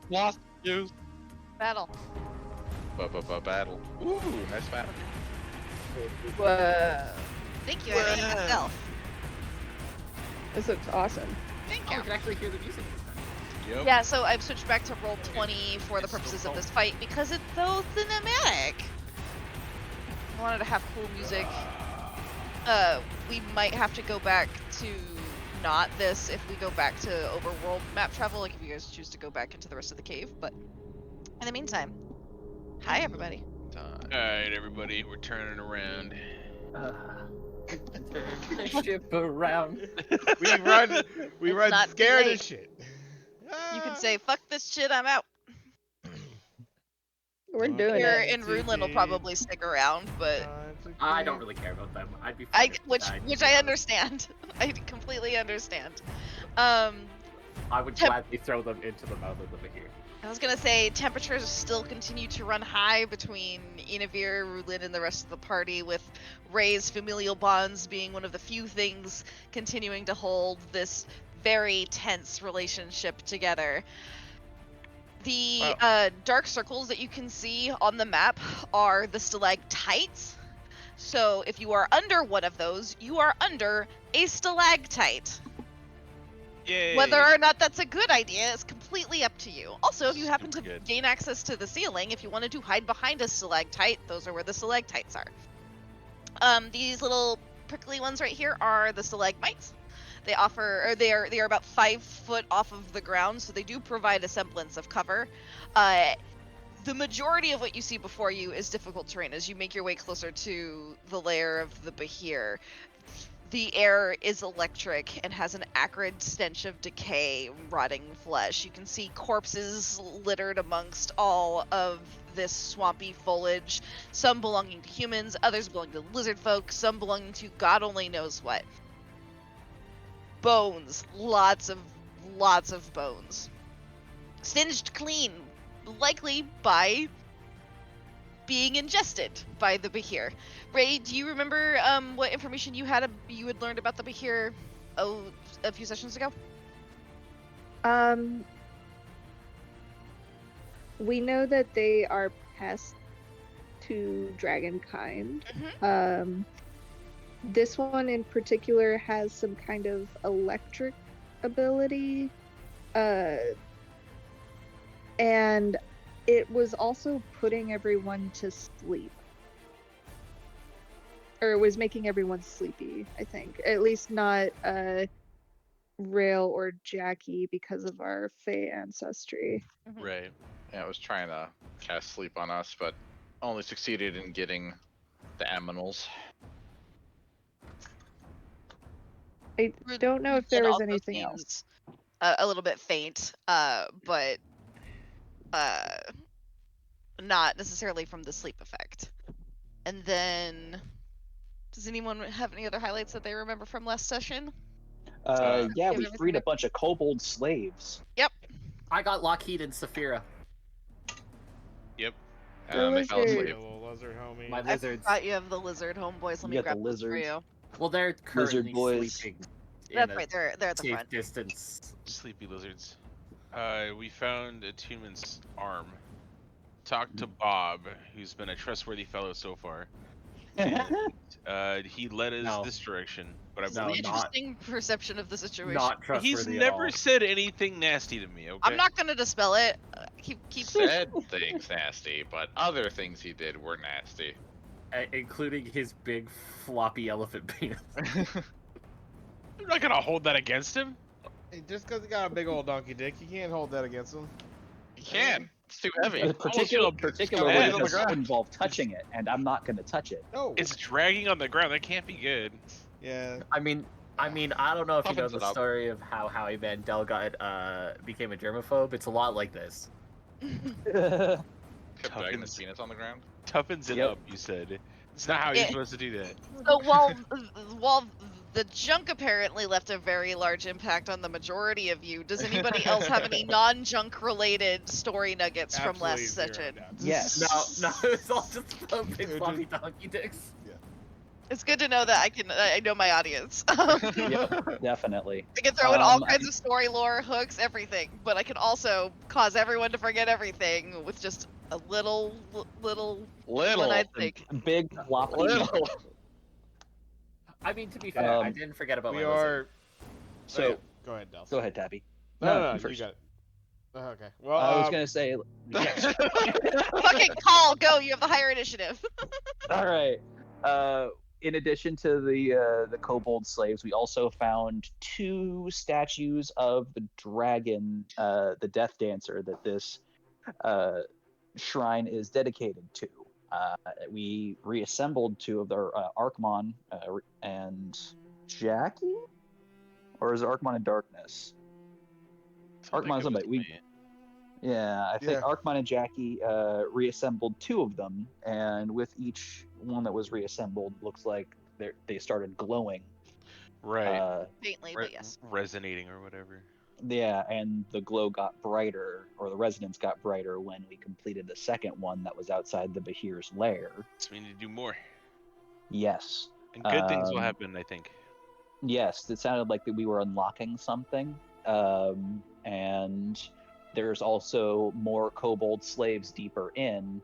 Lost news. Battle. Battle. Ooh, nice battle. Whoa. Thank you, I made it myself. This looks awesome. Thank Oh, you. we can actually hear the music this time. Yep. Yeah, so I've switched back to roll 20 for the It's so purposes of cool. this fight because it's so cinematic. I wanted to have cool music. We might have to go back to not this if we go back to overworld map travel, like if you guys choose to go back into the rest of the cave, but in the meantime, hi everybody. Alright, everybody, we're turning around. Ship around. We It's run not scared late. as shit. You can say, fuck this shit, I'm out. We're doing Here it. in Runeland will probably stick around, but I don't really care about them. I'd be fine I if they which died, to which be I honest. understand. I completely understand. I would Temp- gladly throw them into the mouth of the Behir. I was gonna say temperatures still continue to run high between Inavir, Rulin, and the rest of the party, with Ray's familial bonds being one of the few things continuing to hold this very tense relationship together. The dark circles that you can see on the map are the stalactites. So if you are under one of those, you are under a stalactite. Yay! Whether or not that's a good idea is completely up to you. Also, if you happen to Super good. gain access to the ceiling, if you wanted to hide behind a stalactite, those are where the stalactites are. These little prickly ones right here are the stalagmites. They are about 5 foot off of the ground, so they do provide a semblance of cover. The majority of what you see before you is difficult terrain as you make your way closer to the lair of the Behir. The air is electric and has an acrid stench of decay, rotting flesh. You can see corpses littered amongst all of this swampy foliage, some belonging to humans, others belonging to lizard folk, some belonging to God only knows what. Bones, lots of bones. Singed clean, likely by being ingested by the Behir. Ray, do you remember what information you had learned about the Behir a few sessions ago? We know that they are pests to dragonkind. Mm-hmm. This one in particular has some kind of electric ability. And it was also putting everyone to sleep. Or it was making everyone sleepy, I think. At least not Rail or Jackie because of our Fey ancestry. Mm-hmm. Right. Yeah, I was trying to cast sleep on us, but only succeeded in getting the aminals. I don't know if there Rulen was also anything else. seems a little bit faint, but not necessarily from the sleep effect. And then, does anyone have any other highlights that they remember from last session? Yeah, we everything freed a up. bunch of kobold slaves. Yep. I got Lockheed and Saphira. Yep. The They fell lizard. asleep. Little lizard homie. My I lizards. forgot you have the lizard homeboys. Let me You got grab the those for lizards. you. Well, they're currently boys. sleeping in That's a right. They're at the safe front. distance. Sleepy lizards. We found a Tuman's arm. Talked to Bob, who's been a trustworthy fellow so far. And, he led us No. this direction, but I No, believe Interesting perception of the situation. Not trustworthy he's at never all. said anything nasty to me. Okay. I'm not gonna dispel it. Keep said things nasty, but other things he did were nasty. Including his big floppy elephant penis. I'm not gonna hold that against him. Hey, just because he got a big old donkey dick, you can't hold that against him. He can. It's too heavy. Particularly head on the because it ground. involved touching it, and I'm not going to touch it. No. It's dragging on the ground. That can't be good. Yeah. I mean, I don't know if you know Toughens it the up. story of how Howie Mandel became a germaphobe. It's a lot like this. Kept dragging his Toughens. penis on the ground. Toughens it Yep. up, you said. It's not how you're supposed to do that. So while the junk apparently left a very large impact on the majority of you, does anybody else have any non-junk related story nuggets from Absolutely last zero session? doubts. Yes. No, it's all just big floppy donkey dicks. It's good to know that I know my audience. Yep, definitely. I can throw in all I kinds of story lore, hooks, everything, but I can also cause everyone to forget everything with just a little one-eyed thing. Big floppy. Little. I mean, to be fair, I Um, didn't forget about We my lizard. are. So oh, yeah. Go ahead, Del. go ahead, Tabby. No, you you first. got it. Okay. Well, I was gonna say. Fucking call, go! You have the higher initiative. All right. In addition to the kobold slaves, we also found 2 statues of the dragon, the Death Dancer, that this shrine is dedicated to. We reassembled 2 of their Arkmon and Jackie, or is it Arkmon and Darkness? Sounds like Arkmon it somebody. was We me. Yeah, I think Yeah. Arkmon and Jackie reassembled 2 of them, and with each one that was reassembled, looks like they started glowing. Right. Faintly, but yes. Resonating or whatever. Yeah, and the glow got brighter, or the resonance got brighter when we completed the second one that was outside the Behir's lair. So we need to do more. Yes. And good things will Um, happen, I think. Yes, it sounded like that we were unlocking something. And there's also more kobold slaves deeper in,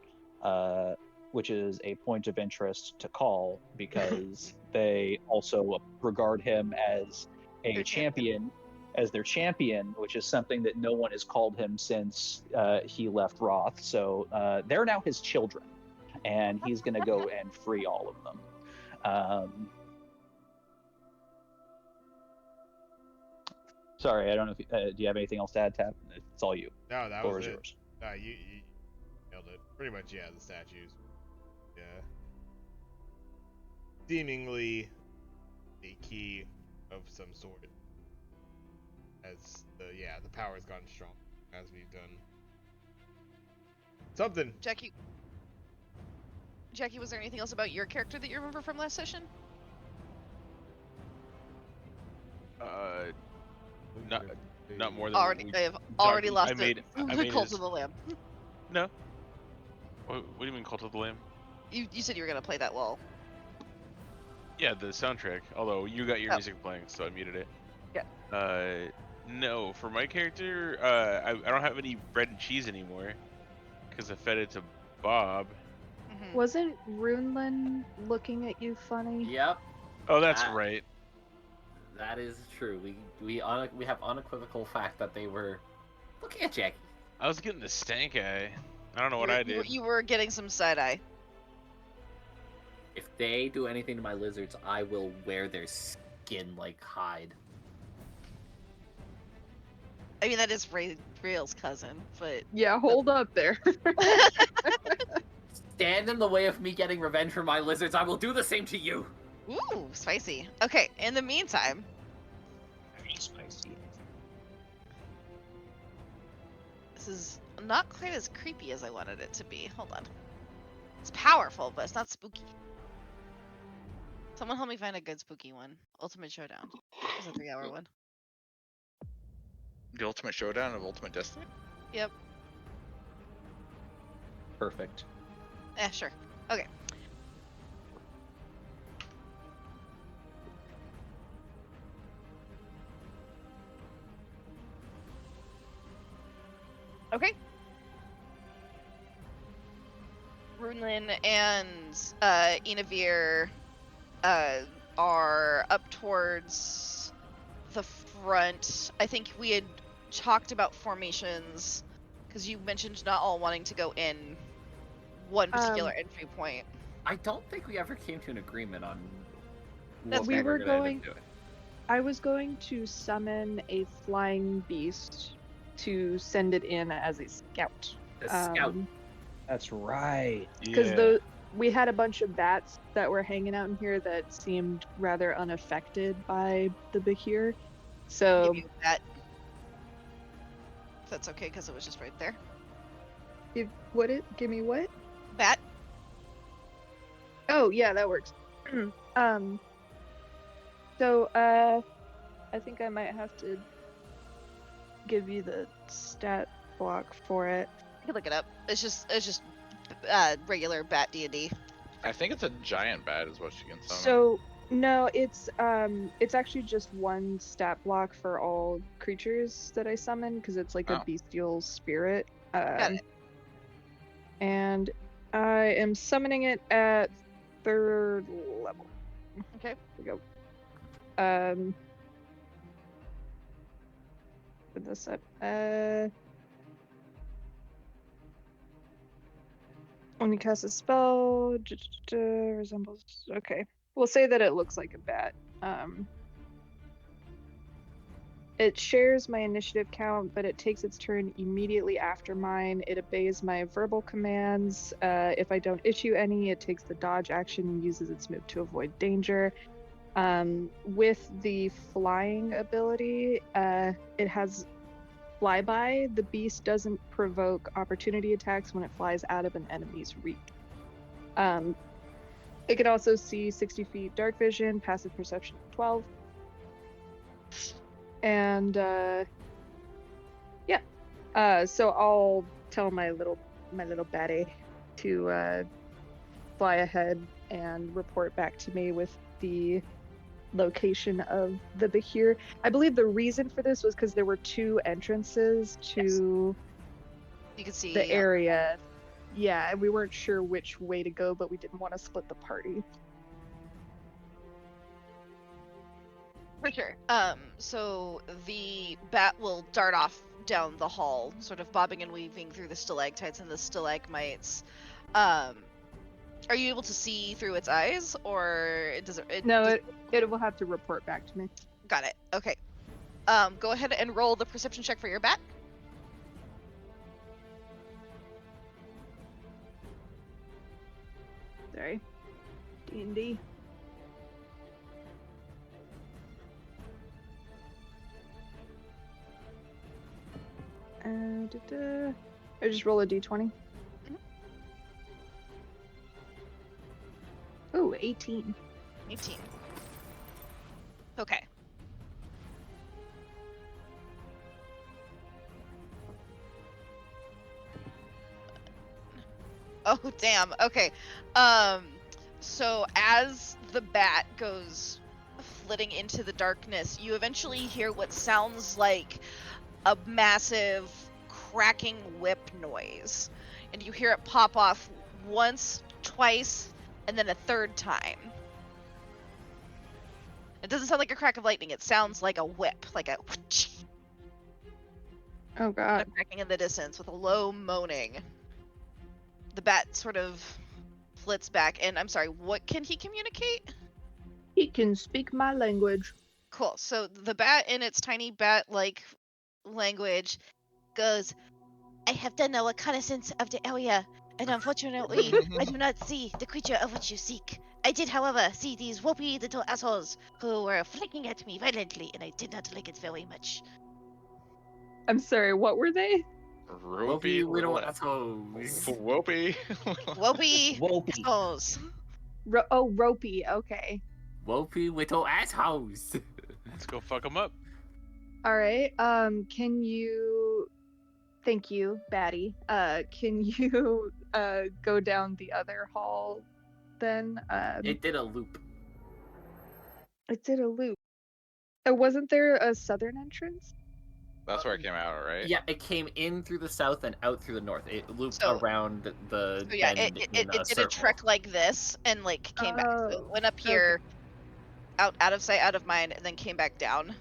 which is a point of interest to call because they also regard him as a Their champion. as their champion, which is something that no one has called him since he left Roth. So they're now his children, and he's going to go and free all of them. Sorry, I don't know if do you have anything else to add, Tab? It's all you. No, that Floor was is it. yours. No, you nailed it. Pretty much, yeah. The statues. Yeah. Seemingly a key of some sort. As the power has gotten strong as we've done something. Jackie, was there anything else about your character that you remember from last session? Not more than Already, we I have talked- already lost I made, it. I The made Cult his, of the Lamb. No. What do you mean, Cult of the Lamb? You said you were gonna play that well. Yeah, the soundtrack. Although you got your Oh. music playing, so I muted it. Yeah. No, for my character, I don't have any bread and cheese anymore, because I fed it to Bob. Mhm. Wasn't Runelin looking at you funny? Yep, Oh, that's Ah. right. that is true. We have unequivocal fact that they were looking at Jackie. I was getting the stank eye. I don't know what You were- I you were- did. You were getting some side eye. If they do anything to my lizards, I will wear their skin like hide. I mean, that is Real's cousin, but Yeah, hold up there. Stand in the way of me getting revenge for my lizards. I will do the same to you. ooh, spicy. Okay, in the meantime, Very spicy. this is not quite as creepy as I wanted it to be. Hold on. It's powerful, but it's not spooky. Someone help me find a good spooky one. Ultimate Showdown. It's a 3-hour one. The Ultimate Showdown of Ultimate Destiny? Yep. Perfect. Sure. Okay. Okay. Runelin and Inavir are up towards the front. I think we had talked about formations because you mentioned not all wanting to go in one particular entry point. I don't think we ever came to an agreement on That's what we fair. were gonna end up going. doing. I was going to summon a flying beast to send it in as a scout. The scout. That's right. Because we had a bunch of bats that were hanging out in here that seemed rather unaffected by the Behir. So Give you that. If that's okay, because it was just right there. give me what? Bat. Oh yeah, that works. So I think I might have to give you the stat block for it. You can look it up. It's just regular bat D&D. I think it's a giant bat is what she can summon. So no, it's actually just one stat block for all creatures that I summon because it's like a Oh. bestial spirit. Got it. And I am summoning it at 3rd level. Okay. Here we go. Put this up. When you cast a spell, resembles. Okay, we'll say that it looks like a bat. It shares my initiative count, but it takes its turn immediately after mine. It obeys my verbal commands. If I don't issue any, it takes the dodge action and uses its move to avoid danger. With the flying ability, it has flyby. The beast doesn't provoke opportunity attacks when it flies out of an enemy's reach. It can also see 60 feet dark vision, passive perception 12. And so I'll tell my little Betty to fly ahead and report back to me with the location of the Behir. I believe the reason for this was because there were 2 entrances to You can see the area. Yeah, and we weren't sure which way to go, but we didn't want to split the party. For sure. So the bat will dart off down the hall, sort of bobbing and weaving through the stalactites and the stalagmites. Are you able to see through its eyes, or does it? No, it will have to report back to me. Got it. Okay. Go ahead and roll the perception check for your bat. Sorry. D&D. I just roll a d20. Oh, 18. 18. Okay. Oh, damn. Okay. So as the bat goes flitting into the darkness, you eventually hear what sounds like a massive cracking whip noise. And you hear it pop off once, twice, and then a 3rd time. It doesn't sound like a crack of lightning, it sounds like a whip, like a whoosh, Oh god. cracking in the distance with a low moaning. The bat sort of flits back, and I'm sorry, what can he communicate? He can speak my language. Cool. So the bat, in its tiny bat-like language, goes, I have done a reconnaissance of the area, and unfortunately, I do not see the creature of which you seek. I did, however, see these whoopee little assholes who were flicking at me violently, and I did not like it very much. I'm sorry, what were they? Ropey little little assholes. Whoopee. Whoopee Whoopee. assholes. Ropey, okay. Whoopee little assholes. Let's go fuck them up. Alright, can you... Thank you, Batty. Can you, go down the other hall, then? It did a loop. It did a loop. Wasn't there a southern entrance? That's where it came out, right? Yeah, it came in through the south and out through the north. It looped So- around the So yeah, bend it in a did circle. a trek like this, and like came back. So it Oh, went up here, out of sight, out of mind, and then came back down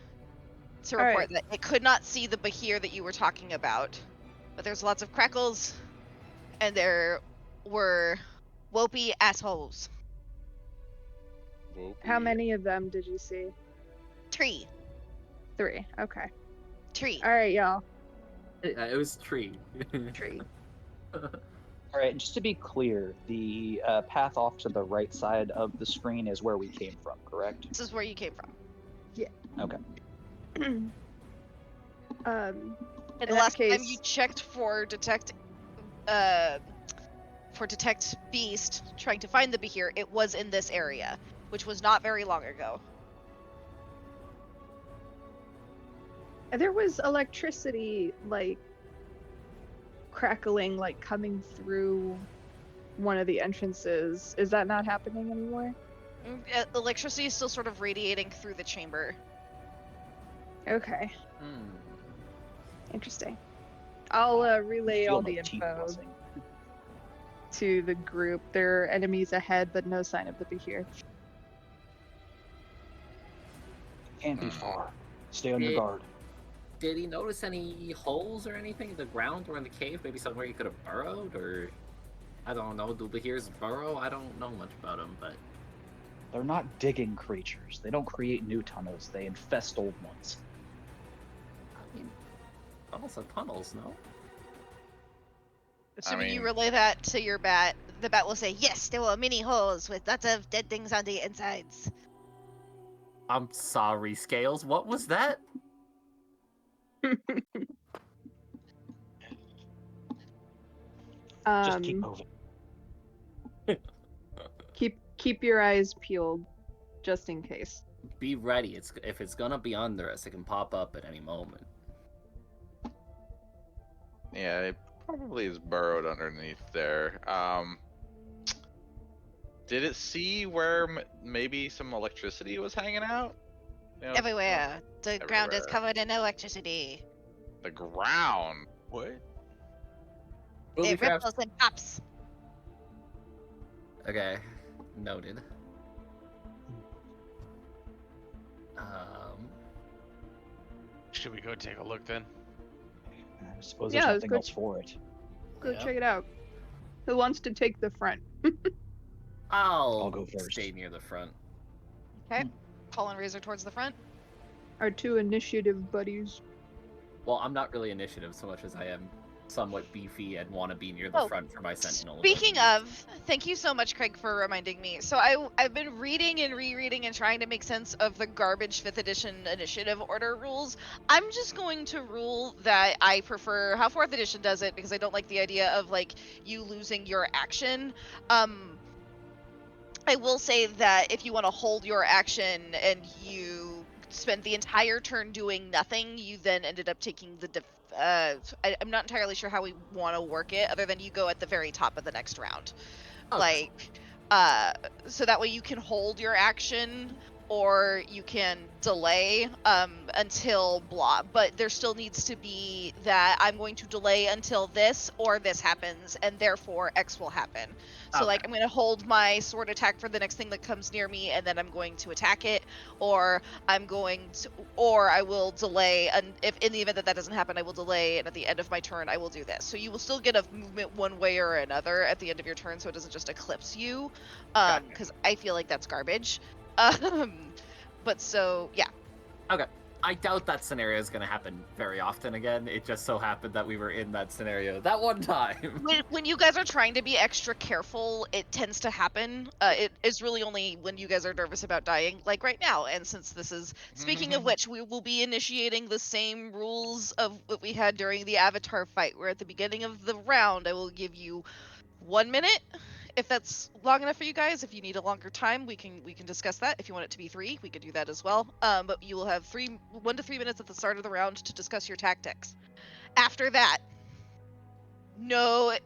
to report Alright. that it could not see the Behir that you were talking about. But there's lots of crackles, and there were whoopee assholes. Whoopee. How many of them did you see? Tree. 3, okay. Tree. Alright, y'all. It was tree. Tree. All right, just to be clear, the path off to the right side of the screen is where we came from, correct? This is where you came from. Okay. And In the that last time case- you checked for detect beast, trying to find the Behir, it was in this area, which was not very long ago. There was electricity, like, crackling, like, coming through one of the entrances. Is that not happening anymore? Electricity is still sort of radiating through the chamber. Okay, Hmm. interesting. I'll relay Feel all my the teeth info buzzing. to the group. There are enemies ahead, but no sign of the Behir. Can't be far. Stay on your Did- guard. Did he notice any holes or anything in the ground or in the cave? Maybe somewhere he could have burrowed, or I don't know. Do Behir's burrow? I don't know much about him, but They're not digging creatures. They don't create new tunnels. They infest old ones. I mean, tunnels are tunnels, no? Assuming you mean- relay that to your bat, the bat will say, yes, there were many holes with lots of dead things on the insides. I'm sorry, Scales. What was that? Just keep moving. Keep your eyes peeled, just in case. Be ready. If it's gonna be under us, it can pop up at any moment. Yeah, it probably is burrowed underneath there. Did it see where maybe some electricity was hanging out? You know, Everywhere. The ground is everywhere. covered in electricity. The ground. What? It ripples and pops. Okay, noted. Should we go take a look then? I suppose Yeah, there's let's nothing go else for it. Go Yeah. check it out. Who wants to take the front? I'll go first. stay near the front. Okay. Call and Razor towards the front. Our two initiative buddies. Well, I'm not really initiative so much as I am somewhat beefy and want to be near the Oh, front for my sentinel. Speaking of, thank you so much, Craig, for reminding me. So I've been reading and rereading and trying to make sense of the garbage 5th edition initiative order rules. I'm just going to rule that I prefer how 4th edition does it because I don't like the idea of like you losing your action. I will say that if you want to hold your action and you spend the entire turn doing nothing, you then ended up taking the I'm not entirely sure how we want to work it, other than you go at the very top of the next round. Okay. So that way you can hold your action, or you can delay until blah. But there still needs to be that I'm going to delay until this or this happens, and therefore X will happen. So Okay. like I'm going to hold my sword attack for the next thing that comes near me, and then I'm going to attack it, or I will delay, and if in the event that doesn't happen, I will delay, and at the end of my turn I will do this. So you will still get a movement one way or another at the end of your turn, so it doesn't just eclipse you, because I feel like that's garbage. But so yeah. I doubt that scenario is going to happen very often again. It just so happened that we were in that scenario that one time. When you guys are trying to be extra careful, it tends to happen. It is really only when you guys are nervous about dying, like right now. And since this is, speaking of which, we will be initiating the same rules of what we had during the Avatar fight, where at the beginning of the round, I will give you 1 minute. If that's long enough for you guys, if you need a longer time, we can discuss that. If you want it to be 3, we could do that as well. But you will have 1 to 3 minutes at the start of the round to discuss your tactics. After that, no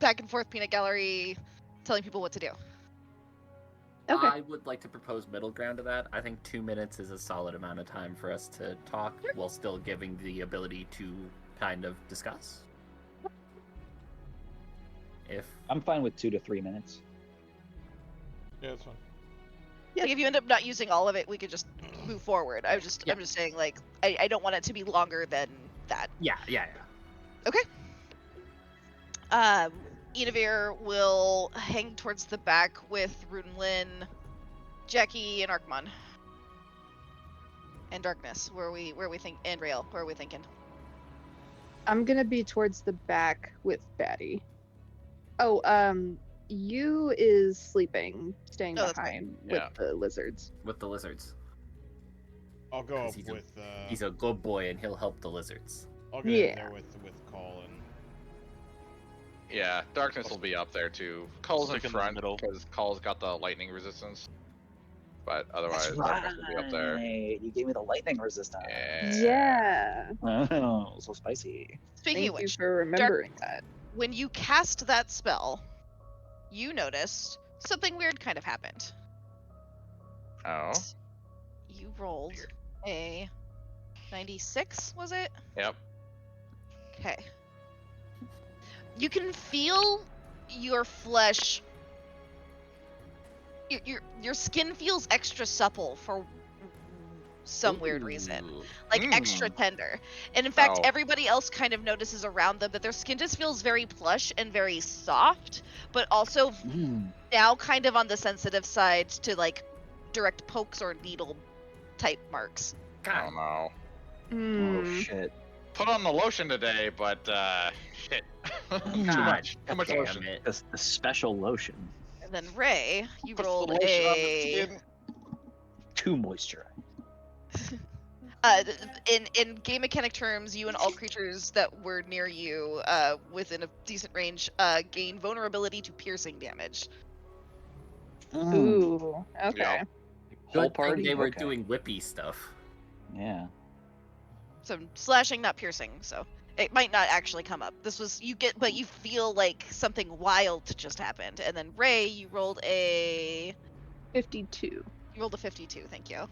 back and forth peanut gallery telling people what to do. Okay. I would like to propose middle ground to that. I think 2 minutes is a solid amount of time for us to talk while still giving the ability to kind of discuss. If I'm fine with 2 to 3 minutes. Yeah, that's fine. Like if you end up not using all of it, we could just move forward. I'm just saying, like, I don't want it to be longer than that. yeah. Enivir will hang towards the back with Runelin, Jackie, and Arkmon. And Darkness, where we think, and Rail, where are we thinking? I'm gonna be towards the back with Batty. Oh, you is sleeping, staying Oh, that's right. behind with Yeah. the lizards. with the lizards. I'll go 'Cause up he's a- with. He's a good boy and he'll help the lizards. I'll get in there with Call and. Yeah, Darkness will be up there too. Call's in Stick in the front middle. because Call's got the lightning resistance. But otherwise, That's Darkness will be up there. right. You gave me the lightning resistance. Yeah. Yeah. Oh, so spicy. Speaking Thank of you which, for remembering that. when you cast that spell, you noticed something weird kind of happened. Oh. You rolled a 96, was it? Yep. Okay. You can feel your flesh. Your skin feels extra supple for some weird reason, Ooh. like extra Mm. tender. And in fact, Oh. everybody else kind of notices around them that their skin just feels very plush and very soft, but also now kind of on the sensitive side to like direct pokes or needle type marks. Oh no. Oh Mm. shit. Put on the lotion today, but shit. Too much. Too much damn lotion. it. The special lotion. And then Ray, you Puts the rolled lotion on the a skin. Too moisture. in game mechanic terms, you and all creatures that were near you, within a decent range, gain vulnerability to piercing damage. Ooh. Okay. Yeah. Whole Good party. thing they were Okay. doing whippy stuff. Yeah. So slashing, not piercing. So it might not actually come up. This was but you feel like something wild just happened. And then Ray, you rolled a 52. 52. Thank you.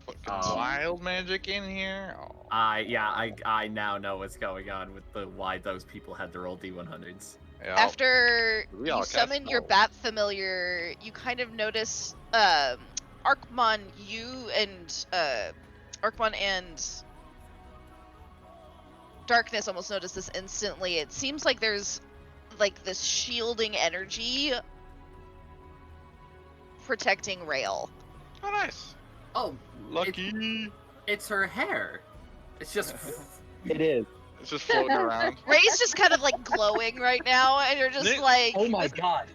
Fucking Um, wild magic in here. Oh. I now know what's going on with why those people had to roll D100s. Yep. After We you all cast summon your spells. bat familiar, you kind of notice Arkmon, you and Arkmon and Darkness almost notice this instantly. It seems like there's like this shielding energy protecting Rail. Oh, nice. Oh, Lucky. it's her hair. It's just It is. It's just floating around. Ray's just kind of like glowing right now, and you're just like, Oh my god.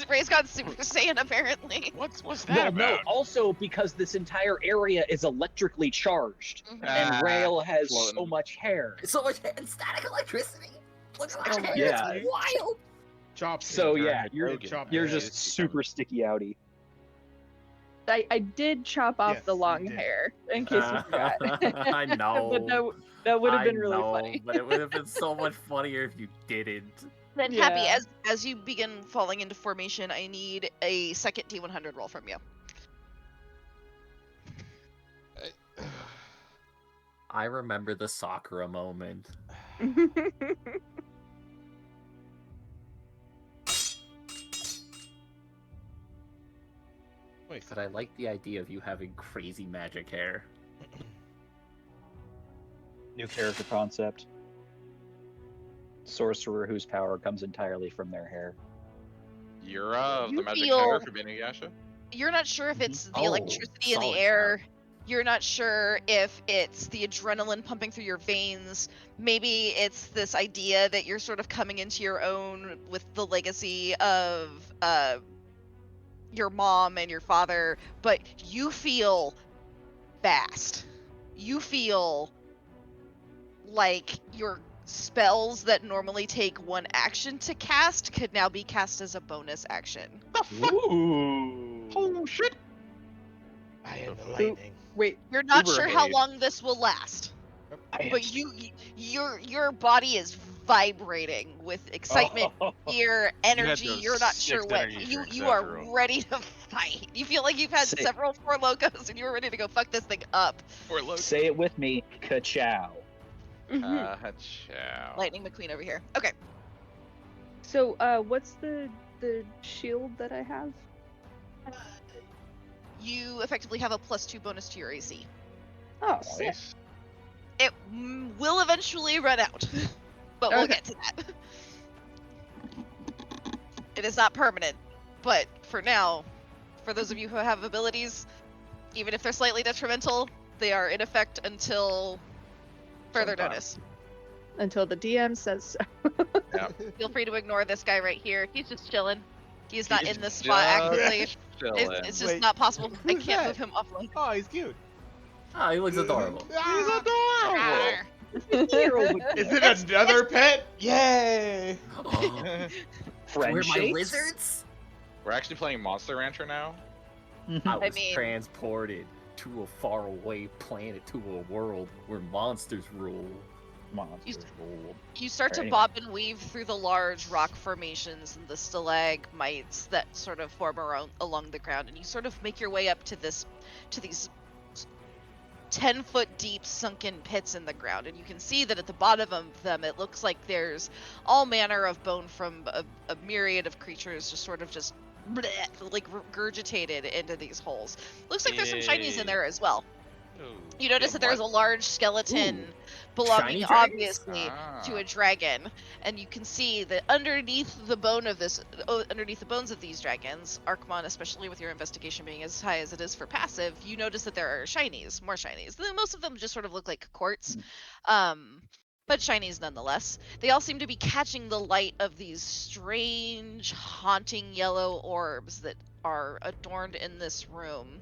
Ray's got Super Saiyan apparently. What's No, that no. about? Also, because this entire area is electrically charged, Mhm. and Rail has floating. so much hair. so much static electricity. Look at Oh my my hair. God. It's wild. Chop. So him. yeah, you're Rogan. you're Yeah, just it's super sticky outy. I did chop off Yes, the you long did. hair, in case you forgot. I know. But that would have been I really know, funny. But it would have been so much funnier if you didn't. Then Happy, Yeah. as you begin falling into formation, I need a second D100 roll from you. I remember the Sakura moment. Wait, But I like the idea of you having crazy magic hair. New character concept. Sorcerer whose power comes entirely from their hair. You're of You the magic feel- hair for being a Yasha? You're not sure if it's the Oh, electricity in the solid air. You're not sure if it's the adrenaline pumping through your veins. Maybe it's this idea that you're sort of coming into your own with the legacy of your mom and your father, but you feel fast. You feel like your spells that normally take one action to cast could now be cast as a bonus action. Ooh. Oh shit! I am the lightning. Wait, You're not Uber sure how haze. long this will last, I but your body is vibrating with excitement, fear, energy. those You're not 6 sure what energy you drinks you are after all. ready to fight. You feel like you've had Sick. several Four Locos and you're ready to go fuck this thing up. Or look. Say it with me. Ka-chow. Ciao. Lightning McQueen over here. Okay. so what's the shield that I have? You effectively have a +2 bonus to your AC. Oh, sick. Nice. It will eventually run out, but we'll Okay. get to that. It is not permanent, but for now, for those of you who have abilities, even if they're slightly detrimental, they are in effect until further Sometime. notice. Until the DM says so. Feel free to ignore this guy right here. He's just chilling. He's not He's in this spot just actively. chilling. It's just Wait, not possible. I who's can't that? move him offline. Oh, he's cute. Oh, he looks adorable. He's adorable. Is it another pet? Yay! Where Friend my shakes? wizards? We're actually playing Monster Rancher now. I I was mean- transported to a faraway planet, to a world where monsters rule. monsters rule. You start Or to anyway. bob and weave through the large rock formations and the stalagmites that sort of form along the ground, and you sort of make your way up to these 10-foot deep sunken pits in the ground, and you can see that at the bottom of them it looks like there's all manner of bone from a myriad of creatures just bleh, like regurgitated into these holes. Looks like there's some shinies in Yay. there as well. Oh, You notice that there's a what? large skeleton Ooh, belonging shiny dragons? obviously to Ah. a dragon, and you can see that underneath the bones of these dragons, Archmon, especially with your investigation being as high as it is for passive, you notice that there are shinies, more shinies. Most of them just sort of look like quartz, but shinies nonetheless. They all seem to be catching the light of these strange, haunting yellow orbs that are adorned in this room.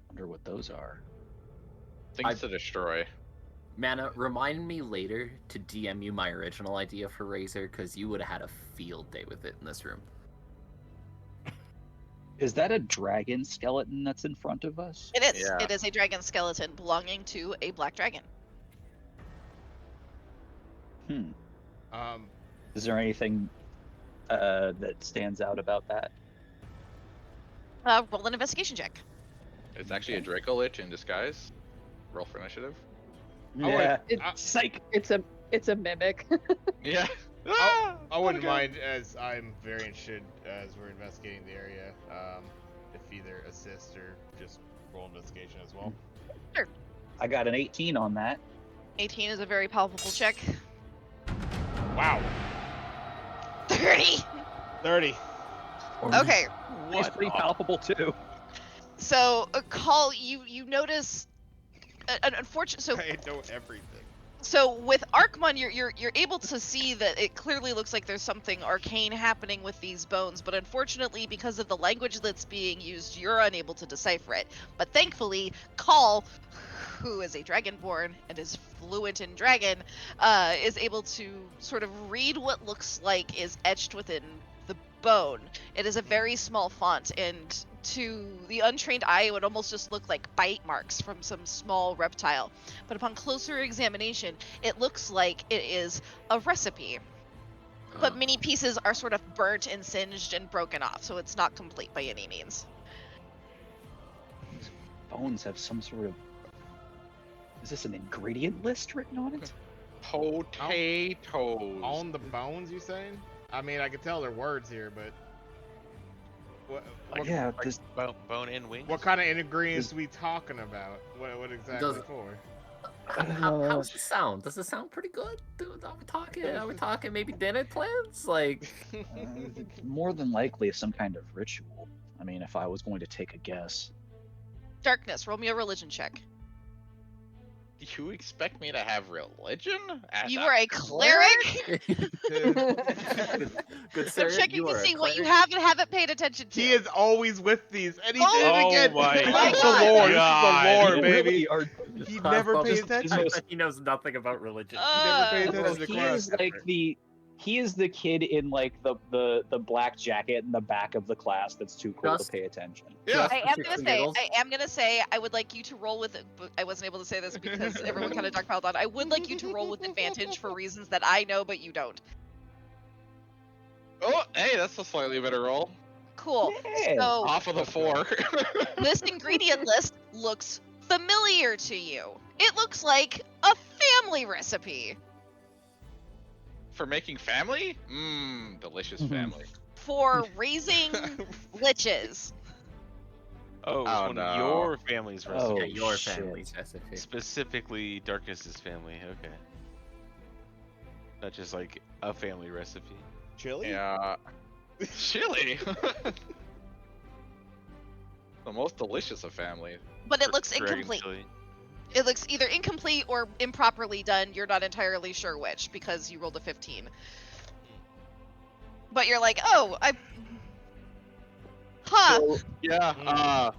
Wonder what those are. Things to destroy. Mana, remind me later to DM you my original idea for Razor, because you would have had a field day with it in this room. Is that a dragon skeleton that's in front of us? It is. Yeah. It is a dragon skeleton belonging to a black dragon. Is there anything that stands out about that? Roll an investigation check. It's actually a Draco Lich in disguise. Roll for initiative. Yeah, It's psych. it's a mimic. Yeah. I wouldn't mind, as I'm very interested as we're investigating the area, if either assist or just roll investigation as well. I got an 18 on that. 18 is a very palpable check. Wow, 30. 30. Okay, It's pretty palpable too. so Call, you notice an unfortunate. So I know everything. So with Archmon, you're able to see that it clearly looks like there's something arcane happening with these bones, but unfortunately, because of the language that's being used, you're unable to decipher it. But thankfully, Call, who is a dragonborn and is fluent in dragon, is able to sort of read what looks like is etched within the bone. It is a very small font, and to the untrained eye, it would almost just look like bite marks from some small reptile. But upon closer examination, it looks like it is a recipe. But many pieces are sort of burnt and singed and broken off, so it's not complete by any means. These bones have some sort of. Is this an ingredient list written on it? Potatoes. On the bones, you saying? I mean, I can tell they're words here, but what, Yeah, this Bone and wings. what kind of ingredients we talking about? What exactly for? How does it sound? Does it sound pretty good? Dude, are we talking maybe dinner plans? Like, more than likely some kind of ritual. I mean, if I was going to take a guess. Darkness, roll me a religion check. You expect me to have religion? As You are a cleric? good I'm sir. checking You to are a see what you cleric. have and haven't paid attention to. He is always with these, and he Oh did it again. my This is God. the lore. This God. is the lore, You baby. really are. He never pays Just- attention. He knows nothing about religion. He never pays Uh, attention to He is class. like he is the kid in like the black jacket in the back of the class that's too cool Just- to pay attention. Yeah. I am Chicken gonna noodles. say I would like you to roll with it, but I wasn't able to say this because everyone kind of dogpiled on. I would like you to roll with advantage for reasons that I know but you don't. Oh, hey, that's a slightly better roll. Cool. Yeah. So Off of the 4. this ingredient list looks familiar to you. It looks like a family recipe For making family? Mmm, delicious family. for raising liches. Oh, it's Oh, one no. of your family's recipes. Oh, Yeah, your shit. family's recipe. Specifically, Darkness's family. Okay. Not just like a family recipe. Chili? Yeah. Chili. The most delicious of family. But it For looks dragon incomplete. chili. It looks either incomplete or improperly done. You're not entirely sure which because you rolled a 15. But you're like, oh, So, Yeah,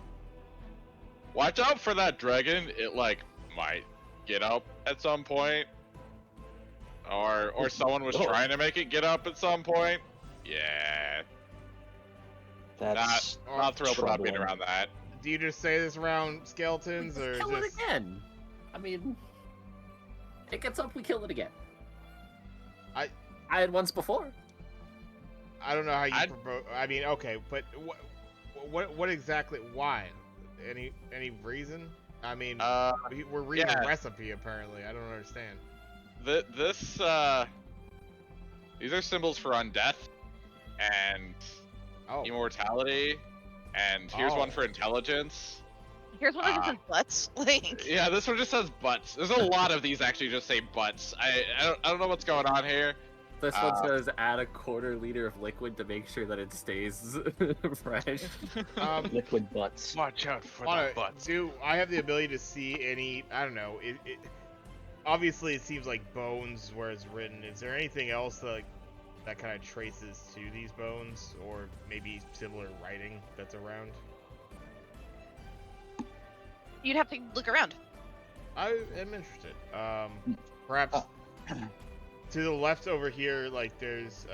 watch out for that dragon. It like might get up at some point. Or someone was Oh. trying to make it get up at some point. Yeah. that's Not thrilled about being troubling. around that. do you just say this around skeletons, or Kill is it this... again. I mean, it gets up, we kill it again. I had once before. I don't know how you promote. I mean, okay, but what exactly? Why? Any reason? I mean, we're reading a recipe apparently. I don't understand. These are symbols for undeath and immortality, and here's one for intelligence. Here's one that just says butts. Like. Yeah, this one just says butts. There's a lot of these actually just say butts. I don't know what's going on here. This one says add a quarter liter of liquid to make sure that it stays fresh. Liquid butts. Watch out for the butts. Do I have the ability to see any? I don't know. Obviously, it seems like bones where it's written. Is there anything else that kind of traces to these bones, or maybe similar writing that's around? You'd have to look around. I am interested. Perhaps to the left over here, like there's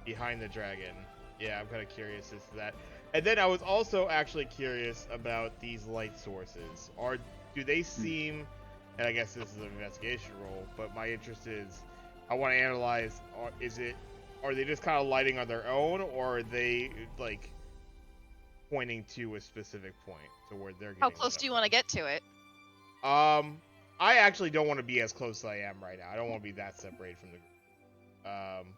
behind the dragon. Yeah, I'm kind of curious as to that. And then I was also actually curious about these light sources. Do they seem? And I guess this is an investigation role, but my interest is, I want to analyze, are they just kind of lighting on their own, or are they, like, pointing to a specific point to where they're getting... How close do you want to get to it? I actually don't want to be as close as I am right now. I don't want to be that separated from the...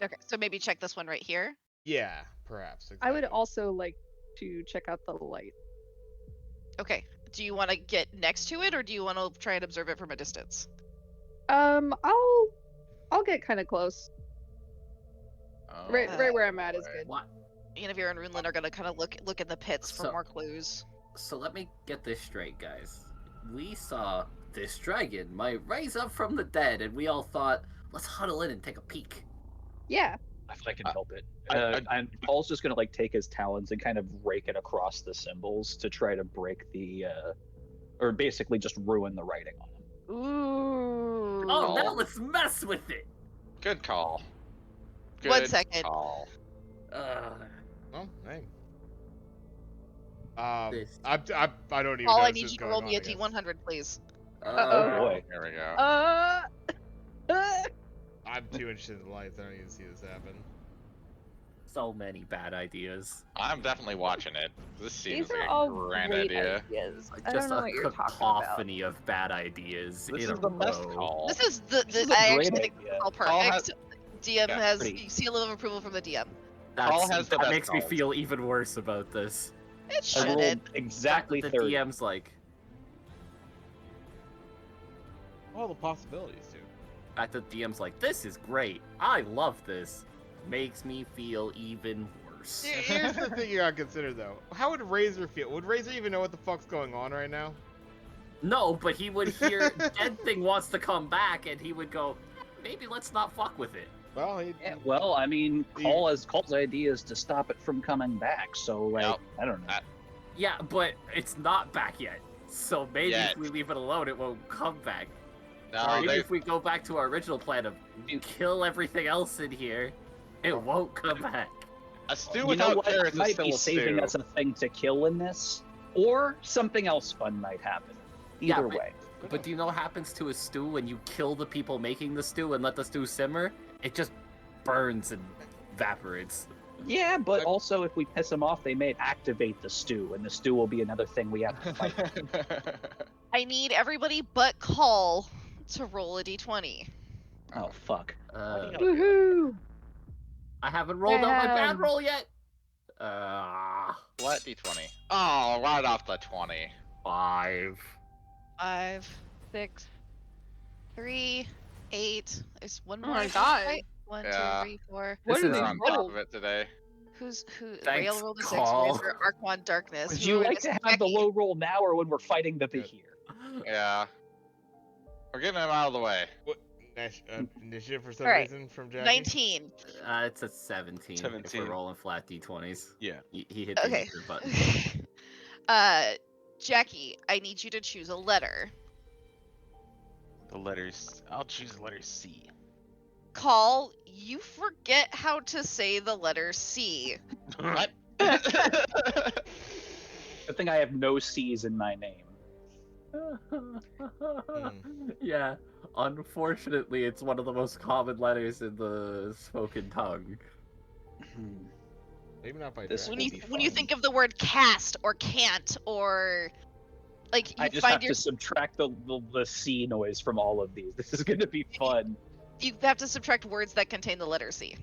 Okay, so maybe check this one right here. Yeah, perhaps. Exactly. I would also like to check out the light. Okay. Do you want to get next to it, or do you want to try and observe it from a distance? I'll get kind of close. Right where I'm at is good. What? Yennefer and Runelin are gonna kind of look in the pits for more clues. So let me get this straight, guys. We saw this dragon might rise up from the dead, and we all thought, let's huddle in and take a peek. Yeah. If I can help it. And Paul's just gonna like take his talons and kind of rake it across the symbols to try to break the, or basically just ruin the writing on them. Ooh. Oh, now let's mess with it. Good call. Good 1 second. Call. Oh, hey. I don't even know. Paul, I need you to roll me a D100, please. Oh boy. There we go. I'm too interested in the lights. I don't even see this happen. So many bad ideas. I'm definitely watching it. This seems These are like all a grand great idea. ideas. Like I just don't know a what you're talking about. cacophony of bad ideas This in is a the best row. call. This is This is a I great actually think idea. it's all Paul perfect. DM yeah, has pretty. seal of approval from the DM. Paul has the that best makes me calls. feel even worse about this. It I rolled shouldn't. exactly the 30. DM's like, All the possibilities, too. at the DM's like, this is great. I love this. Makes me feel even worse. Here's the thing you gotta consider, though. How would Razor feel? Would Razor even know what the fuck's going on right now? No, but he would hear Dead Thing wants to come back, and he would go, maybe let's not fuck with it. Well, Well, I mean, Call's idea is to stop it from coming back, so like, Yep. I don't know. Yeah, but it's not back yet. So maybe Yet. if we leave it alone, it won't come back. No, Maybe they, if we go back to our original plan of kill everything else in here, it won't come back. a stew You know without what? carrots is Might still be a saving stew. us a thing to kill in this, or something else fun might happen. Yeah, Either but- way. But do you know what happens to a stew when you kill the people making the stew and let the stew simmer? It just burns and evaporates. Yeah, but also if we piss them off, they may activate the stew, and the stew will be another thing we have to fight. I need everybody but Call to roll a d20. Oh fuck. Woohoo! I haven't rolled out my bad Damn. roll yet. What d20? Oh, right off the 20. 5. 5, 6, 3, 8. Is one Oh more? my God. Right? 1, Yeah. 2, 3, 4. What This are is We're these on top rolls? of it today. Who? Thanks, Rael rolled a 6. Call. Razor, Archon, Darkness. Would Who you are we like to missing? have the Becky? low roll now, or when we're fighting the Behir? Yeah. We're getting him out of the way. What initiative for some Alright, reason from Jackie? 19. It's a 17. If 17. we're rolling flat d20s. Yeah. He hit the Okay. user button. Jackie, I need you to choose a letter. The letters. I'll choose the letter C. Call, you forget how to say the letter C. What? Good thing I have no C's in my name. Yeah, unfortunately, it's one of the most common letters in the spoken tongue. Maybe not by This When dragon. you will be when you fun. think of the word cast or can't or like I you just find have your to subtract the C noise from all of these. This is going to be fun. you have to subtract words that contain the letter C.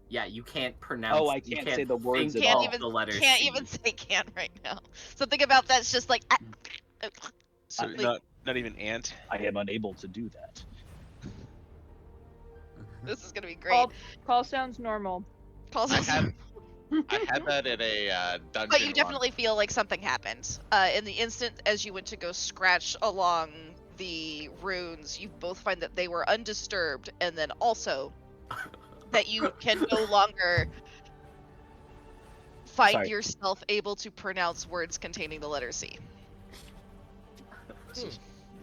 Yeah, you can't pronounce. I you can't say the words think at Can't all. even the letter can't C. even say can't right now. Something about that's just like So like- not even ant. I am unable to do that. this is gonna be great. Call sounds normal. Calls I us- had I had that in a dungeon. But you once. definitely feel like something happened. In the instant as you went to go scratch along the runes, you both find that they were undisturbed, and then also that you can no longer find Sorry. yourself able to pronounce words containing the letter C.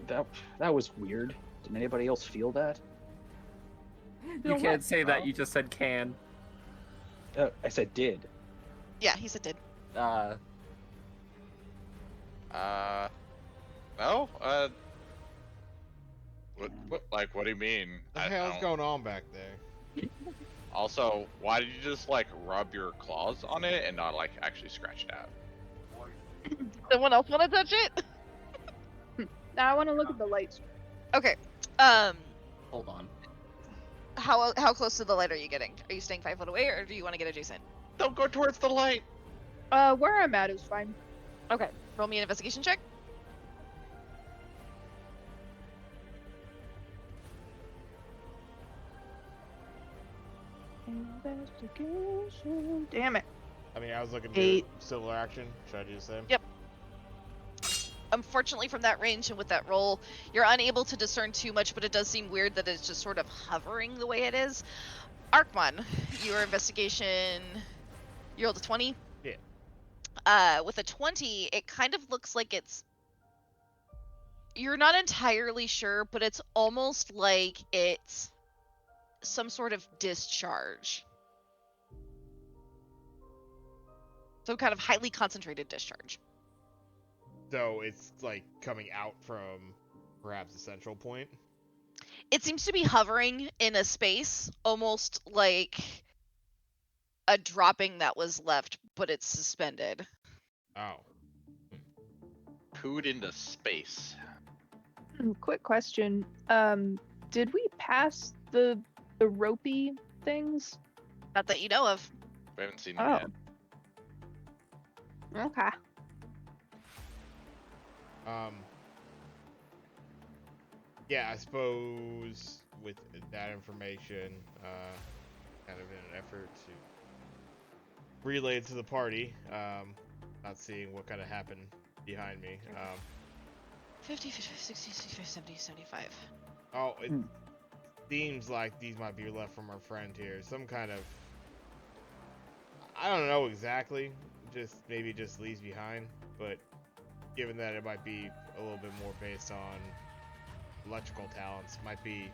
That was weird. Did anybody else feel that? You can't say that. You just said can. I said did. Yeah, he said did. No. What do you mean? The I hell's don't- going on back there? Also, why did you just like rub your claws on it and not like actually scratch it out? Someone else want to touch it? Now I want to look at the lights. Okay. Hold on. How close to the light are you getting? Are you staying 5 foot away, or do you want to get adjacent? Don't go towards the light. Where I'm at is fine. Okay. Roll me an investigation check. Investigation. Damn it. I mean, I was looking to do 8. civil action. Should I do the same? Yep. Unfortunately, from that range and with that roll, you're unable to discern too much, but it does seem weird that it's just sort of hovering the way it is. Arkmon, your investigation, you rolled a 20? Yeah. With a 20, it kind of looks like you're not entirely sure, but it's almost like it's some sort of discharge. Some kind of highly concentrated discharge. So it's like coming out from perhaps a central point. It seems to be hovering in a space, almost like a dropping that was left, but it's suspended. Oh. Pooed into space. Quick question. Did we pass the ropey things? Not that you know of. We haven't seen them Oh. yet. Okay. Yeah, I suppose with that information, kind of in an effort to relay it to the party, not seeing what kind of happened behind me. 50, 60, 65, 70, 75. It seems like these might be left from our friend here. Some kind of, I don't know exactly, maybe just leaves behind, but given that it might be a little bit more based on electrical talents, might be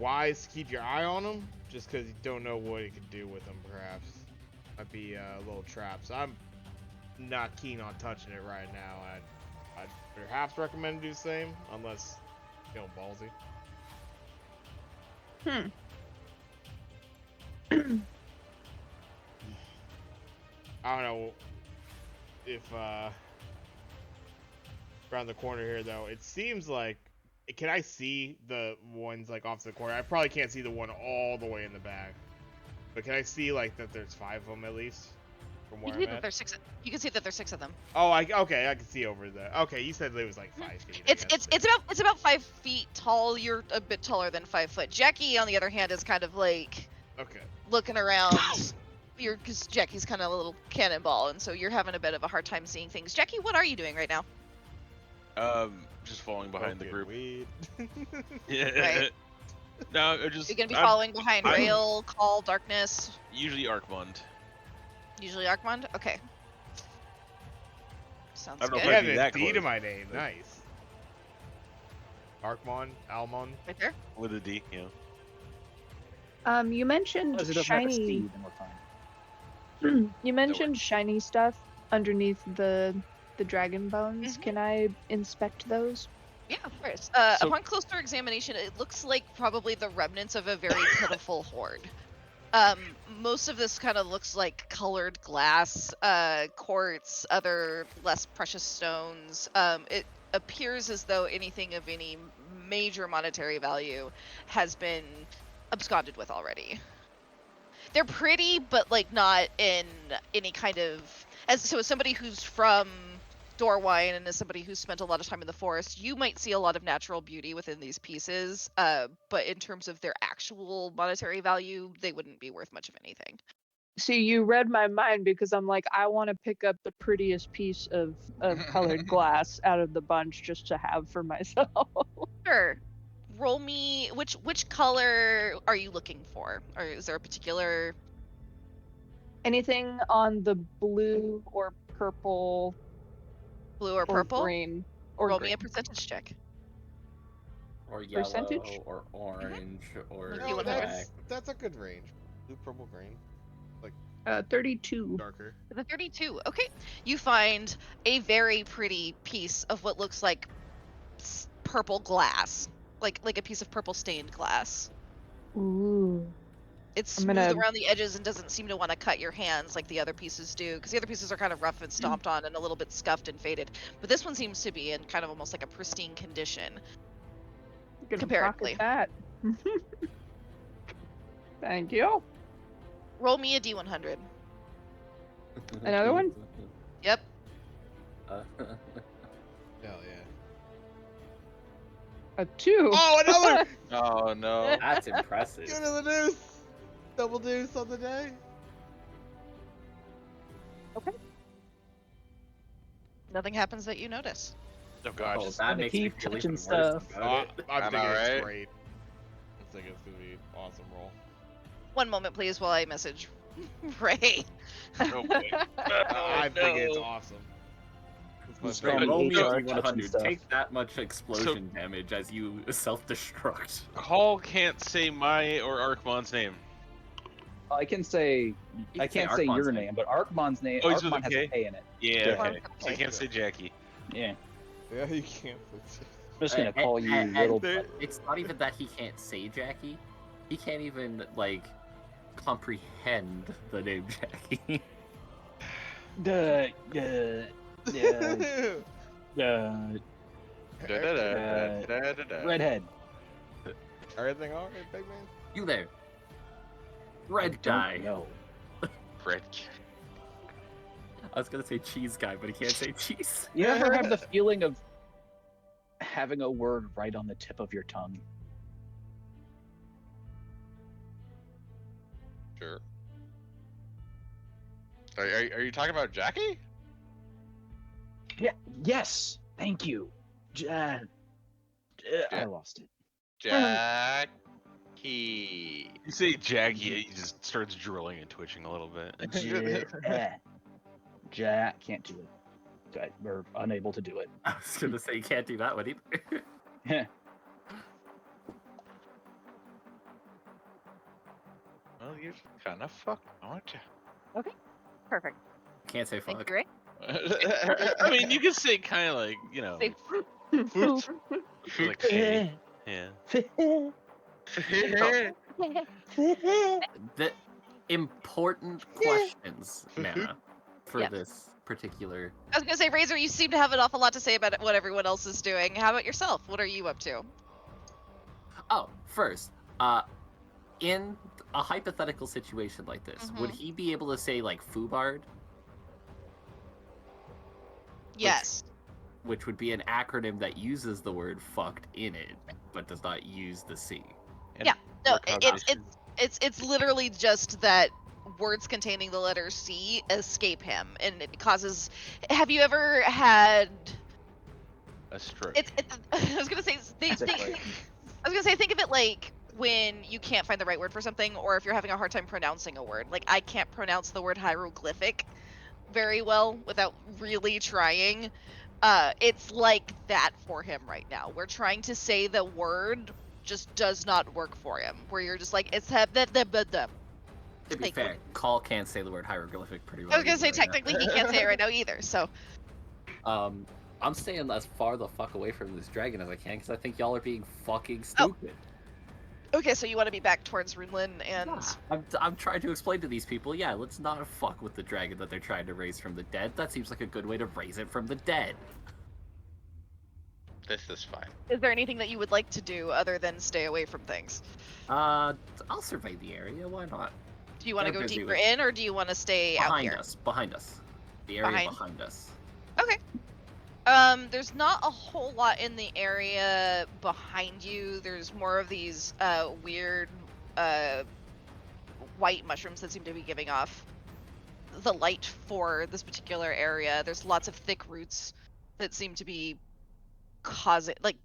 wise to keep your eye on them, just because you don't know what you could do with them. Perhaps might be a little trap. So I'm not keen on touching it right now. I'd perhaps recommend do the same, unless you know ballsy. I don't know if around the corner here though, it seems like, can I see the ones like off to the corner? I probably can't see the one all the way in the back, but can I see like that there's 5 of them at least from You where can see I'm that at? there's 6. You can see that there's 6 of them. Oh, okay, I can see over the. Okay, you said it was like 5 feet. I guess, It's about 5 feet tall. You're a bit taller than 5 foot. Jackie, on the other hand, is kind of like okay. looking around. Because Jackie's kind of a little cannonball, and so you're having a bit of a hard time seeing things. Jackie, what are you doing right now? Just falling behind the Smoking group. weed. Yeah. Right. No, it just. You're gonna be I'm following behind I'm- Rail, Call, Darkness, Usually Arkmund. usually Arkmond. Okay. Sounds I don't know good. if You I'd have be a that D to close. my name. Nice. Arkmon, Almon. Right there. With a D, yeah. You mentioned As it doesn't have a shiny. C, then we're fine. You mentioned shiny stuff underneath the dragon bones. Mhm. Can I inspect those? Yeah, of course. So- Upon closer examination, it looks like probably the remnants of a very pitiful horde. Most of this kind of looks like colored glass, quartz, other less precious stones. It appears as though anything of any major monetary value has been absconded with already. They're pretty, but like not in any kind of as somebody who's from Dorwine and as somebody who's spent a lot of time in the forest, you might see a lot of natural beauty within these pieces. But in terms of their actual monetary value, they wouldn't be worth much of anything. See, you read my mind because I'm like, I want to pick up the prettiest piece of colored glass out of the bunch just to have for myself. Sure. Roll me which color are you looking for? Or is there a particular Anything on the blue or purple blue or or purple? green or Roll green? me a percentage check. Or yellow, Percentage? or orange, or Let's see what black. happens. That's a good range. Blue, purple, green, 32. darker. The 32. Okay. You find a very pretty piece of what looks like purple glass. Like a piece of purple stained glass. Ooh. It's I'm smooth gonna- around the edges and doesn't seem to want to cut your hands like the other pieces do, because the other pieces are kind of rough and stomped on and a little bit scuffed and faded. But this one seems to be in kind of almost like a pristine condition. Gonna Comparatively. pocket that. Thank you. Roll me a D100. Another one? Yep. Hell yeah. A 2. Oh, another! Oh no. That's impressive. Get to the deuce! Double deuce on the day. Nothing happens that you notice. Oh god. Oh, just- that gonna makes me keep feel touching even worse stuff. about it. I'm I know, thinking it's right? great. I think it's gonna be an awesome roll. One moment, please, while I message Ray. Oh boy. I think it's no. awesome. It's Let's my go. favorite. Roll me a HR D100. touching stuff. Take that much explosion damage as you self-destruct. Call can't say my or Arkmon's name. I can say You I can say can't say Arkmon's your name. name, but Arkmon's name. Oh, he's with Arkmon a has K? a K in it. Yeah, Yeah. okay. So you can't say Jackie. Yeah. Yeah, you can't. I'm just gonna call you And little. it's not even that he can't say Jackie. He can't even like comprehend the name Jackie. Duh, duh, duh, duh. Da-da-da-da-da-da-da. Redhead. Everything all right, big man? You there? Red guy. No. Fred. I was gonna say cheese guy, but he can't say cheese. You ever have the feeling of having a word right on the tip of your tongue? Sure. Are you talking about Jackie? Yeah. Yes. Thank you. I lost it. Jackie. You say Jackie, he just starts drooling and twitching a little bit. Jack can't do it. We're unable to do it. I was gonna say you can't do that one either. Well, you're kind of fucked, aren't you? Perfect. Can't say Thank fuck. you, Ray. I mean, you can say kind of like, you know, Say like hey. Yeah. The important questions, Nana, for Yep. this particular. I was gonna say, Razor, you seem to have an awful lot to say about what everyone else is doing. How about yourself? What are you up to? Oh, first, in a hypothetical situation like this, would he be able to say like "foobard," Yes. which would be an acronym that uses the word "fucked" in it, but does not use the C? No, Recognition. it's literally just that words containing the letter C escape him, and it causes. Have you ever had? A stroke. I was gonna say. I was gonna say, think of it like when you can't find the right word for something, or if you're having a hard time pronouncing a word. Like I can't pronounce the word hieroglyphic very well without really trying. It's like that for him right now. We're trying to say the word just does not work for him. Where you're just like, it's To be Like, fair, Call can't say the word hieroglyphic pretty well. I was gonna say either right now. technically he can't say it right now either. So I'm staying as far the fuck away from this dragon as I can because I think y'all are being fucking Oh. stupid. okay, so you want to be back towards Runelin and I'm trying to explain to these people, yeah, let's not fuck with the dragon that they're trying to raise from the dead. That seems like a good way to raise it from the dead. This is fine. is there anything that you would like to do other than stay away from things? I'll survey the area. Why not? Do you want to They're go busy deeper with- in, or do you want to stay out Behind here? us. Behind us. The area Behind? behind us. Okay. There's not a whole lot in the area behind you. There's more of these weird white mushrooms that seem to be giving off the light for this particular area. There's lots of thick roots that seem to be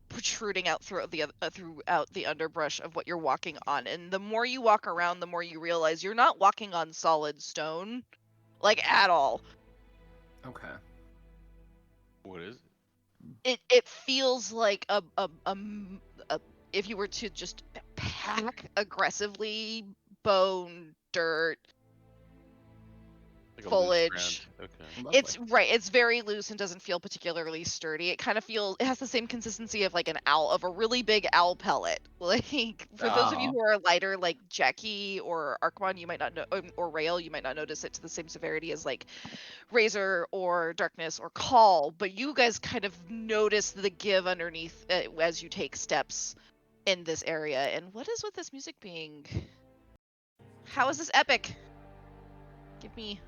protruding out throughout the underbrush of what you're walking on. And the more you walk around, the more you realize you're not walking on solid stone, like at all. Okay. What is it? It feels like a if you were to just pack aggressively bone, dirt, Like a loose foliage. ground. Okay. Lovely. It's right. It's very loose and doesn't feel particularly sturdy. It kind of feels. It has the same consistency of like a really big owl pellet. Like for those of you who are lighter, like Jackie or Arkwon, you might not know, or Rail, you might not notice it to the same severity as like Razor or Darkness or Call. But you guys kind of notice the give underneath as you take steps in this area. And what is with this music being? How is this epic? Give me.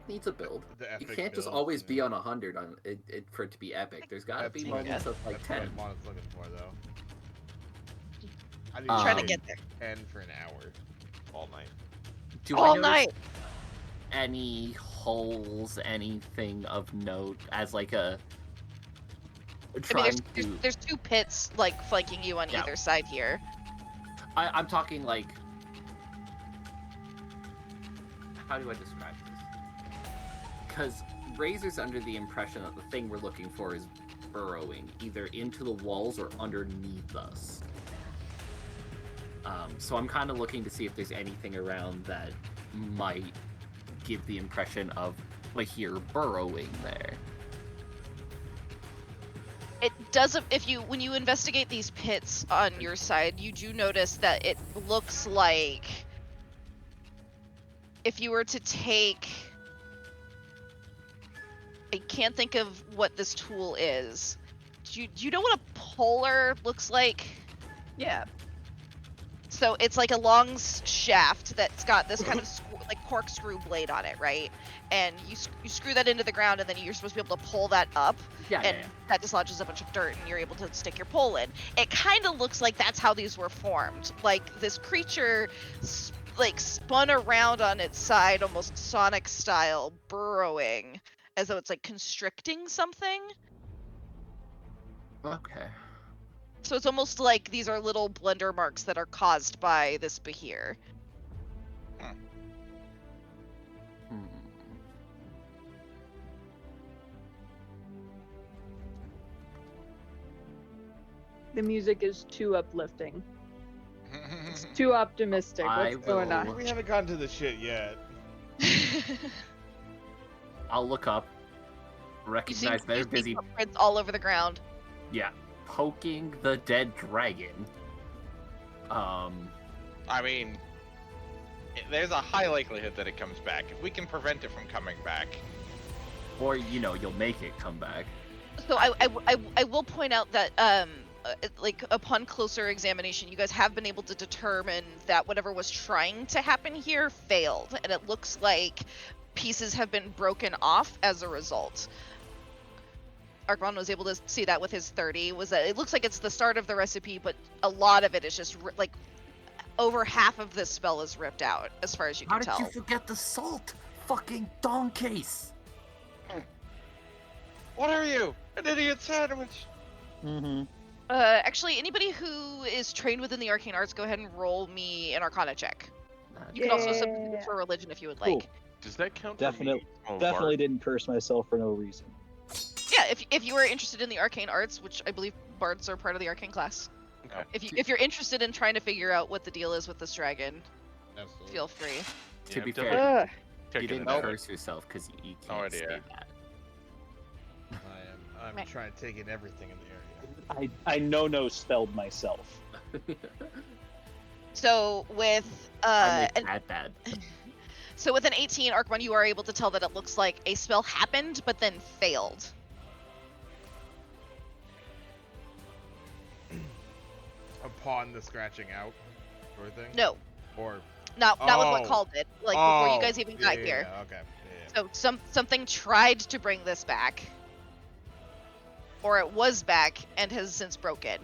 Needs a build. The You epic can't just build, always be yeah. on 100 on it for it to be epic. There's gotta That's be what- moments of like That's 10. what Mona's looking for, though. I need Trying to Um, get there 10 for an hour, all night. Do all I notice night. any holes, anything of note as like a I mean, trying to? there's two pits like flanking you on Yeah. either side here. I'm talking like. How do I describe this? Because Razor's under the impression that the thing we're looking for is burrowing either into the walls or underneath us. So I'm kind of looking to see if there's anything around that might give the impression of Behir burrowing there. It doesn't. When you investigate these pits on your side, you do notice that it looks like if you were to take. I can't think of what this tool is. Do you know what a polar looks like? Yeah. So it's like a long shaft that's got this kind of like corkscrew blade on it, right? And you screw that into the ground, and then you're supposed to be able to pull that up, and that dislodges a bunch of dirt, and you're able to stick your pole in. It kind of looks like that's how these were formed. Like this creature, like spun around on its side, almost Sonic style, burrowing, as though it's like constricting something. Okay. So it's almost like these are little blender marks that are caused by this Behir. Hmm. The music is too uplifting. It's too optimistic. What's going will- on? We haven't gotten to the shit yet. I'll look up, You see recognize they're busy. footprints all over the ground. Yeah, poking the dead dragon. I mean, there's a high likelihood that it comes back. If we can prevent it from coming back. Or you'll make it come back. So I will point out that like upon closer examination, you guys have been able to determine that whatever was trying to happen here failed, and it looks like pieces have been broken off as a result. Arkwon was able to see that with his 30. Was that it looks like it's the start of the recipe, but a lot of it is just like over half of this spell is ripped out, as far as you How can did tell. you forget the salt? Fucking donkeys! What are you? An idiot sandwich? Mm-hmm. Actually, anybody who is trained within the arcane arts, go ahead and roll me an Arcana check. You can also substitute Yeah. for religion if you would Cool. like. Does that count? Definitely- For me? Definitely didn't curse myself for no reason. Yeah, if you are interested in the arcane arts, which I believe bards are part of the arcane class. Okay. If you're interested in trying to figure out what the deal is with this dragon, Absolutely. feel free. To be I'm fair, definitely Ugh. you checking didn't it out. curse yourself because you No can't say idea. that. I'm Meh. trying to take in everything in the area. I no spelled myself. So with Finally, an bad. so with an 18 Arcmon, you are able to tell that it looks like a spell happened but then failed. Upon the scratching out, sort of thing. No, Or not with what Oh. called it. Like before you Oh, guys even got here. Yeah, okay. Yeah. So something tried to bring this back, or it was back and has since broken.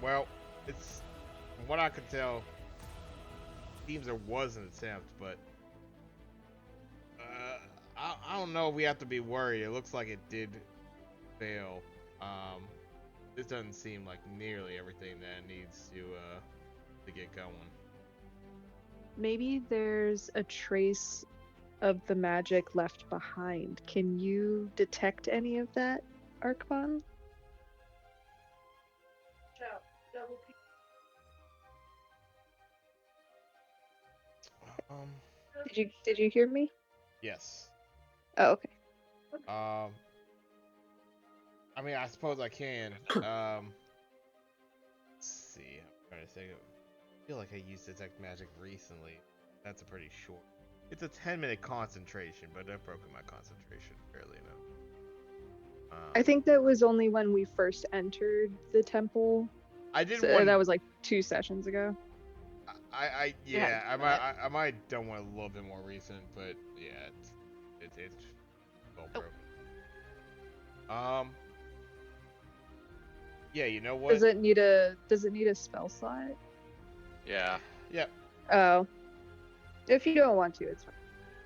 Well, it's from what I could tell, seems there was an attempt, but I don't know if we have to be worried. It looks like it did fail. This doesn't seem like nearly everything that needs to get going. Maybe there's a trace of the magic left behind. Can you detect any of that, Arcbon? Did you hear me? Yes. Oh, okay. I mean, I suppose I can. Let's see. I'm trying to think. I feel like I used detect magic recently. That's a pretty short. It's a 10-minute concentration, but I've broken my concentration fairly enough. I think that was only when we first entered the temple. I did So one. that was like 2 sessions ago. Yeah, Yeah, I might have done one a little bit more recent, but yeah, it's well broken. Yeah, you know what? Does it need a spell slot? Yeah. Yep. Oh. If you don't want to, it's fine.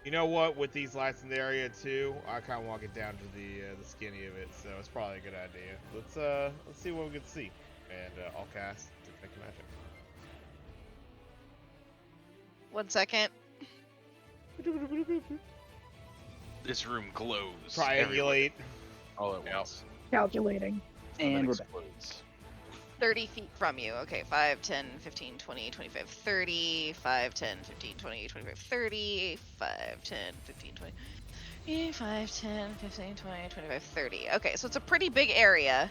You know what? With these lights in the area too, I kind of want to get down to the skinny of it, so it's probably a good idea. Let's see what we can see, and I'll cast detect magic. 1 second. This room glows. Triangulate. All at once. Calculating. And we're back. explodes. 30 feet from you. Okay, 5, 10, 15, 20, 25, 30. 5, 10, 15, 20, 25, 30. 5, 10, 15, 20. 5, 10, 15, 20, 25, 30. Okay, so it's a pretty big area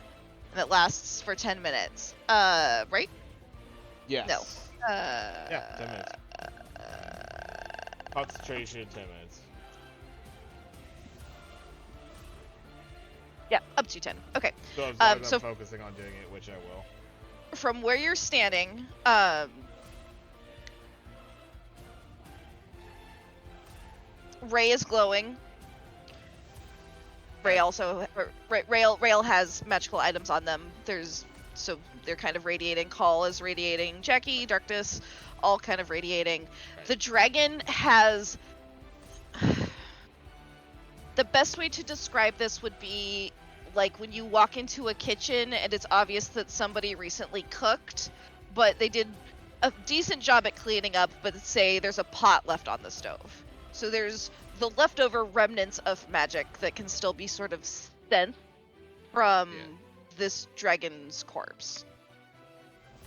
that lasts for 10 minutes. Right? Yes. No. Yeah, 10 minutes. Concentration 10 minutes. Yeah, up to 10. Okay. So as long as so I'm focusing on doing it, which I will. from where you're standing, Ray is glowing. Ray also Rail has magical items on them. So they're kind of radiating. Call is radiating. Jackie, Darkness, all kind of radiating. Right. The dragon has. The best way to describe this would be like when you walk into a kitchen and it's obvious that somebody recently cooked, but they did a decent job at cleaning up, but say there's a pot left on the stove. So there's the leftover remnants of magic that can still be sort of sensed from this dragon's corpse.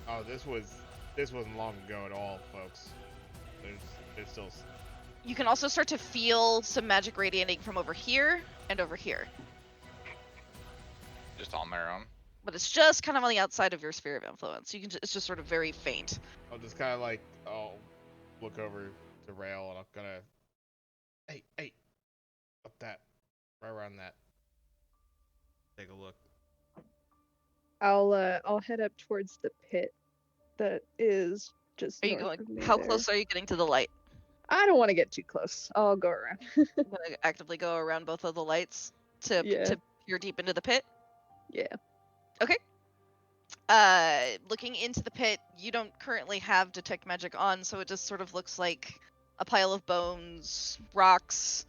Oh, this wasn't long ago at all, folks. There's still. You can also start to feel some magic radiating from over here and over here. Just on their own. But it's just kind of on the outside of your sphere of influence. It's just sort of very faint. I'll just kind of like I'll look over to Rail and I'm gonna. Hey, up that, right around that. Take a look. I'll head up towards the pit that is just Are you north going? of me How there. close are you getting to the light? I don't want to get too close. I'll go around. I'm gonna actively go around both of the lights to peer deep into the pit. Yeah. Okay. Looking into the pit, you don't currently have detect magic on, so it just sort of looks like a pile of bones, rocks,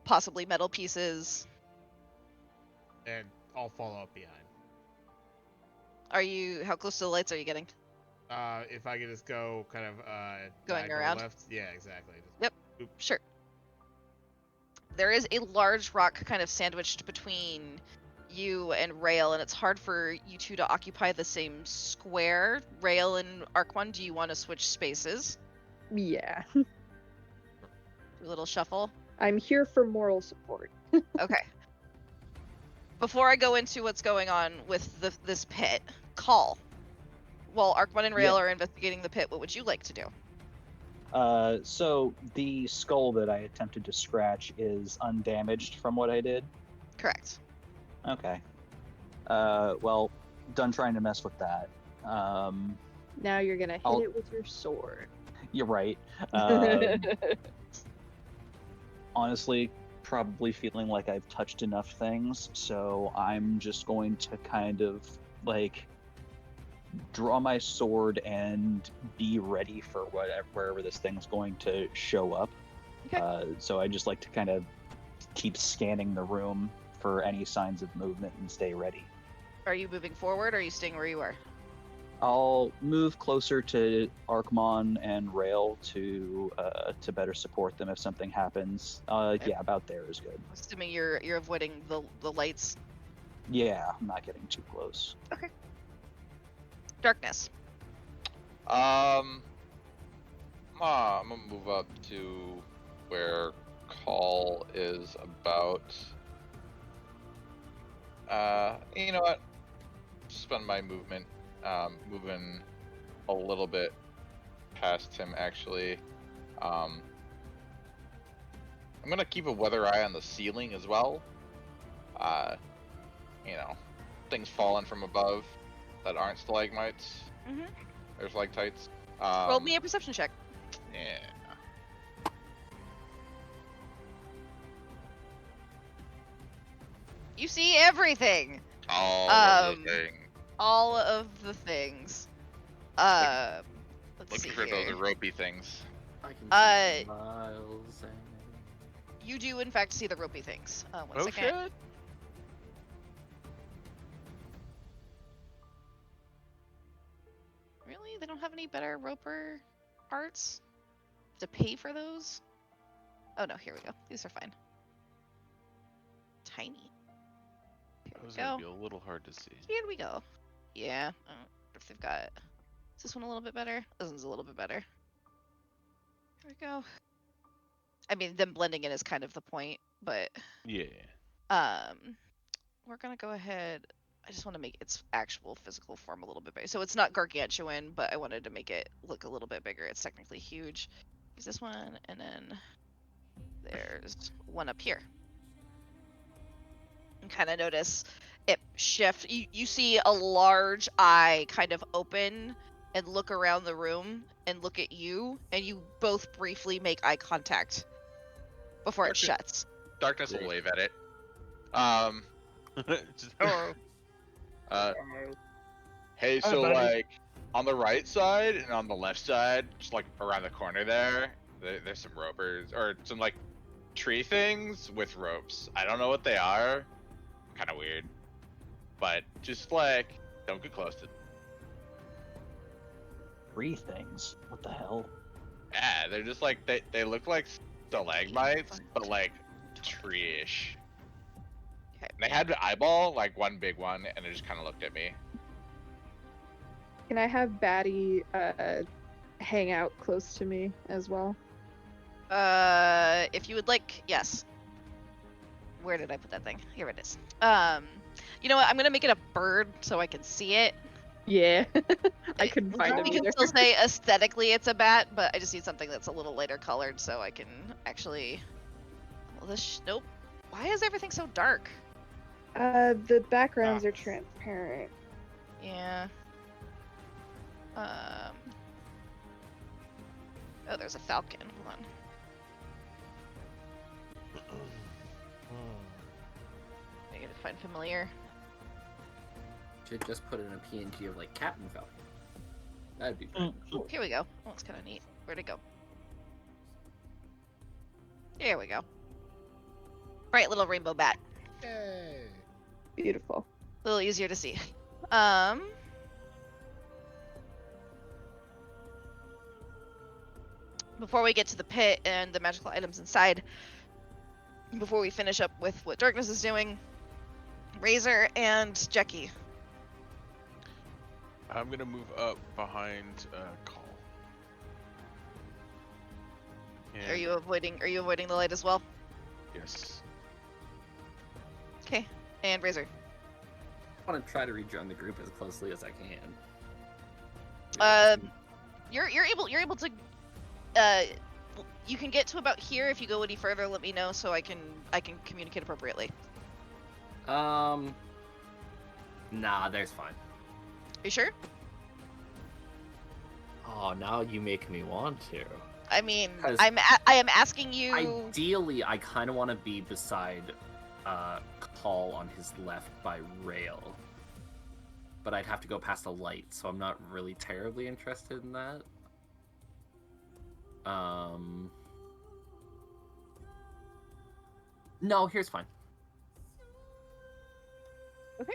possibly metal pieces. And I'll follow up behind. How close to the lights are you getting? If I could just go kind of Going diagonal around? left. Yeah, exactly. Just, Yep. oop. Sure. There is a large rock kind of sandwiched between you and Rail, and it's hard for you two to occupy the same square. Rail and Arquan, do you want to switch spaces? Yeah. Do a little shuffle. I'm here for moral support. Okay. Before I go into what's going on with this pit, Call. While Arkmon and Rail Yeah. are investigating the pit, what would you like to do? So the skull that I attempted to scratch is undamaged from what I did. Correct. Okay. Well, done trying to mess with that. Now you're gonna hit I'll- it with your sword. You're right. Honestly, probably feeling like I've touched enough things, so I'm just going to kind of like draw my sword and be ready for wherever this thing's going to show up. Okay. So I just like to kind of keep scanning the room for any signs of movement and stay ready. Are you moving forward or are you staying where you are? I'll move closer to Arkmon and Rail to better support them if something happens. Okay. Yeah, about there is good. Assuming you're avoiding the lights. Yeah, I'm not getting too close. Darkness. I'm gonna move up to where Call is about. You know what? Spend my movement, moving a little bit past him. Actually, I'm gonna keep a weather eye on the ceiling as well. You know, things falling from above that aren't stalagmites. Mhm. There's stalactites. Roll me a perception check. Yeah. You see everything. All of the thing. All of the things. Let's Looking see for here. those ropey things. I can Uh, see miles and... You do in fact see the ropey things. One Oh second. shit! Really? They don't have any better roper parts? To pay for those? Oh no, here we go. These are fine. Tiny. Here That we was gonna go. be a little hard to see. Here we go. Yeah. I don't know if they've got. Is this one a little bit better? This one's a little bit better. Here we go. I mean, them blending in is kind of the point, but Yeah. we're gonna go ahead. I just want to make its actual physical form a little bit bigger. So it's not gargantuan, but I wanted to make it look a little bit bigger. It's technically huge. Use this one, and then there's one up here. And kind of notice it shift. You see a large eye kind of open and look around the room and look at you, and you both briefly make eye contact before it Okay. shuts. Darkness will wave at it. Just, hello. Hey, Hi, so buddy. like on the right side and on the left side, just like around the corner there's some ropers or some like tree things with ropes. I don't know what they are. Kind of weird, but just like don't get close to. 3 things. What the hell? Yeah, they're just like they look like stalagmites, but like tree-ish. Okay. And they had an eyeball, like one big one, and it just kind of looked at me. Can I have Batty hang out close to me as well? If you would like, yes. Where did I put that thing? Here it is. You know what? I'm gonna make it a bird so I can see it. Yeah. I couldn't find We him can either. still say aesthetically it's a bat, but I just need something that's a little lighter colored so I can actually. Well, nope. Why is everything so dark? The backgrounds are Darkness. transparent. Yeah. Oh, there's a falcon. Hold on. I gotta find familiar. Should just put in a PNG of like Captain Falcon. That'd be pretty cool. Here we go. Oh, it's kind of neat. Where'd it go? Here we go. Bright little rainbow bat. Yay. Beautiful. A little easier to see. Before we get to the pit and the magical items inside, before we finish up with what Darkness is doing, Razor and Jackie. I'm gonna move up behind Call. Are And you avoiding the light as well? yes. Okay. And Razor. I want to try to rejoin the group as closely as I can. You're able to you can get to about here. If you go any further, let me know so I can communicate appropriately. Nah, there's fine. You sure? Oh, now you make me want to. I mean, 'Cause I am asking you. Ideally, I kind of want to be beside Call on his left by rail. But I'd have to go past a light, so I'm not really terribly interested in that. No, here's fine. Okay.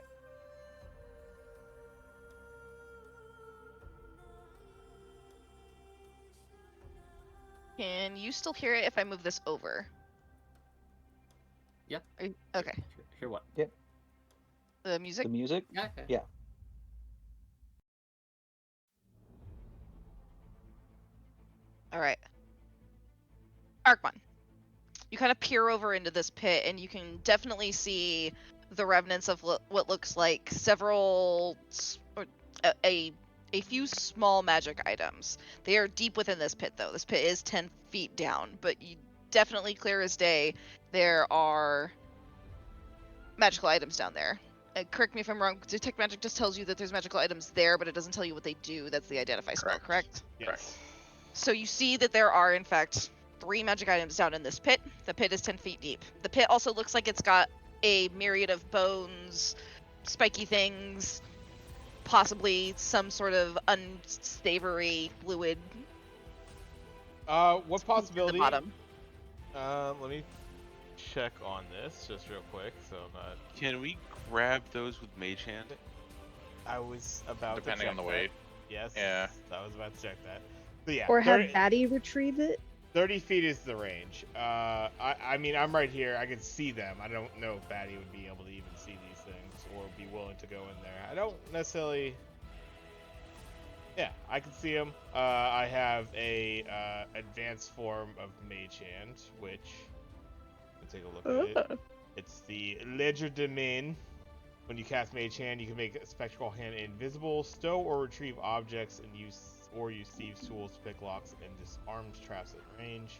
Can you still hear it if I move this over? Yeah. Okay. Hear what? The music? The music? Yeah. Yeah. All right. Arkmon, you kind of peer over into this pit, and you can definitely see the remnants of what looks like a few small magic items. They are deep within this pit, though. This pit is 10 feet down, but you definitely clear as day. There are magical items down there. Correct me if I'm wrong. Detect magic just tells you that there's magical items there, but it doesn't tell you what they do. That's the identify spell, correct? Yes. So you see that there are, in fact, 3 magic items down in this pit. The pit is 10 feet deep. The pit also looks like it's got a myriad of bones, spiky things, possibly some sort of unsavory fluid What at the possibility? bottom. Let me check on this just real quick. So I'm not. Can we grab those with Mage Hand? I was about Depending to on check the that. weight. Yes. Yeah. I was about to check that. So yeah. Or have 30, Batty retrieve it. 30 feet is the range. I mean, I'm right here. I can see them. I don't know if Batty would be able to even see these things or be willing to go in there. I don't necessarily. Yeah, I can see them. I have a advanced form of Mage Hand, which let's take a look at it. It's the Legerdemain. When you cast Mage Hand, you can make a spectral hand invisible, stow or retrieve objects, and use thieves' tools to pick locks and disarm traps at range.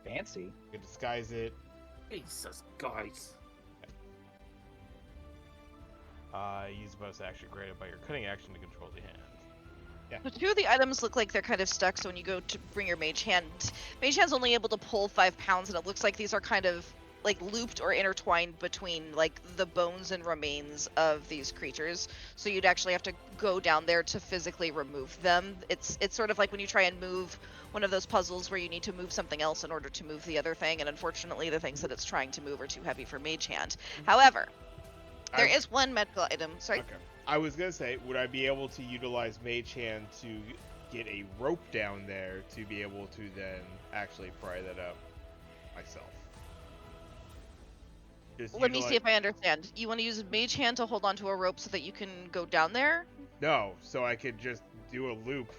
Fancy. You can disguise it. Jesus, guys. Use bonus action granted by your cutting action to control the hand. So 2 of the items look like they're kind of stuck, so when you go to bring your mage hand's only able to pull 5 pounds, and it looks like these are kind of like looped or intertwined between like the bones and remains of these creatures. So you'd actually have to go down there to physically remove them. It's sort of like when you try and move one of those puzzles where you need to move something else in order to move the other thing, and unfortunately the things that it's trying to move are too heavy for mage hand. However, there is one magical item. Sorry. Okay. I was gonna say, would I be able to utilize Mage Hand to get a rope down there to be able to then actually pry that up myself? Let me see if I understand. You want to use mage hand to hold onto a rope so that you can go down there? No, so I could just do a loop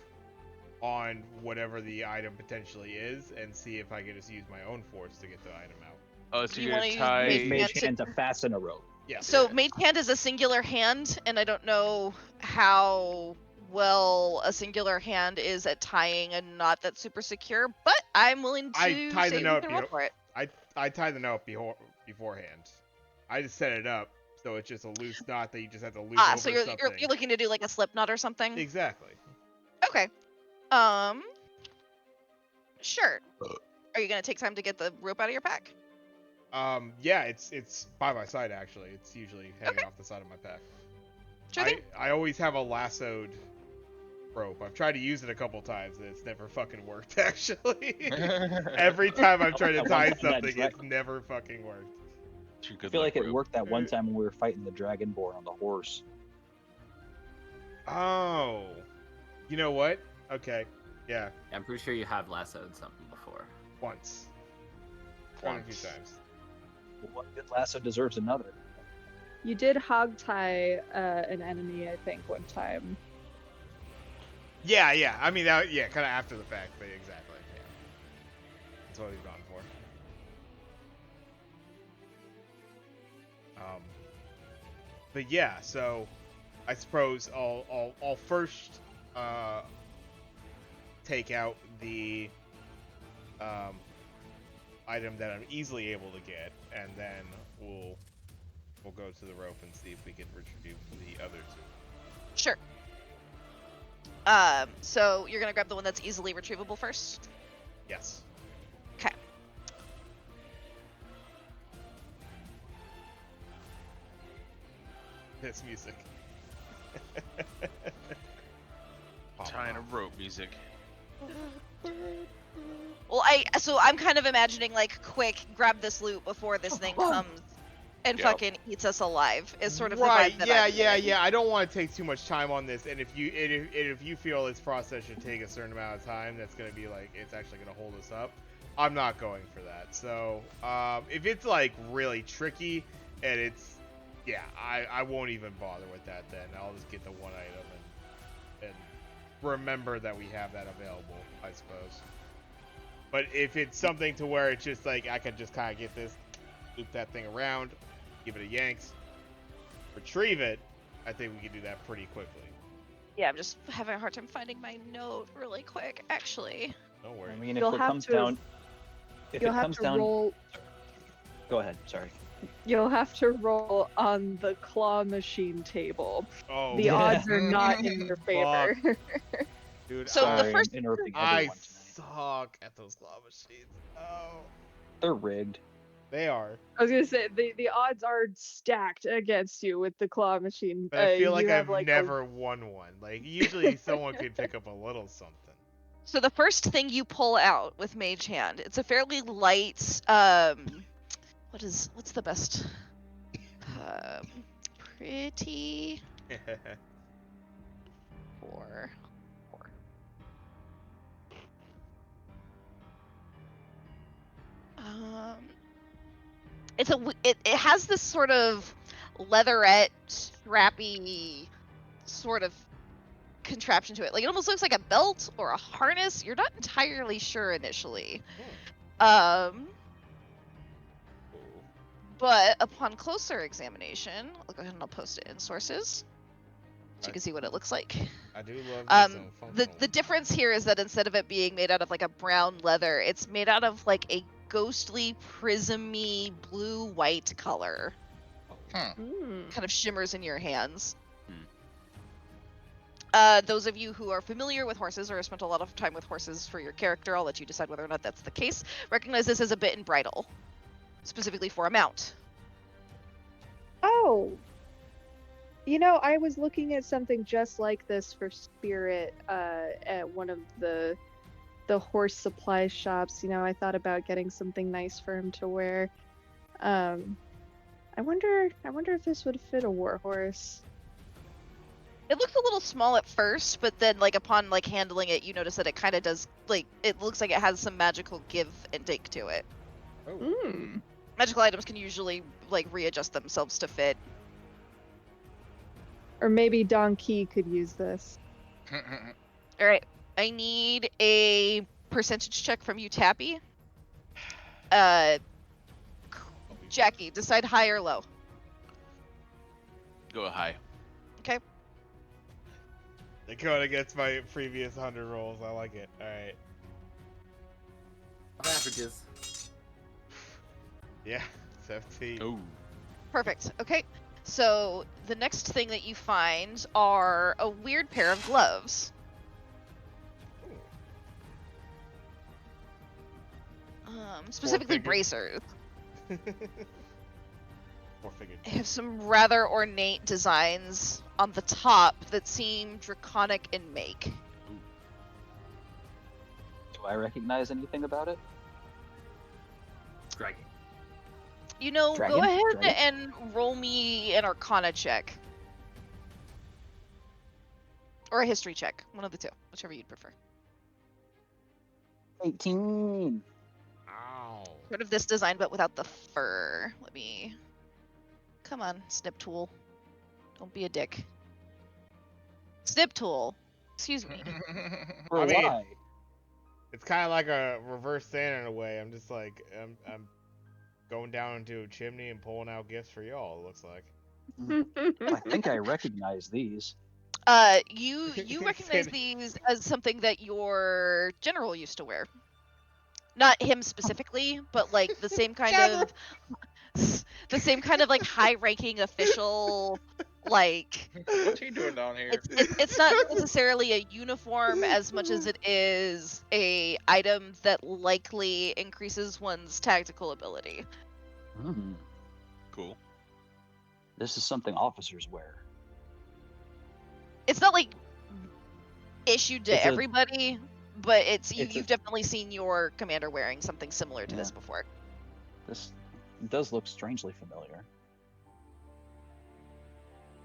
on whatever the item potentially is and see if I could just use my own force to get the item out. Oh, so You you're wanna gonna use tie. Mage Mage hand hand to fasten a rope. Yeah. So mage hand is a singular hand, and I don't know how well a singular hand is at tying a knot that's super secure, but I'm willing to I tie the say we knot can roll for it. I tie the knot beforehand. I just set it up so it's just a loose knot that you just have to loop over So something. you're looking to do like a slip knot or something? Exactly. Okay. Sure. Are you gonna take time to get the rope out of your pack? Yeah, it's by my side actually. It's usually hanging off the side of my pack. Sure thing. I always have a lassoed rope. I've tried to use it a couple times and it's never fucking worked actually. Every time I've tried to tie something, it's never fucking worked. I feel like it worked that one time when we were fighting the Dragonborn on the horse. Oh. You know what? Okay. Yeah. I'm pretty sure you have lassoed something before. Once. Quite a few times. One good lasso deserves another. You did hog tie an enemy, I think, one time. Yeah. I mean, that, yeah, kind of after the fact, but exactly. That's what we've gone for. But yeah, so I suppose I'll first take out the item that I'm easily able to get, and then we'll go to the rope and see if we can retrieve the other two. Sure. So you're gonna grab the one that's easily retrievable first? Yes. Okay. This music. Tying a rope music. Well, I'm kind of imagining like, quick, grab this loot before this thing comes and Yep. fucking eats us alive. Is sort of Right. the vibe that I'm getting. Yeah. I don't want to take too much time on this, and if you feel this process should take a certain amount of time, that's gonna be like it's actually gonna hold us up. I'm not going for that. So if it's like really tricky and it's I won't even bother with that. Then I'll just get the one item and remember that we have that available, I suppose. But if it's something to where it's just like I can just kind of get this, loop that thing around, give it a yanks, retrieve it, I think we can do that pretty quickly. Yeah, I'm just having a hard time finding my note really quick, actually. Don't worry. I mean, if You'll it have comes to- down, if You'll it have comes to down, roll. go ahead. Sorry. You'll have to roll on the claw machine table. Oh, The odds are not in your favor. dude, So the Sorry, first- I'm interrupting I everyone tonight. suck at those claw machines. Oh, They're rigged. they are. I was gonna say the odds are stacked against you with the claw machine. But I feel like you have, I've like, never won one. Like usually someone could pick up a little something. So the first thing you pull out with Mage Hand, it's a fairly light. What's the best? Pretty four. It has this sort of leatherette, strappy sort of contraption to it. Like, it almost looks like a belt or a harness. You're not entirely sure initially. But upon closer examination, I'll go ahead and I'll post it in sources so you can see what it looks like. I do love this The difference here is that instead of it being made out of like a brown leather, it's made out of like a ghostly, prismy blue-white color. Kind of shimmers in your hands. Those of you who are familiar with horses or have spent a lot of time with horses for your character, I'll let you decide whether or not that's the case, recognize this as a bit and bridle, specifically for a mount. Oh. You know, I was looking at something just like this for Spirit at one of the horse supply shops. You know, I thought about getting something nice for him to wear. I wonder if this would fit a warhorse. It looked a little small at first, but then like upon like handling it, you notice that it kind of does, like, it looks like it has some magical give and take to it. Magical items can usually like readjust themselves to fit. Or maybe Don Key could use this. All right, I need a percentage check from you, Tappy. Jackie, decide high or low. Go high. Okay. They're going against my previous 100 rolls. I like it. All right. Averages. Yeah, 17. Oh. Perfect. Okay. So the next thing that you find are a weird pair of gloves. Specifically Four-fingered. bracers. Four-fingered. They have some rather ornate designs on the top that seem draconic in make. Do I recognize anything about it? Dragon. You know, Dragon? go ahead Dragon? and roll me an Arcana check. Or a history check. One of the two. Whichever you'd prefer. 18. Ow. Sort of this design, but without the fur. Let me... Come on, Snip Tool. Don't be a dick. Snip Tool. Excuse me. For I mean- why? It's kind of like a reverse Santa in a way. I'm just like, I'm going down into a chimney and pulling out gifts for y'all. It looks like. I think I recognize these. You recognize these as something that your general used to wear. Not him specifically, but like the same kind of like high-ranking official, like What's he doing down here? it's not necessarily a uniform as much as it is a item that likely increases one's tactical ability. Hmm. Cool. This is something officers wear. It's not like issued to It's a- everybody, but it's a- you've definitely seen your commander wearing something similar to this Yeah. before. This does look strangely familiar.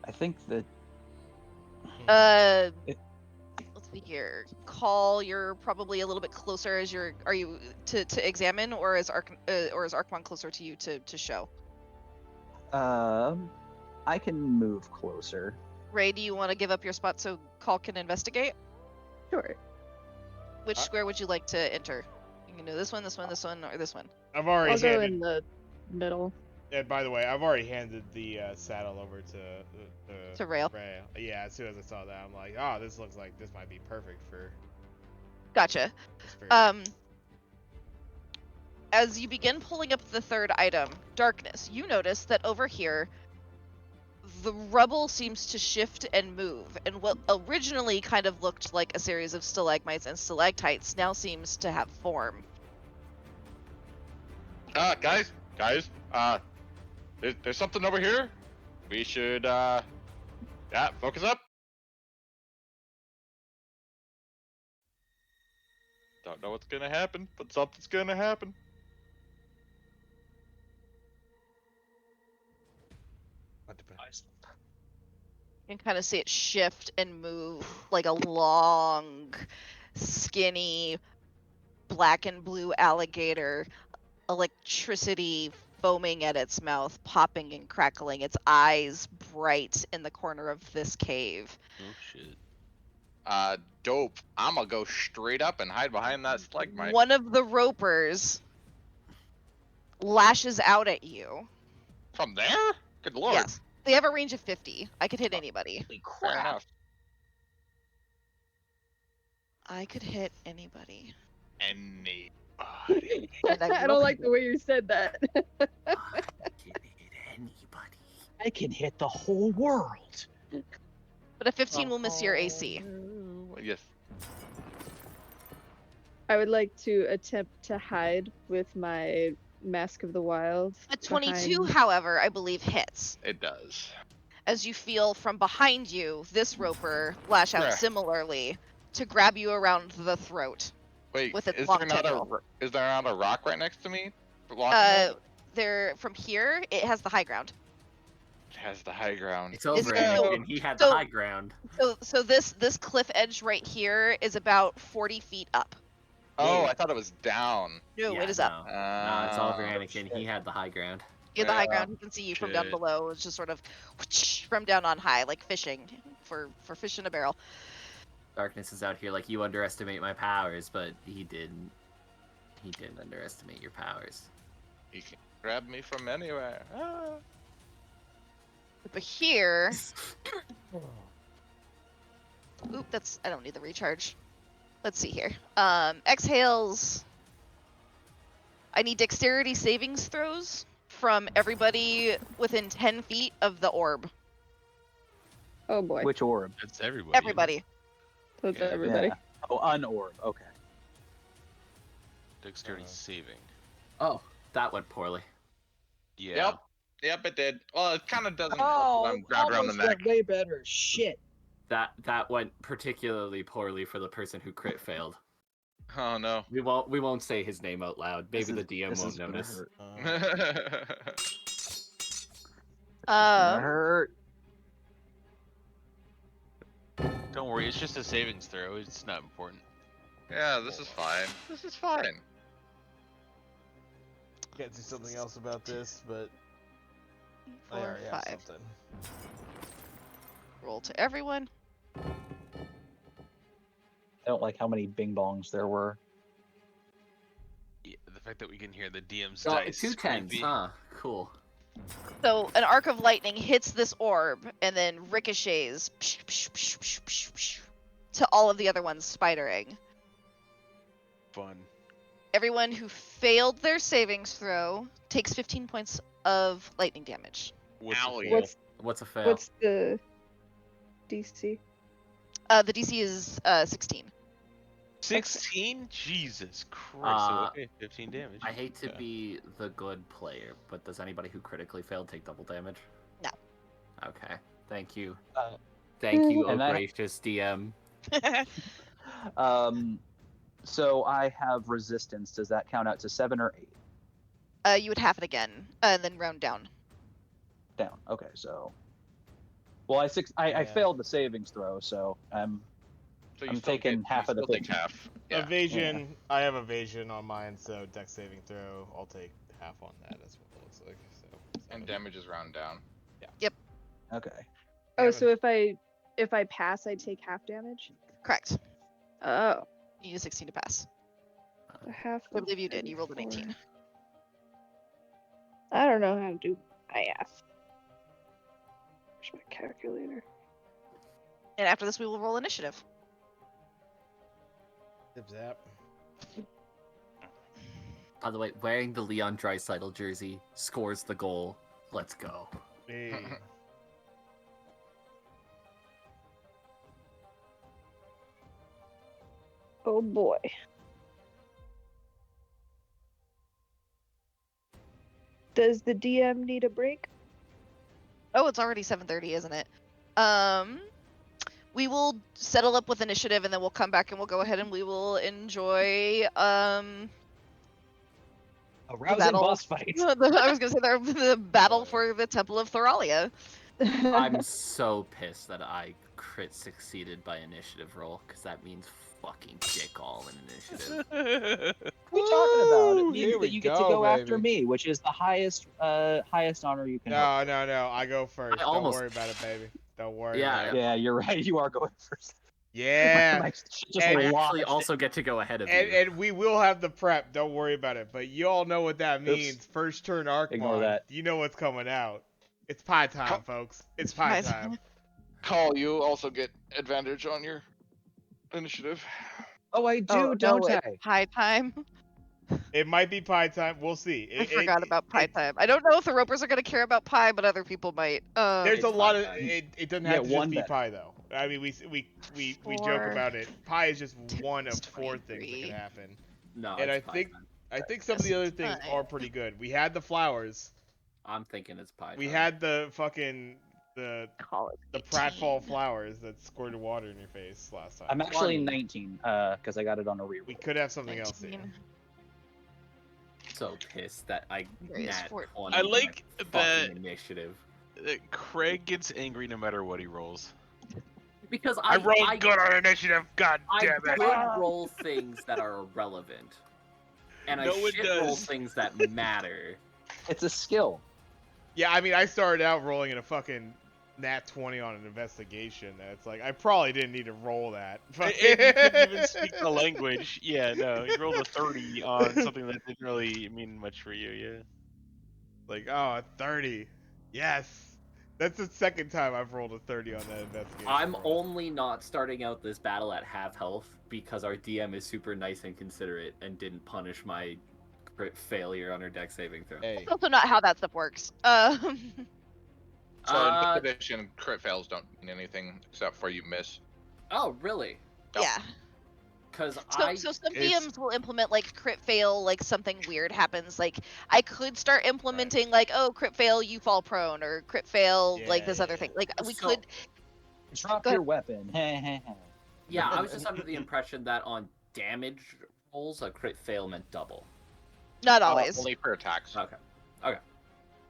I think that It- Let's see here. Call, you're probably a little bit closer as are you to examine, or is Archmon closer to you to show? I can move closer. Ray, do you want to give up your spot so Call can investigate? Sure. Which square would you like to enter? You can do this one, this one, this one, or this one. I've already I'll go handed. in the middle. And by the way, I've already handed the saddle over To Rail. Ray. Yeah, as soon as I saw that, I'm like, oh, this looks like this might be perfect for. Gotcha. This period. As you begin pulling up the third item, darkness, you notice that over here, the rubble seems to shift and move, and what originally kind of looked like a series of stalagmites and stalactites now seems to have form. Guys, there's something over here. We should, yeah, focus up. Don't know what's gonna happen, but something's gonna happen. You can kind of see it shift and move like a long, skinny, black and blue alligator, electricity foaming at its mouth, popping and crackling, its eyes bright in the corner of this cave. Oh shit. Dope. I'm gonna go straight up and hide behind that stalagmite. One of the ropers lashes out at you. From there? Good lord. Yes. They have a range of 50. I could hit anybody. Holy Fair crap! enough. I could hit anybody. Anybody. And I don't like the way you said that. I can hit anybody. I can hit the whole world. But a 15 will miss your AC. Yes. I would like to attempt to hide with my Mask of the Wild. A 22, behind- however, I believe hits. It does. As you feel from behind you, this roper lash out Yeah. similarly to grab you around the throat. Wait, With its is long there not tendril. is there not a rock right next to me? Blocking it? There, from here, it has the high ground. It has the high ground. It's over, it- Anakin. He had so- the high ground. So this cliff edge right here is about 40 feet up. Oh, I thought it was down. No, Yeah, it is up. No, it's all over, Ah, Anakin. He had the high ground. You have the high Yeah. ground. You can see you from down Shit. below. It's just sort of from down on high, like fishing for fish in a barrel. Darkness is out here like you underestimate my powers, but he didn't. He didn't underestimate your powers. You can grab me from anywhere. Ah. But here, oop, I don't need the recharge. Let's see here. Exhales. I need dexterity savings throws from everybody within 10 feet of the orb. Oh boy. Which orb? That's everybody. Everybody. That's Yeah. everybody. Yeah. Oh, unorb. Okay. Dexterity saving. Oh, that went poorly. Yeah. Yep, it did. Well, it kind of doesn't help when I'm grabbed around the neck. way better. Shit. That went particularly poorly for the person who crit failed. Oh no. We won't say his name out loud. Maybe the DM This won't is gonna notice. hurt. Uh, Gonna hurt. Don't worry, it's just a savings throw. It's not important. Yeah, this is fine. This is fine. can't do something else about this, but I 4, already have 5. something. Roll to everyone. I don't like how many bing bongs there were. fact that we can hear the DM's Oh, dice. two tens, creepy. huh? Cool. So an arc of lightning hits this orb and then ricochets psh, psh, psh, psh, psh, psh, to all of the other ones spidering. Fun. Everyone who failed their savings throw takes 15 points of lightning damage. What's the Owie. fail? What's a fail? What's the DC? The DC is 16. 16? Jesus Christ. Uh, So, okay, 15 damage. I hate to Yeah. be the good player, but does anybody who critically failed take double damage? No. Okay. Thank you. Uh, Thank you, oh and I- gracious DM. So I have resistance. Does that count out to 7 or 8? You would half it again, and then round down. Down. Okay, so. Well, I Yeah. failed the savings throw, so So I'm still taking get- half you of the still take 15. half. Yeah. Evasion. I have evasion on mine, so dex saving throw. I'll take half on that. That's what it looks like. So. And damage is round down. Okay. Oh, so if I pass, I take half damage. Correct. Oh, You need a 16 to pass. a half. I believe you did. You rolled an 18. I don't know how to do math. Where's my calculator? And after this, we will roll initiative. Zip zap. By the way, wearing the Leon Draisaitl jersey scores the goal. Let's go. Hey. Oh boy. Does the DM need a break? Oh, it's already 7:30, isn't it? We will settle up with initiative, and then we'll come back and we'll go ahead and we will enjoy A rousing battle. boss fight. I was gonna say the battle for the Temple of Thoralia. I'm so pissed that I crit succeeded by initiative roll, because that means fucking dick all in initiative. What are you talking about? It Woo! means Here that we you get to go, go after baby. me, which is the highest honor you can hope. No. I go first. Don't almost- worry about it, baby. Don't worry. Yeah, about it. Yeah, you're right. You are going first. Yeah. My shit just And I launched. actually also get to go ahead of you. And we will have the prep. Don't worry about it. But you all know what that Oops. means. First turn Archmon. Ignore that. You know what's coming out. It's pie time, folks. It's pie Pie time. Call, you also get advantage on your initiative. Oh, I do, Oh, don't no, I? it's pie time. It might be pie time. We'll see. I forgot about pie time. I don't know if the ropers are gonna care about pie, but other people might. There's It's a lot pie of time. it doesn't Yeah, have to just one be better. pie though. I mean, we joke Four. about it. Pie is just one of It's 4 things that 23. can happen. No, and it's I pie think- time. I think some of the Yes, other it's things pie. are pretty good. We had the flowers. I'm thinking it's pie We time. had the fucking the Call it pratfall 18. flowers that squirted water in your face last time. I'm actually 20. 19, because I got it on a reroll. We could have something else 19. here. So pissed that I There is nat 14. 20 I in my like fucking that- initiative. Craig gets angry no matter what he rolls. Because I rolled good on initiative, god I damn it. could roll things that are irrelevant. And I No, it shit roll does. things that matter. It's a skill. Yeah, I mean, I started out rolling in a fucking nat 20 on an investigation. And it's like I probably didn't need to roll that. And you couldn't even speak the language. Yeah, no, you rolled a 30 on something that didn't really mean much for you, yeah. Like, oh, a 30. Yes. That's the second time I've rolled a 30 on that investigation. I'm roll. only not starting out this battle at half health because our DM is super nice and considerate and didn't punish my crit failure on her deck saving throw. Hey. That's also not how that stuff works. So Uh, in this edition, crit fails don't mean anything except for you miss. Oh, really? Yep. yeah. Because So some it's- DMs will implement like crit fail, like something weird happens. Like I could start implementing like, oh, crit fail, you fall prone, or crit fail, like this Yeah, other yeah. thing. Like we So- could. Drop Go your weapon. Yeah, I was just under the impression that on damage rolls, a crit fail meant double. Not Oh, always. only for attacks. Okay.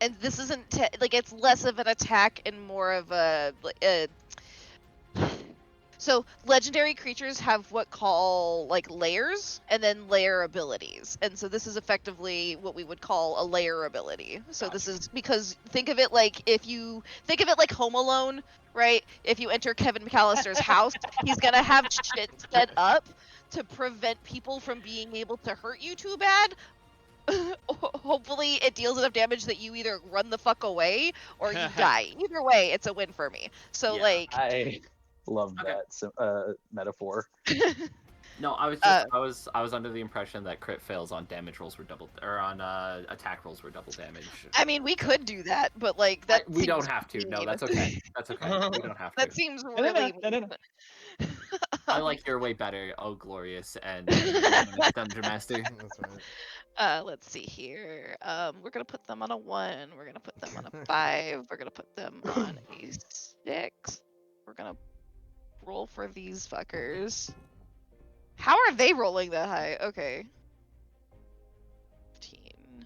And this isn't like it's less of an attack and more of a. So legendary creatures have what call like layers and then layer abilities, and so this is effectively what we would call a layer ability. So this is because think of it like Home Alone, right? If you enter Kevin McAllister's house, he's gonna have shit set up to prevent people from being able to hurt you too bad. hopefully it deals enough damage that you either run the fuck away or you die. Either way, it's a win for me. So Yeah, like, I love Okay. that metaphor. No, I was Uh, just I was under the impression that crit fails on damage rolls were double, or on attack rolls were double damage. I mean, we could do that, but like that We don't seems have to. No, mean. that's okay. That's okay. We don't have to. That seems No, really no, no, mean. I like your way better. Oh, glorious and Dungeon Master. That's right. Let's see here. We're gonna put them on a 1. We're gonna put them on a 5. We're gonna put them on a 6. We're gonna roll for these fuckers. How are they rolling that high? Okay. 15.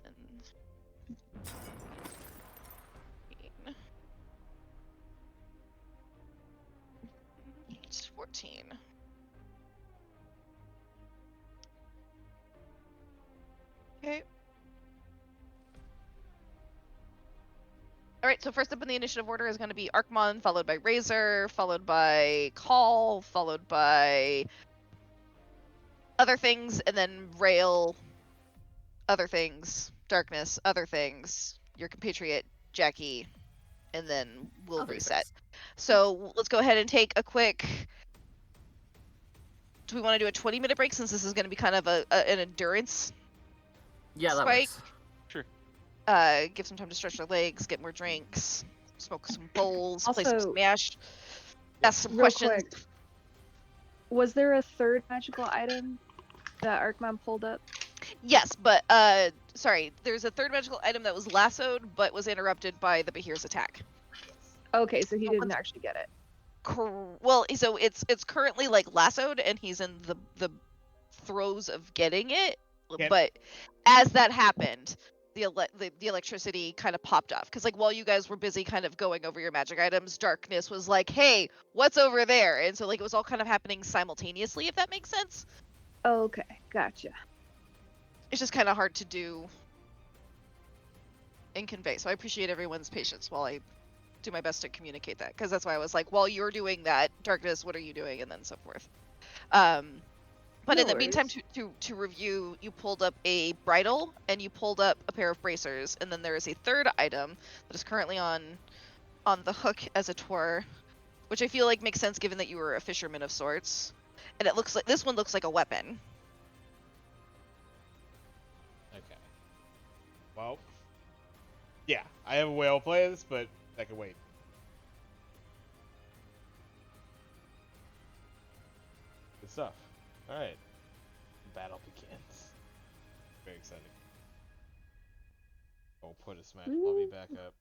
Then 15. It's 14. Okay. Alright, so first up in the initiative order is going to be Arkmon, followed by Razor, followed by Call, followed by other things, and then Rail, other things, Darkness, other things, your compatriot, Jackie, and then we'll Other reset. things. So let's go ahead and take a quick... Do we want to do a 20-minute break since this is going to be kind of an endurance? Yeah, that Spike. works. Give some time to stretch their legs, get more drinks, smoke some bowls, play some Also, Smash, ask some real questions. quick, was there a third magical item that Arkmon pulled up? Yes, but sorry, there's a third magical item that was lassoed but was interrupted by the Behir's attack. Okay, so he So didn't once- actually get it. Well, so it's currently like lassoed and he's in the throes of getting it, Can- but as that happened, the electricity kind of popped off because like while you guys were busy kind of going over your magic items, Darkness was like, "Hey, what's over there?" And so like it was all kind of happening simultaneously, if that makes sense. Okay, gotcha. It's just kind of hard to do and convey. So I appreciate everyone's patience while I do my best to communicate that because that's why I was like, while you're doing that, Darkness, what are you doing, and then so forth. But No in the meantime, worries. to review, you pulled up a bridle and you pulled up a pair of bracers, and then there is a third item that is currently on the hook as it were, which I feel like makes sense given that you were a fisherman of sorts. And it looks like this one looks like a weapon. Okay. Well, yeah, I have a way I'll play this, but that can wait. Good stuff. All right. Battle begins. Very exciting. I'll put a Smash lobby back up.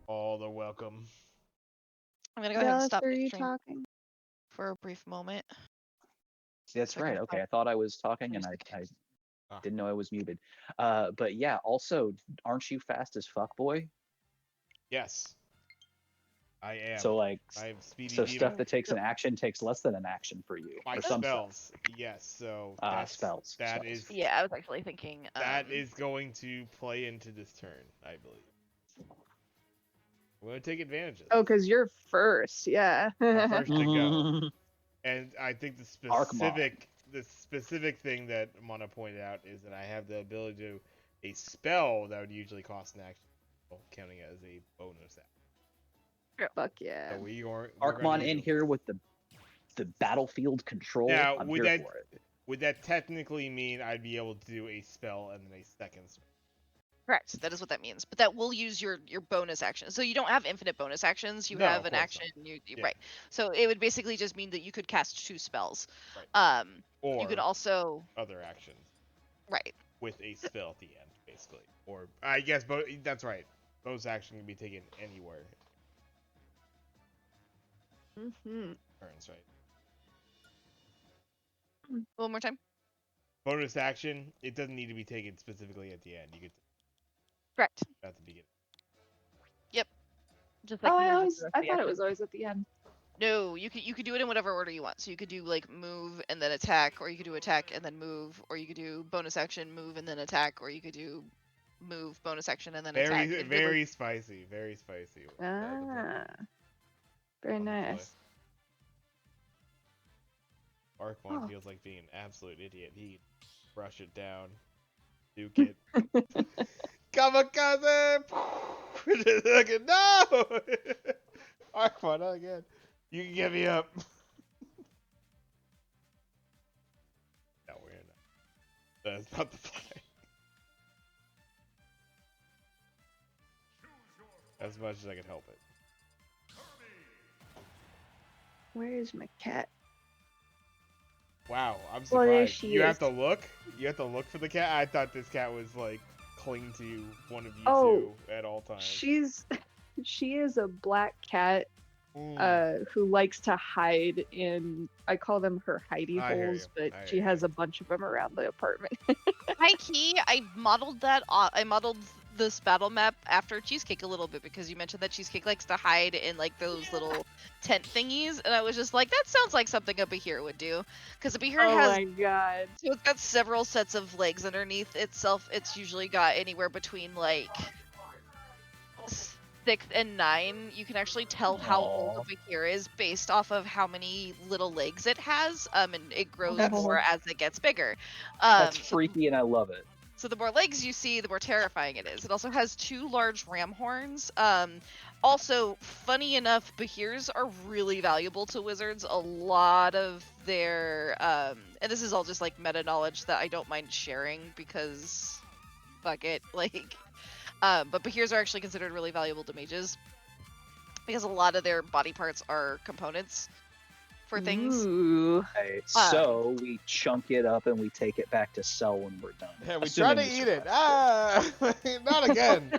All are welcome. I'm gonna go ahead and Dallas, stop are the you stream talking? for a brief moment. See, that's So I can right. Okay, find- I thought I was talking and Music. I Ah. didn't know I was muted. But yeah, also, aren't you fast as fuck, boy? Yes. I am. So like, I have speedy so demon. stuff that takes an action takes less than an action for you, My or some stuff. spells. Yes. So Spells. that spells. is Yeah, I was actually thinking. that is going to play into this turn, I believe. I'm going to take advantage of Oh, this. because you're first, yeah. I'm first to go. Mhm. And I think Arkmon. the specific thing that I'm gonna point out is that I have the ability to do a spell that would usually cost an action, counting as a bonus action. Fuck yeah. So we're Arkmon gonna in use here with the battlefield control. Now, I'm would here that- for it. Would that technically mean I'd be able to do a spell and then a second spell? Correct. That is what that means. But that will use your bonus action. So you don't have infinite bonus actions. You No, have of an course action. not. You Yeah. right. So it would basically just mean that you could cast 2 spells. Right. You Or could also other actions right. with a spell at the end, basically. Or I guess, but that's right. Bonus action can be taken anywhere. Mm-hmm. Turns right. One more time. Bonus action, it doesn't need to be taken specifically at the end. You could Correct. at the beginning. Just Oh, moves I the thought it action. was always at the end. No, you could do it in whatever order you want. So you could do like move and then attack, or you could do attack and then move, or you could do bonus action, move and then attack, or you could do move, bonus action, and then attack. Very, It very really- spicy. Very spicy. Ah, very on the fly. nice. Archmon Oh. feels like being an absolute idiot. He brush it down, nuke it. Kamikaze! No! Archmon, not again. You can get me up. No, we're not. That's not the fight. As much as I can help it. Where is my cat? Wow, I'm Well, there surprised. she You have is. to look? You have to look for the cat? I thought this cat was like cling to one of you Oh, two at all times. She is a black cat Mm. who likes to hide in, I call them her hidey I hear holes, you. but I she hear has you. a bunch of them around the apartment. High key, I modeled that. I modeled this battle map after Cheesecake a little bit because you mentioned that Cheesecake likes to hide in like those little tent thingies, and I was just like, that sounds like something a Behir would do, because a Behir Oh has. my god. So it's got several sets of legs underneath itself. It's usually got anywhere between like 6 and 9. You can actually tell how old Aw. a Behir is based off of how many little legs it has, and it grows That's- more as it gets bigger. That's So freaky, and I love it. so the more legs you see, the more terrifying it is. It also has 2 large ram horns. Also, funny enough, Behirs are really valuable to wizards. A lot of their, and this is all just like meta knowledge that I don't mind sharing because, fuck it, like, but Behirs are actually considered really valuable to mages because a lot of their body parts are components for things. Ooh. Right, so we chunk it up and we take it back to sell when we're done. Yeah, we Assuming try to we eat it. survive. Ah! Not again.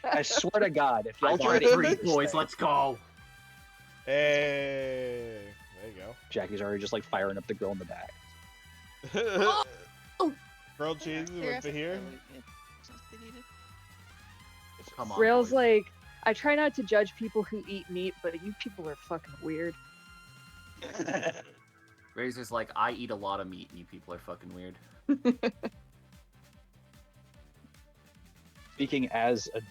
I swear to God, if I y'all try want to eat 3, this boys. thing- Let's go. Hey. There you go. Jackie's already just like firing up the grill in the back. Grilled cheese with the here. Come on. Rail's boys. like, I try not to judge people who eat meat, but you people are fucking weird. Razor's like, I eat a lot of meat, and you people are fucking weird. Speaking as a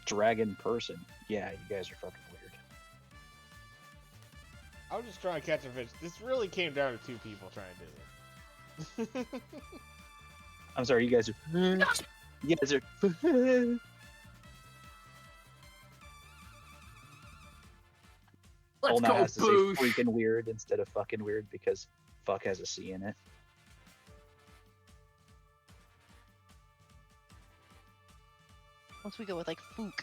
dragon person, yeah, you guys are fucking weird. I was just trying to catch a fish. This really came down to 2 people trying to do this. I'm sorry, you guys are. You guys are. Let's now go, has to say Boosh. freaking weird instead of fucking weird because fuck has a C in it. Once we go with like fook.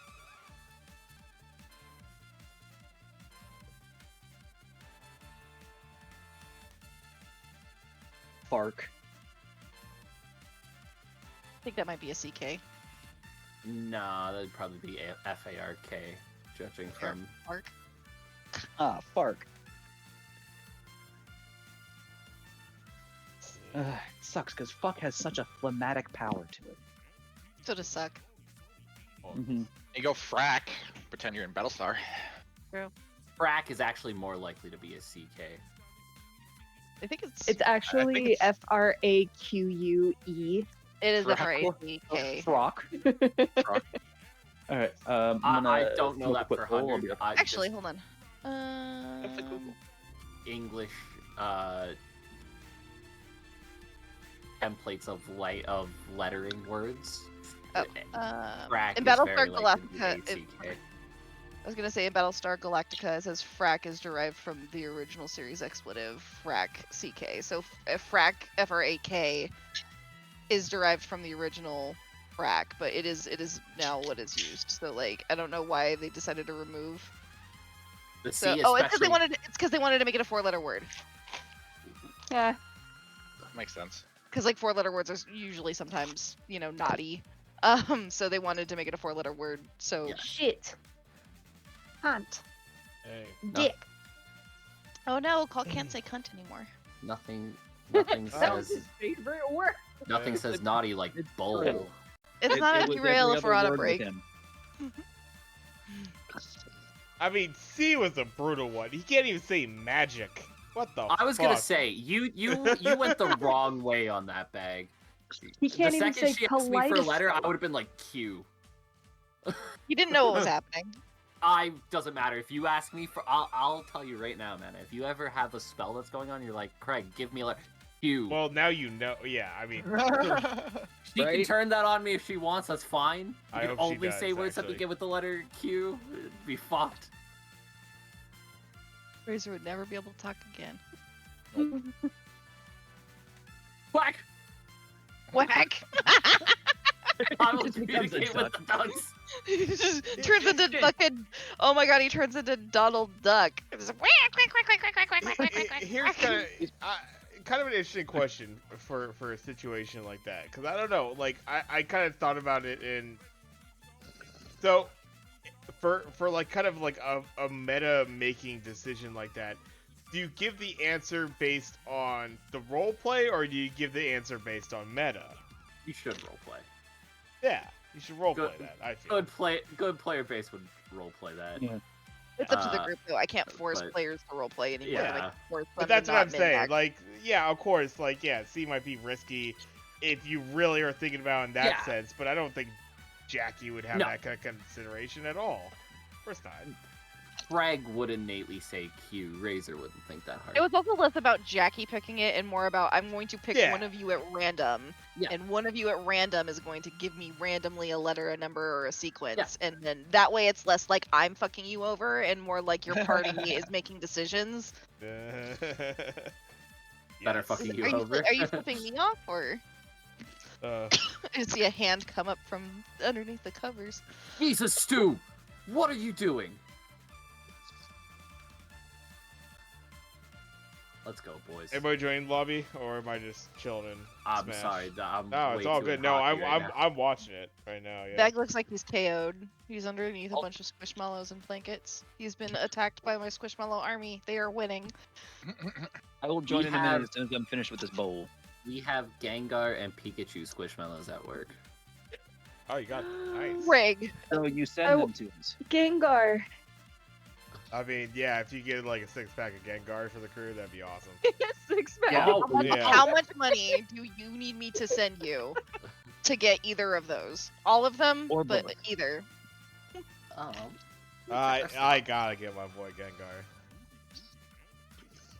Fark. I think that might be a CK. Nah, that'd probably be FARK, judging from. Arc. Ah, Fark. It sucks because fuck has such a phlegmatic power to it. So does suck. Mm-hmm. You go frack. Pretend you're in Battlestar. Frack is actually more likely to be a CK. I think it's. It's actually it's- FRAQUE. It is Frack. FRACK. Frock. All right. I'm I gonna don't know smoke a that quick for bowl, I'll 100. be right I Actually, just hold on. That's a Google. English templates of lettering words. Oh, Frack in is Battlestar very likely to be Galactica, ACK. I was gonna say in Battlestar Galactica, it says frack is derived from the original series expletive frack CK. So frack FRAK is derived from the original frack, but it is now what is used. So like I don't know why they decided to remove. The So C it's because they especially- wanted to make it a 4-letter word. Yeah. Makes sense. Because like 4-letter words are usually sometimes naughty. So they wanted to make it a 4-letter word. So Yeah. Shit. Cunt. Hey. Dick. oh no, Call can't say cunt anymore. Nothing That was says his favorite word. nothing says naughty like bull. true. It's not a was derail every if we're other on a word with break. him. I mean, C was a brutal one. He can't even say magic. What the I was gonna fuck? say you went the wrong way on that bag. He can't the even second say she asked me for a letter, I kaleidoscope. would have been like Q. He didn't know what was happening. doesn't matter. If you ask me for, I'll tell you right now, man. If you ever have a spell that's going on, you're like, Craig, give me a letter. Q. Well, now you know. Yeah, I mean, She can Right? turn that on me if she wants. That's fine. I You can hope she only does, say words that actually. begin with the letter Q. It'd be fucked. Razor would never be able to talk again. Whack! Whack! I will Just becomes a communicate with the ducks. He just turns into fucking. Oh my god, he turns into Donald Duck. It's just, quack, quack, quack, quack, quack, quack, quack, quack, quack, quack, Here's quack. kind of an interesting question for a situation like that, because I don't know. Like, I kind of thought about it in. So, for like kind of like a meta making decision like that, do you give the answer based on the role play, or do you give the answer based on meta? You should roleplay. Yeah, you should role play Good- that. I feel. Good player base would roleplay that. Yeah. It's up to the group though. I can't force but- players to roleplay anymore. Yeah. Like, force But them that's to what not I'm saying. min-max. Like, yeah, of course. Like, yeah, C might be risky if you really are thinking about it in that Yeah. sense. But I don't think Jackie would have No. that kind of consideration at all. Of course not. Craig would innately say Q. Razor wouldn't think that hard. It was also less about Jackie picking it and more about I'm going to pick Yeah. one of you at random. Yeah. And one of you at random is going to give me randomly a letter, a number, or a sequence. And then that way it's less like I'm fucking you over and more like your party is making decisions. Better Yes. fucking you Are you, over. are you flipping me off or Uh, I see a hand come up from underneath the covers? Jesus, Stu! What are you doing? Let's go, boys. Everybody join lobby, or am I just chilling in I'm Smash? sorry. I'm No, it's way all too good. in No, hockey right now. I'm watching it right now. Yeah. Bag looks like he's KO'd. He's underneath a Oh. bunch of squishmallows and blankets. He's been attacked by my squishmallow army. They are winning. I will join We in a minute have- as soon as I'm finished with this bowl. We have Gengar and Pikachu Squishmallows at work. Oh, you got nice. Rig. So you I send w- them to us. Gengar. I mean, yeah, if you get like a 6-pack of Gengar for the crew, that'd be awesome. 6-pack. Yeah. How much, Yeah. how much money do you need me to send you to get either of those? All of them, Or but both. either. I gotta get my boy Gengar.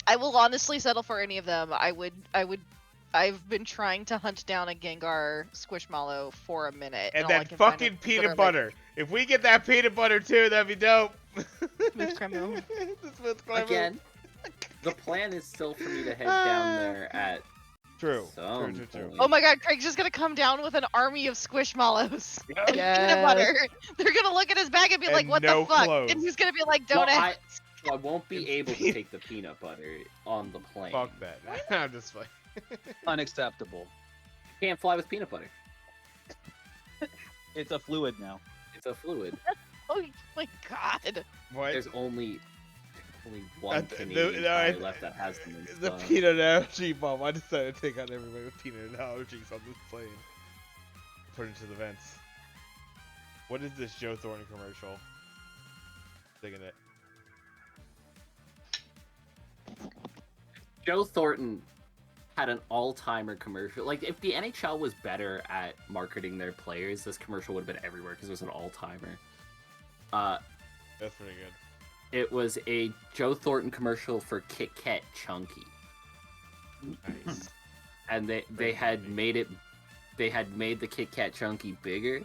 I will honestly settle for any of them. I've been trying to hunt down a Gengar Squishmallow for a minute. And all I then can find fucking are things that peanut are, like, butter. If we get that peanut butter too, that'd be dope. Smooth criminal. The smooth criminal. Again, the plan is still for me to head down there at True. some True. point. Oh my god, Craig's just gonna come down with an army of Squishmallows. And peanut Yes. butter. They're gonna look at his bag and be like, And what no the fuck? clothes. And he's gonna be like, Well, don't ask. I won't be able to take the peanut butter on the plane. Fuck that. I'm just like. Unacceptable. Can't fly with peanut butter. It's a fluid now. It's a fluid. Oh my god. What? There's only one the- Canadian no, guy I- left that has them in The stock. peanut allergy bomb. I decided to take out everybody with peanut allergies on this plane. Put it to the vents. What is this Joe Thornton commercial? Digging it. Joe Thornton had an all-timer commercial. Like, if the NHL was better at marketing their players, this commercial would have been everywhere because it was an all-timer. That's pretty good. It was a Joe Thornton commercial for Kit Kat Chunky, Nice. and they had made the Kit Kat Chunky bigger,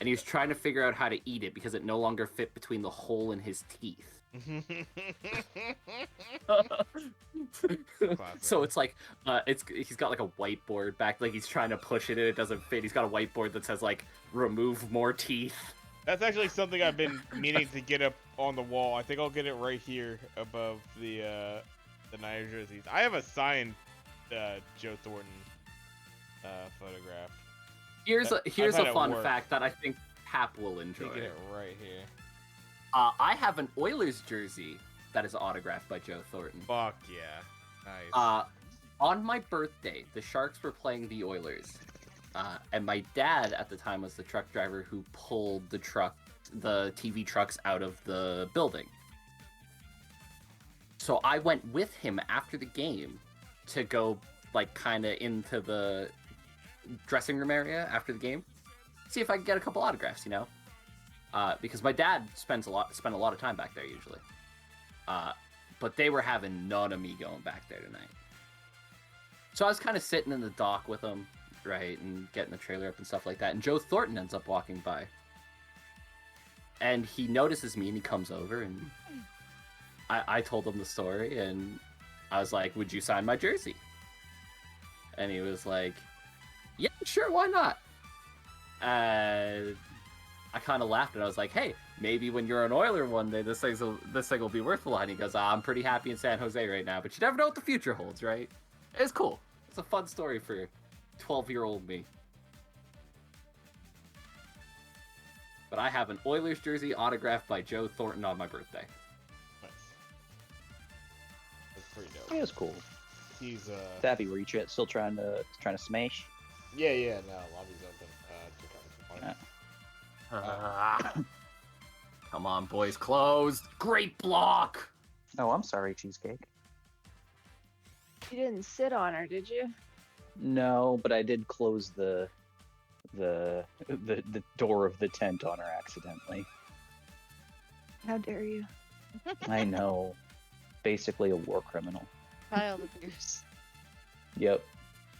and he was trying to figure out how to eat it because it no longer fit between the hole in his teeth. So it's like, he's got like a whiteboard back, like he's trying to push it and it doesn't fit. He's got a whiteboard that says like, remove more teeth. That's actually something I've been meaning to get up on the wall. I think I'll get it right here above the Niner jerseys. I have a signed Joe Thornton photograph. Here's I've a had it fun work. fact that I think Hap will enjoy. Get it right here. I have an Oilers jersey that is autographed by Joe Thornton. Fuck yeah. Nice. On my birthday, the Sharks were playing the Oilers. And my dad at the time was the truck driver who pulled the TV trucks out of the building. So I went with him after the game to go, like, kind of into the dressing room area after the game. See if I could get a couple autographs, you know? because my dad spent a lot of time back there usually. But they were having none of me going back there tonight. So I was kind of sitting in the dock with them, right, and getting the trailer up and stuff like that. And Joe Thornton ends up walking by. And he notices me and he comes over and I told him the story and I was like, would you sign my jersey? And he was like, yeah, sure, why not? I kind of laughed and I was like, hey, maybe when you're an Oiler one day, this thing will be worth a lot. And he goes, I'm pretty happy in San Jose right now, but you never know what the future holds, right? It's cool. It's a fun story for 12-year-old me. But I have an Oilers jersey autographed by Joe Thornton on my birthday. Nice. That's pretty dope. It was cool. He's Savvy reach it, still trying to smash. Yeah, no, lobby's open. Come on, boys, closed. Great block. Oh, I'm sorry, Cheesecake. You didn't sit on her, did you? No, but I did close the door of the tent on her accidentally. How dare you? I know. Basically a war criminal. Child abuse. Yep.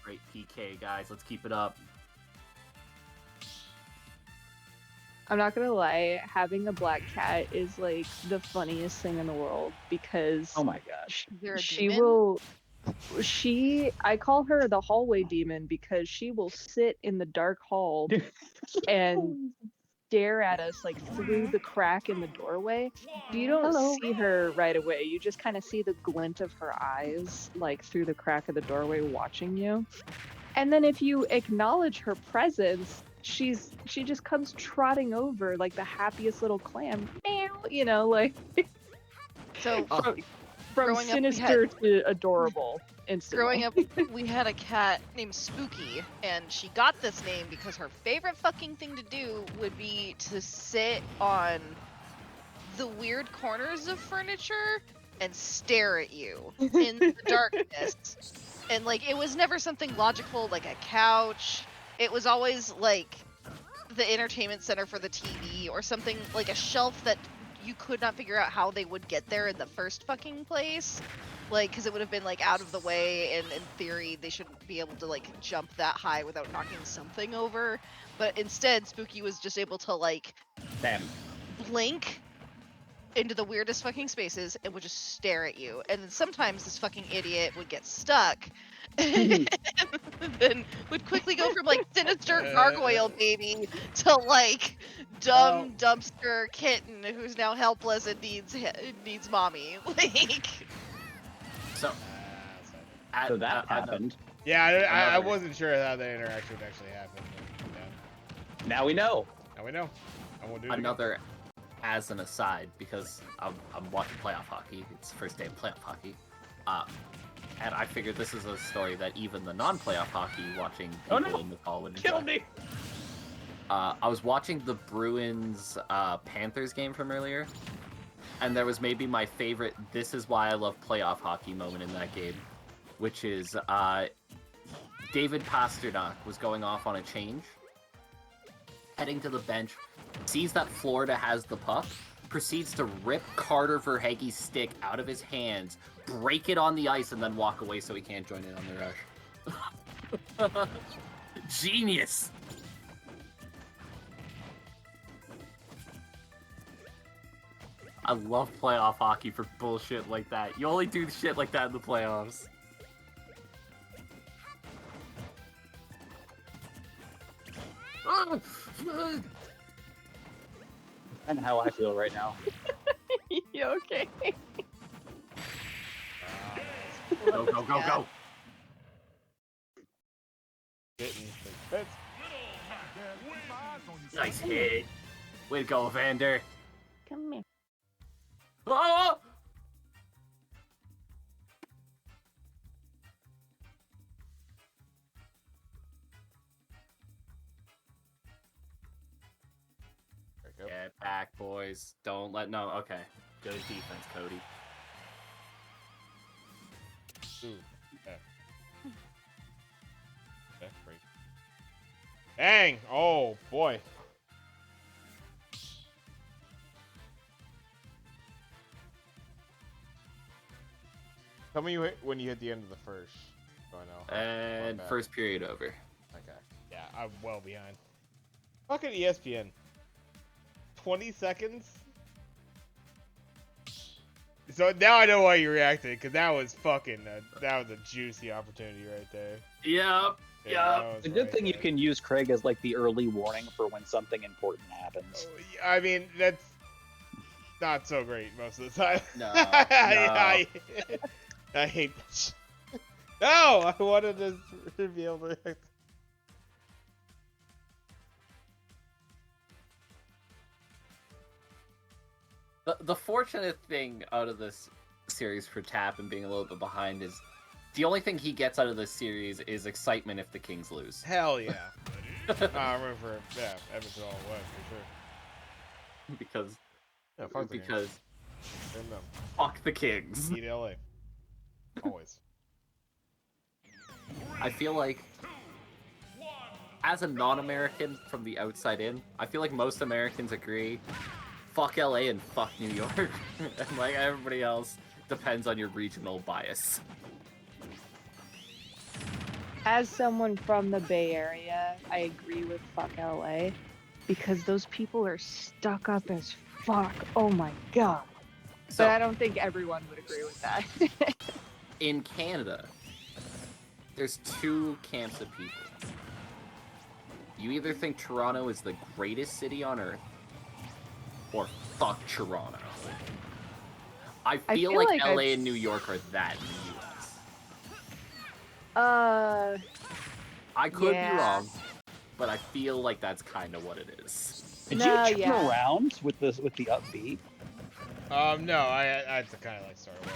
Great PK, guys. Let's keep it up. I'm not gonna lie, having a black cat is like the funniest thing in the world because Oh my gosh. You're a she demon? will I call her the hallway demon because she will sit in the dark hall and stare at us like through the crack in the doorway. You don't Hello. see her right away. You just kind of see the glint of her eyes like through the crack of the doorway watching you. And then if you acknowledge her presence, she just comes trotting over like the happiest little clam. Meow, you know, like So from growing up, we sinister to adorable instantly. growing up, we had a cat named Spooky, and she got this name because her favorite fucking thing to do would be to sit on the weird corners of furniture and stare at you in the darkness. And like, it was never something logical like a couch. It was always like the entertainment center for the TV or something like a shelf that you could not figure out how they would get there in the first fucking place. Like, because it would have been like out of the way, and in theory they shouldn't be able to like jump that high without knocking something over. But instead, Spooky was just able to like Damn. blink into the weirdest fucking spaces and would just stare at you. And then sometimes this fucking idiot would get stuck and then would quickly go from like sinister gargoyle baby to like dumb dumpster kitten who's now helpless and needs mommy. Like, So, So that happened. Yeah, I Another- wasn't sure how that interaction would actually happen. But, yeah. Now we know. Now we know. I won't do it again. Another, as an aside, because I'm watching playoff hockey. It's the first day of playoff hockey. And I figured this is a story that even the non-playoff hockey watching people in the call would enjoy. Kill me. I was watching the Bruins Panthers game from earlier, and there was maybe my favorite "This is why I love playoff hockey" moment in that game, which is David Pasternak was going off on a change, heading to the bench, sees that Florida has the puck, proceeds to rip Carter Verhaeghe's stick out of his hands, break it on the ice, and then walk away so he can't join in on the rush. Genius! I love playoff hockey for bullshit like that. You only do shit like that in the playoffs. And how I feel right now. You okay? Go, go, go, go! Hitting the fence. Nice hit. Way to go, Evander. Come here. Oh! There we go. Get back, boys. Don't let... No, okay. Good defense, Cody. Ooh. Okay. Okay, great. Dang! Oh boy. Tell me when you hit the end of the first. So I know. And back. first period over. Okay. Yeah, I'm well behind. Fucking ESPN. 20 seconds? So now I know why you reacted, because that was fucking, that was a juicy opportunity right there. Yep. Yeah, Yeah. that was It's a good right thing you there. can use Craig as like the early warning for when something important happens. Oh, I mean, that's not so great most of the time. No, I hate that shit. No, I wanted to be able to react. The fortunate thing out of this series for Tap and being a little bit behind is the only thing he gets out of this series is excitement if the Kings lose. Hell yeah. I'm rooting for Edmonton all the way for sure. because Yeah, fuck the because Kings. Same them. fuck the Kings. Eat LA. Always. I feel like as a non-American from the outside in, I feel like most Americans agree, fuck LA and fuck New York. And like everybody else depends on your regional bias. As someone from the Bay Area, I agree with fuck LA because those people are stuck up as fuck. Oh my god. So But I don't think everyone would agree with that. in Canada, there's two camps of people. You either think Toronto is the greatest city on earth, or fuck Toronto. I feel like LA and New York are that in the US. I could be wrong, but I feel like that's kind of what it is. Did you turn around with the upbeat? No, I had to kind of like start away.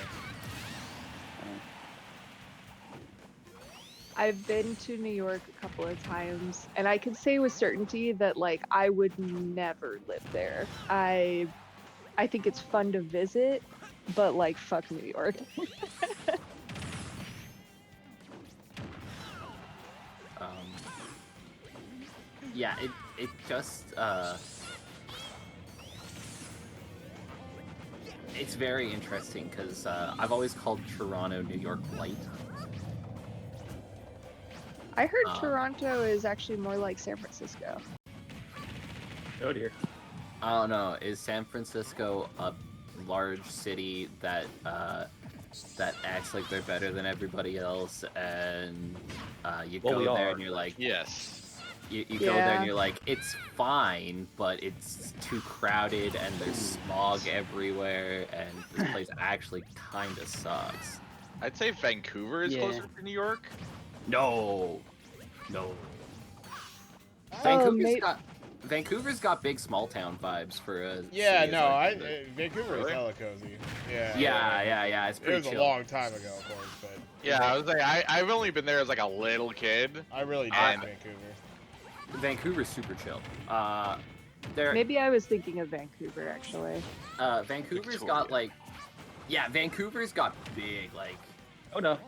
I've been to New York a couple of times, and I can say with certainty that like I would never live there. I think it's fun to visit, but like fuck New York. Yeah, it just it's very interesting because I've always called Toronto New York light. I heard Toronto is actually more like San Francisco. Oh dear. I don't know. Is San Francisco a large city that that acts like they're better than everybody else, and you go there and you're like, yes. You go there and you're like, it's fine, but it's too crowded and there's smog everywhere, and this place actually kind of sucks. I'd say Vancouver is closer to New York. No. Vancouver's got big small town vibes for a Yeah, city no, Vancouver. Vancouver is hella cozy. Yeah. It's pretty It was chill. a long time ago, of course, but Yeah, I was like, I've only been there as like a little kid. I really did And- Vancouver. Vancouver's super chill. Maybe I was thinking of Vancouver actually. Vancouver's got like, Vancouver's got big like. Oh no.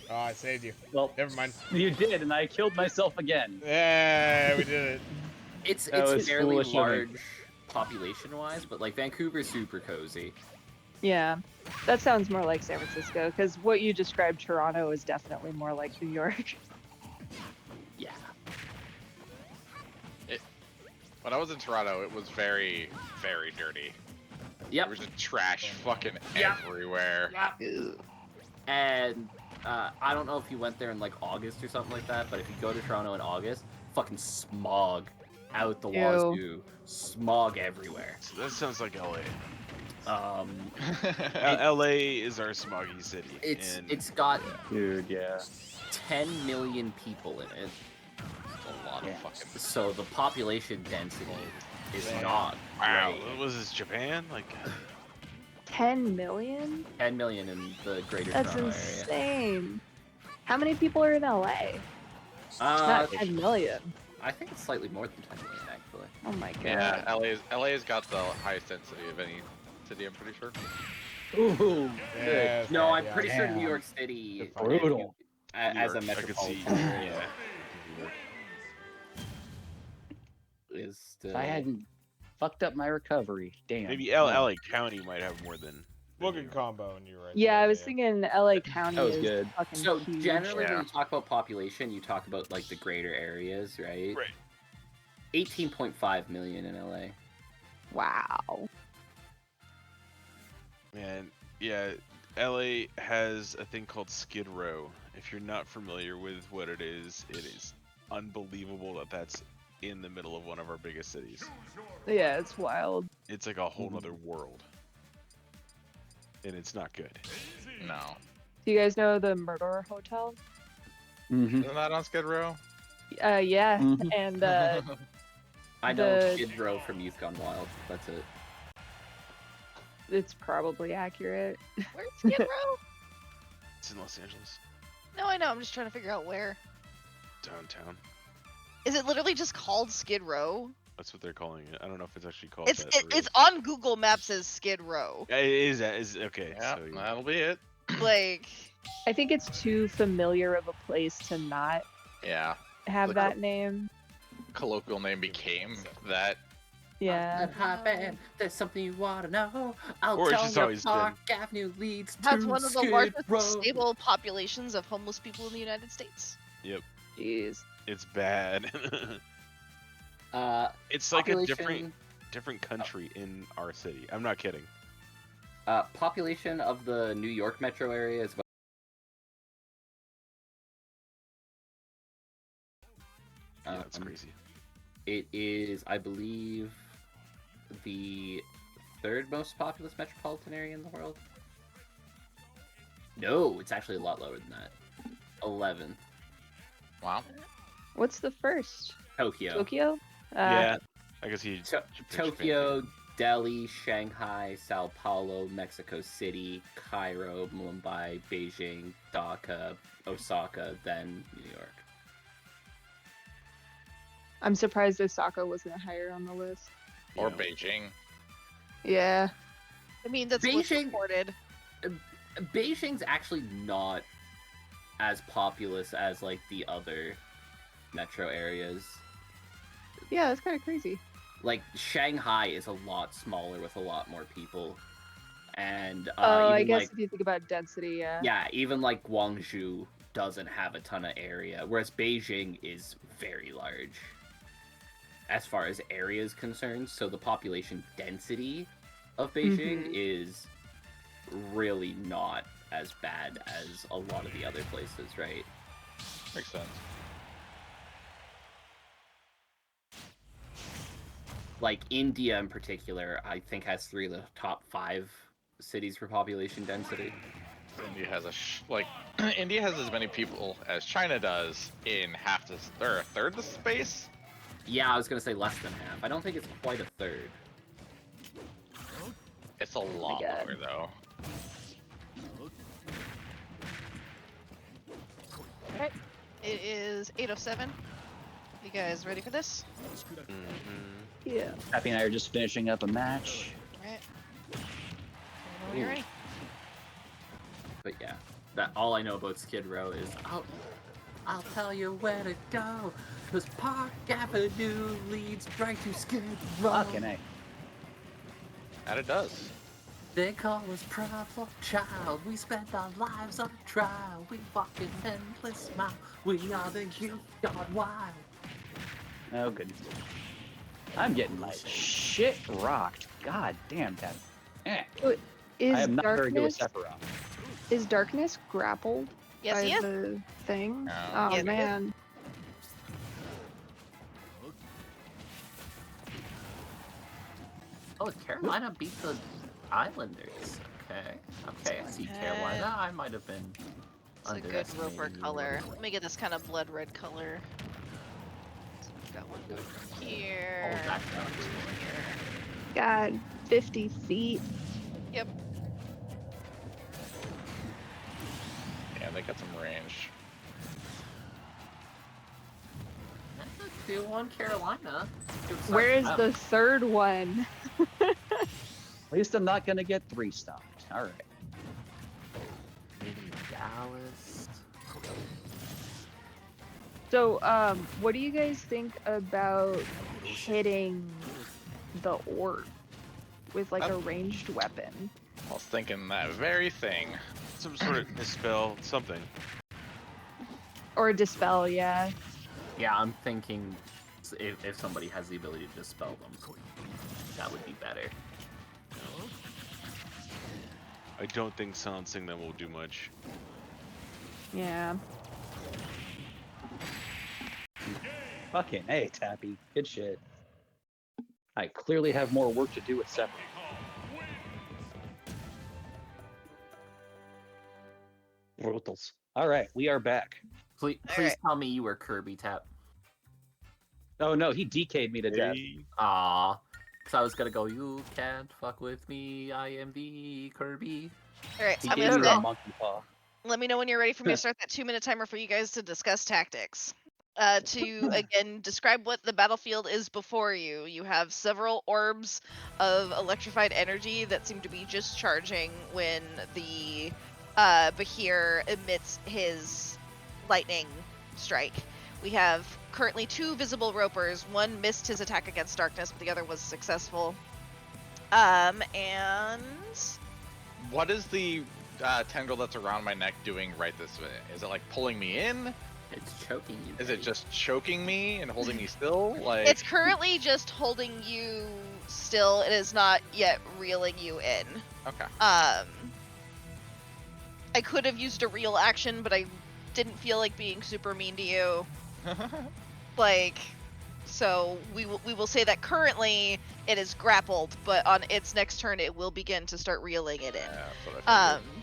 Oh, I saved you. Well, Never mind. You did, and I killed myself again. Yeah, we did it. It's was fairly foolish of me. large population-wise, but like Vancouver's super cozy. Yeah, that sounds more like San Francisco because what you described Toronto is definitely more like New York. Yeah. When I was in Toronto, it was very, very dirty. Yep. There was just trash fucking everywhere. And I don't know if you went there in like August or something like that, but if you go to Toronto in August, fucking smog out the wazoo, smog everywhere. So that sounds like LA. It- LA is our smoggy city. It's got Dude, yeah. 10 million people in it, A lot of fucking. so the population density is not Wow, great. what was this, Japan? Like, 10 million? 10 million in the greater That's Toronto insane. How many people are in LA? area. Not 10 million. I think it's slightly more than 10 million, actually. Oh my god. Yeah, LA's got the highest density of any city, I'm pretty sure. Ooh. Yeah, No, I'm yeah. pretty sure Damn. New York City, Brutal. as a New York, I could see. metropolitan area, is If I hadn't fucked up my recovery, damn. maybe LA County might have more than Booking combo, and you're right. Yeah, there, I was thinking LA County That was is good. fucking So huge. generally, Yeah. when you talk about population, you talk about like the greater areas, right? Right. 18.5 million in LA. Wow. Man, yeah, LA has a thing called Skid Row. If you're not familiar with what it is unbelievable that that's in the middle of one of our biggest cities. Yeah, it's wild. It's like a whole nother world. And it's not good. No. Do you guys know the Murder Hotel? Mm-hmm. Isn't that on Skid Row? Yeah, Mhm. and I know The- Skid Row from Youth Gone Wild. That's it. it's probably accurate. Where's Skid Row? It's in Los Angeles, No, I know. I'm just trying to figure out where. downtown. Is it literally just called Skid Row? That's what they're calling it. I don't know if it's actually called It's that. for it's real. on Google Maps as Skid Row. Yeah, it is. That is okay. Yeah, So, that'll be it. Like, I think it's too familiar of a place to not Yeah. have Like- that name. Colloquial name became that. Yeah. Band. There's something you want to know. I'll Or it's tell just you always Park Avenue leads has to one of the Skid largest Row. stable populations of homeless people in the United States. Jeez. it's bad. It's like a different country in our city. I'm not kidding. Population of the New York metro area is about. Yeah, that's Um, crazy. It is, I believe, the third most populous metropolitan area in the world. No, it's actually a lot lower than that. 11. Wow. What's the first? Tokyo. Tokyo? Yeah, I guess he. Tokyo, Delhi, Shanghai, Sao Paulo, Mexico City, Cairo, Mumbai, Beijing, Dhaka, Osaka, then New York. I'm surprised Osaka wasn't higher on the list. Or Yeah. Beijing. Yeah. I mean, that's what's Beijing- reported. Beijing's actually not as populous as like the other metro areas. Yeah, that's kind of crazy. Like Shanghai is a lot smaller with a lot more people, and Oh, I even guess like if you think about density, yeah. yeah, even like Guangzhou doesn't have a ton of area, whereas Beijing is very large as far as area is concerned. So the population density of Beijing Mhm. is really not as bad as a lot of the other places, right? Makes sense. Like India in particular, I think has 3 of the top 5 cities for population density. India has India has as many people as China does in half this or a third the space. Yeah, I was gonna say less than half. I don't think it's quite a third. It's a lot God. lower though. Alright. It is 8:07. You guys ready for this? Mhm. Yeah. Happy and I are just finishing up a match. Alright. When you're ready. But yeah, that all I know about Skid Row is I'll tell you where to go, 'cause Park Avenue leads right to Skid Row. Fucking A. And it does. They call us problem child. We spend our lives on trial. We walk an endless mile. We are the youth gone wild. Oh, goodness. I'm getting my shit rocked. God damn, Ted. Is I am not very good with darkness Sephiroth. is darkness grappled Yes, by he is. the thing? No. Oh Yes, he is. man. Oh, Carolina beat the Islanders. Okay, I see Carolina. I might have been. It's a good underestimating roper you color. little. Let me get this kind of blood red color. So we've got one over here. Oh, that's not two good. here. God, 50 feet. Yep. Yeah, they got some range. 2-1 Carolina. Good start Where for is them. the third one? At least I'm not gonna get 3 stopped. Alright. Maybe Dallas? So, what do you guys think about hitting the orb with like a ranged weapon? I was thinking that very thing. Some sort of dispel, something. Or dispel, yeah. Yeah, I'm thinking if somebody has the ability to dispel them, that would be better. I don't think silencing them will do much. Yeah. Fucking hey, Tappy. Good shit. I clearly have more work to do with Sephiroth. Brutals. All right, we are back. Please Alright. tell me you were Kirby Tap. Oh no, he DK'd me to death. Hey. Aw. Because I was gonna go, you can't fuck with me, I am the Kirby. Alright, He I'm gave gonna me a set, monkey paw. let me know when you're ready for me to start that 2-minute timer for you guys to discuss tactics. To again describe what the battlefield is before you. You have several orbs of electrified energy that seem to be just charging when the Behir emits his lightning strike. We have currently 2 visible ropers. One missed his attack against darkness, but the other was successful. And What is the tendril that's around my neck doing right this minute? Is it like pulling me in? It's choking you. Is it just choking me and holding me still? Like it's currently just holding you still. It is not yet reeling you in. okay. I could have used a real action, but I didn't feel like being super mean to you. So we will say that currently it is grappled, but on its next turn it will begin to start reeling it in. Yeah, that's what I figured.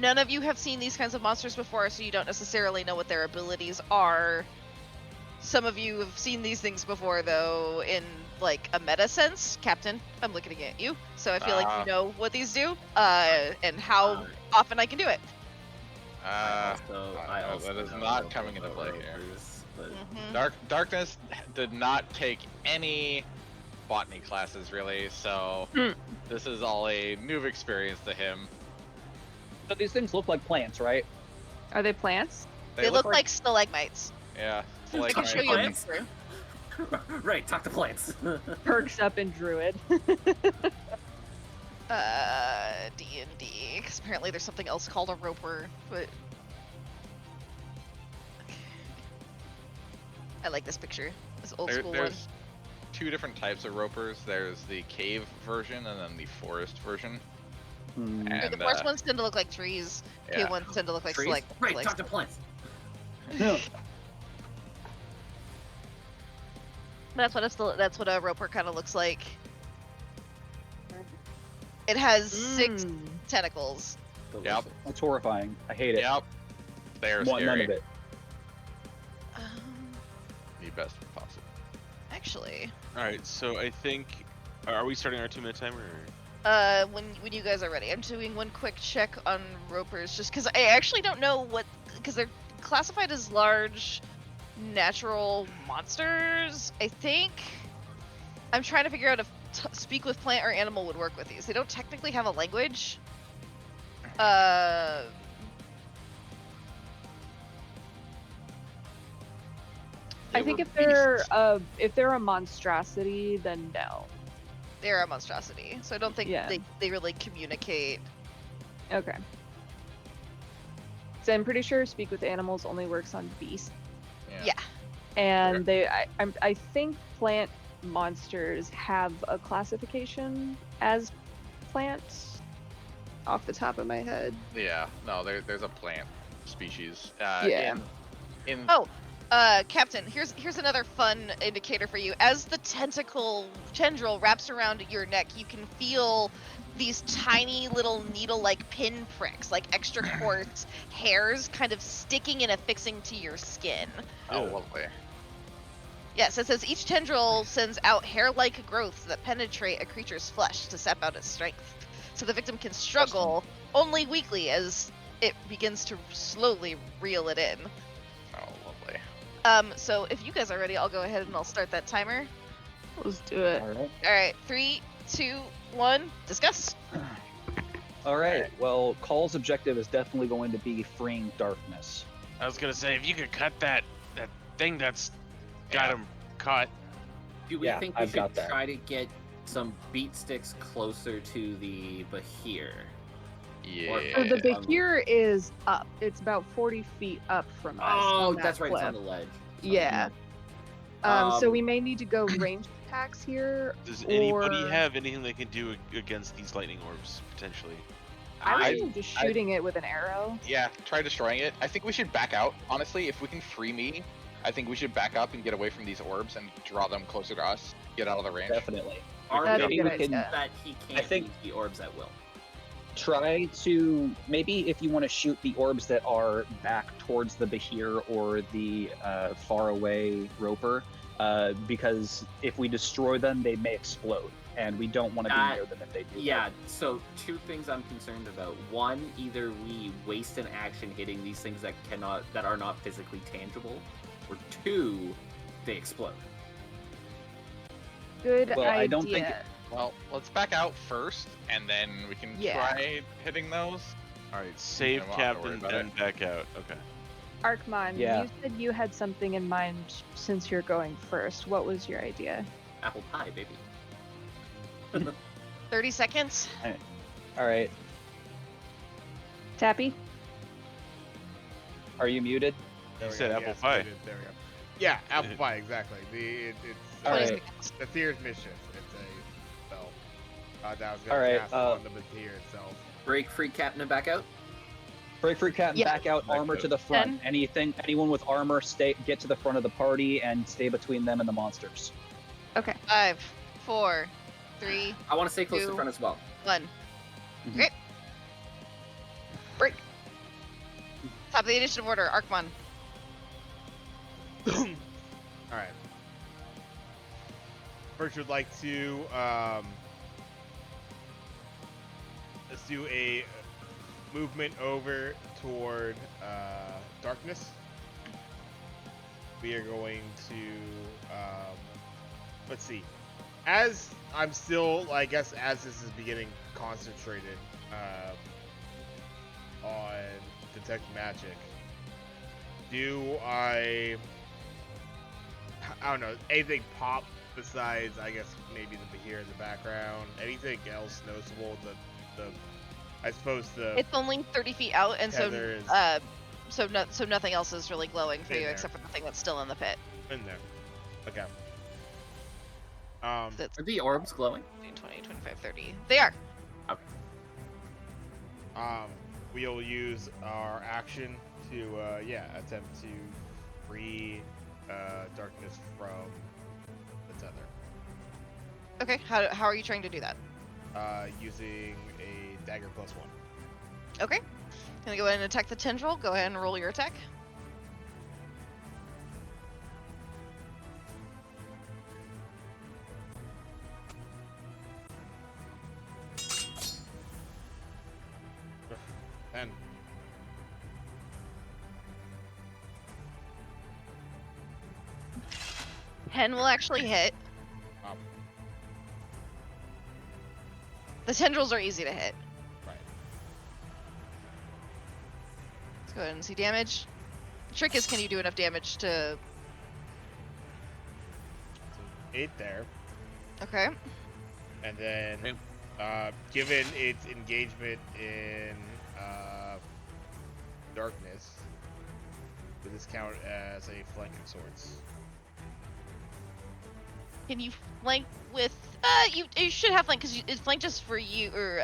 None of you have seen these kinds of monsters before, so you don't necessarily know what their abilities are. Some of you have seen these things before, though, in like a meta sense. Captain, I'm looking at you, so I feel like you know what these do, and how often I can do it. I that also is know not coming into about play here. ropers, but Darkness did not take any botany classes really, so this is all a new experience to him. So these things look like plants, right? Are they plants? They look like stalagmites. yeah. I can show you a Plants? picture. right, talk to plants. Perks up in Druid. D&D, because apparently there's something else called a roper, but... I like this picture. This old school one. There's 2 different types of ropers. There's the cave version and then the forest version. And The forest ones tend to look like trees. yeah. Cave ones tend to look like Trees? like Right, like talk to plants. That's what a roper kind of looks like. It has 6 tentacles. Yep. That's horrifying. I hate it. Yep. They're Want none scary. of it. The best possible. Actually, All right, so I think, are we starting our 2-minute timer? Or? when you guys are ready, I'm doing one quick check on ropers, just because I actually don't know what, because they're classified as large natural monsters. I think I'm trying to figure out if speak with plant or animal would work with these. They don't technically have a language. I think if they're a monstrosity, then no. They're a monstrosity, so I don't think Yeah. they really communicate. Okay. So I'm pretty sure speak with animals only works on beasts, Yeah. and I think plant monsters have a classification as plants. Off the top of my head. Yeah. No, there's a plant species. Yeah. In Oh, Captain, here's another fun indicator for you. As the tendril wraps around your neck, you can feel these tiny little needle-like pin pricks, like extra coarse hairs, kind of sticking and affixing to your skin. Oh, lovely. Yes, it says each tendril sends out hair-like growths that penetrate a creature's flesh to sap out its strength, so the victim can struggle only weakly as it begins to slowly reel it in. Oh, lovely. So if you guys are ready, I'll go ahead and I'll start that timer. Let's do it. All right. All right, 3, 2, 1, discuss. All right. Well, Call's objective is definitely going to be freeing darkness. I was gonna say, if you could cut that thing that's got him caught. Do we Yeah, think we I've got should that. try to get some beat sticks closer to the Behir. Yeah. So the Behir is up. It's about 40 feet up from us. Oh, on that that's right. It's on cliff. the ledge. Yeah. So Um, we may need to go ranged attacks here. Does anybody or- have anything they can do against these lightning orbs potentially? I was I- thinking just shooting it with an arrow. Yeah, try destroying it. I think we should back out. Honestly, if we can free me, I think we should back up and get away from these orbs and draw them closer to us. Get out of the range. Definitely. That's a Maybe good we can idea. that he can't think- use the orbs at will. try to, maybe if you want to shoot the orbs that are back towards the Behir or the far away roper, because if we destroy them, they may explode, and we don't want to be near them if they do. Yeah, so two things I'm concerned about. One, either we waste an action hitting these things that are not physically tangible, or two, they explode. Good Well, idea. I don't think Well, let's back out first, and then we can Yeah. try hitting those. All right, save Yeah, we'll have to worry captain about and back out. Okay. Arkmon, Yeah. you said you had something in mind since you're going first. What was your idea? Apple pie, baby. 30 seconds. All right. Tappy? Are you muted? There You we said go, apple yes, pie. I did, there we go. Yeah, apple pie, exactly. It's All 20 right. seconds. the Fear's Mischief. It's a spell that I was All going right, to cast on the Behir itself. Break free captain and back out. Break free captain, Yeah. back out, Back armor out. to the front. Anyone with armor, get to the front of the party and stay between them and the monsters. Okay. 5, 4, 3, I want to stay close to Two. the front as well. 1. Mhm. Great. Break. Top of the initiative order, Arkmon. All right. First, would like to let's do a movement over toward darkness. We are going to let's see. As I'm still, I guess, as this is beginning concentrated on detect magic, do I don't know, anything pop besides, I guess, maybe the Behir in the background? Anything else noticeable? I suppose the It's only 30 feet out, and so tether is so nothing else is really glowing for In you there. except for the thing that's still in the pit. in there. Okay. That's Are the orbs glowing? 15, 20, 25, 30. They are. We'll use our action to attempt to free darkness from the tether. Okay. How are you trying to do that? Using a dagger +1. Okay. Gonna go ahead and attack the tendril. Go ahead and roll your attack. And Hen will actually hit. Um. The tendrils are easy to hit. right. Let's go ahead and see damage. The trick is, can you do enough damage to? So 8 there. Okay. And then, Okay. given its engagement in darkness, would this count as a flank of sorts? Can you flank with? You should have flank because it's flank just for you, or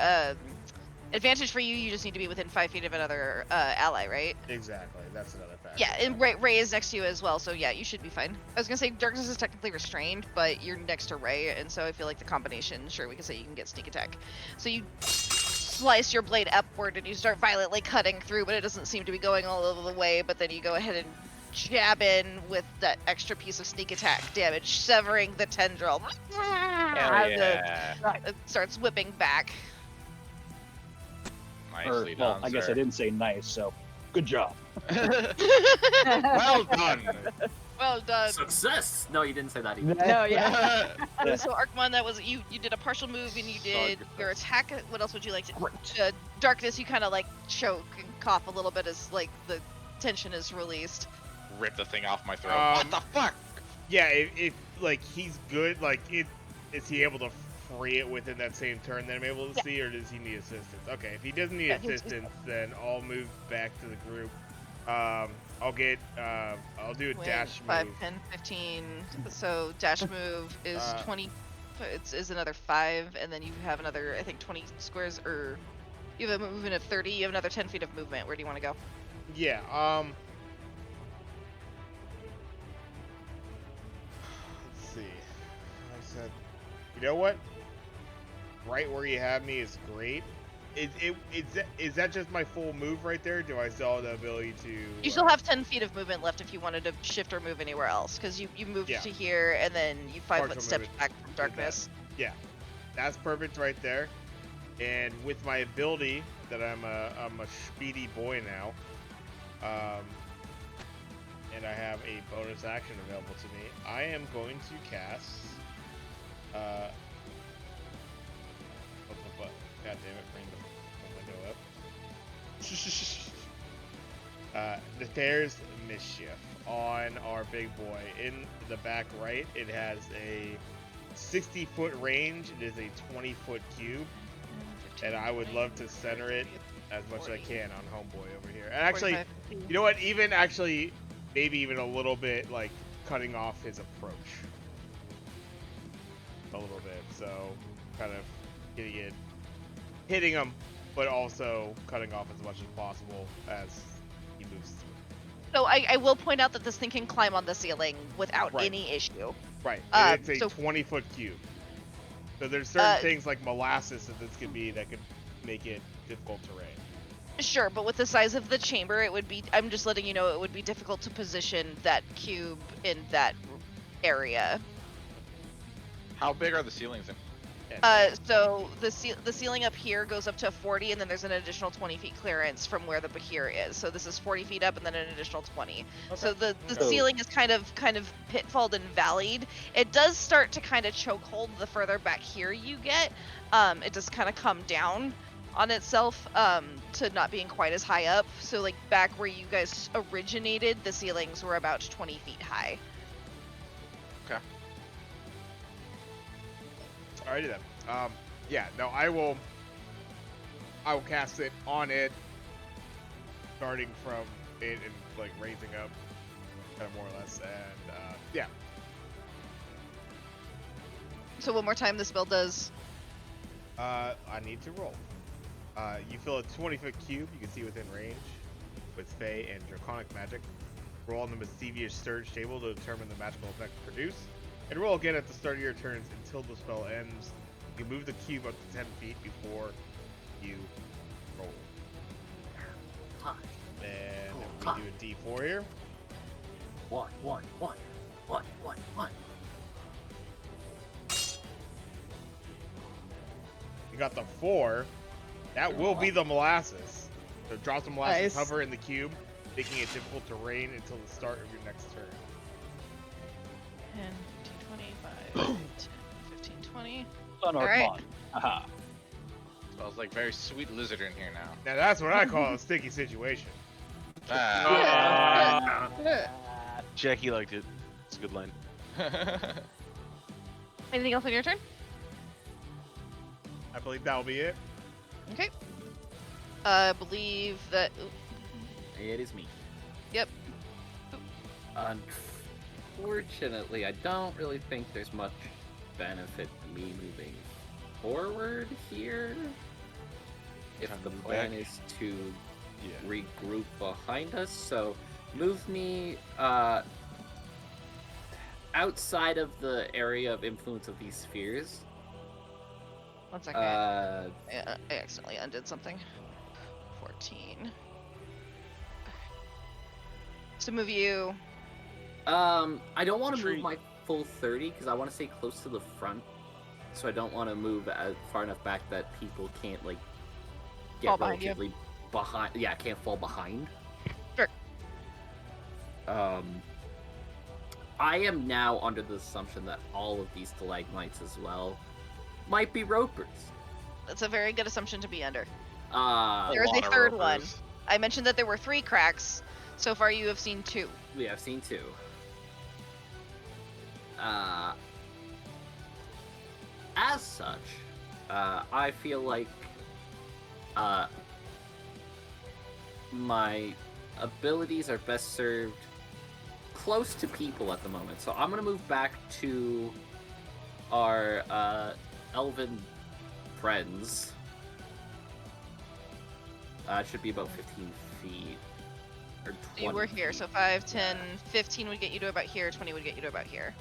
advantage for you. You just need to be within 5 feet of another ally, right? Exactly. That's another fact. Yeah, and Ray is next to you as well, so yeah, you should be fine. I was gonna say darkness is technically restrained, but you're next to Ray, and so I feel like the combination, sure, we can say you can get sneak attack. So you slice your blade upward and you start violently cutting through, but it doesn't seem to be going all of the way. But then you go ahead and jab in with that extra piece of sneak attack damage, severing the tendril. Hell As yeah. it starts whipping back. Nicely Well, done, I guess sir. I didn't say nice, so good job. Well done. Well done. Success! No, you didn't say that either. No, yeah. So Arkmon, that was you. You did a partial move and you did Sorry. your attack. What else would you like to? Great. Darkness. You kind of like choke and cough a little bit as like the tension is released. Rip the thing off my throat. Um, What the fuck? Yeah, if like he's good, like is he able to free it within that same turn that I'm able to Yeah. see, or does he need assistance? Okay, if he doesn't need Yeah, he's- assistance, then I'll move back to the group. I'll do a dash 5, move. 10, 15. So dash move is 20. Is another 5, and then you have another, I think, 20 squares, or you have a movement of 30. You have another 10 feet of movement. Where do you want to go? Yeah. Let's see. I said, you know what? Right where you have me is great. Is that just my full move right there? Do I still have the ability to? You still have 10 feet of movement left if you wanted to shift or move anywhere else, because you moved Yeah. to here and then you 5 Partial foot stepped movement. back from darkness. Yeah, that's perfect right there. And with my ability that I'm a speedy boy now, and I have a bonus action available to me, I am going to cast. God damn it! Bring the window up. There's mischief on our big boy. In the back right, it has a 60-foot range. It is a 20-foot cube, and I would love to center it as much as I can on homeboy over here. And actually, 45, you know what? Even actually, maybe even a little bit like cutting off his approach a little bit. So kind of hitting him, but also cutting off as much as possible as he moves through. So I will point out that this thing can climb on the ceiling without Right. any issue. Right. And it's a so- 20-foot cube. So there's certain things like molasses that this could be that could make it difficult terrain. Sure, but with the size of the chamber, it would be. I'm just letting you know it would be difficult to position that cube in that area. How big are the ceilings? So the ceiling up here goes up to 40, and then there's an additional 20 feet clearance from where the Behir is. So this is 40 feet up, and then an additional 20. So the Okay. ceiling is kind of pitfalled and valleyed. It does start to kind of chokehold the further back here you get. It does kind of come down on itself to not being quite as high up. So like back where you guys originated, the ceilings were about 20 feet high. Alrighty then. Yeah, no, I will cast it on it, starting from it and like raising up, kind of more or less, and yeah. So one more time, the spell does. I need to roll. You fill a 20-foot cube you can see within range with Fey and Draconic magic. Roll on the mischievous surge table to determine the magical effect produced. And roll again at the start of your turns until the spell ends. You move the cube up to 10 feet before you roll. And we do a D4 here. One. You got the 4. That will be the molasses. So drop some molasses, Nice. hover in the cube, making it difficult to rain until the start of your next turn. 10, 15, 20, 10, 15, 20. Son or Alright. con. Aha. Smells like very sweet lizard in here now. Now that's what I call a sticky situation. Ah. Jackie liked it. It's a good line. Anything else on your turn? I believe that'll be it. Okay. I believe that. It is me. Yep. Unfortunately, I don't really think there's much benefit to me moving forward here. If Time to the move plan back. is to Yeah. regroup behind us, so move me outside of the area of influence of these spheres. 1 second. I accidentally undid something. 14. So move you. I don't want to Tree. move my full 30 because I want to stay close to the front, so I don't want to move far enough back that people can't like get Fall behind you. relatively behind. Yeah, can't fall behind. Sure. I am now under the assumption that all of these stalagmites as well might be ropers. That's a very good assumption to be under. Uh, There is a lot of third one. ropers. I mentioned that there were 3 cracks. So far, you have seen 2. we have seen 2. As as such, I feel like my abilities are best served close to people at the moment. So I'm going to move back to our elven friends. It should be about 15 feet. Or 20 You were here, feet. so 5, 10, 15 would get you to about here, 20 would get you to about here.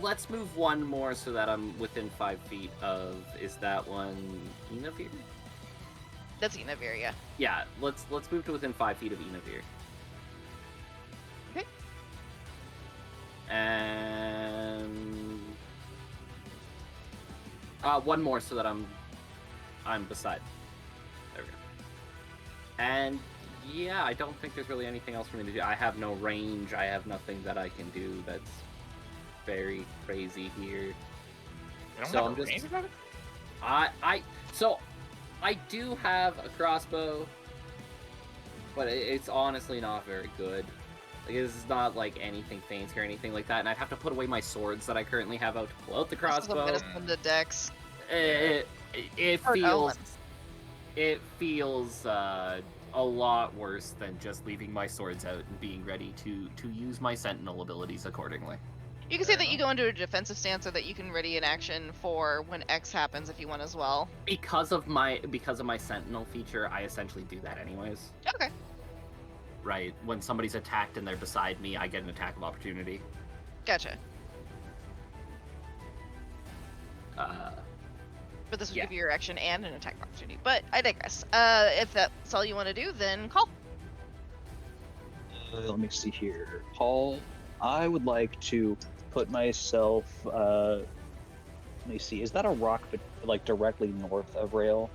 Let's move one more so that I'm within 5 feet of. Is that one Enavir? That's Enavir, yeah. Yeah, let's move to within 5 feet of Enavir. Okay. And one more so that I'm beside. There we go. And yeah, I don't think there's really anything else for me to do. I have no range. I have nothing that I can do that's very crazy here. You don't So have I'm a just- range about it? I do have a crossbow, but it's honestly not very good. Like, this is not like anything fancy or anything like that, and I'd have to put away my swords that I currently have out to pull out the crossbow. This is a the dex. It Or feels elements. a lot worse than just leaving my swords out and being ready to use my sentinel abilities accordingly. You can say that you go into a defensive stance, or that you can ready an action for when X happens if you want as well. Because of my sentinel feature, I essentially do that anyways. Okay. Right, when somebody's attacked and they're beside me, I get an attack of opportunity. Gotcha. But this would Yeah. give you your action and an attack opportunity. But I digress. If that's all you want to do, then call. Let me see here. Paul, I would like to put myself. Let me see. Is that a rock, but like directly north of Rail?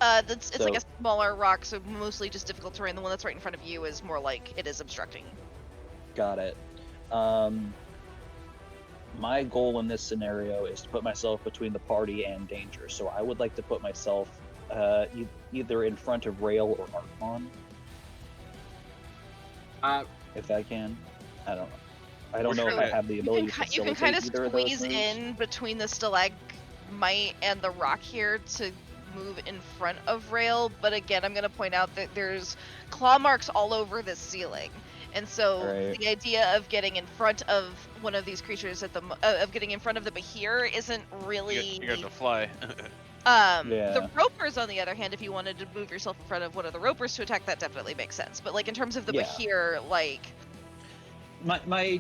It's like a smaller rock, so mostly just difficult terrain. The one that's right in front of you is more like it is obstructing. Got it. My goal in this scenario is to put myself between the party and danger. So I would like to put myself either in front of Rail or Archon. If I can. I don't know. I don't know if I have the ability to You can facilitate kind of either of those squeeze moves. in between the stalagmite and the rock here to move in front of Rail, but again, I'm going to point out that there's claw marks all over the ceiling. And so Right. the idea of getting in front of one of these creatures of getting in front of the Behir isn't really You got to fly. Yeah. The ropers, on the other hand, if you wanted to move yourself in front of one of the ropers to attack, that definitely makes sense. But like in terms of the Yeah. Behir, like My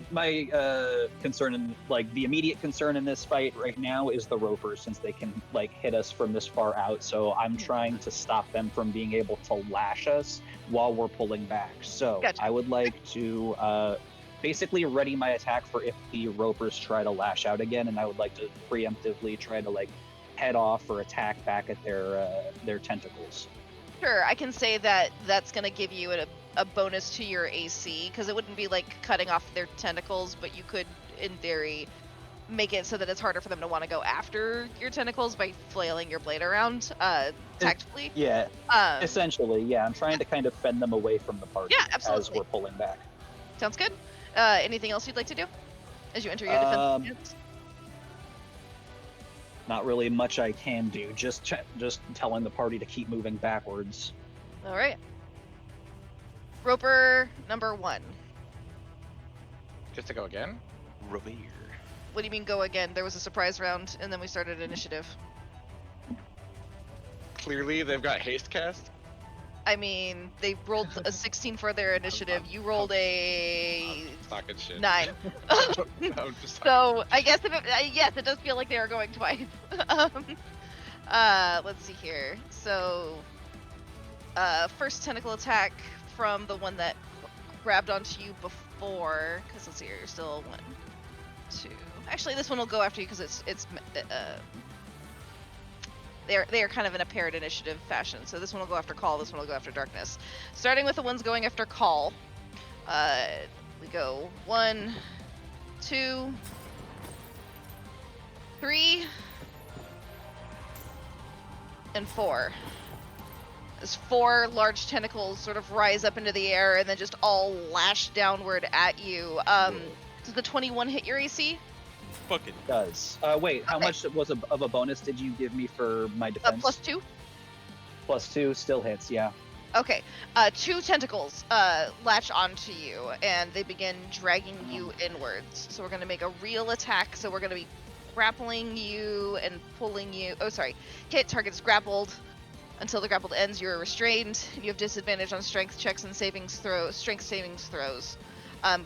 concern in like the immediate concern in this fight right now is the ropers, since they can like hit us from this far out. So I'm trying to stop them from being able to lash us while we're pulling back. So Gotcha. I would like to basically ready my attack for if the ropers try to lash out again, and I would like to preemptively try to like head off or attack back at their tentacles. Sure, I can say that that's going to give you a bonus to your AC, because it wouldn't be like cutting off their tentacles, but you could, in theory, make it so that it's harder for them to want to go after your tentacles by flailing your blade around tactically. Yeah, essentially, yeah. I'm trying to kind of fend them away from the party Yeah, as absolutely. we're pulling back. Sounds good. Anything else you'd like to do as you enter your defensive stance? Not really much I can do. Just telling the party to keep moving backwards. All right. Roper number 1. Just to go again? Revere. What do you mean go again? There was a surprise round, and then we started initiative. Clearly, they've got haste cast. I mean, they rolled a 16 for their initiative. You rolled a Talking shit. 9. I'm just So I guess yes, it does feel like they are going twice. Let's see here. So, first tentacle attack from the one that grabbed onto you before. Because let's see here, you're still 1, 2. Actually, this one will go after you because they are kind of in a paired initiative fashion. So this one will go after Call. This one will go after Darkness. Starting with the ones going after Call. We go 1, 2, 3, and 4. As 4 large tentacles sort of rise up into the air and then just all lash downward at you. Does the 21 hit your AC? Fuck it. Does. Wait, how Okay. much of a bonus did you give me for my defense? +2. +2 still hits, yeah. Okay. 2 tentacles latch onto you, and they begin dragging you inwards. So we're gonna make a real attack. So we're gonna be grappling you and pulling you. Oh, sorry. Hit target is grappled. Until the grappled ends, you are restrained. You have disadvantage on strength checks and strength savings throws.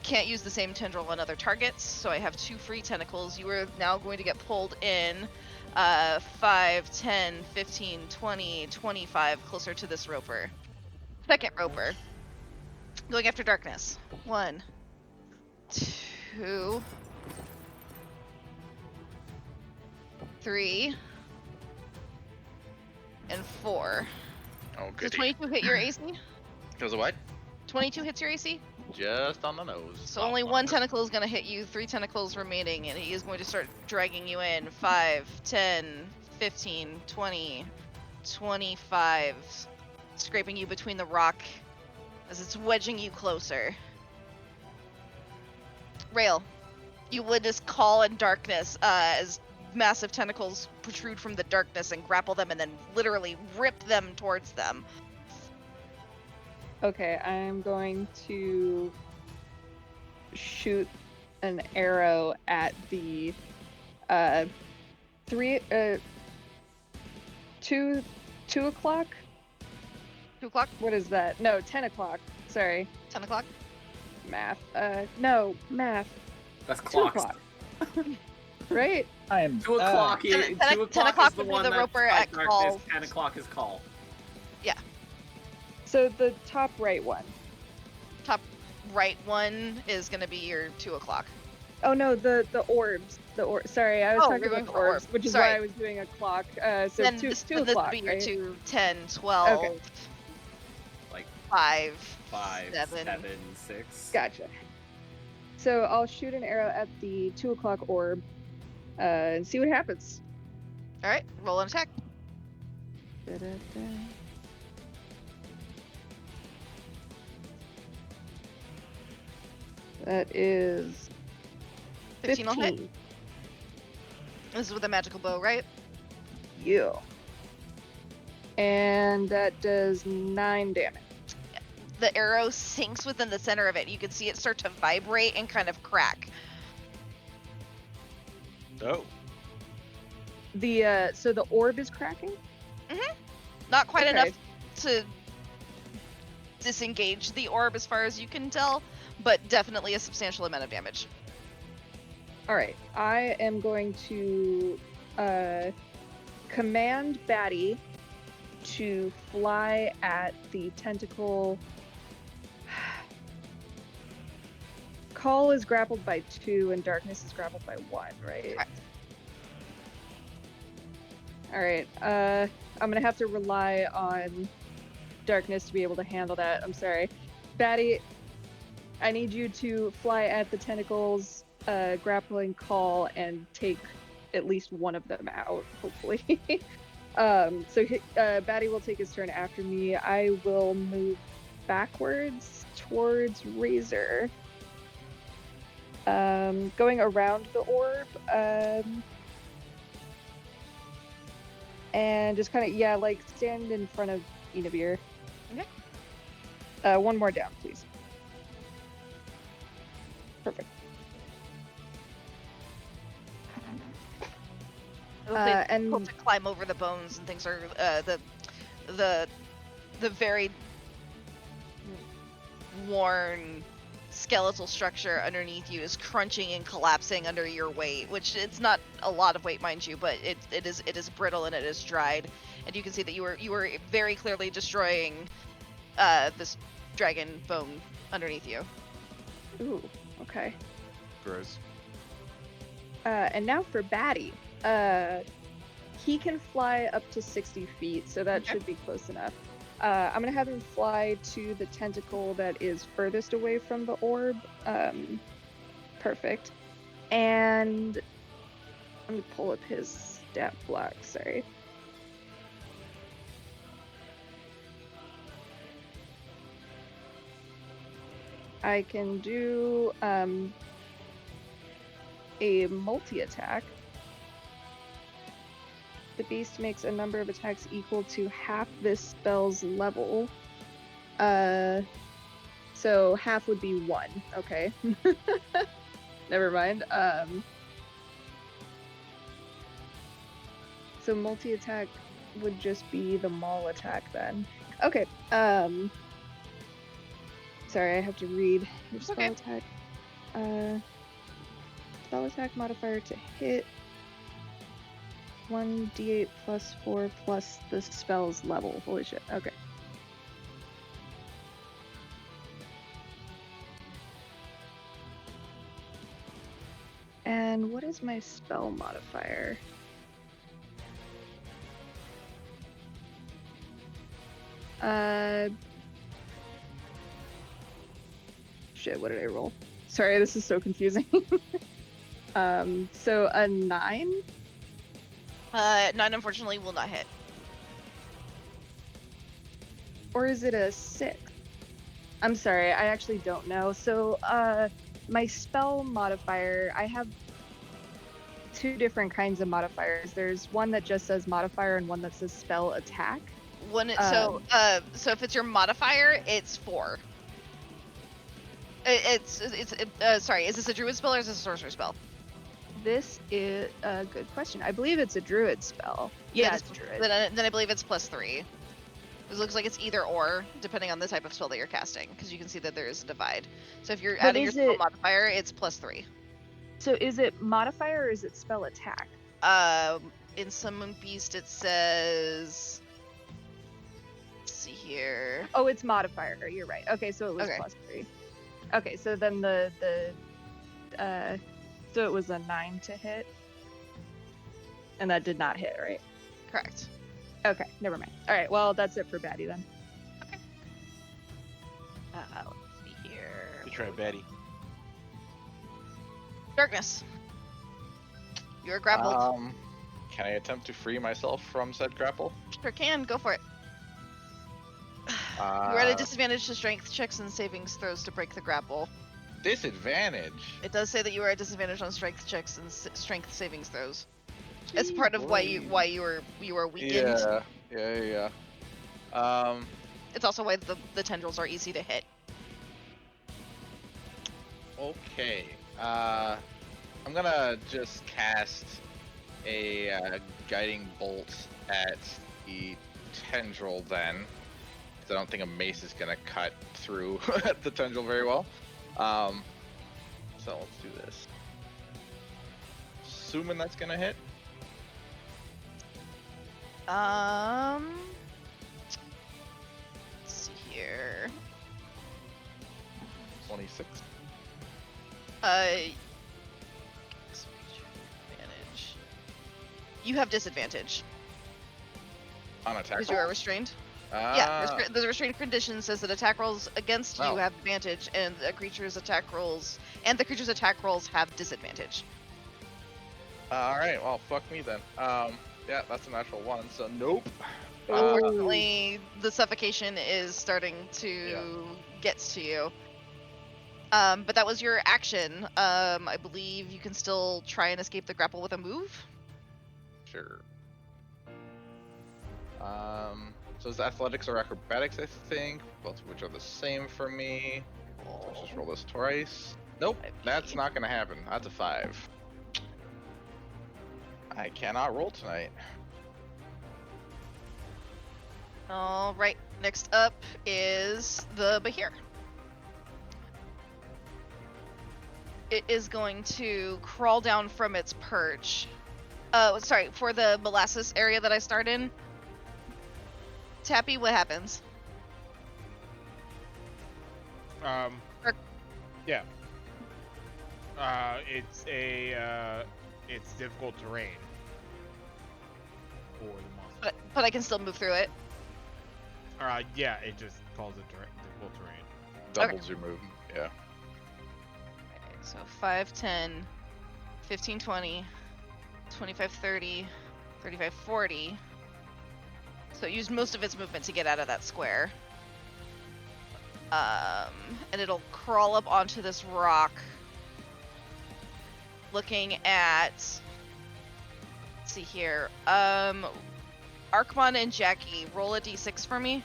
Can't use the same tendril on other targets, so I have 2 free tentacles. You are now going to get pulled in 5, 10, 15, 20, 25, closer to this roper. Second roper. Going after darkness. 1, 2, 3, and 4. Oh, Does goody. 22 hit your AC? Does a what? 22 hits your AC? Just on the nose. So only 1 tentacle is going to hit you, 3 tentacles remaining, and he is going to start dragging you in. 5, 10, 15, 20, 25, scraping you between the rock as it's wedging you closer. Rail, you witness Call and Darkness as massive tentacles protrude from the darkness and grapple them and then literally rip them towards them. Okay, I'm going to shoot an arrow at the 2 o'clock. 2 o'clock? What is that? No, 10 o'clock. Sorry, 10 o'clock? math. No, math. That's 2 clocks. o'clock. Right? I am 2 o'clock. 10 2 o'clock, 10 o'clock is the would be one the that's roper by at darkness, Call. 10 o'clock is call. So the top right one. Top right one is going to be your 2 o'clock. Oh no, the orbs. Sorry, I was Oh, talking you're about going the for orbs, orb. which is Sorry. why I was doing a clock. So Then 2 this o'clock, would be your right? 2, 10, 12, Okay. Like 5, 5, 7. 6. Gotcha. So I'll shoot an arrow at the 2 o'clock orb and see what happens. All right, roll an attack. Da-da-da. That is 15 will hit. 15. This is with a magical bow, right? Yeah. And that does 9 damage. The arrow sinks within the center of it. You can see it start to vibrate and kind of crack. Oh. So the orb is cracking? Not quite Okay. enough to disengage the orb as far as you can tell, but definitely a substantial amount of damage. All right. I am going to command Batty to fly at the tentacle. Call is grappled by 2 and Darkness is grappled by 1, right? Correct. All right. I'm gonna have to rely on Darkness to be able to handle that. I'm sorry, Batty. I need you to fly at the tentacles, grappling Call, and take at least one of them out, hopefully. Batty will take his turn after me. I will move backwards towards Razor. Going around the orb, and just kind of, like stand in front of Enabir. Okay. One more down, please. Perfect. And Hope to climb over the bones and things are the very worn skeletal structure underneath you is crunching and collapsing under your weight, which it's not a lot of weight, mind you, but it is brittle and it is dried, and you can see that you were very clearly destroying this dragon bone underneath you. Ooh, okay. Gross. And now for Batty. He can fly up to 60 feet, so that should be close enough. I'm gonna have him fly to the tentacle that is furthest away from the orb. Perfect. And let me pull up his stat block, sorry. I can do a multi-attack. The beast makes a number of attacks equal to half this spell's level. So half would be 1. Okay. Never mind. So multi-attack would just be the maul attack then. Okay. Sorry, I have to read your spell Okay. attack. Spell attack modifier to hit 1d8 plus 4 plus the spell's level. Holy shit. Okay. And what is my spell modifier? Shit, what did I roll? Sorry, this is so confusing. So a 9? 9 unfortunately will not hit. Or is it a 6? I'm sorry, I actually don't know. So, my spell modifier, I have 2 different kinds of modifiers. There's one that just says modifier and one that says spell attack. So if it's your modifier, it's 4. Sorry, is this a druid spell or is this a sorcerer spell? This is a good question. I believe it's a druid spell. Yeah, Then it's a druid. Then I believe it's +3. It looks like it's either or, depending on the type of spell that you're casting, because you can see that there is a divide. So if you're adding your spell modifier, it's +3. So is it modifier or is it spell attack? In Summon Beast it says... Let's see here. Oh, it's modifier. You're right. Okay, so it was Okay. +3. Okay, so then so it was a 9 to hit. And that did not hit, right? Correct. Okay, never mind. All right, well, that's it for Batty then. Let's see here. We try Betty. Darkness. You're grappled. Can I attempt to free myself from said grapple? Sure can. Go for it. You're at a disadvantage to strength checks and savings throws to break the grapple. Disadvantage. It does say that you are at disadvantage on strength checks and strength savings throws. It's part of why you were weakened. Yeah. It's also why the tendrils are easy to hit. Okay. I'm gonna just cast a guiding bolt at the tendril then. 'Cause I don't think a mace is gonna cut through the tendril very well. So let's do this. Assuming that's gonna hit. Let's see here. 26. Advantage. You have disadvantage On attack. because you are restrained. Ah, The restrained condition says that attack rolls against you Oh. have advantage, and the creature's attack rolls have disadvantage. Alright, well, fuck me then. Yeah, that's a natural 1, so nope. Unfortunately, the suffocation is starting to get to you. But that was your action. I believe you can still try and escape the grapple with a move. Sure. So it's athletics or acrobatics, I think, both of which are the same for me. So let's just roll this twice. Nope, that's not gonna happen. That's a 5. I cannot roll tonight. All right. Next up is the Behir. It is going to crawl down from its perch. Sorry, for the molasses area that I start in. Tappy, what happens? Yeah. It's difficult terrain for the monster. But I can still move through it. Yeah, it just calls it difficult terrain. Doubles your movement, yeah. Okay, so 5, 10, 15, 20, 25, 30, 35, 40. So it used most of its movement to get out of that square. And it'll crawl up onto this rock looking at. Let's see here. Arkmon and Jackie, roll a d6 for me.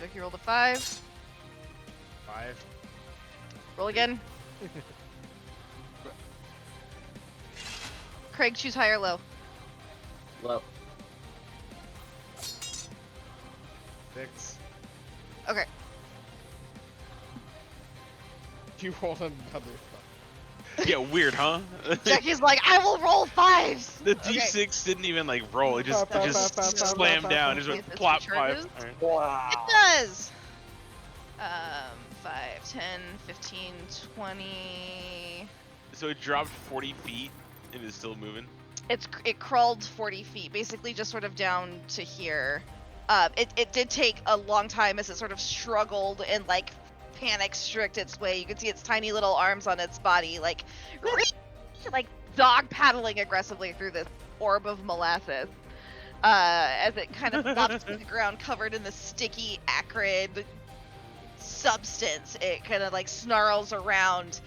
Jackie rolled a 5. 5. Roll again. Craig, choose high or low. Low. 6. Okay. You rolled another 5. Yeah, weird, huh? Jackie's like, I will roll 5s. The Okay. D6 didn't even like roll. It just slammed down. It just See went if this plop 5. recharges. Alright. Wow. It does. 5, 10, 15, 20. So it dropped 40 feet and is still moving. It crawled 40 feet, basically just sort of down to here. It did take a long time as it sort of struggled and like panic-strict its way. You can see its tiny little arms on its body, like dog paddling aggressively through this orb of molasses. As it kind of flops to the ground, covered in the sticky, acrid substance, it kind of like snarls around.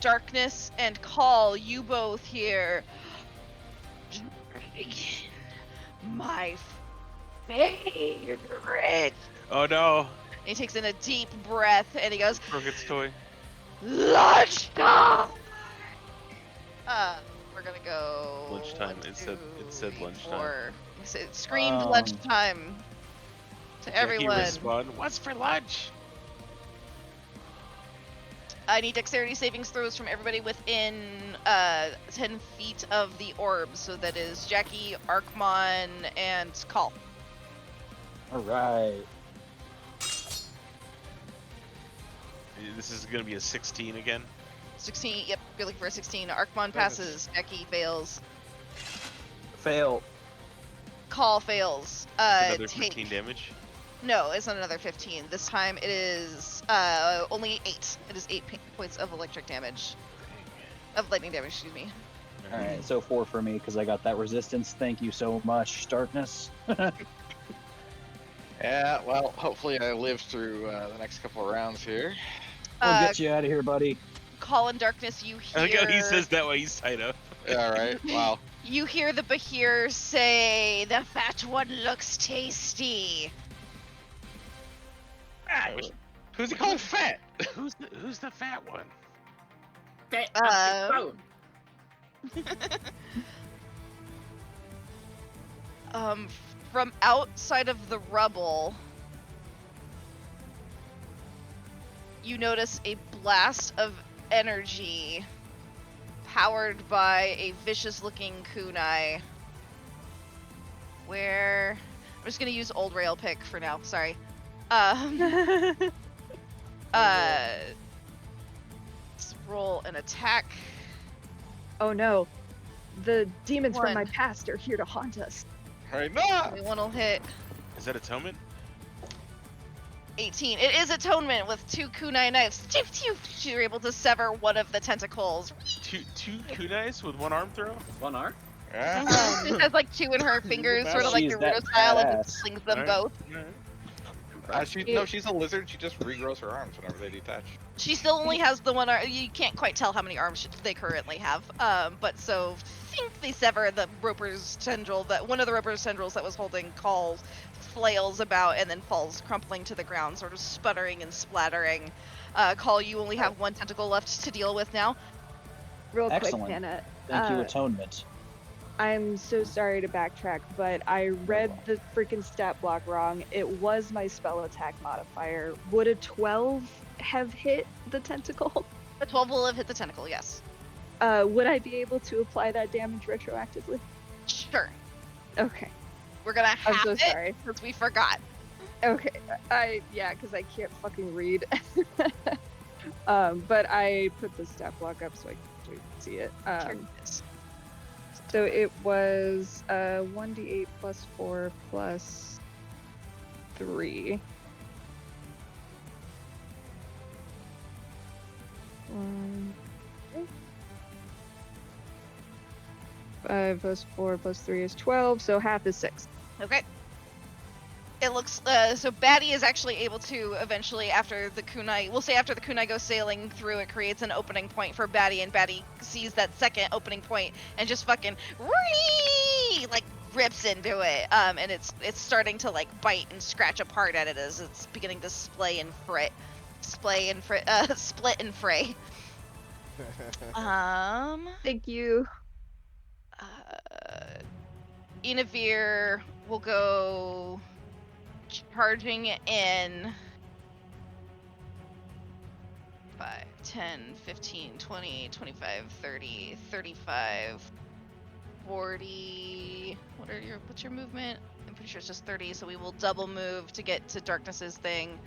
Darkness and Call, you both hear. My favorite. Oh no! He takes in a deep breath and he goes, Broke its toy. lunchtime. We're gonna go. Lunchtime. 1, It said 2, lunchtime. 4. It screamed Um, lunchtime to Jackie everyone. respond, "What's for lunch?" I need dexterity savings throws from everybody within 10 feet of the orb. So that is Jackie, Arkmon, and Call. All right. This is gonna be a 16 again. 16, yep, you're looking for a 16. Arkmon passes, Jackie fails. Fail. Call fails. Another Take. 15 damage. No, it's not another 15. This time it is only 8. It is 8 points of electric damage. Of lightning damage, excuse me. All right, so 4 for me because I got that resistance. Thank you so much, Darkness. Yeah, well, hopefully I live through the next couple of rounds here. We'll get you out of here, buddy. Call in darkness, you I like how he hear. says that while he's tied up. Yeah, right. Wow. You hear the Behir say, "The fat one looks tasty." Who's he calling fat? Who's the fat one? Bone. From outside of the rubble, you notice a blast of energy powered by a vicious-looking kunai. Where I'm just gonna use old rail pick for now. Sorry. Let's roll an attack. Oh no. The demons from my One. past are here to haunt us. Right now. Only one will hit. Is that atonement? 18. It is atonement with 2 kunai knives. You're able to sever one of the tentacles. Two kunais with one arm throw? One arm? Yeah. She has like 2 in her fingers, sort of like She's Naruto that style, and badass. just slings them Alright. both. No, she's a lizard. She just regrows her arms whenever they detach. She still only has the one arm. You can't quite tell how many arms they currently have. But so think they sever the roper's tendril. That one of the roper's tendrils that was holding Call flails about and then falls crumpling to the ground, sort of sputtering and splattering. Call, you only have 1 tentacle left to deal with now. Real Excellent. quick, Nana. Thank you, Atonement. I'm so sorry to backtrack, but I read the freaking stat block wrong. It was my spell attack modifier. Would a 12 have hit the tentacle? The 12 will have hit the tentacle, yes. Would I be able to apply that damage retroactively? Sure. Okay. We're gonna I'm have so it sorry. because we forgot. Okay. Yeah, because I can't fucking read. But I put the stat block up so I can see it. Here it is. So it was 1d8 plus 4 plus 3. 1, 5 plus 4 plus 3 is 12, so half is 6. Okay. It looks so Batty is actually able to eventually, after the kunai, we'll say after the kunai goes sailing through, it creates an opening point for Batty, and Batty sees that second opening point and just fucking like rips into it. And it's starting to like bite and scratch apart at it as it's beginning to split and fray. Thank you. Inavir will go charging in 5, 10, 15, 20, 25, 30, 35, 40. What's your movement? I'm pretty sure it's just 30, so we will double move to get to Darkness's thing.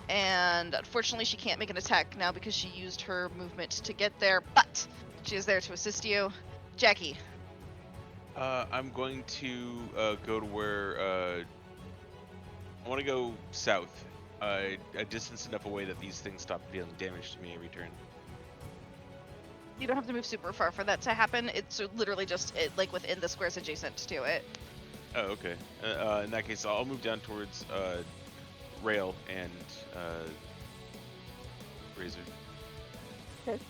And unfortunately she can't make an attack now because she used her movement to get there, but she is there to assist you. Jackie. I'm going to go to where I want to go south, a distance enough away that these things stop dealing damage to me every turn. You don't have to move super far for that to happen. It's literally just like within the squares adjacent to it. Oh, okay. In that case, I'll move down towards Rail and Razor. Okay.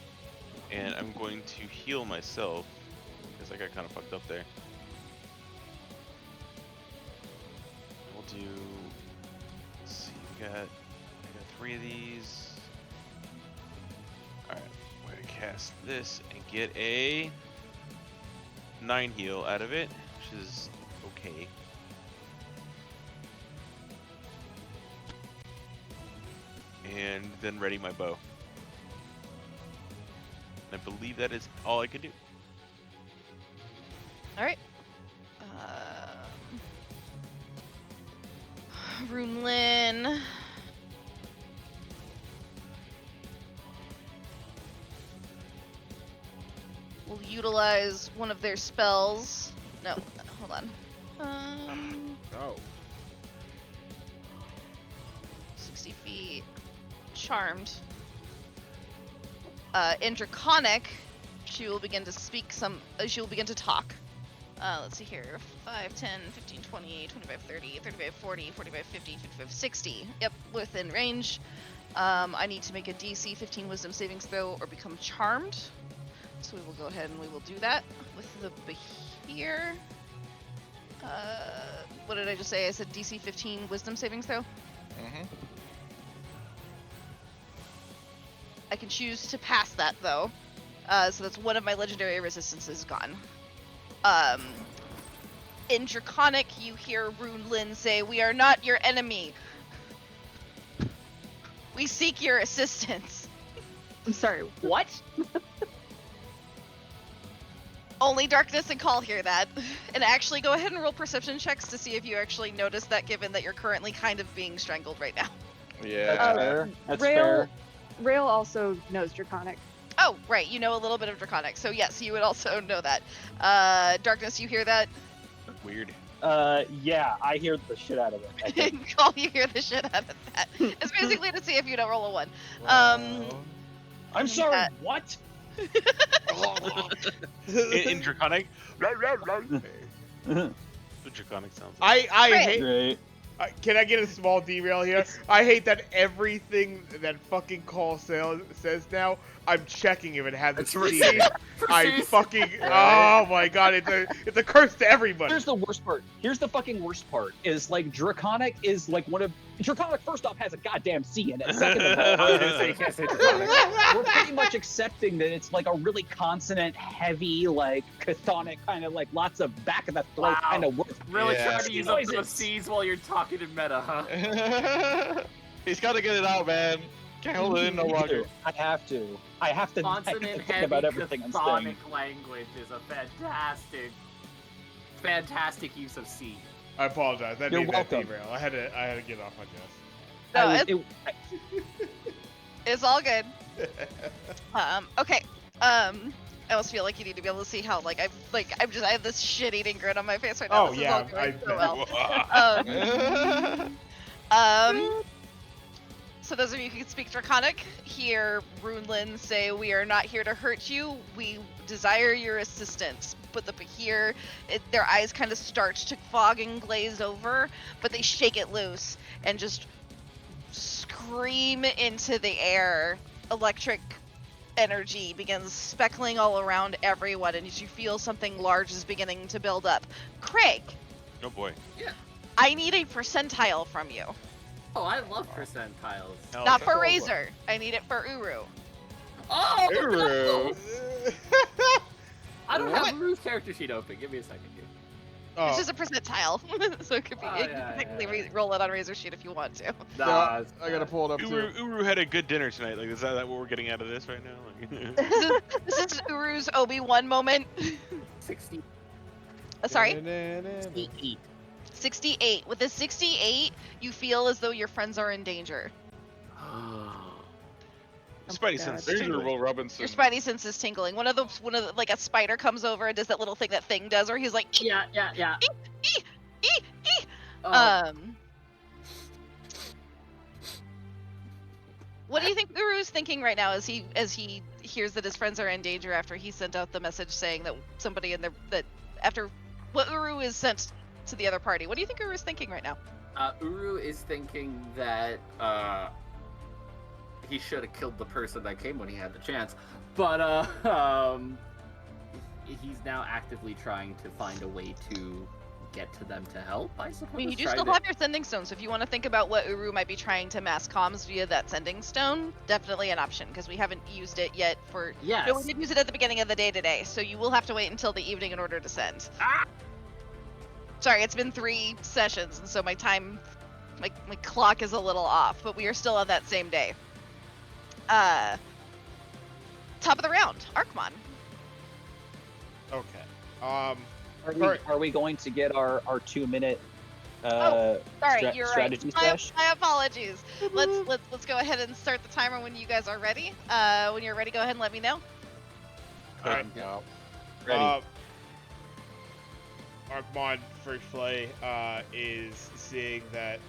And I'm going to heal myself because I got kind of fucked up there. We'll do. Let's see. I got 3 of these. All right. We're gonna cast this and get a 9 heal out of it, which is okay. And then ready my bow. And I believe that is all I can do. All right. Rollen. Will utilize one of their spells. No, hold on. Oh. 60 feet. Charmed. In Draconic, she will begin to speak she will begin to talk. Let's see here. 5, 10, 15, 20, 25, 30, 35, 40, 45, 50, 55, 60. Yep, within range. I need to make a DC 15 Wisdom savings throw or become charmed. So we will go ahead and we will do that with the Behir. What did I just say? I said DC 15 Wisdom savings throw? Mm-hmm. I can choose to pass that though. So that's one of my legendary resistances gone. In Draconic, you hear Rollen say, "We are not your enemy. We seek your assistance." I'm sorry, what? Only Darkness and Call hear that. And actually, go ahead and roll perception checks to see if you actually notice that, given that you're currently kind of being strangled right now. Yeah. That's fair. That's Rail, fair. Rail also knows Draconic. Oh, right, you know a little bit of Draconic, so yes, you would also know that. Darkness, you hear that? Weird. Yeah, I hear the shit out of it. I think. Call, you hear the shit out of that. It's basically to see if you don't roll a 1. I'm sorry, that- what? In Draconic? The Draconic sounds like. I Right. hate. Great. Can I get a small derail here? I hate that everything that fucking call says now, I'm checking if it has a It's C. received. I fucking. Oh my god, it's a curse to everybody. Here's the worst part. Here's the fucking worst part. Is like Draconic is like one of Draconic. First off, has a goddamn C in it. Second of all, I was gonna say you can't say Draconic. we're pretty much accepting that it's like a really consonant heavy, like chthonic kind of like lots of back of the throat Wow. kind of word. Really Yeah. trying to use up those Noises. C's while you're talking in meta, huh? He's got to get it out, man. Can't hold it in no longer. I have to. I have to Consonant think heavy about everything I'm saying. chthonic language is a fantastic use of C. I apologize. That You're needed that welcome. derail. I had to get it off my chest. No, I was- it's, it's all good. Okay. I almost feel like you need to be able to see how I have this shit-eating grin on my face right now. Oh This is yeah, all going so well. So those of you who can speak Draconic hear Runelin say, "We are not here to hurt you. We desire your assistance." But the Behir, their eyes kind of start to fog and glaze over, but they shake it loose and just scream into the air. Electric energy begins speckling all around everyone, and as you feel something large is beginning to build up. Craig, Oh boy. I need a percentile from you. Oh, I love percentiles. Hell Not yeah. for Razor. I need it for Uru. Oh, Uru. I don't What? have Uru's character sheet open. Give me a second here. It's Oh, just a percentile, so it could be. Oh, You yeah, can technically yeah, yeah. Roll it on Razor Sheet if you want to. Nah, no, I gotta pull it up too. Uru had a good dinner tonight. Like, is that what we're getting out of this right now? Like, This is Uru's Obi-Wan moment. 60. Sorry, 68. 68. With a 68, you feel as though your friends are in danger. Spidey God. sense. There's tingling. Will Robinson. Your Spidey sense is tingling. One of the like a spider comes over and does that little thing that Thing does, where he's like, "Eek, Yeah. eek, eek, eek." Oh, What do you think Uru's thinking right now as he hears that his friends are in danger after he sent out the message saying that somebody in there that after what Uru is sent to the other party? What do you think Uru's thinking right now? Uru is thinking that he should have killed the person that came when he had the chance, but he's now actively trying to find a way to get to them to help, I suppose. I mean, you do Trying still to- have your sending stone, so if you want to think about what Uru might be trying to mass comms via that sending stone, definitely an option because we haven't used it yet for. Yes. No, we did use it at the beginning of the day today, so you will have to wait until the evening in order to send. Ah! Sorry, it's been 3 sessions, and so my clock is a little off, but we are still on that same day. Top of the round, Arkmon. Okay. Are we going to get our 2-minute Sorry, you're strategy right. sesh? My apologies. Let's go ahead and start the timer when you guys are ready. When you're ready, go ahead and let me know. Alright. Ready. Arkmon first play is seeing that.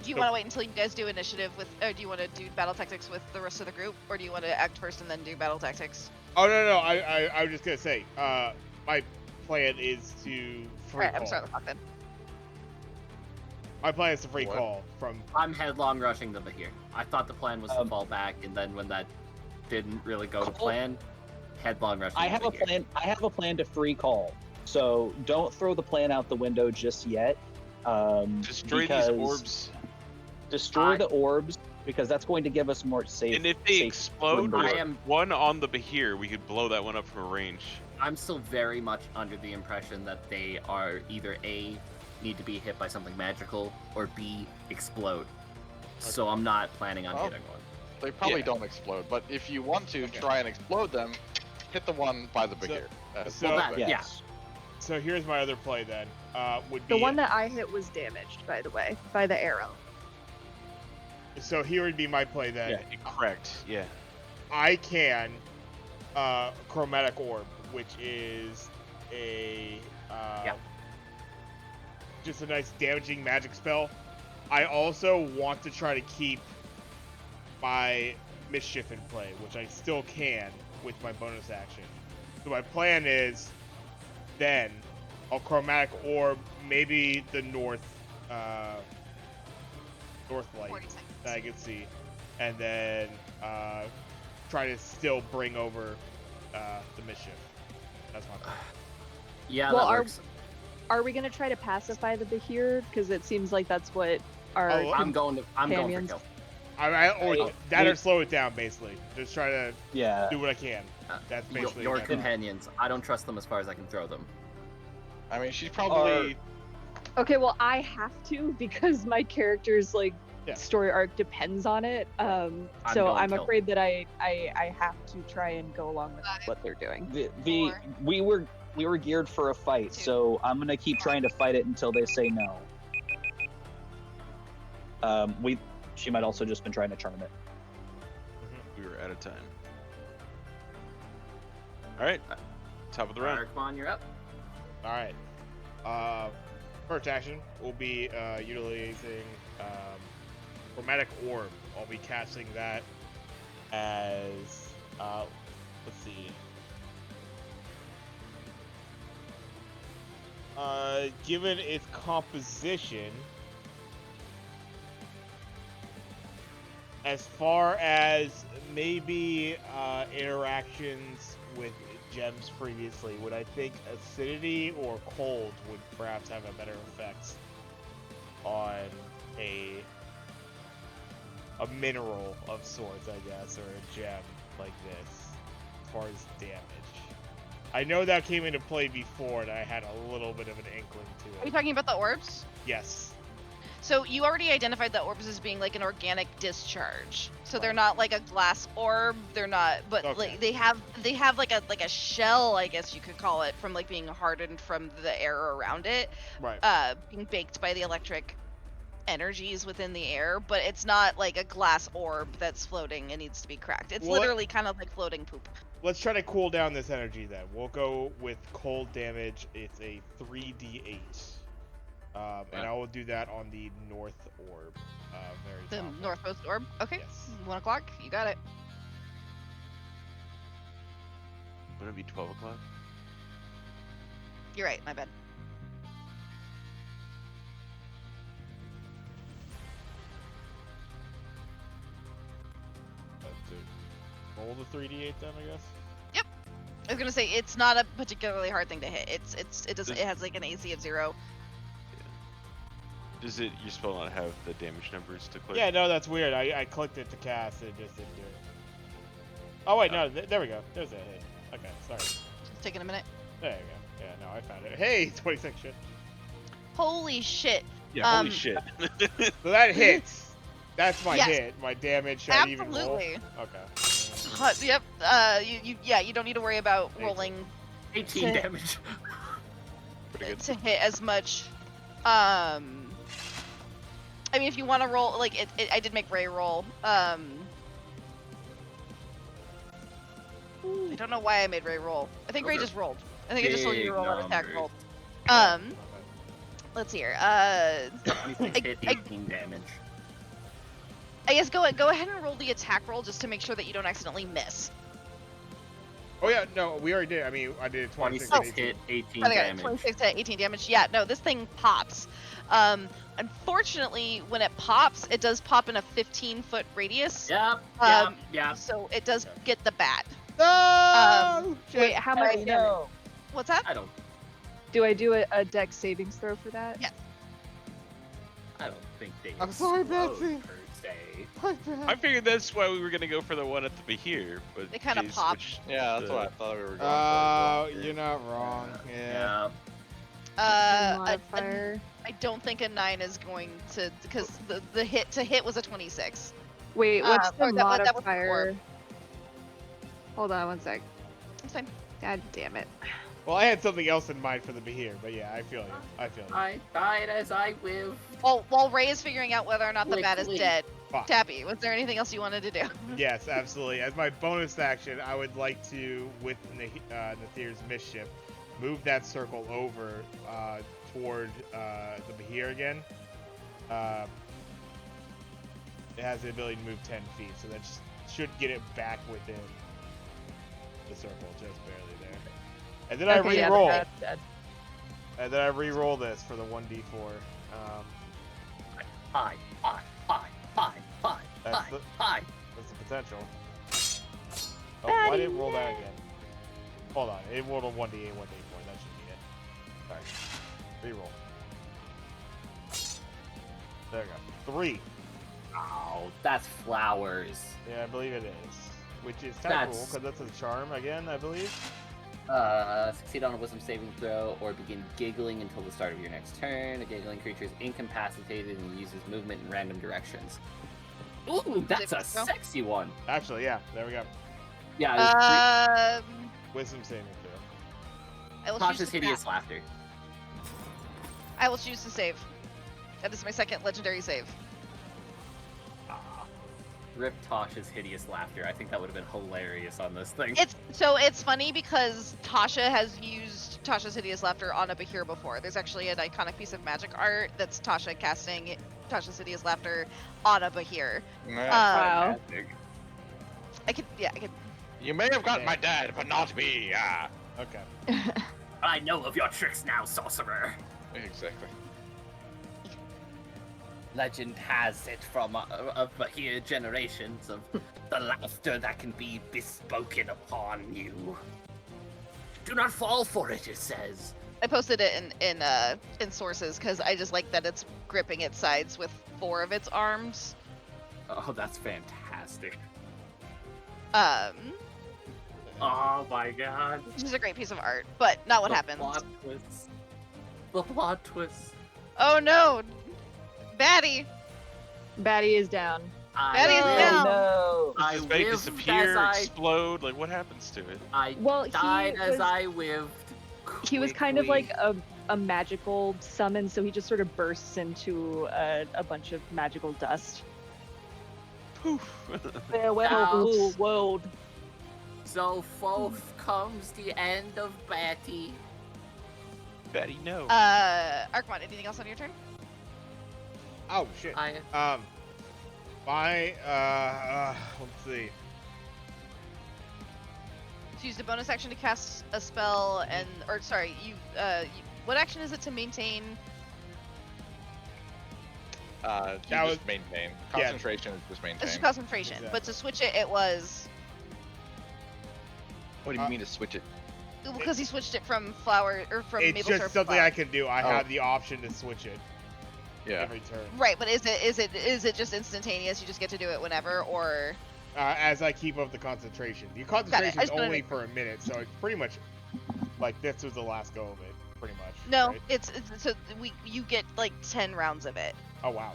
Do you So- want to wait until you guys do initiative with, or do you want to do battle tactics with the rest of the group, or do you want to act first and then do battle tactics? Oh no, I was just gonna say. My plan is to free Alright, call. I'm starting the clock then. My plan is to free What? call from. I'm headlong rushing the Behir. I thought the plan was to Um, fall back, and then when that didn't really go to Cool. plan, headlong rushing I the have a Behir. plan. I have a plan to free call. So don't throw the plan out the window just yet. Destroy because these orbs. Destroy I- the orbs because that's going to give us more safe. And if they safe explode, window. I am- one on the Behir, we could blow that one up from range. I'm still very much under the impression that they are either A, need to be hit by something magical, or B, explode. So I'm not planning on Oh. hitting one. They probably Yeah. don't explode, but if you want to Okay. try and explode them, hit the one by the Behir. So- Well, that, Yes. yeah. So here's my other play then. Would be The one that I hit was damaged, by the way, by the arrow. So here would be my play then. Yeah. Correct. Yeah. I can chromatic orb, which is a just a nice damaging magic spell. I also want to try to keep my mischief in play, which I still can with my bonus action. So my plan is then I'll chromatic orb maybe the north light 40 seconds. that I can see, and then try to still bring over the mischief. That's my plan. Yeah, Well, that are- works. Are we gonna try to pacify the Behir? Because it seems like that's what our Oh, I'm going for companions- kill. Or that we- or slow it down, basically. Just try to Yeah. do what I can. Uh, That's Your, basically your my plan. companions, I don't trust them as far as I can throw them. I mean, she's probably. Okay, well, I have to because my character's like Yeah. story arc depends on it. I'm So going I'm kill. afraid that I have to try and go along with what they're doing. We were geared for a fight, so I'm gonna keep trying to fight it until they say no. She might also just been trying to charm it. We were out of time. All right. Top of the round. Come on, you're up. All right. First action will be utilizing chromatic orb. I'll be casting that as let's see. Given its composition, as far as maybe interactions with gems previously, would I think acidity or cold would perhaps have a better effect on a mineral of sorts, I guess, or a gem like this, as far as damage? I know that came into play before, and I had a little bit of an inkling to Are you it. talking about the orbs? Yes. So you already identified the orbs as being like an organic discharge. So they're Right. not like a glass orb. They're not, but Okay. like they have like a shell, I guess you could call it, from like being hardened from the air around it, Right. being baked by the electric energies within the air. But it's not like a glass orb that's floating and needs to be cracked. It's Well, literally kind of like floating poop. Let's try to cool down this energy then. We'll go with cold damage. It's a 3d8. And I will do that on the north orb. Very The top one. northmost orb. Okay, Yes. 1 o'clock. You got it. Wouldn't it be 12 o'clock? You're right. My bad. That's it. Roll the 3d8 then, I guess. I was gonna say it's not a particularly hard thing to hit. It Does- has like an AC of 0. Does it your spell not have the damage numbers to click? Yeah, no, that's weird. I clicked it to cast, and it just didn't do it. Oh wait, no, there we go. There's a hit. Okay, sorry. It's taking a minute. There you go. Yeah, no, I found it. Hey, 26 shit. Holy shit! Yeah, holy shit. So that hits. That's my Yes. hit. My damage. Should I even roll? Absolutely. Okay. Yep. You don't need to worry about rolling 18 to- damage. Pretty good. to hit as much. I mean, if you want to roll, like I did make Ray roll. I don't know why I made Ray roll. I think Ray Those are just rolled. I think I just told you to big roll an attack numbers. roll. Let's see here. 26 hit, I- 18 damage. I guess go ahead and roll the attack roll just to make sure that you don't accidentally miss. Oh yeah, no, we already did. I mean, I did 26 and 26 18. hit, 18 I think I got damage. 26 to 18 damage. Yeah, no, this thing pops. Unfortunately, when it pops, it does pop in a 15-foot radius. Yep, Um, yep. So it does get the bat. No! Shit. Wait, how much I damage? know. What's that? I don't Do I do a dex savings throw for that? Yeah. I don't think they I'm sorry, explode, Betsy. per se. I figured that's why we were gonna go for the one at the Behir, but They kinda they pop. switched Yeah, that's the- what I thought we were going Oh, for. you're not wrong. Yeah. Modifier. I don't think a 9 is going to, because the hit was a 26. Wait, what's the or that was the modifier? orb. Hold on one sec. It's fine. God damn it. Well, I had something else in mind for the Behir, but yeah, I feel you. I feel you. I died as I live. While Ray is figuring out whether or not the bat is Quickly. dead, Fuck. Tappy, was there anything else you wanted to do? Yes, absolutely. As my bonus action, I would like to, with Nathir's mischief, move that circle over toward the Behir again. It has the ability to move 10 feet, so that should get it back within the circle, just barely there. And then I Okay, yeah, re-roll. that's dead. And then I re-roll this for the 1d4. Hi. That's the potential. Oh, Batty, why didn't it roll that again? Hold on, it rolled a 1d8, 1d4. That should be it. Sorry. Re-roll. There we go. 3. Oh, that's flowers. Yeah, I believe it is. Which is kind of cool, That's- because that's a charm again, I believe. Succeed on a wisdom saving throw or begin giggling until the start of your next turn. A giggling creature is incapacitated and uses movement in random directions. Ooh, that's a Saving throw? sexy one. Actually, yeah, there we go. Yeah, Wisdom saving throw. I will cautious choose to hideous snap. laughter. I will choose to save. That is my second legendary save. Ah. Rip Tosh's hideous laughter. I think that would have been hilarious on this thing. It's funny because Tasha has used Tasha's hideous laughter on a Behir before. There's actually an iconic piece of magic art that's Tasha casting Tasha's hideous laughter on a Behir. Wow. I could. You may have got my dad, but not me. Ah. Okay. I know of your tricks now, sorcerer. Exactly. Legend has it from Behir generations of the laughter that can be bespoken upon you. Do not fall for it, it says. I posted it in sources because I just like that it's gripping its sides with 4 of its arms. Oh, that's fantastic. Um, Oh my god. which is a great piece of art, but not what The happens. plot twist. The plot twist. Oh no, Batty. Batty is down. Batty is I, down. No. I Does Betty lived disappear, as I- explode? Like, what happens to it? I Well, he died as was- I lived. He was kind of quickly. like a magical summon, so he just sort of bursts into a bunch of magical dust. Poof. Farewell, Ouch. cruel world. So forth comes the end of Batty. Betty, no. Archmon, anything else on your turn? Oh shit. My let's see. So use the bonus action to cast a spell, or sorry, what action is it to maintain? You That just was- maintain. yeah. Concentration is just maintain. It's just concentration, but to switch it, it was What do you mean to switch it? because he switched it from flower or from It's maple just syrup. to something flower. I can do. I Oh. have the option to switch it Yeah. every turn. Right, but is it just instantaneous? You just get to do it whenever, or As I keep up the concentration. The I concentration is just wanna only make- for a minute, so it's pretty much like this was the last go of it, pretty much. no? right? It's so you get like 10 rounds of it, Oh wow.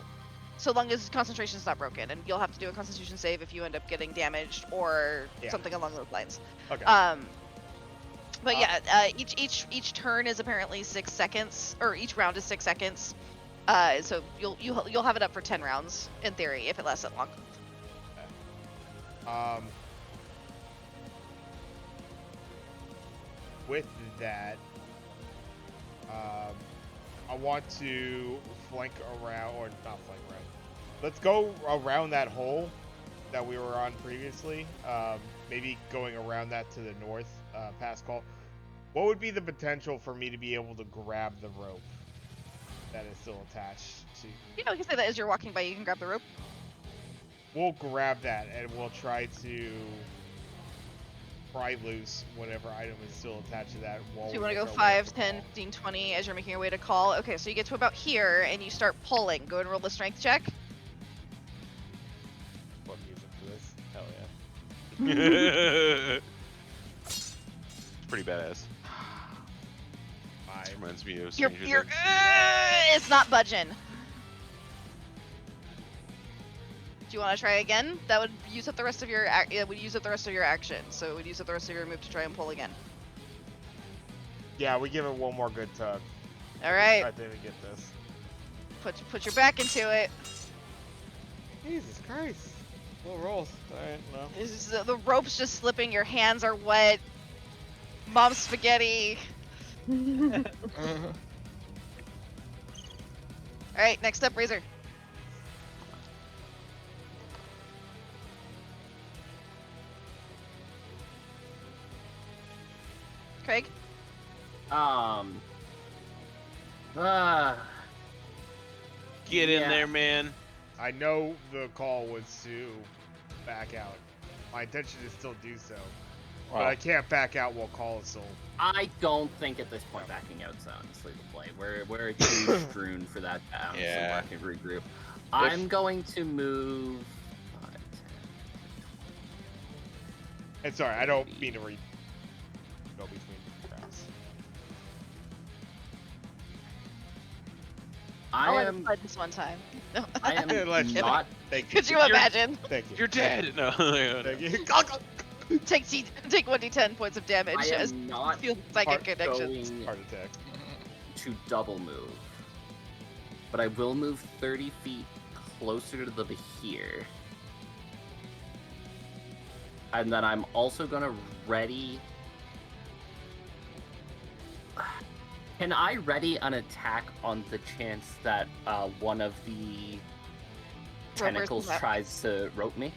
so long as concentration is not broken, and you'll have to do a Constitution save if you end up getting damaged or Yeah. something along those lines. Okay. But yeah, each turn is apparently 6 seconds, or each round is 6 seconds. So you'll have it up for 10 rounds in theory if it lasts that long. With that, I want to flank around, or not flank around. Let's go around that hole that we were on previously. Maybe going around that to the north, past call. What would be the potential for me to be able to grab the rope that is still attached to? We can say that as you're walking by, you can grab the rope. We'll grab that and we'll try to pry loose whatever item is still attached to that wall. So you want to go 5, 10, 15, 20 as you're making your way to call. Okay, so you get to about here and you start pulling. Go and roll the strength check. What music for this? Hell yeah. It's pretty badass. Five. Reminds me of You're, Stranger Things. it's not budging. Do you want to try again? That would use up the rest of your it would use up the rest of your action. So it would use up the rest of your move to try and pull again. Yeah, we give it one more good tug. All right, I think we get this. put your back into it. Jesus Christ. Little rolls. Alright, well. The rope's just slipping. Your hands are wet. Mom's spaghetti. All right, next up, Razor. Craig. Get in Yeah. there, man. I know the call was to back out. My intention is still do so. But I can't back out while call is sold. I don't think at this point backing out's honestly the play. We're too strewn for that to honestly Yeah. work and regroup. I'm going to move 5, 10, And sorry, I don't mean to go between tracks. I'll I let am him fight this one time. No. I am Let's do it. not Thank you. Could you imagine? Thank you. You're dead. No. Thank you. Go, go. Take 1d10 points of damage I as am not feel psychic connections. going Heart attack. to double move. But I will move 30 feet closer to the Behir. And then I'm also gonna ready. Can I ready an attack on the chance that one of the tentacles Ropers, tries to rope me?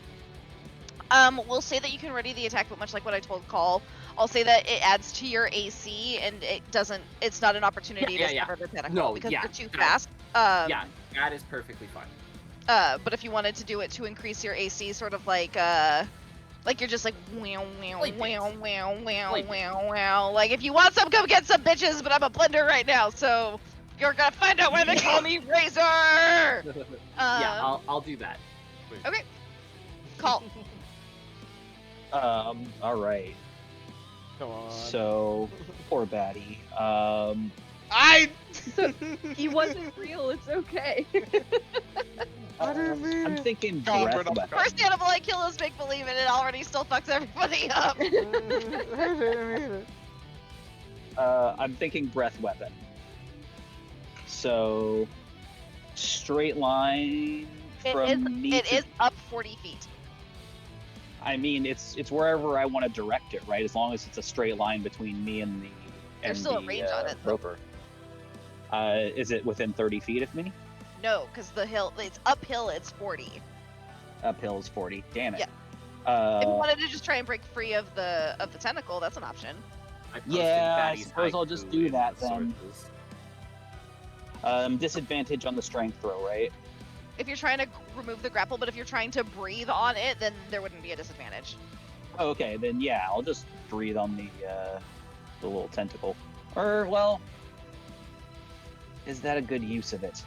We'll say that you can ready the attack, but much like what I told Call, I'll say that it adds to your AC and it doesn't. It's not an opportunity Yeah, to yeah. sever the tentacle No, because yeah, they're too that- fast. Yeah, that is perfectly fine. But if you wanted to do it to increase your AC, sort of like you're just like wow wow Play wow bits. wow wow Play bits. wow wow. Like if you want some, come get some bitches. But I'm a blender right now, so you're gonna find out why they call me Razor. Yeah, I'll do that. Okay. Call. All right. Come on. So poor Batty. I. He wasn't real. It's okay. I didn't mean I'm it. thinking God, breath we're not weapon. First animal I kill is make believe, and it already still fucks everybody up. I didn't mean it. I'm thinking breath weapon. So straight line from me It to. is up 40 feet. I mean, it's wherever I want to direct it, right? As long as it's a straight line between me and the. There's still a range on it, though. Roper. Is it within 30 feet of me? No, because the hill, it's uphill, it's 40. Uphill is 40. Damn it. Yeah. If you wanted to just try and break free of the tentacle, that's an option. I posted Yeah, I Batty's suppose I'll just haiku do in that the then. sources. Disadvantage on the strength throw, right? If you're trying to remove the grapple, but if you're trying to breathe on it, then there wouldn't be a disadvantage. Oh, okay, then yeah, I'll just breathe on the little tentacle. Or well, is that a good use of it?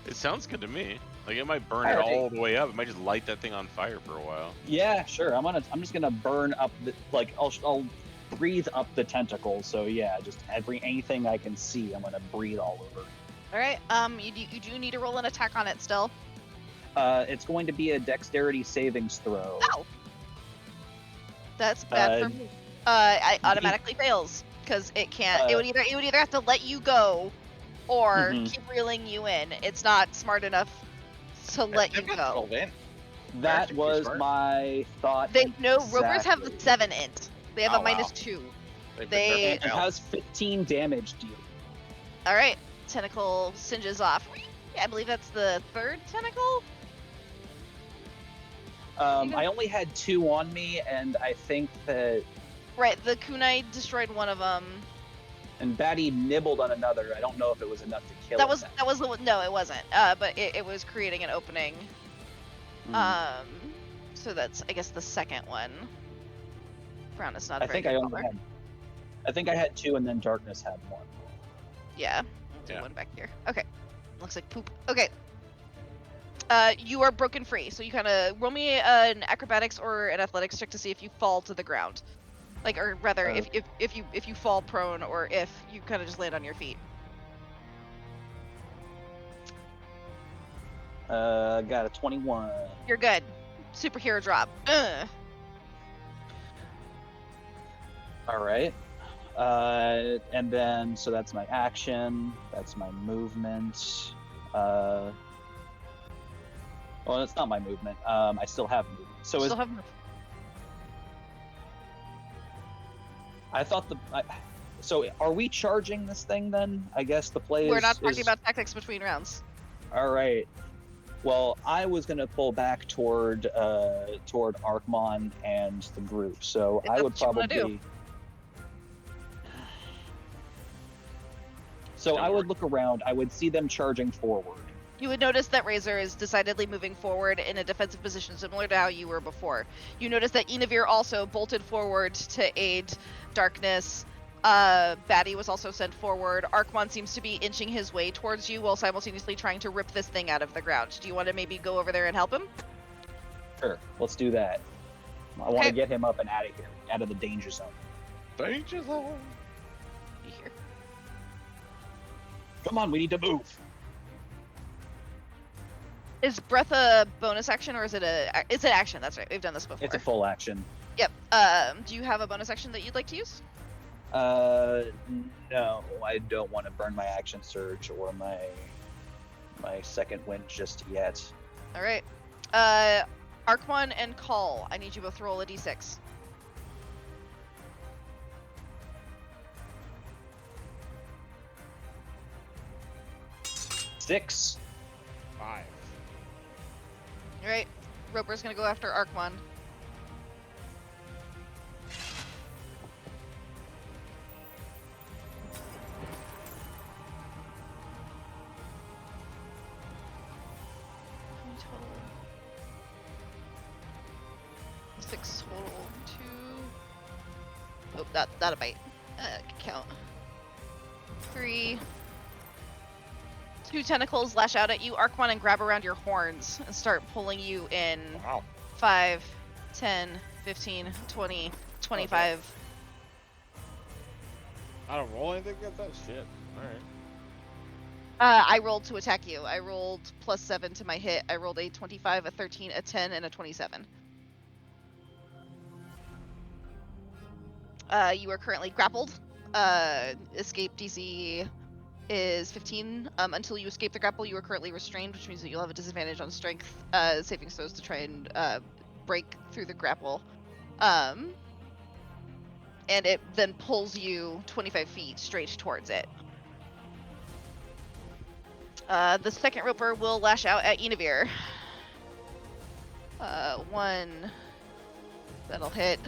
It sounds good to me. Like it might burn it Alright. all the way up. It might just light that thing on fire for a while. Yeah, sure. I'm just gonna burn up the I'll breathe up the tentacle. So yeah, just anything I can see, I'm gonna breathe all over. All right. You do need to roll an attack on it still. It's going to be a dexterity savings throw. Ow. That's bad for me. I automatically fails because it can't. It would either have to let you go, or Mhm. keep reeling you in. It's not smart enough to let you They've got go. 12 in. That Actually, was smart. my thought. They no rovers have the exactly. 7 int. They have Oh, a wow. -2. They've They- been It nerfed out. has 15 damage deal. All right. Tentacle singes off. I believe that's the 3rd tentacle. I only had 2 on me, and I think that Right. The kunai destroyed one of them. and Batty nibbled on another. I don't know if it was enough to kill That it. was the one. No, it wasn't. But it was creating an opening. Mm. So that's, I guess, the second one. Brown is not a I very think I good only color. had. I think I had 2, and then Darkness had 1. Yeah. We'll do Yeah. one back here. Okay. Looks like poop. Okay. You are broken free, so you kind of roll me an acrobatics or an athletics check to see if you fall to the ground, like, or rather, if you fall prone, or if you kind of just land on your feet. Got a 21. You're good. Superhero drop. All right. And then so that's my action. That's my movement. Well, it's not my movement. I still have movement. So Still have I thought so are we charging this thing then? I guess the play We're is. not talking about tactics between rounds. All right. Well, I was gonna pull back toward Arkmon and the group, so If I that's would what you wanna do. probably. So Don't I would worry. look around. I would see them charging forward. You would notice that Razor is decidedly moving forward in a defensive position, similar to how you were before. You notice that Enavir also bolted forward to aid Darkness. Batty was also sent forward. Arkmon seems to be inching his way towards you while simultaneously trying to rip this thing out of the ground. Do you want to maybe go over there and help him? Sure, let's do that. I want Okay. to get him up and out of here, out of the danger zone. Danger zone. You hear? Come on, we need to move. Is breath a bonus action or is it it's an action? That's right. We've done this before. It's a full action. Yep. Do you have a bonus action that you'd like to use? No, I don't want to burn my action surge or my second wind just yet. All right. Arquan and Call, I need you both to roll a d6. Six. 5. Alright, Roper's gonna go after Arquan. Total. 6 total. 2. Oh, that a bite. Count. 3. 2 tentacles lash out at you, Arquan, and grab around your horns and start pulling you in. Wow. 5, 10, 15, 20, 25. I don't roll anything against that shit. Alright. I rolled to attack you. I rolled +7 to my hit. I rolled a 25, a 13, a 10, and a 27. You are currently grappled. Escape DC is 15. Until you escape the grapple, you are currently restrained, which means that you'll have a disadvantage on strength saving throws to try and break through the grapple. And it then pulls you 25 feet straight towards it. The second roper will lash out at Yennefer. 1. That'll hit.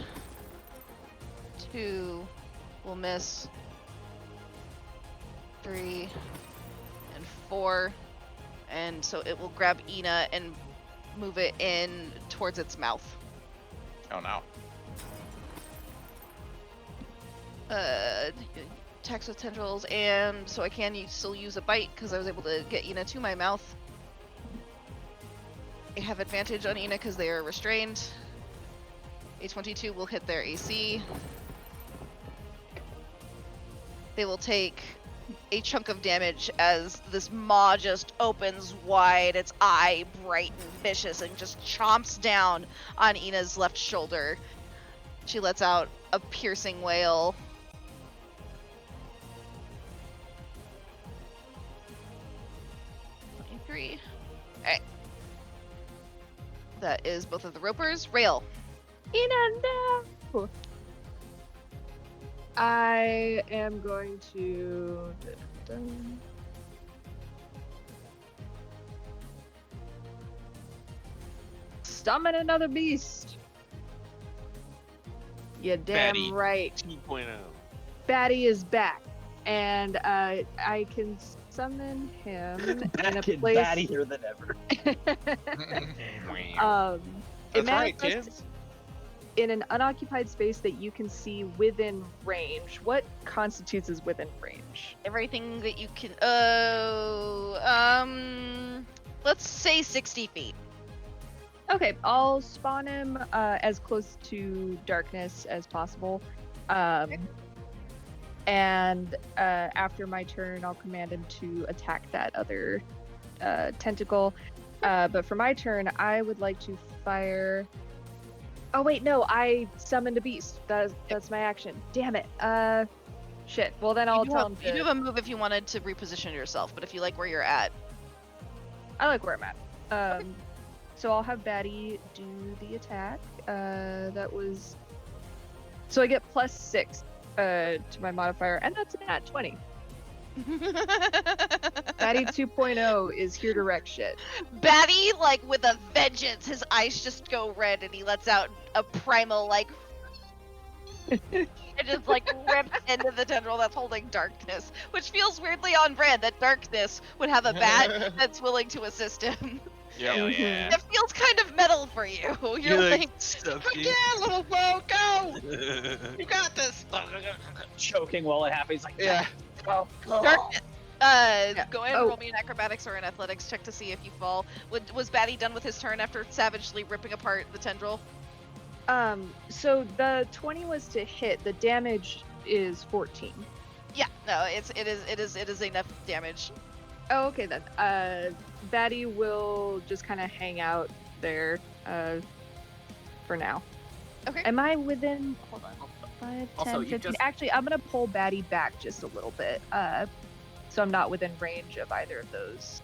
2 will miss. 3 and 4. And so it will grab Ina and move it in towards its mouth. Oh no. Attacks with tendrils, and so I can still use a bite because I was able to get Ina to my mouth. I have advantage on Ina because they are restrained. A 22 will hit their AC. They will take a chunk of damage as this maw just opens wide, its eye bright and vicious, and just chomps down on Ina's left shoulder. She lets out a piercing wail. Alright. That is both of the ropers. Rail. Ina, no! I am going to... summon another beast. You damn Batty. right. 2.0. Batty is back. And I can summon him in a Back and place... battier than ever. That's It right, manifests kids. in an unoccupied space that you can see within range. What constitutes as within range? Everything that you can. Let's say 60 feet. Okay, I'll spawn him as close to darkness as possible. And after my turn, I'll command him to attack that other tentacle. But for my turn, I would like to fire... Oh wait, no, I summoned a beast. That's my action. Damn it. Shit. Well then I'll tell him You to... do have a move if you wanted to reposition yourself, but if you like where you're at. I like where I'm at. So I'll have Batty do the attack. That was... So I get +6 to my modifier, and that's at 20. Batty 2.0 is here to wreck shit. Batty, like with a vengeance, his eyes just go red and he lets out a primal, like. It just like rips into the tendril that's holding darkness, which feels weirdly on brand that darkness would have a bat that's willing to assist him. Hell yeah. It feels kind of metal for you. You're like, stuffy. Yeah, little bro, go! You got this. Choking while it happens. He's like, Yeah. go, go. darkness. Go ahead and Oh. roll me an acrobatics or an athletics check to see if you fall. Was Batty done with his turn after savagely ripping apart the tendril? So the 20 was to hit. The damage is 14. Yeah, no, it is enough damage. Oh, okay then. Batty will just kind of hang out there for now. Okay. Am I within... Hold on. 5, Also, 10, you 15... just- Actually, I'm going to pull Batty back just a little bit. So I'm not within range of either of those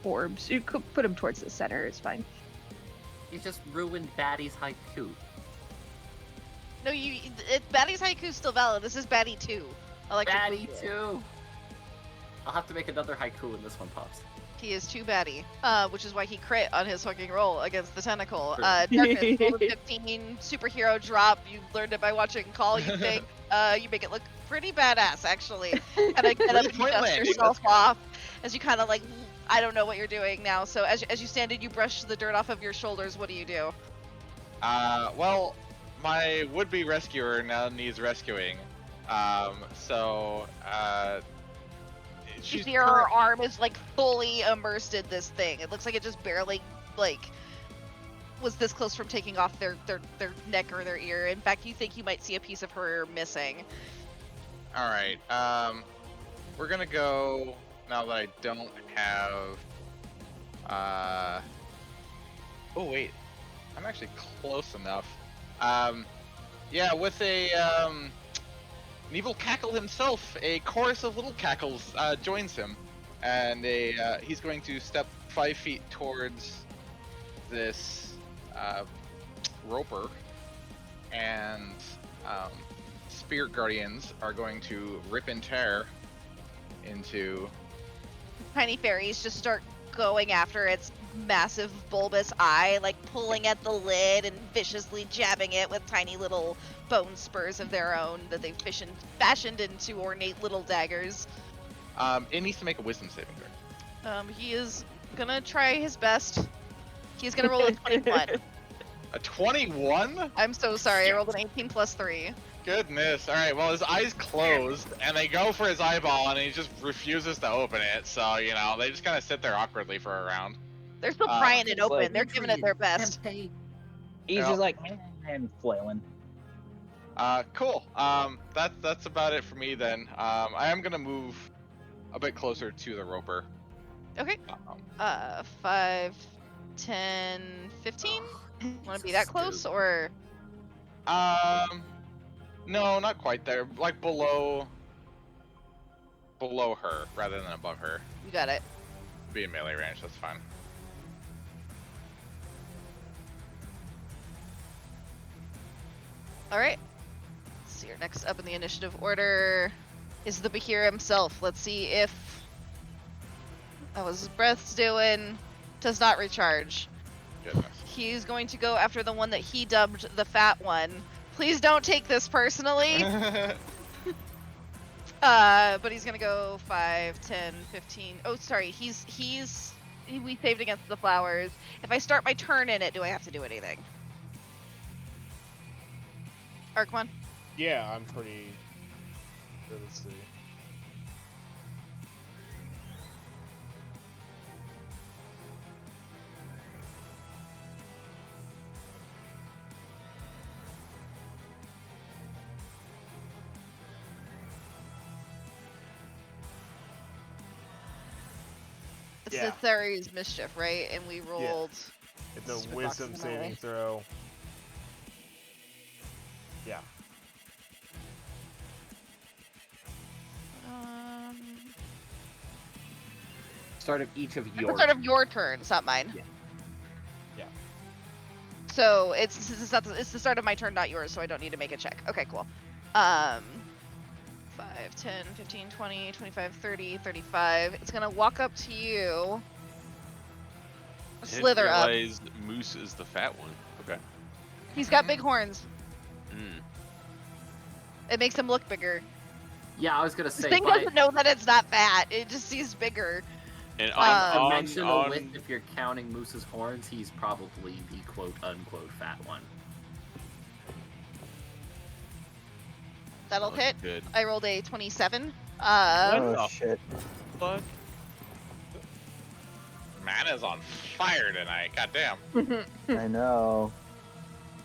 orbs. You could put him towards the center. It's fine. You just ruined Batty's haiku. No, Batty's Haiku's still valid. This is Batty 2. Electric Batty Boogaloo. too. I'll have to make another haiku when this one pops. He is too batty, which is why he crit on his fucking roll against the tentacle. True. Darkness, roll a 15, superhero drop. You learned it by watching Call, you think. You make it look pretty badass, actually. Kind of get up and Point dust landing, yourself let's go. off as you kind of like, I don't know what you're doing now. So as you stand and you brush the dirt off of your shoulders, what do you do? Well, my would-be rescuer now needs rescuing. You see her arm is like fully immersed in this thing. It looks like it just barely like was this close from taking off their neck or their ear. In fact, you think you might see a piece of her missing. All right. We're gonna go now that I don't have. Oh wait, I'm actually close enough. Yeah, with an evil cackle himself, a chorus of little cackles joins him, and he's going to step 5 feet towards this roper, and spirit guardians are going to rip and tear into. Tiny fairies just start going after its massive bulbous eye, like pulling at the lid and viciously jabbing it with tiny little bone spurs of their own that they've fashioned into ornate little daggers. It needs to make a wisdom saving throw. He is gonna try his best. He's gonna roll a 21. A 21? I'm so sorry, I rolled an 18 plus 3. Goodness. All right. Well, his eyes closed, and they go for his eyeball, and he just refuses to open it. So they just kind of sit there awkwardly for a round. They're still prying it open. like- They're giving it their best. He's Yeah. just like and flailing. Cool. That's about it for me then. I am gonna move a bit closer to the roper. Okay. Um, 5, 10, 15? Want to be that close, or? No, not quite there. Like below her rather than above her. You got it. Be in melee range. That's fine. Alright. Let's see, next up in the initiative order is the Behir himself. Let's see if that was his breath's doing. Does not recharge. Goodness. He's going to go after the one that he dubbed the fat one. Please don't take this personally. But he's gonna go 5, 10, 15. Oh, sorry. We saved against the flowers. If I start my turn in it, do I have to do anything? Arquan? Yeah, I'm pretty. Let's see. It's Yeah. the Theri's Mischief, right? And we rolled. It's a Just wisdom approximately. saving throw. Yeah. Start of each of At the your. start of your turn, it's not mine. Yeah. Yeah. So it's the start of my turn, not yours, so I don't need to make a check. Okay, cool. 5, 10, 15, 20, 25, 30, 35. It's gonna walk up to you. Slither up. realize Moose is the fat one. Okay. He's got big horns. Mm. It makes him look bigger. Yeah, I was gonna This say. thing by doesn't know that it's not fat. It just sees bigger. And dimensional on width, if you're counting Moose's horns, he's probably the quote-unquote fat one. That'll hit. Good. I rolled a 27. What? Oh shit. Fuck. Mana's on fire tonight. Goddamn. I know.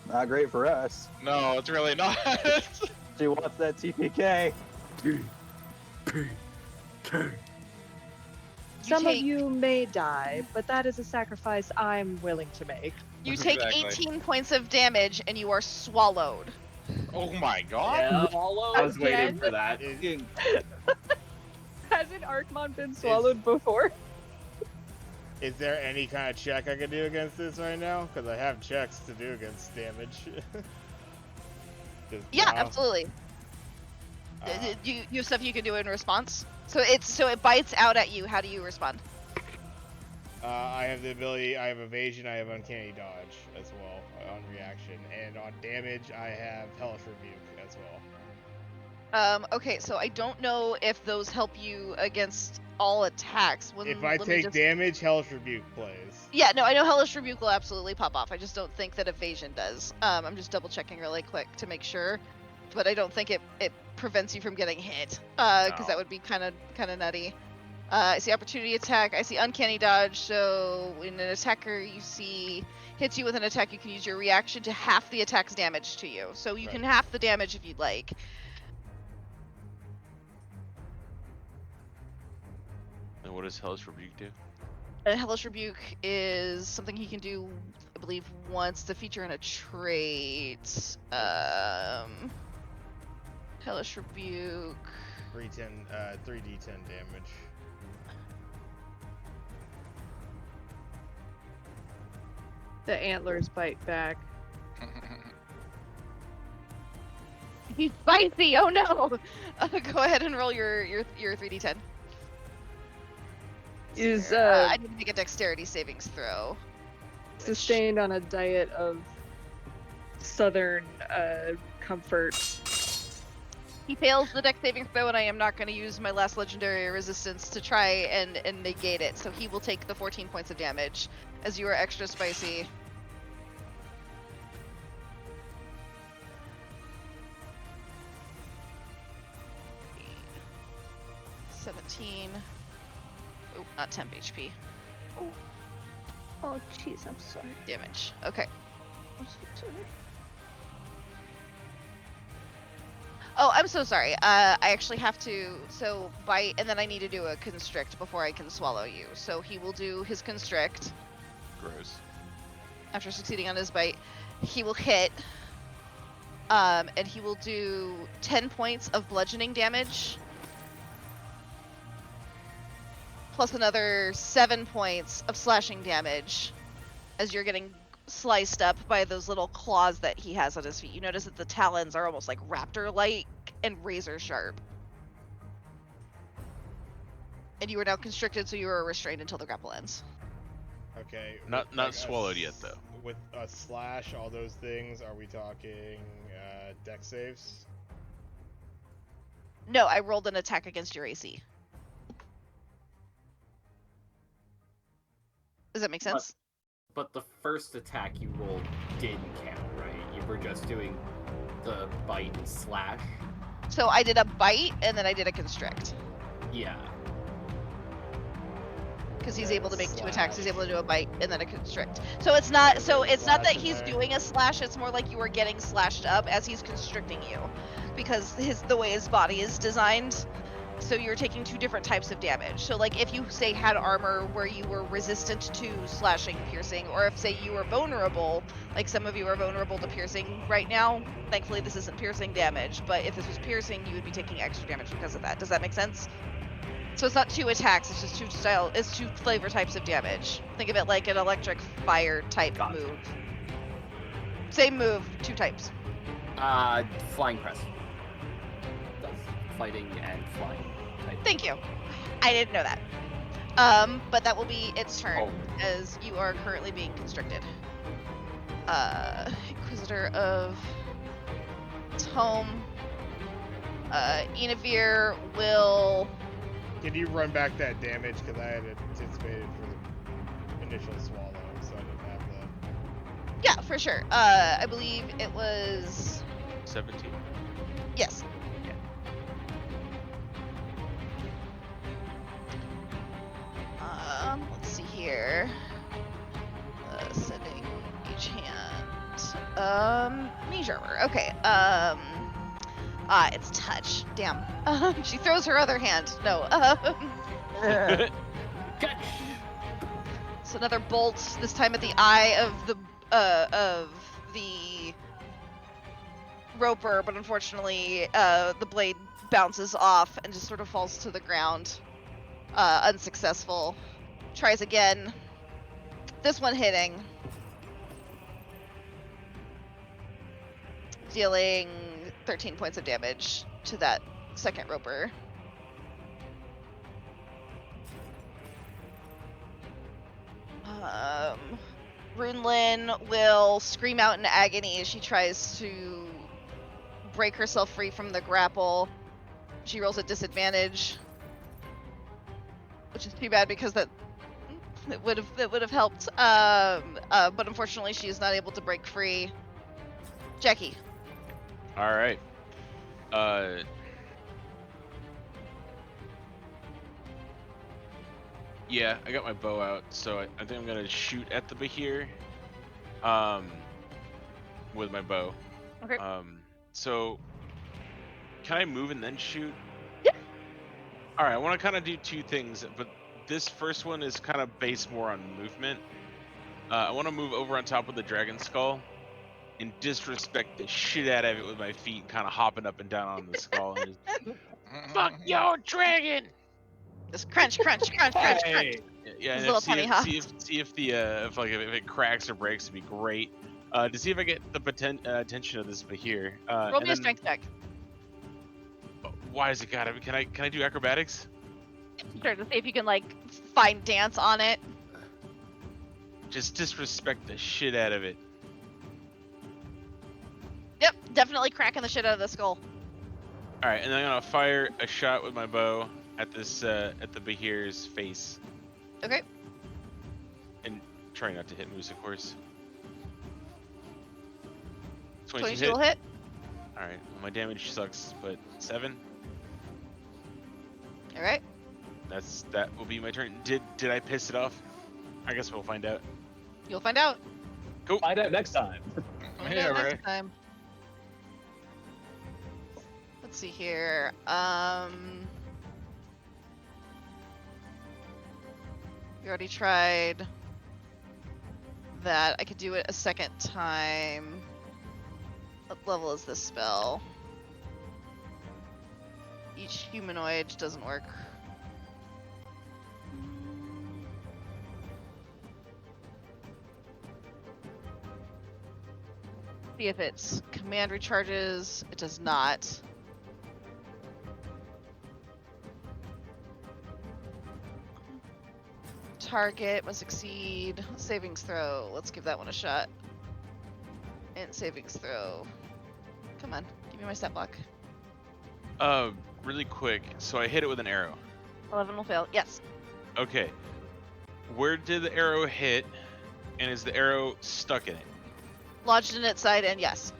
Not great for us. No, it's really not. She wants that TPK. Some take- of you may die, but that is a sacrifice I'm willing to make. You take Exactly. 18 points of damage and you are swallowed. Oh my god. Yeah, I was waiting Again? for that. Hasn't Arkmon been swallowed before? Is there any kind of check I can do against this right now? Because I have checks to do against damage. Yeah, absolutely. You have stuff you can do in response. So it bites out at you. How do you respond? I have the ability. I have evasion. I have uncanny dodge as well on reaction, and on damage I have hellish rebuke as well. Okay, so I don't know if those help you against all attacks. If I take damage, hellish rebuke plays. Yeah, no, I know hellish rebuke will absolutely pop off. I just don't think that evasion does. I'm just double checking really quick to make sure, but I don't think it prevents you from getting hit. Because that would be kind of nutty. I see opportunity attack. I see uncanny dodge. So when an attacker hits you with an attack, you can use your reaction to half the attack's damage to you. So you can half the damage if you'd like. And what does Hellish Rebuke do? Hellish Rebuke is something he can do, I believe, once to feature in a trait. Hellish Rebuke. 3d10 damage. The antlers bite back. He's spicy. Oh no! Go ahead and roll your 3d10. Is I need to make a dexterity savings throw. sustained on a diet of southern comfort. He fails the dex saving throw, and I am not going to use my last legendary resistance to try and negate it. So he will take the 14 points of damage, as you are extra spicy. Oh, not temp HP. Oh, jeez, I'm sorry. Damage. Okay. I'm so sorry. Oh, I'm so sorry. I actually have to bite, and then I need to do a constrict before I can swallow you. So he will do his constrict. Gross. After succeeding on his bite, he will hit. And he will do 10 points of bludgeoning damage. Plus another 7 points of slashing damage as you're getting sliced up by those little claws that he has on his feet. You notice that the talons are almost like raptor-like and razor-sharp. And you are now constricted, so you are restrained until the grapple ends. Okay. Not swallowed yet, though. With a slash, all those things, are we talking dex saves? No, I rolled an attack against your AC. Does that make sense? But the first attack you rolled didn't count, right? You were just doing the bite and slash. So I did a bite, and then I did a constrict. Yeah. Because he's able to make 2 attacks. He's able to do a bite and then a constrict. So it's not that he's doing a slash. It's more like you are getting slashed up as he's constricting you, because the way his body is designed. So you're taking 2 different types of damage. So like if you say had armor where you were resistant to slashing, piercing, or if say you were vulnerable, like some of you are vulnerable to piercing right now. Thankfully this isn't piercing damage, but if this was piercing, you would be taking extra damage because of that. Does that make sense? So it's not 2 attacks, it's just 2 flavor types of damage. Think of it like an electric fire type move. Same move, 2 types. Flying press. Fighting and flying. Thank you. I didn't know that. But that will be its turn, as you are currently being constricted. Inquisitor of Tome. Enavir will... Can you run back that damage? Because I had anticipated for the initial swallow, so I didn't have that. Yeah, for sure. I believe it was... 17. Yes. Let's see here. Sending each hand. Mage armor. Okay. It's touch. Damn. She throws her other hand. No. So another bolt. This time at the eye of the roper, but unfortunately, the blade bounces off and just sort of falls to the ground. Unsuccessful. Tries again. This one hitting. Dealing 13 points of damage to that second roper. Runelin will scream out in agony as she tries to break herself free from the grapple. She rolls at disadvantage, which is too bad because that would have helped. But unfortunately, she is not able to break free. Jackie. All right. Yeah, I got my bow out, so I think I'm gonna shoot at the Behir. With my bow. Okay. So can I move and then shoot? Yeah. All right, I want to kind of do two things, but this first one is kind of based more on movement. I want to move over on top of the dragon skull and disrespect the shit out of it with my feet, kind of hopping up and down on the skull. And just, fuck your dragon! Just crunch, crunch, crunch, crunch, crunch. Yeah, His and little see punny if, hop. see if the if it cracks or breaks, it'd be great. To see if I get the attention of this Behir. Roll and me a then, strength check. why is it gotta be? Can I do acrobatics? Sure, to see if you can like find dance on it. Just disrespect the shit out of it. Yep, definitely cracking the shit out of the skull. All right, and then I'm gonna fire a shot with my bow at this at the Behir's face. Okay. And try not to hit Moose, of course. 22 will hit. All right, well, my damage sucks, but 7. All right. That will be my turn. Did I piss it off? I guess we'll find out. You'll find out. Cool. Find out next time. Find Yeah, out right. next time. Let's see here. We already tried that. I could do it a second time. What level is this spell? Each humanoid doesn't work. See if its command recharges. It does not. Target must succeed. Savings throw. Let's give that one a shot. And savings throw. Come on, give me my stat block. Really quick. So I hit it with an arrow. 11 will fail. Yes. Okay. Where did the arrow hit? And is the arrow stuck in it? Lodged in its side, and yes.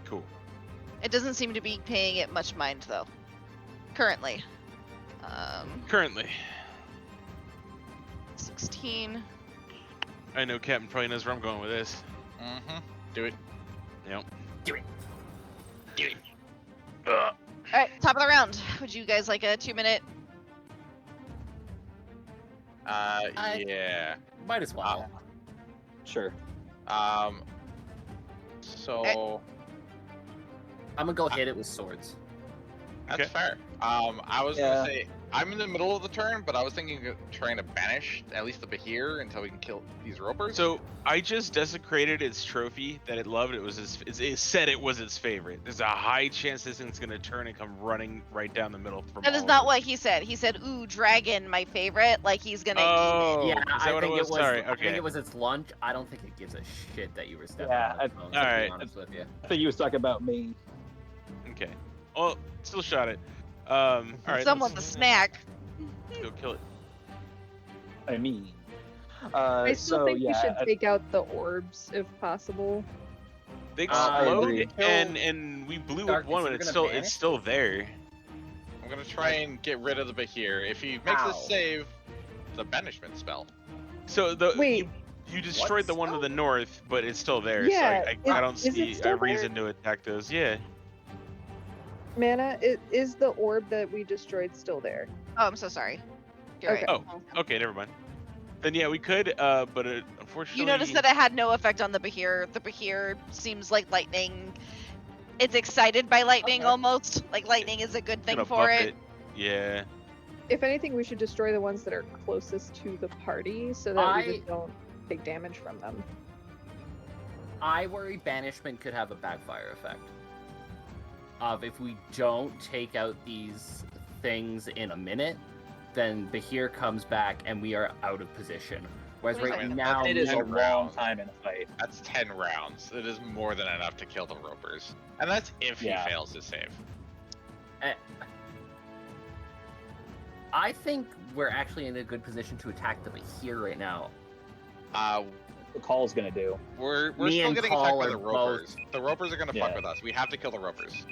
Cool. It doesn't seem to be paying it much mind, though. Currently. Currently. 16. I know Captain probably knows where I'm going with this. Mm-hmm. Do it. Yep. Alright, top of the round. Would you guys like a 2-minute? Yeah. Might as well. Sure. So I'm gonna go hit it with swords. that's Okay. fair. I was Yeah. gonna say I'm in the middle of the turn, but I was thinking of trying to banish at least the Behir until we can kill these ropers. So I just desecrated its trophy that it loved. It said it was its favorite. There's a high chance this thing's gonna turn and come running right down the middle from. That is all not of what he said. He said, ooh, dragon, my favorite. Like he's gonna eat Oh, yeah, is that I what think it was? Sorry, I think okay. it was its lunch. I don't think it gives a shit that you were stepping Yeah, on its bones, to be alright. honest with you. I think he was talking about me. Okay. Well, still shot it. All right. someone's a snack. Let's go kill it. I mean. I still so, think yeah, we should take out the orbs if possible. They I explode, agree. and we blew Dark, up one, is but he it's gonna still vanish? still there. I'm gonna try and get rid of the Behir. If he makes Ow. a save, the banishment spell. So the Wait. you destroyed the one to the north, but it's still there. Yeah, So I don't is it see still a reason to attack those. Yeah. Mana, is the orb that we destroyed still there? Oh, I'm so sorry. You're Okay. right. Oh, okay, never mind. Then yeah, we could, but unfortunately. You noticed that it had no effect on the Behir. The Behir seems like lightning. It's excited by lightning Okay. almost. Like lightning is a good thing gonna for buff it. Yeah. If anything, we should destroy the ones that are closest to the party so that we just don't take damage from them. I worry banishment could have a backfire effect. Of if we don't take out these things in a minute, then Behir comes back and we are out of position. Whereas What do you right think? now, It is a 10 long rounds. time in a fight. That's 10 rounds. It is more than enough to kill the ropers. And that's if Yeah. he fails his save. I think we're actually in a good position to attack the Behir right now. The call's gonna do. We're Me still and getting Call attacked by are the ropers. The ropers are gonna fuck Yeah. with us. We have to kill the ropers.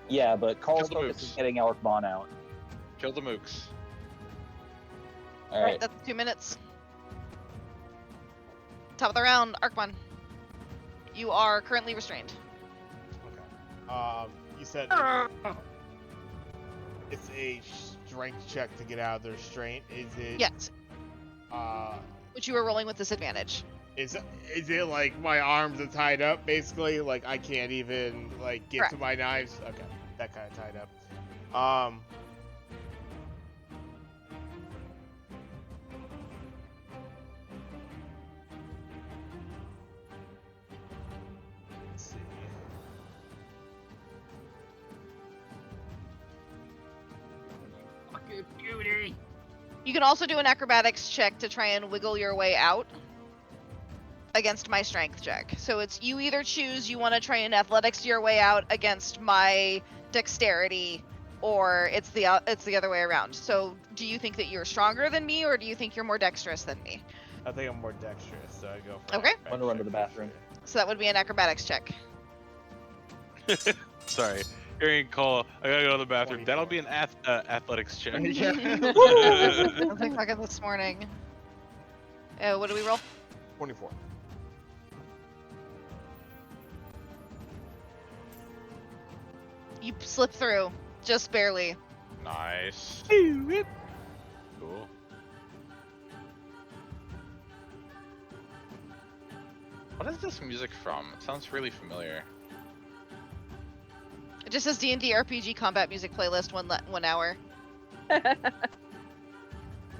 Yeah, but Call's Kill the focus mooks. is getting Alec Bon out. Kill the mooks. All right. That's 2 minutes. Top of the round, Arkmon. You are currently restrained. Okay. You said it's a strength check to get out of the restraint. Is it? Yes, which you are rolling with disadvantage. Is it like my arms are tied up, basically? Like I can't even like get to Correct. my knives? Okay, that kind of tied up. Let's see. Fucking beauty. You can also do an acrobatics check to try and wiggle your way out against my strength check. So it's you either choose you want to try and athletics your way out against my dexterity, or it's the other way around. So do you think that you're stronger than me, or do you think you're more dexterous than me? I think I'm more dexterous, so I go for Okay. acrobatics I'm gonna run to check the for bathroom. sure. So that would be an acrobatics check. Sorry. Hearing Cole, I gotta go to the bathroom. 24. That'll be an athletics check. Sounds like fucking this morning. What do we roll? 24. You slip through, just barely. Nice. Cool. What is this music from? It sounds really familiar. It just says D&D RPG combat music playlist 1 hour. All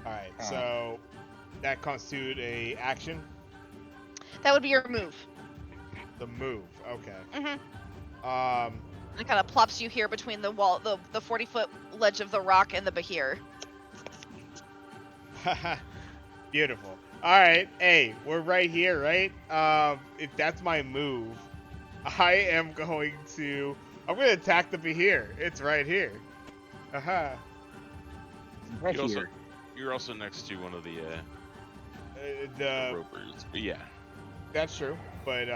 right, so that constitute a action. That would be your move. The move. Okay. Mm-hmm. It kind of plops you here between the wall, the 40-foot ledge of the rock and the Behir. Beautiful. All right. Hey, we're right here, right? If that's my move, I'm going to attack the Behir. It's right here. Aha. Right You also- here. You're also next to one of the The ropers. But yeah. that's true, but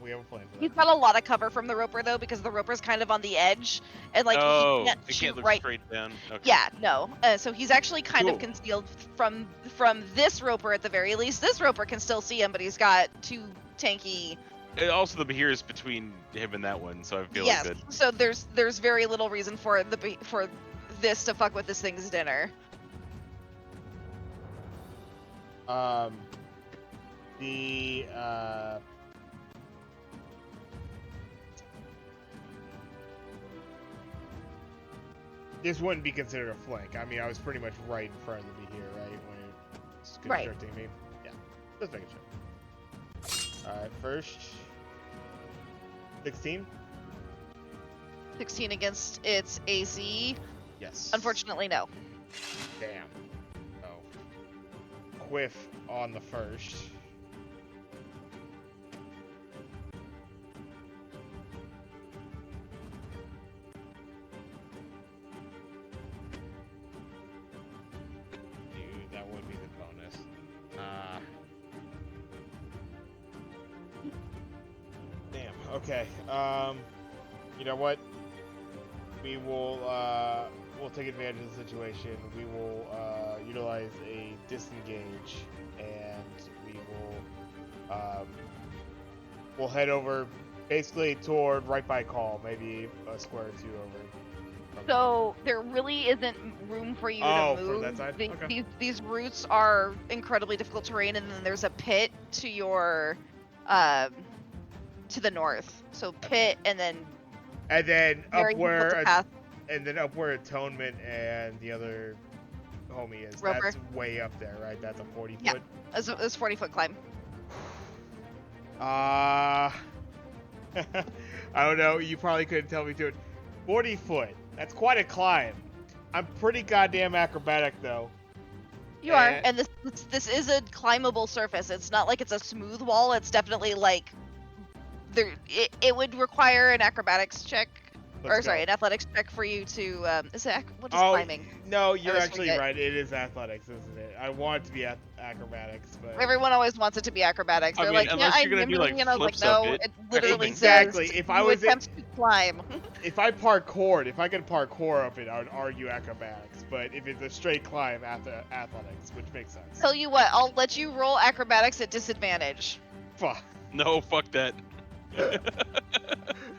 we have a plan for He's that. got a lot of cover from the roper though, because the roper's kind of on the edge, and like oh, he can't it shoot can't look right. straight down. Okay. Yeah, no. So he's actually kind of Cool. concealed from this roper at the very least. This roper can still see him, but he's got two tanky. And also, the Behir is between him and that one, so I feel Yes. like that. So there's very little reason for this to fuck with this thing's dinner. The this wouldn't be considered a flank. I mean, I was pretty much right in front of the Behir, right, when it was Right. constricting me. Yeah, just making sure. All right, first 16. 16 against its AC. Yes. Unfortunately, no. Damn. Oh. Quiff on the first. Dude, that would be the bonus. Damn. Okay. You know what? We will we'll take advantage of the situation. We will utilize a disengage, and we will we'll head over basically toward right by Call, maybe a square or two over. from So there really isn't room for you Oh, to from move. that side? Okay. These routes are incredibly difficult terrain, and then there's a pit to your to the north. So pit, and then there. And then up very difficult where to pass. Atonement and the other homie is. Roper. That's way up there, right? That's a 40 Yeah. foot. It's 40-foot climb. I don't know. You probably couldn't tell me to it. 40 foot. That's quite a climb. I'm pretty goddamn acrobatic though. You are, and this is a climbable surface. It's not like it's a smooth wall. It's definitely like it would require an acrobatics check, Let's go. an athletics check for you to what is Oh, climbing? no, you're always actually forget. right. It is athletics, isn't it? I want it to be acrobatics, but Everyone always wants it to be acrobatics. I They're mean, like, yeah, unless I'm you're gonna do, like, nimbling, and I was like, flips up no, it. it literally Exactly. says If I you was attempt to climb. if I parkoured, if I could parkour up it, I would argue acrobatics. But if it's a straight climb, athletics, which makes sense. Tell you what, I'll let you roll acrobatics at disadvantage. Fuck. No, fuck that.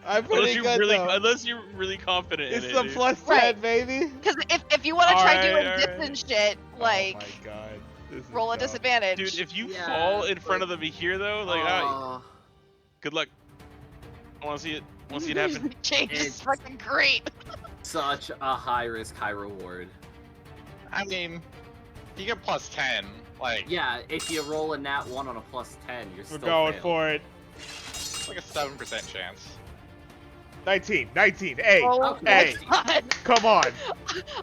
I'm pretty good though. Unless you're really confident It's in it. the dude. plus 10, Right. baby. Because if you want to try doing Alright, dips alright. and shit, like Oh my god. This is roll a dumb. disadvantage. Dude, if you Yeah, fall in front but- of the Behir though, like, good luck. I want to see it. I want to see it happen. Change is It's- fucking great. Such a high risk, high reward. I mean, you get plus 10. Like, Yeah, if you roll a nat 1 on a plus 10, you're We're still going failed. for it. it's like a 7% chance. 19. Hey, Oh hey. my god. Come on.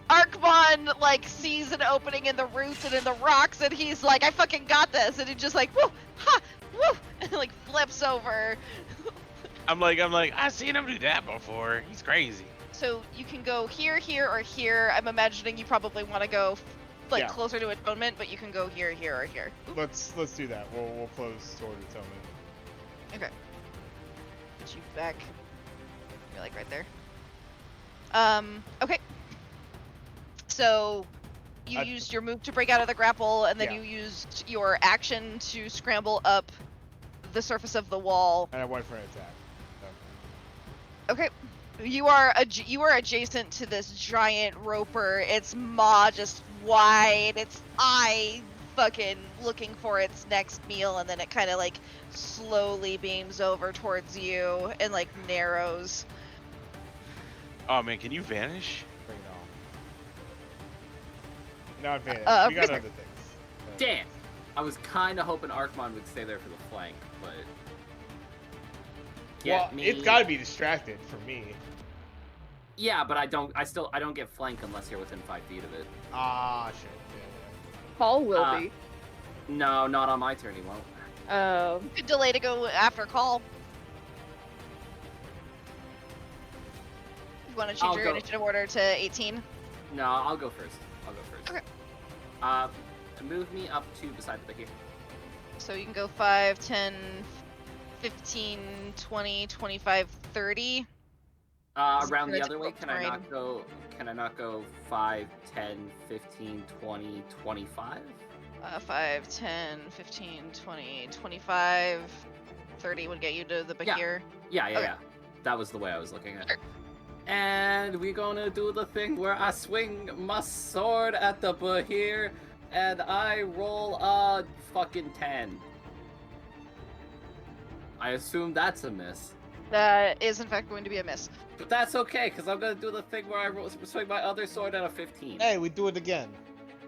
Arkmon like sees an opening in the roots and in the rocks, and he's like, I fucking got this, and he just like, woo, ha, woo, and like flips over. I'm like, I've seen him do that before. He's crazy. So you can go here, or here. I'm imagining you probably want to go like Yeah. closer to atonement, but you can go here, or here. Let's do that. We'll close toward atonement. Okay. Put you back. You're like right there. Okay. So you I- used your move to break out of the grapple, and then Yeah. you used your action to scramble up the surface of the wall. And I went for an attack. Okay. You are adjacent to this giant roper. Its maw just wide. Its eye fucking looking for its next meal, and then it kind of like slowly beams over towards you and like narrows. Oh man, can you vanish? Bring it on. Not advantage. We got Frisker. other things. Damn! I was kind of hoping Arkmon would stay there for the flank, but... Well, me... it's got to be distracted for me. Yeah, but I don't get flank unless you're within 5 feet of it. Ah, shit. Paul will Uh, be. No, not on my turn, he won't. Oh. Good delay to go after call. You want to change I'll your go. initiative order to 18? No, I'll go first. Okay. Move me up to beside the Behir. So you can go 5, 10, 15, 20, 25, 30. Around the That's other way, close can I terrain. not go 5, 10, 15, 20, 25? 5, 10, 15, 20, 25, 30 would get you to the Behir. Yeah. Okay. That was the way I was looking at it. Sure. And we're gonna do the thing where I swing my sword at the Behir and I roll a fucking 10. I assume that's a miss. That is in fact going to be a miss. But that's okay, because I'm gonna do the thing where I swing my other sword at a 15. Hey, we do it again.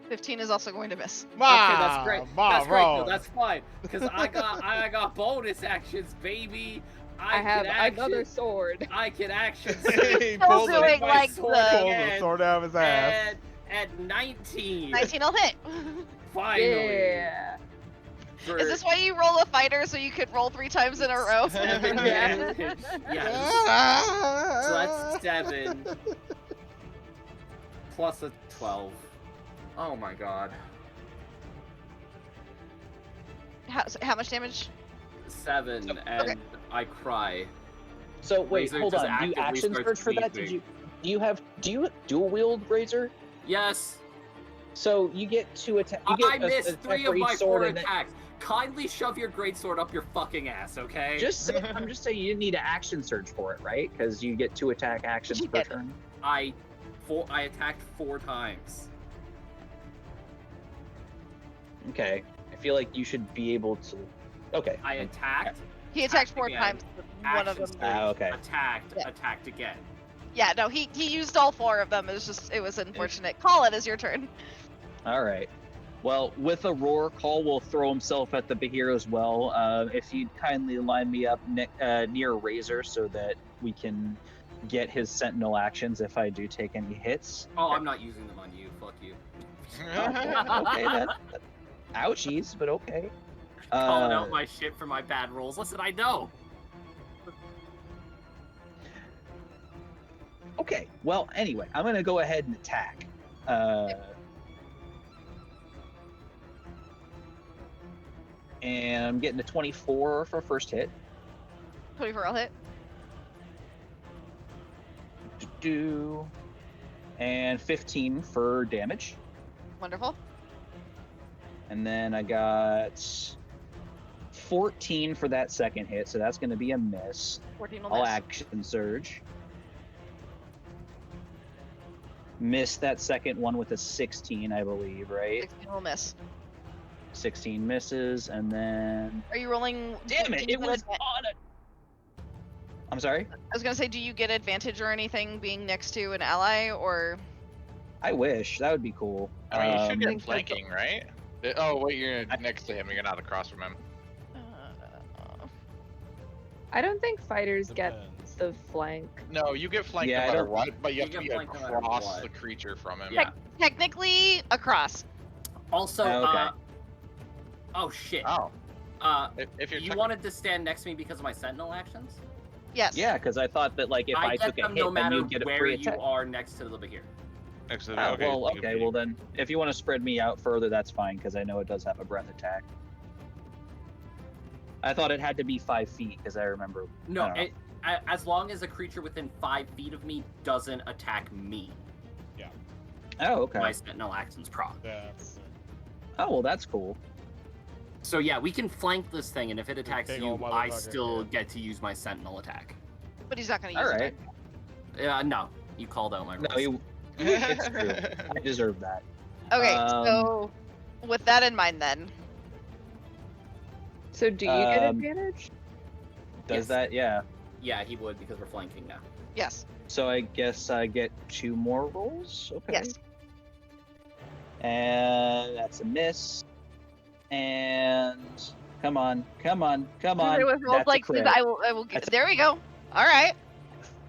15 is also going to miss. Okay, that's great. That's great. Bro. No, that's fine. Because I got bonus actions, baby. I have can another action. sword. I can action. He Still pulls doing it. my like sword the Pulls again. the sword out of his ass. And at 19. 19 will hit. Finally. Yeah. For Is this why you roll a fighter so you could roll 3 times in a row? advantage. Yes. So that's 7 plus a 12. Oh my god. How much damage? 7 and Okay. I cry. So wait, Razor hold just on. Do you actively action starts search for that? weeping. Do you dual wield Razor? Yes. So you get 2 attack. You I get missed attack 3 for of each my sword 4 and then- attacks. Kindly shove your greatsword up your fucking ass, okay? I'm just saying you didn't need to action search for it, right? Because you get 2 attack actions You per did. turn. I attacked 4 times. Okay. I feel like you should be able to. Okay. I attacked, He attacked 4 Again. times. One of them. action Ah, okay. attacked, Yeah. attacked again. Yeah, no, he used all 4 of them. It was unfortunate. Call it as your turn. All right. Well, with a roar, Call will throw himself at the Behir as well. If you'd kindly line me up near Razor so that we can get his sentinel actions if I do take any hits. Oh, I'm not using them on you. Fuck you. Okay then. Ouchies, but okay. Calling out my shit for my bad rolls. Listen, I know. Okay. Well, anyway, I'm gonna go ahead and attack. And I'm getting a 24 for first hit. 24 I'll hit. And 15 for damage. Wonderful. And then I got 14 for that second hit, so that's going to be a miss. 14 will I'll miss. action surge. Miss that second one with a 16, I believe, right? 16 will miss. 16 misses, and then... Are you rolling? Damn it, do you it get was adva- on a... I'm sorry? I was gonna say, do you get advantage or anything being next to an ally, or? I wish. That would be cool. I mean, you should think get that's flanking, right? Oh, wait, you're next to him. You're not across from him. I don't think fighters get Depends. the flank. No, you get flanked Yeah, I no matter don't- what, but you have You to get be flanked no matter across what. the creature from him. Yeah. Technically, across. Also, Okay. oh shit. Oh, Uh, if you're you wanted to stand next to me because of my sentinel actions? Yes. Yeah, because I thought that, like, if I, get took a them hit, no then matter you'd get a where free you attack. are next to the Behir. Next to Oh, well, you can okay, be- well then, if you want to spread me out further, that's fine, because I know it does have a breath attack. I thought it had to be 5 feet, because I remember... No, I don't know. as long as a creature within 5 feet of me doesn't attack me, Oh, okay. my sentinel actions proc. That's Oh, well, that's cool. So yeah, we can flank this thing, and if it attacks big you, ol' I motherfucker, still yeah. get to use my sentinel attack. But he's not gonna use All it. right. No, you called out my rolls. No, it's true. I deserve that. Okay, Um, so with that in mind, then So do you get Um, advantage? Does Yes. that? Yeah. Yeah, he would because we're flanking now. yes, So I guess I get 2 more rolls? Okay. yes. And that's a miss. And... Come on. Okay, with rolls That's a like crit. this, I will. That's a- There we go. All right.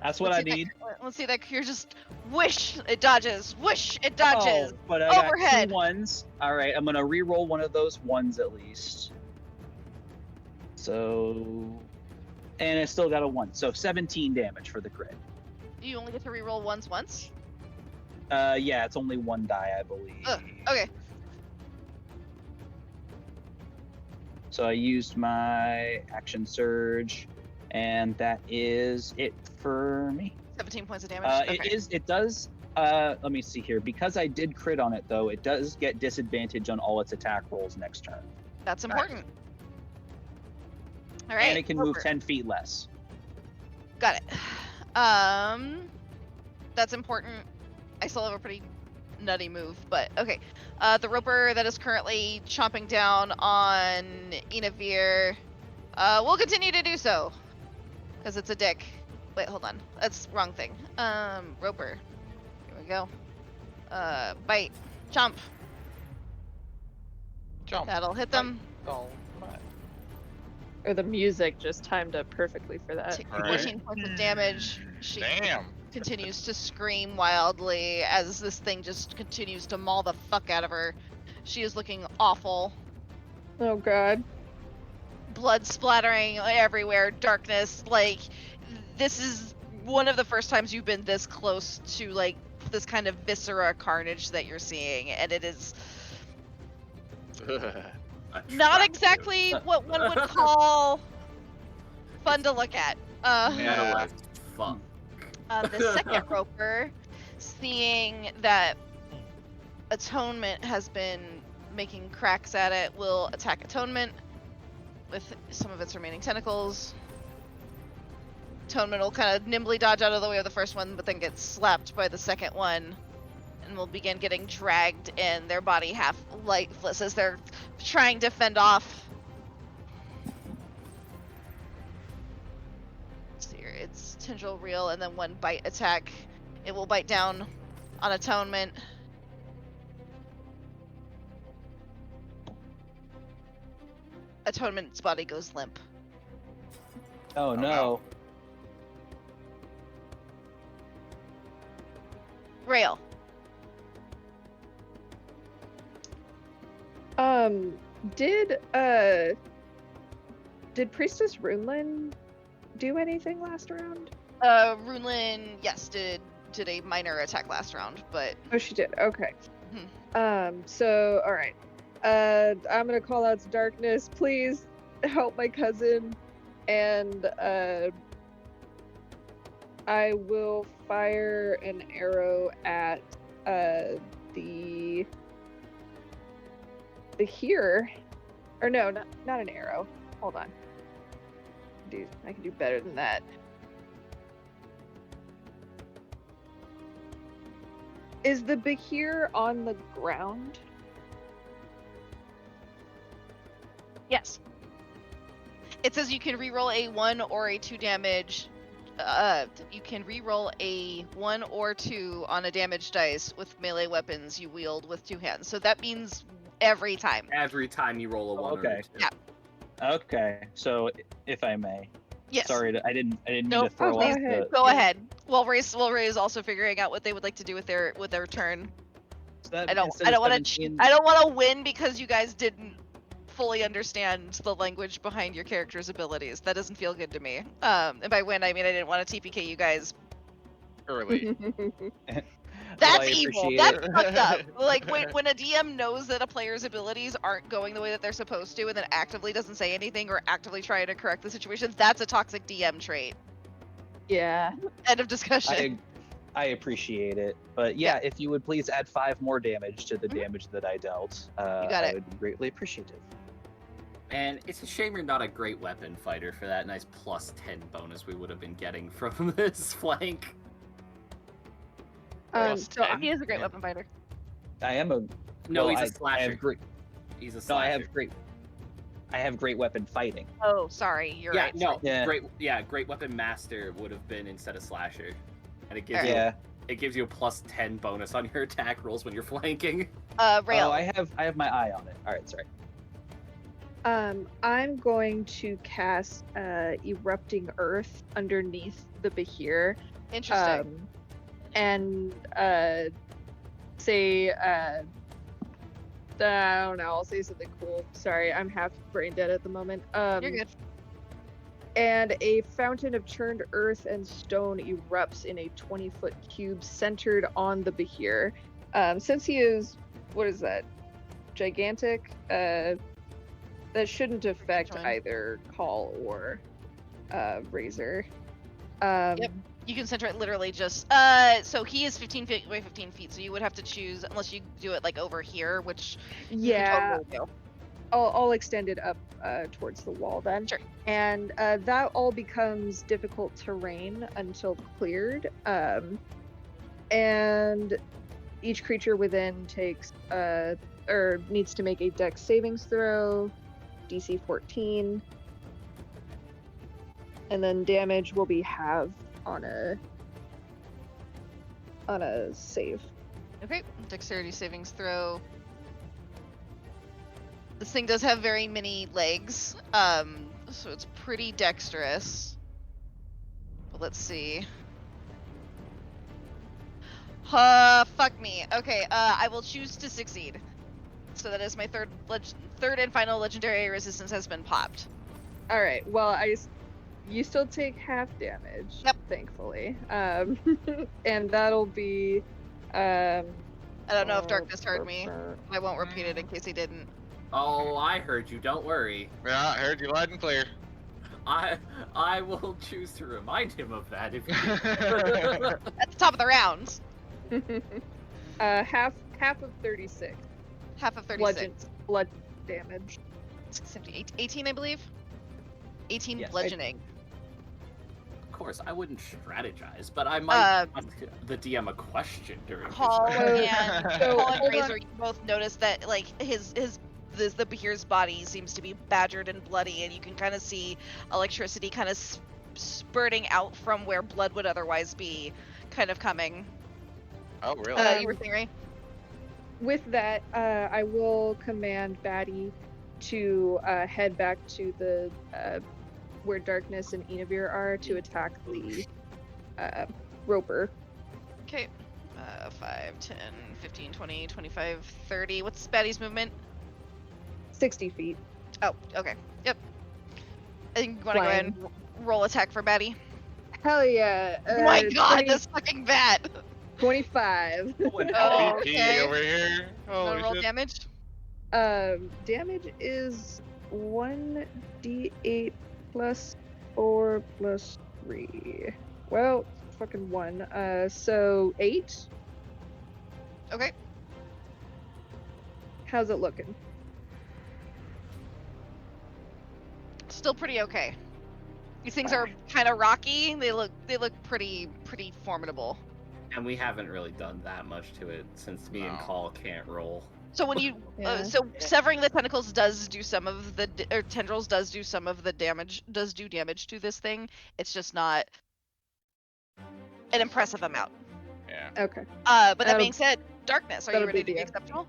That's what I Let's see need. Let's see that you're just whoosh, it dodges. Whoosh, it dodges. Oh, but I Overhead. got 2 ones. All right, I'm gonna re-roll one of those ones at least. So, and it still got a 1. So 17 damage for the crit. You only get to reroll once. Yeah, it's only 1 die, I believe. Okay. So I used my action surge, and that is it for me. 17 points of damage. Okay. It does. Let me see here. Because I did crit on it, though, it does get disadvantage on all its attack rolls next turn, That's important. All right. and it can move Roper. 10 feet less. Got it. That's important. I still have a pretty nutty move, but okay. The roper that is currently chomping down on Inavir will continue to do so because it's a dick. Wait, hold on. That's wrong thing. Roper. Here we go. Bite. Chomp. jump. That'll hit them. Oh, come on. Or the music just timed up perfectly for that. Take Alright. 14 points of damage. She Damn. continues to scream wildly as this thing just continues to maul the fuck out of her. She is looking awful. Oh god. Blood splattering everywhere, darkness. Like, this is one of the first times you've been this close to, like, this kind of viscera carnage that you're seeing, and it is not exactly what one would call fun to look at. Yeah. Fuck. The second roper, seeing that Atonement has been making cracks at it, will attack Atonement with some of its remaining tentacles. Atonement will kind of nimbly dodge out of the way of the first one, but then get slapped by the second one, and will begin getting dragged in, their body half lifeless as they're trying to fend off. Let's see here, it's tendril reel and then 1 bite attack. It will bite down on Atonement. atonement's body goes limp. Oh no. no. Rail. Did Priestess Runelin do anything last round? Runelin, yes, did a minor attack last round, but Oh, she did. Okay. So all right. I'm gonna call out to darkness. Please help my cousin, and I will fire an arrow at the here, or no, not an arrow. Hold on. Dude, I can do better than that. Is the Behir on the ground? yes. It says you can reroll a 1 or a 2 damage. You can reroll a 1 or 2 on a damage dice with melee weapons you wield with 2 hands. So that means every time. Every time you roll a 1 or a Okay. 2. Yeah. Okay, so if I may, Yes. sorry, I didn't mean Nope. to throw Oh, off go ahead. the. Go ahead. While Ray's also figuring out what they would like to do with their turn. So that I don't instead of want to 17 I don't want to win because you guys didn't fully understand the language behind your character's abilities. That doesn't feel good to me. And by win, I mean I didn't want to TPK you guys. Early. That's I evil. appreciate That's it. fucked up. Like when a DM knows that a player's abilities aren't going the way that they're supposed to, and then actively doesn't say anything or actively trying to correct the situation, that's a toxic DM trait. Yeah. End of discussion. I appreciate it, but yeah, if you would please add 5 more damage to the damage that I dealt, got I it. would be greatly appreciative. And it's a shame you're not a great weapon fighter for that nice plus 10 bonus we would have been getting from this flank. Plus So 10. He is a great weapon fighter. I am a No, well, he's a I slasher. have great. He's a No, slasher. I have great weapon fighting. Oh, sorry, you're yeah, right. no, Yeah. great weapon master would have been instead of slasher, and it gives Alright. you Yeah. it gives you a plus 10 bonus on your attack rolls when you're flanking. Rail. Oh, I have my eye on it. All right, sorry. I'm going to cast Erupting Earth underneath the Behir. Interesting. And say I don't know, I'll say something cool. Sorry, I'm half brain dead at the moment. You're good. And a fountain of churned earth and stone erupts in a 20-foot cube centered on the Behir. Since he is, what is that, gigantic, that shouldn't affect one? either Call or Razor. Yep. You can center it literally just so he is 15 feet away, 15 feet, so you would have to choose, unless you do it like over here, which you can Yeah, totally do. I'll extend it up towards the wall then. Sure. And that all becomes difficult terrain until cleared. And each creature within takes or needs to make a Dex savings throw, DC 14. And then damage will be halved on a save. Okay, dexterity savings throw. This thing does have very many legs, so it's pretty dexterous. But let's see. Fuck me. Okay, I will choose to succeed. So that is my third and final legendary resistance has been popped. All right. Well, you still take half damage. Yep. Thankfully. And that'll be. I don't know if Darkness heard me. I won't repeat it in case he didn't. Oh, I heard you. Don't worry. Yeah, I heard you loud and clear. I will choose to remind him of that if you At the top of the round. Half of 36. Half of 36. Blood damage. 18, I believe. 18 Yes, bludgeoning. Of course, I wouldn't strategize, but I might ask the DM a question during his Call turn. and So, Call and hold on. Razor, you both notice that like the Behir's body seems to be badgered and bloody, and you can kind of see electricity kind of spurting out from where blood would otherwise be, kind of coming. Oh, really? You were saying, Ray? With that, I will command Batty to head back to the where Darkness and Enavir are to attack the Roper. Okay. 5, 10, 15, 20, 25, 30. What's Batty's movement? 60 feet. Oh, okay. Yep. I think you want to go ahead and roll attack for Batty. Hell yeah. Oh my god, this fucking bat! 25. Oh, MVP okay. over here. You wanna Holy roll shit. damage? Damage is 1d8 plus 4 plus 3. Well, fucking 1. So 8. Okay. How's it looking? Still pretty okay. These things are kind of rocky. They look pretty formidable. And we haven't really done that much to it since me and No. Call can't roll. So when you Yeah. so severing the tentacles does do some of the or tendrils does do some of the damage, does do damage to this thing. It's just not an impressive amount. Yeah. Okay. But that That'll- being said, Darkness, are you that'll ready be to be the- exceptional?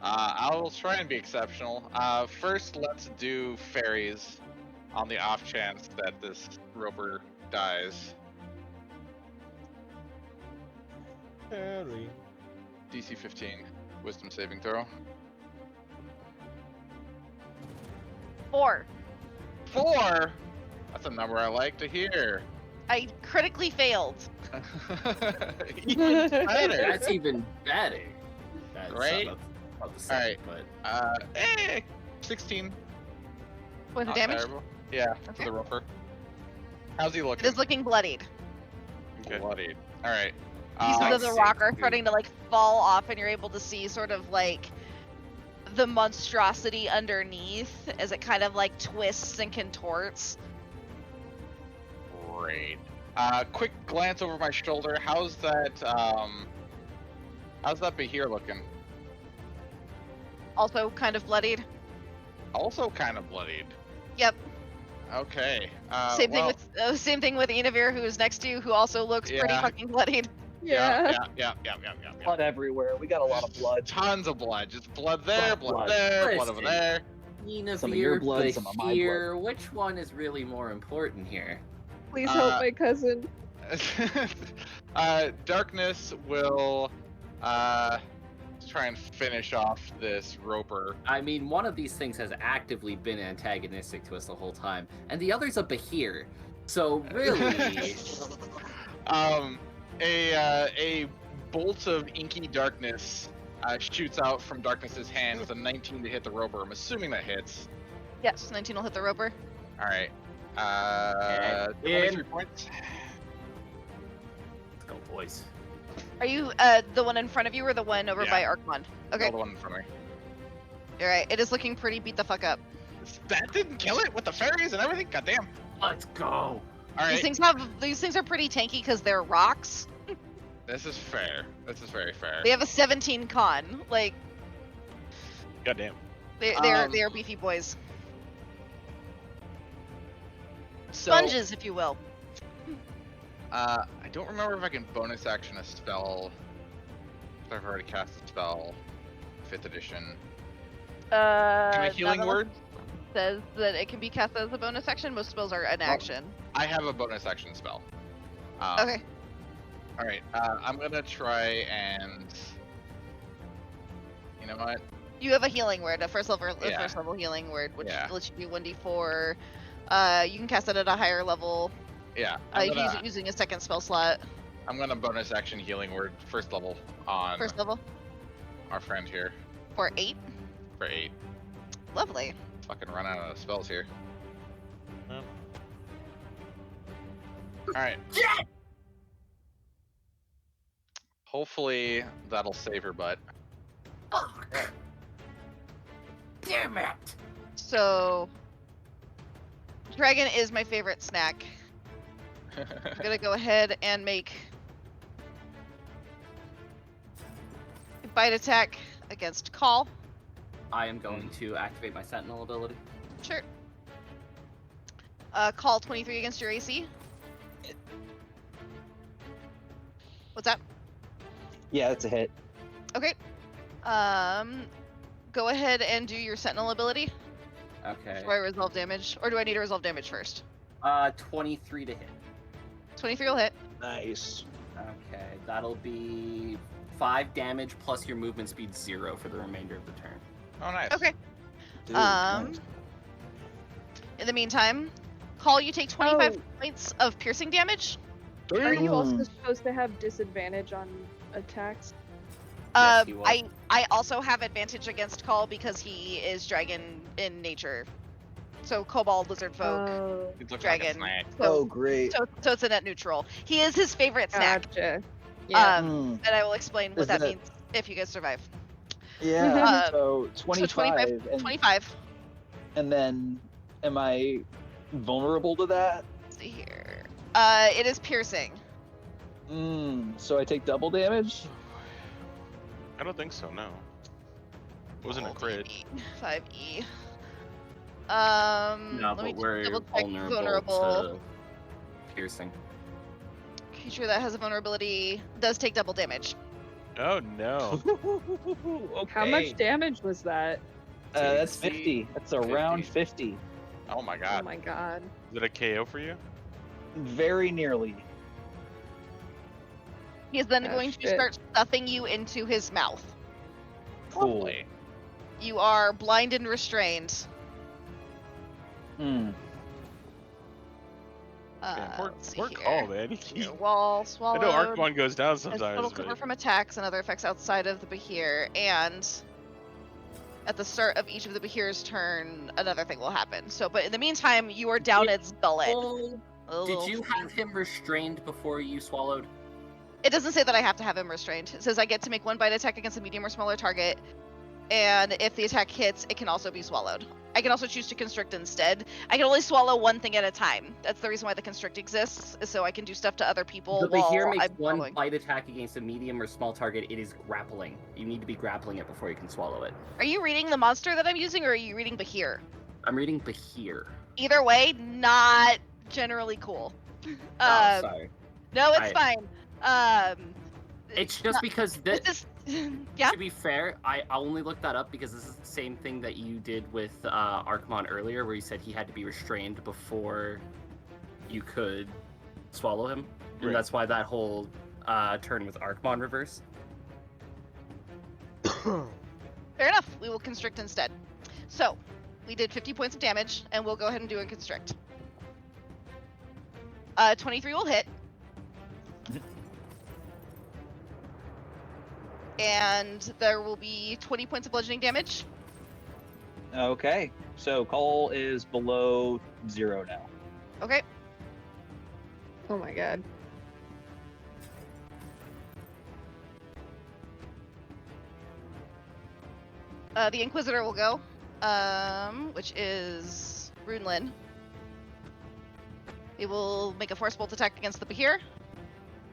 I'll try and be exceptional. First, let's do fairies on the off chance that this roper dies. Harry. DC 15, wisdom saving throw. 4. 4! That's a number I like to hear. I critically failed. Even better. That's even better. That's Right? about the same, Alright. but 16. With Not damage, terrible. Yeah, for Okay. the roper. How's he it looking? is looking bloodied. Okay. Bloodied. Alright. Pieces I'll of the save rock are you. starting to like fall off, and you're able to see sort of like the monstrosity underneath as it kind of like twists and contorts. Great. Quick glance over my shoulder. How's that Behir looking? Also kind of bloodied. Also kind of bloodied. Yep. Okay. Same well, thing with Enavir, who is next to you, who also looks pretty Yeah. fucking bloodied. Yeah. Blood everywhere. We got a lot of blood. Tons of blood. Just blood there, blood Blood. there, blood over Listen. there. Enavir, Some of your blood, some of my Behir, which one is really more important here? Please help my cousin. Darkness will try and finish off this roper. I mean, one of these things has actively been antagonistic to us the whole time, and the other's a Behir. So really, A bolt of inky darkness shoots out from Darkness's hand with a 19 to hit the roper. I'm assuming that hits. Yes, 19 will hit the roper. All right. And 23 points. let's go, boys. Are you the one in front of you or the one over Yeah. by Archmon? Okay, Another one in front of me. all right. It is looking pretty beat the fuck up. That didn't kill it with the fairies and everything. Goddamn. Let's go. All These right. things are pretty tanky because they're rocks. This is fair. This is very fair. They have a 17 con. Like Goddamn. they Um, are beefy boys, So, sponges, if you will. I don't remember if I can bonus action a spell. If I've already cast a spell, 5th edition. Can a healing Nonetheless, word? says that it can be cast as a bonus action. Most spells are an action. I have a bonus action spell. Okay. All right. I'm gonna try and. You know what? You have a healing word, a first level Yeah. healing word, which Yeah. lets you do 1d4. You can cast it at a higher level. Yeah. You can use it using a second spell slot. I'm gonna bonus action healing word first level on First level our friend here for 8. for 8. Lovely. Fucking run out of spells here. Well. All right. Hopefully that'll save her butt. Fuck. Damn it. So, dragon is my favorite snack. I'm gonna go ahead and make a bite attack against Call. I am going to activate my Sentinel ability. Sure. Call 23 against your AC. What's that? Yeah, that's a hit. Okay. Go ahead and do your Sentinel ability. Okay. before I resolve damage, or do I need to resolve damage first? 23 to hit. 23 will hit. Nice. Okay, that'll be 5 damage plus your movement speed 0 for the remainder of the turn. Oh, nice. Okay. Dude, Um, nice. In the meantime, Call, you take 25 Oh. points of piercing damage. Are you also Mm. supposed to have disadvantage on attacks? Yes, he will. I also have advantage against Call because he is dragon in nature. So Kobold, Lizard Folk, Oh, It looks like a Dragon. snake. so Great. so it's a net neutral. He is his favorite snack. gotcha. Yeah. And I will explain what Is that that- means if you guys survive. Yeah. So So 25, and 25. and then am I vulnerable to that? Let's see here. It is piercing. So I take double damage? I don't think so. No. It wasn't a Roll crit. D8, 5E. No, let me but we're double check vulnerable to piercing. Creature that has a vulnerability does take double damage. Oh no. Okay. How much damage was that? That's TC 50. That's around 50. Oh my Oh god. my god. Is it a KO for you? Very nearly. He is then Ah, going to shit. start stuffing you into his mouth. Cool. Lovely. You are blind and restrained. Hmm. Yeah, poor Let's see poor here. Call, man. Your wall I swallowed. know Archmon goes down Has total sometimes, cover but from attacks and other effects outside of the Behir, and at the start of each of the Behir's turn, another thing will happen. So, but in the meantime, you are down its gullet. Oh, A did little you have him restrained before you swallowed? It doesn't say that I have to have him restrained. It says I get to make one bite attack against a medium or smaller target, and if the attack hits, it can also be swallowed. I can also choose to constrict instead. I can only swallow one thing at a time. That's the reason why the constrict exists, is so I can do stuff to other people The while Behir makes I'm one swallowing. bite attack against a medium or small target. It is grappling. You need to be grappling it before you can swallow it. Are you reading the monster that I'm using, or are you reading Behir? I'm reading Behir. Either way, not generally cool. Oh, sorry. No, it's fine. It's just because This is, yeah. To be fair, I only looked that up because this is the same thing that you did with Archmon earlier, where you said he had to be restrained before you could swallow him, and Right. that's why that whole turn with Archmon reversed. Fair enough. We will constrict instead. So, we did 50 points of damage, and we'll go ahead and do a constrict. 23 will hit. And there will be 20 points of bludgeoning damage. Okay. So Cole is below 0 now. Okay. Oh my god. The Inquisitor will go, which is Runelin. He will make a force bolt attack against the Behir.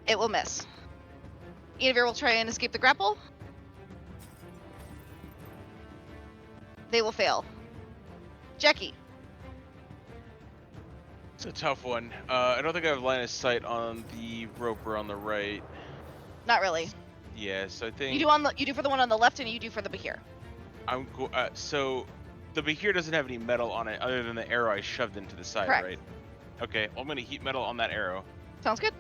It will miss. Enivir will try and escape the grapple. They will fail. Jackie. it's a tough one. I don't think I have line of sight on the roper on the right. Not really. Yeah, so I think You do for the one on the left, and you do for the Behir. so the Behir doesn't have any metal on it other than the arrow I shoved into the side, Correct. right? Okay, well, I'm gonna heat metal on that arrow. Sounds good.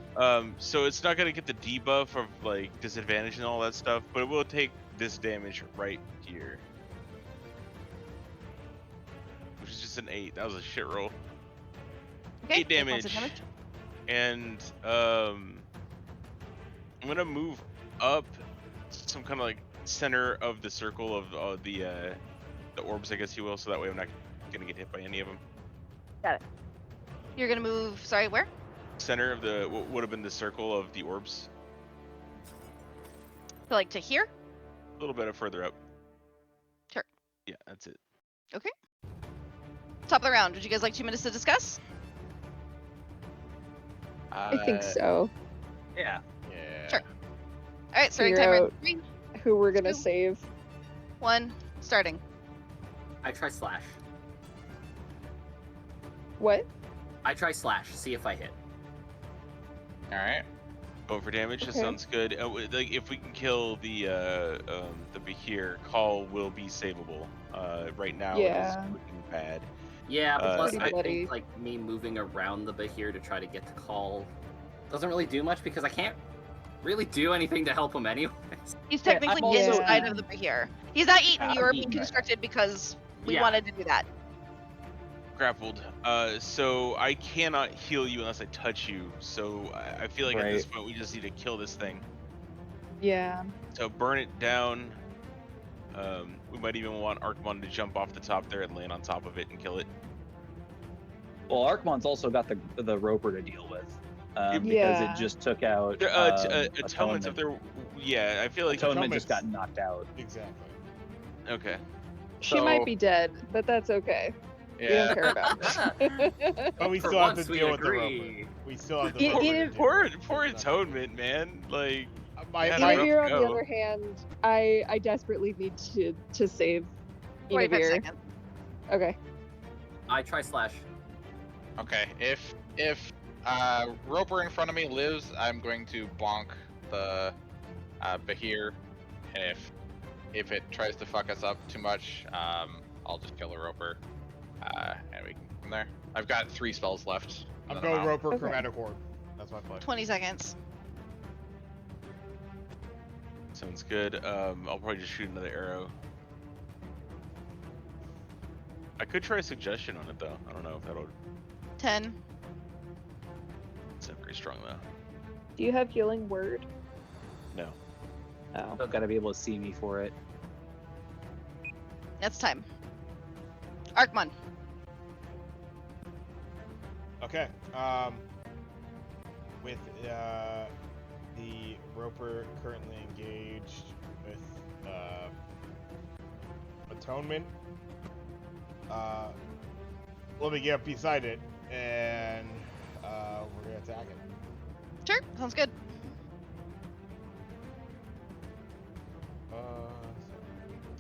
So it's not gonna get the debuff of like disadvantage and all that stuff, but it will take this damage right here, which is just an 8. That was a shit roll. Okay. 8 8 points of damage. And I'm gonna move up some kind of like center of the circle of the orbs, I guess you will, so that way I'm not gonna get hit by any of them. You're gonna move. Sorry, where? Center of the what would have been the circle of the orbs, So, like to here. a little bit further up. Sure. Yeah, that's it. Top of the round. Would you guys like 2 minutes to discuss? I think so. Yeah. Yeah. Sure. All right. Starting Figure timer. out- in 3, Who we're gonna 2. save. 1. Starting. I try slash. What? I try slash. See if I hit. All right. Oh, for damage, that Okay. sounds good. Like if we can kill the Behir, call will be savable. Right now it is Yeah. looking bad. Yeah, but plus pretty I bloody. think like me moving around the Behir to try to get to call doesn't really do much because I can't really do anything to help him anyways. He's Yeah, technically I'm also inside Yeah. of the Behir. He's not eaten. I'm You are eaten being right now. constricted because we Yeah. wanted to do that. Grappled. So I cannot heal you unless I touch you. So I feel like at this Right. point we just need to kill this thing. Yeah. So burn it down. We might even want Archmon to jump off the top there and land on top of it and kill it. Well, Archmon's also got the roper to deal with, because Yeah. it just took out Atonement's up there. Yeah, I feel like Atonement just got Atonement's- knocked out. Exactly. Okay. She might So- be dead, but that's okay. We Yeah. don't care about her. But we For still have once to we deal with the agree. roper. We still have the Yeah, roper. yeah, to deal Poor, with. poor It's not- atonement, man. Like, My, Yeah, my, rough Inavir, on the go. other hand, I desperately need to save 45 Inavir. seconds. Okay. I try slash. Okay, if Roper in front of me lives, I'm going to bonk the Behir, and if it tries to fuck us up too much, I'll just kill the Roper, and we can go from there. I've got 3 spells left. and I'm then going out. roper Okay. chromatic orb. That's my play. 20 seconds. sounds good. I'll probably just shoot another arrow. I could try a suggestion on it though. I don't know if that'll. 10. It's not very strong though. Do you have healing word? No. Oh. Still got to be able to see me for it. That's time. Archmon. Okay. With the roper currently engaged with atonement, let me get up beside it, and we're gonna attack it. Sure, sounds good.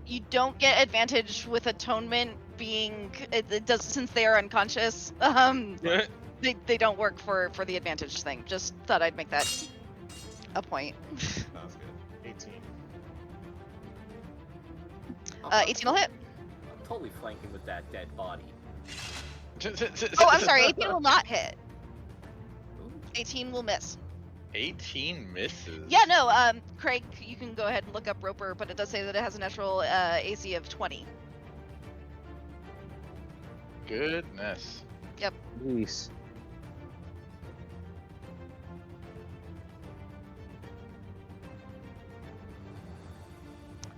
You don't get advantage with atonement being it does since they are unconscious. They don't work for the advantage thing. Just thought I'd make that a point. Sounds good. 18. 18 will hit. I'm totally flanking with that dead body. Oh, I'm sorry. 18 will not hit. Ooh. 18 will miss. 18 misses. Yeah, no. Craig, you can go ahead and look up Roper, but it does say that it has a natural AC of 20. Goodness. Jeez.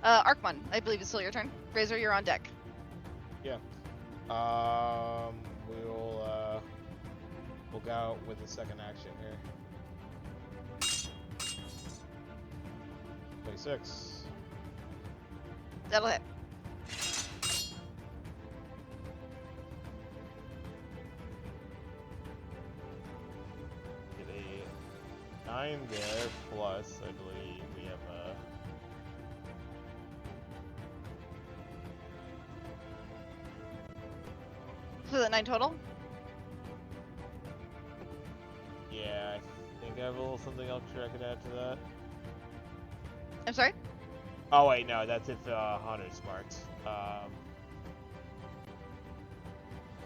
Archmon, I believe it's still your turn. Razor, you're on deck. We'll go out with a second action here. 26. That'll hit. Get a 9 there, plus I believe we have a. So that 9 total? Yeah, I think I have a little something else I could add to that. I'm sorry? Oh wait, no, that's if Hunter's smart.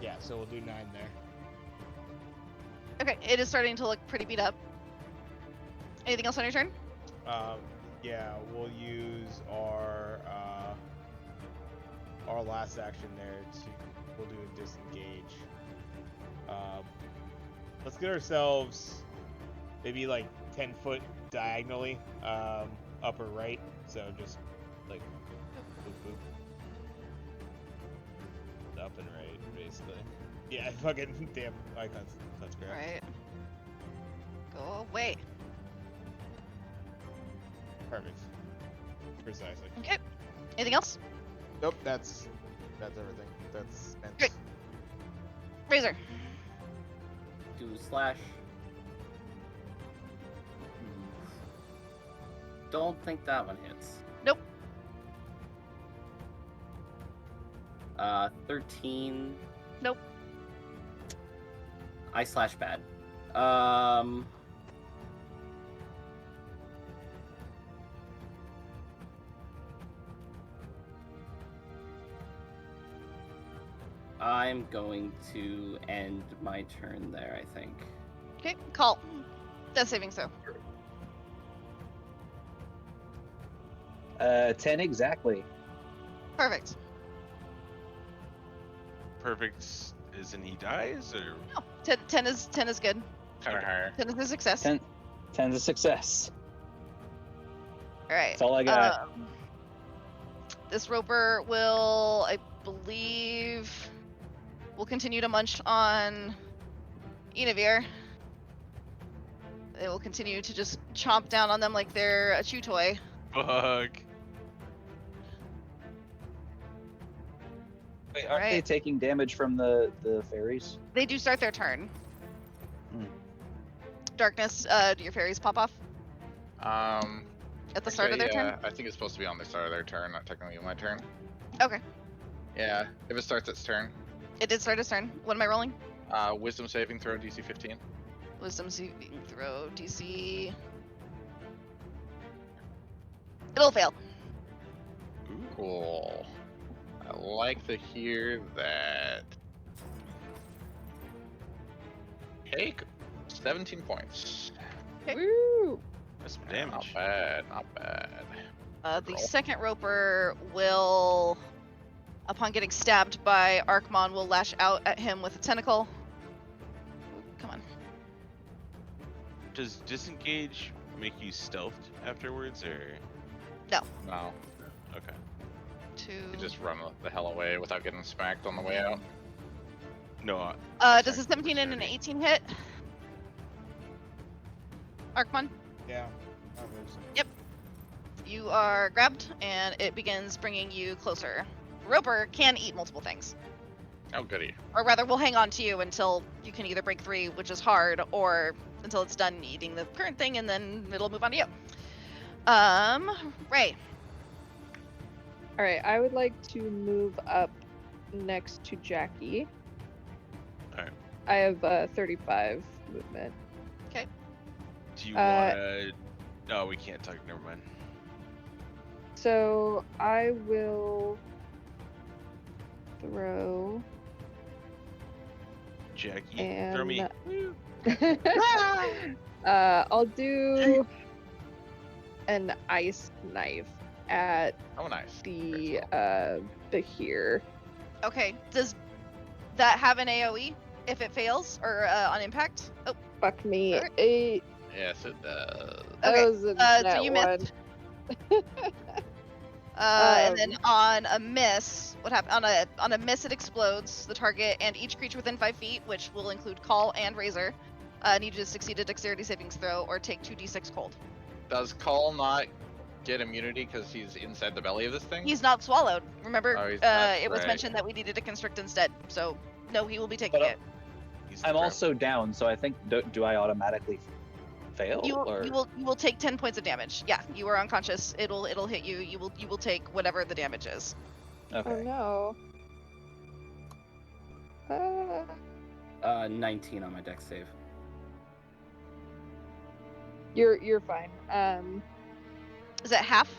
Yeah, so we'll do 9 there. Okay, it is starting to look pretty beat up. Anything else on your turn? Yeah, we'll use our last action there we'll do a disengage. Let's get ourselves maybe like 10 foot diagonally, upper right. So just like boop boop. Up and right, basically. Yeah, fucking damn icons. That's great. Alright. Go away. Perfect. Precisely. Okay. Anything else? Nope, that's everything. That's Great. Razor. Do slash. Don't think that one hits. Nope. 13. Nope. I slash bad. I'm going to end my turn there, I think. Okay, call. Death saving throw. 10 exactly. Perfect. Perfect is in he dies, or No, 10 is good. Kind of higher. 10 is a success. 10's a success. All right. That's all I got. This roper will, I believe, will continue to munch on Inavir. They will continue to just chomp down on them like they're a chew toy. fuck. Wait, aren't they Right. taking damage from the fairies? They do start their turn. Hmm. Darkness, do your fairies pop off at the start of their turn? I think it's supposed to be on the start of their turn, not technically my turn. Okay. Yeah, if it starts its turn. It did start its turn. What am I rolling? Wisdom saving throw DC 15. Wisdom saving throw, DC. It'll fail. Cool. I like to hear that. Take 17 points. Woo! That's some Not damage. bad, not bad. The Roll. second roper will, upon getting stabbed by Arkmon, will lash out at him with a tentacle. Ooh, come on. Does disengage make you stealthed afterwards, or No, okay? you 2. just run the hell away without getting smacked on the way out. No, Does a 17 and an 18 hit? Arkmon, Yeah. I believe so. you are grabbed, and it begins bringing you closer. Roper can eat multiple things. Oh, goody. Or rather, we'll hang on to you until you can either break 3, which is hard, or until it's done eating the current thing, and then it'll move on to you. Ray. All right, I would like to move up next to Jackie. Alright. I have 35 movement. do you wanna? No, we can't talk. Never mind. So I will throw Jackie, and throw me. I'll do an ice knife at Oh, nice. the Very Behir. Okay, does that have an AoE if it fails, or on impact? Oh, Fuck me. Alright. 8. Yes, it does. That Okay, was a so net you one. missed. And then on a miss, what happened? On a miss, it explodes the target and each creature within 5 feet, which will include Call and Razor, need to succeed a Dexterity savings throw or take 2d6 cold. Does Call not get immunity because he's inside the belly of this thing? He's not swallowed. Remember, Oh, that's it was right. mentioned that we needed to constrict instead. So no, he will be taking But, it. He's the I'm pro. also down, so I think do I automatically fail? You or... will take 10 points of damage. Yeah, you are unconscious. It'll hit you. You will take whatever the damage is. Okay. Oh no. 19 on my dex save. You're fine. Is it half?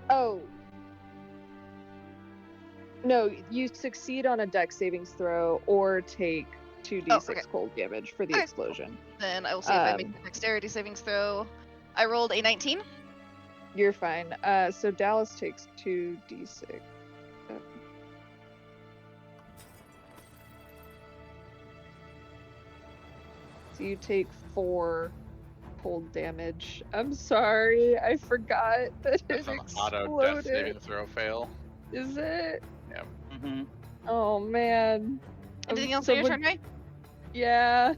Oh. No, you succeed on a dex savings throw or take 2d6 okay. cold damage for the Okay. explosion. Then I will see if I make the Dexterity savings throw. I rolled a 19. You're fine. So Dallas takes 2d6. So you take 4 cold damage. I'm sorry, I forgot that That's it an auto death saving exploded. throw fail. Is it? hmm Oh man. Anything else on your turn, Ray? Yeah.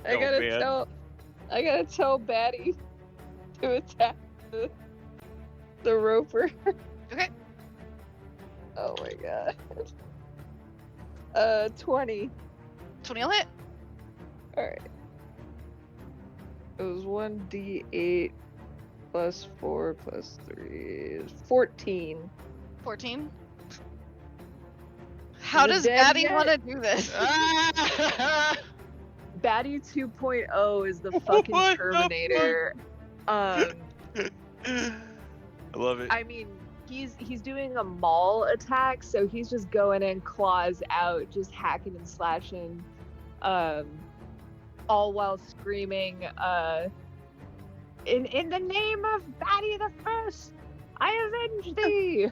I Oh, gotta man. tell Batty to attack the roper. Okay. Oh my god. 20. 20 will hit. Alright. It was 1d8 plus 4 plus 3 is 14. 14. How Is it does dead Batty yet? want to do this? Batty 2.0 is the fucking What the Terminator. I love it. I mean, he's doing a maul attack, so he's just going in claws out, just hacking and slashing, all while screaming, in the name of Batty the First, I avenge thee.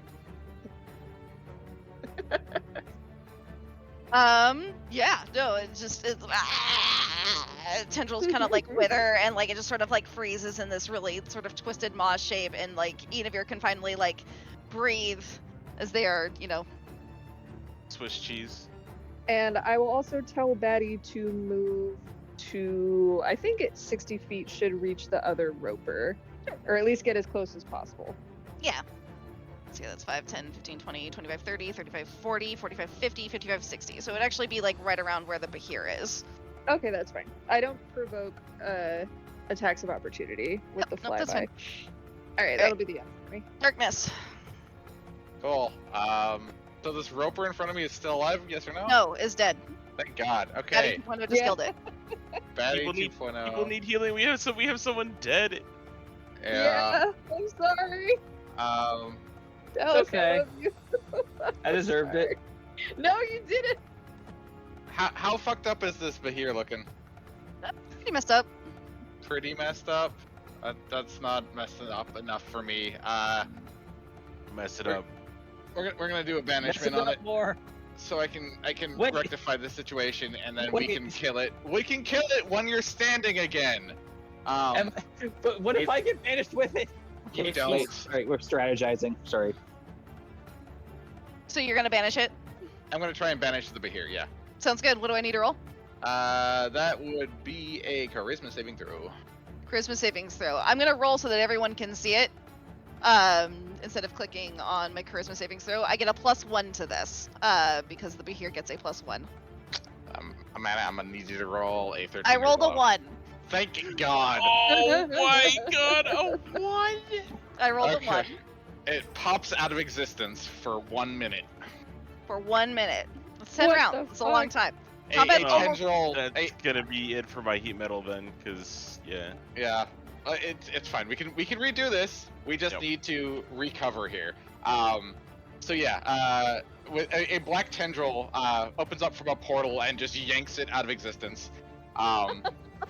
Yeah, no, it's tendrils kind of like wither and like it just sort of like freezes in this really sort of twisted moss shape, and like Enivir can finally like breathe as they are, Swiss cheese. And I will also tell Batty to move to, I think it's 60 feet should reach the other roper, or at least get as close as possible. yeah. Let's see, that's 5, 10, 15, 20, 25, 30, 35, 40, 45, 50, 55, 60. So it'd actually be like right around where the Behir is. Okay, that's fine. I don't provoke attacks of opportunity with the Nope, that's flyby. fine. Alright, that'll be the end for me. Darkness. Cool. So this roper in front of me is still alive? Yes or no? No, is dead. Thank God. Batty Okay. 2.0 just killed it. Batty People need 2.0. People need healing. We have someone dead. Yeah. I'm sorry. That was okay. so of you. I deserved it. No, you didn't. How fucked up is this Behir looking? Pretty messed up. Pretty messed up. That's not messing up enough for me. Mess it up. We're gonna do a Mess banishment it on up it, more. so I can Wait. rectify the situation, and then we Wait. can kill it. We can kill it when you're standing again. But what if I get banished with it? You if don't. Wait, sorry, we're strategizing. Sorry. So you're gonna banish it? I'm gonna try and banish the Behir. Yeah. Sounds good. What do I need to roll? That would be a charisma saving throw. Charisma savings throw. I'm gonna roll so that everyone can see it. Instead of clicking on my charisma savings throw, I get a +1 to this. Because the Behir gets a +1. I'm gonna need you to roll a 13. I or rolled a below. 1. Thank God. Oh my God! A 1. I rolled a 1 It pops out of existence for 1 minute. for 1 minute. It's 10 What rounds. the It's a long fuck? time. A Combat almost- tendril. That's gonna be it for my heat metal then, cause yeah. Yeah, it's fine. We can redo this. We just Yep. need to recover here. So yeah, with a black tendril opens up from a portal and just yanks it out of existence. Oh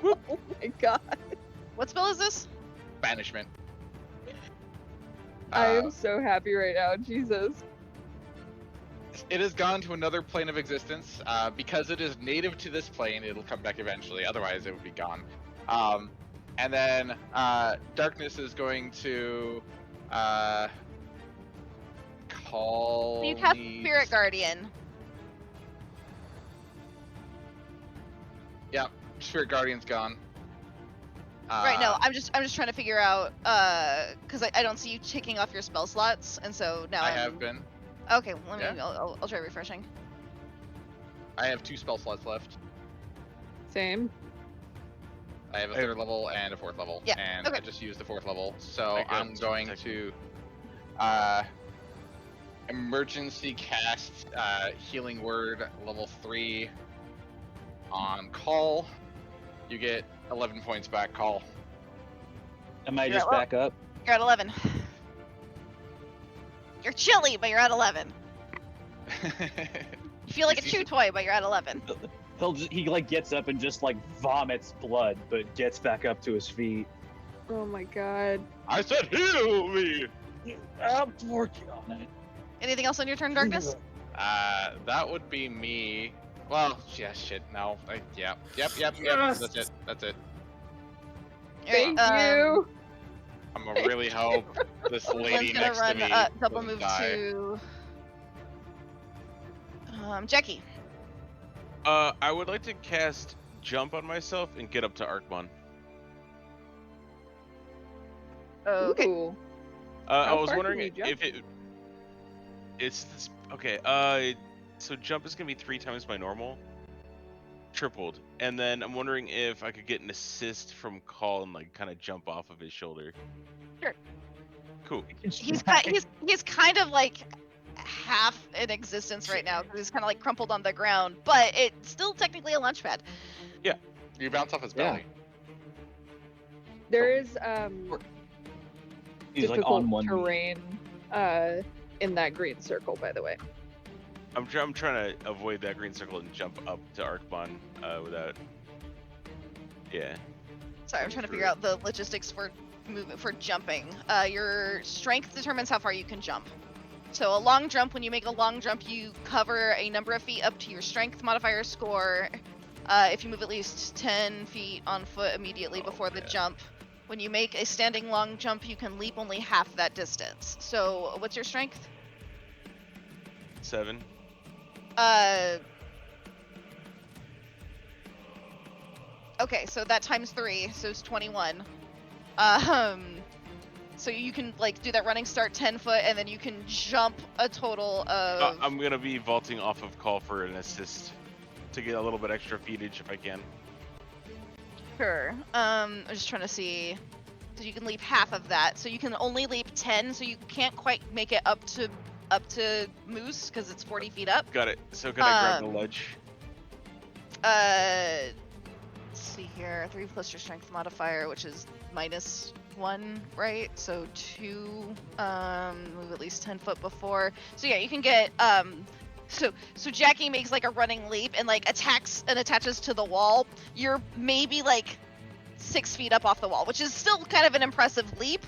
my god. What spell is this? Banishment. I am so happy right now, Jesus. It has gone to another plane of existence. Because it is native to this plane, it'll come back eventually. Otherwise, it would be gone. And then Darkness is going to call. You cast me- Spirit Guardian. Yeah, Spirit Guardian's gone. Right, no, I'm just trying to figure out, because I don't see you ticking off your spell slots, and so now I have been. Okay, let me, Yeah. I'll try refreshing. I have 2 spell slots left. Same. I have a 3rd level and a 4th level. Yeah, And okay. I just used the 4th level. So I got I'm going tech- to emergency cast healing word level 3 on Call. You get 11 points back, Call. Am I Yeah, just well- back up? You're at 11. You're chilly, but you're at 11. You feel like a You see- chew toy, but you're at 11. He like gets up and just like vomits blood, but gets back up to his feet. Oh my god. I said heal me! I'm working on it. Anything else on your turn, Darkness? That would be me. Well, yeah, shit, no. Yep. Yes! That's it. Alright, Thank you. I'm gonna really hope this lady Lynn's gonna next run to me double doesn't move die. to Jackie. I would like to cast jump on myself and get up to Arcmon. Okay. Ooh. I How was far can wondering you jump? if it's this, okay. So jump is gonna be 3 times my normal, tripled, and then I'm wondering if I could get an assist from Call and like kind of jump off of his shoulder. Sure. Cool. He's kind of like half in existence right now because he's kind of like crumpled on the ground, but it's still technically a launch pad. You bounce off his Yeah. belly. There is He's difficult like on one knee. terrain in that green circle, by the way. I'm trying to avoid that green circle and jump up to Arcbon without. Yeah. Sorry, I'm trying to figure out the logistics for jumping. Your strength determines how far you can jump. So a long jump, when you make a long jump, you cover a number of feet up to your strength modifier score. If you move at least 10 feet on foot immediately before the jump. When you make a standing long jump, you can leap only half that distance. So what's your strength? 7. Okay, so that times 3, so it's 21. So you can like do that running start 10 foot, and then you can jump a total of. I'm gonna be vaulting off of call for an assist to get a little bit extra feetage if I can. Sure. I'm just trying to see. So you can leap half of that. So you can only leap 10. So you can't quite make it up to Moose because it's 40 feet up. Got it. So can I grab the ledge? Let's see here. 3 plus your strength modifier, which is -1, right? So 2. Move at least 10 foot before. So yeah, you can get So Jackie makes like a running leap and like attacks and attaches to the wall. You're maybe like 6 feet up off the wall, which is still kind of an impressive leap,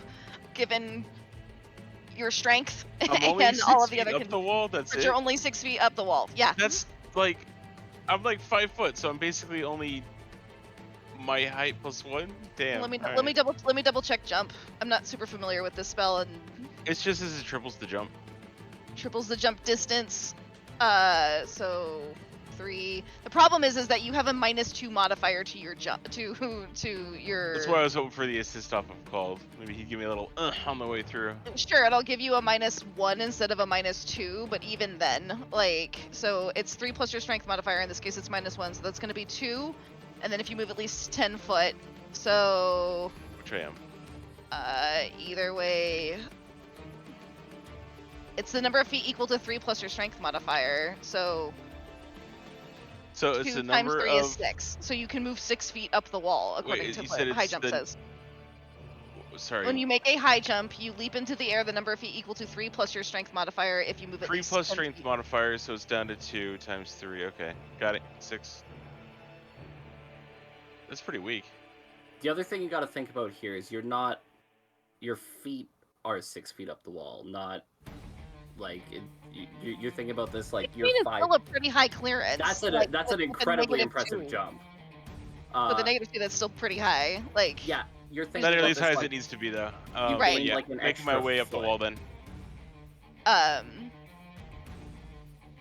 given your strength I'm only and 6 all of the feet other. up the wall. That's but it. you're only 6 feet up the wall. Yeah. That's like, I'm like 5 foot, so I'm basically only my height plus 1. Damn. let me alright. double check jump. I'm not super familiar with this spell and It's just as it triples the jump. triples the jump distance. So 3. The problem is that you have a -2 modifier to your jump to your. That's why I was hoping for the assist off of call. Maybe he'd give me a little on the way through. Sure, it'll give you a -1 instead of a -2, but even then, like, so it's 3 plus your strength modifier. In this case, it's -1, so that's going to be 2. And then if you move at least 10 foot, so. Which I am. Either way. It's the number of feet equal to 3 plus your strength modifier, so. So it's 2 the times number 3 of. is 6. So you can move 6 feet up the wall, according Wait, to you what said high it's jump the- says. Sorry. When you make a high jump, you leap into the air the number of feet equal to 3 plus your strength modifier if you move at 3 least plus 10 strength feet. modifier, so it's down to 2 times 3. Okay, got it. 6. That's pretty weak. The other thing you got to think about here is your feet are 6 feet up the wall, not like you're thinking about this like you're Feet is 5. still a pretty high clearance. That's like, an with a incredibly -2. impressive jump. With a -2, that's still pretty high. Like. Yeah, you're thinking Not nearly about as this, high as like, it needs to be, though. you Right. But yeah, like an making my extra way up the foot. wall then.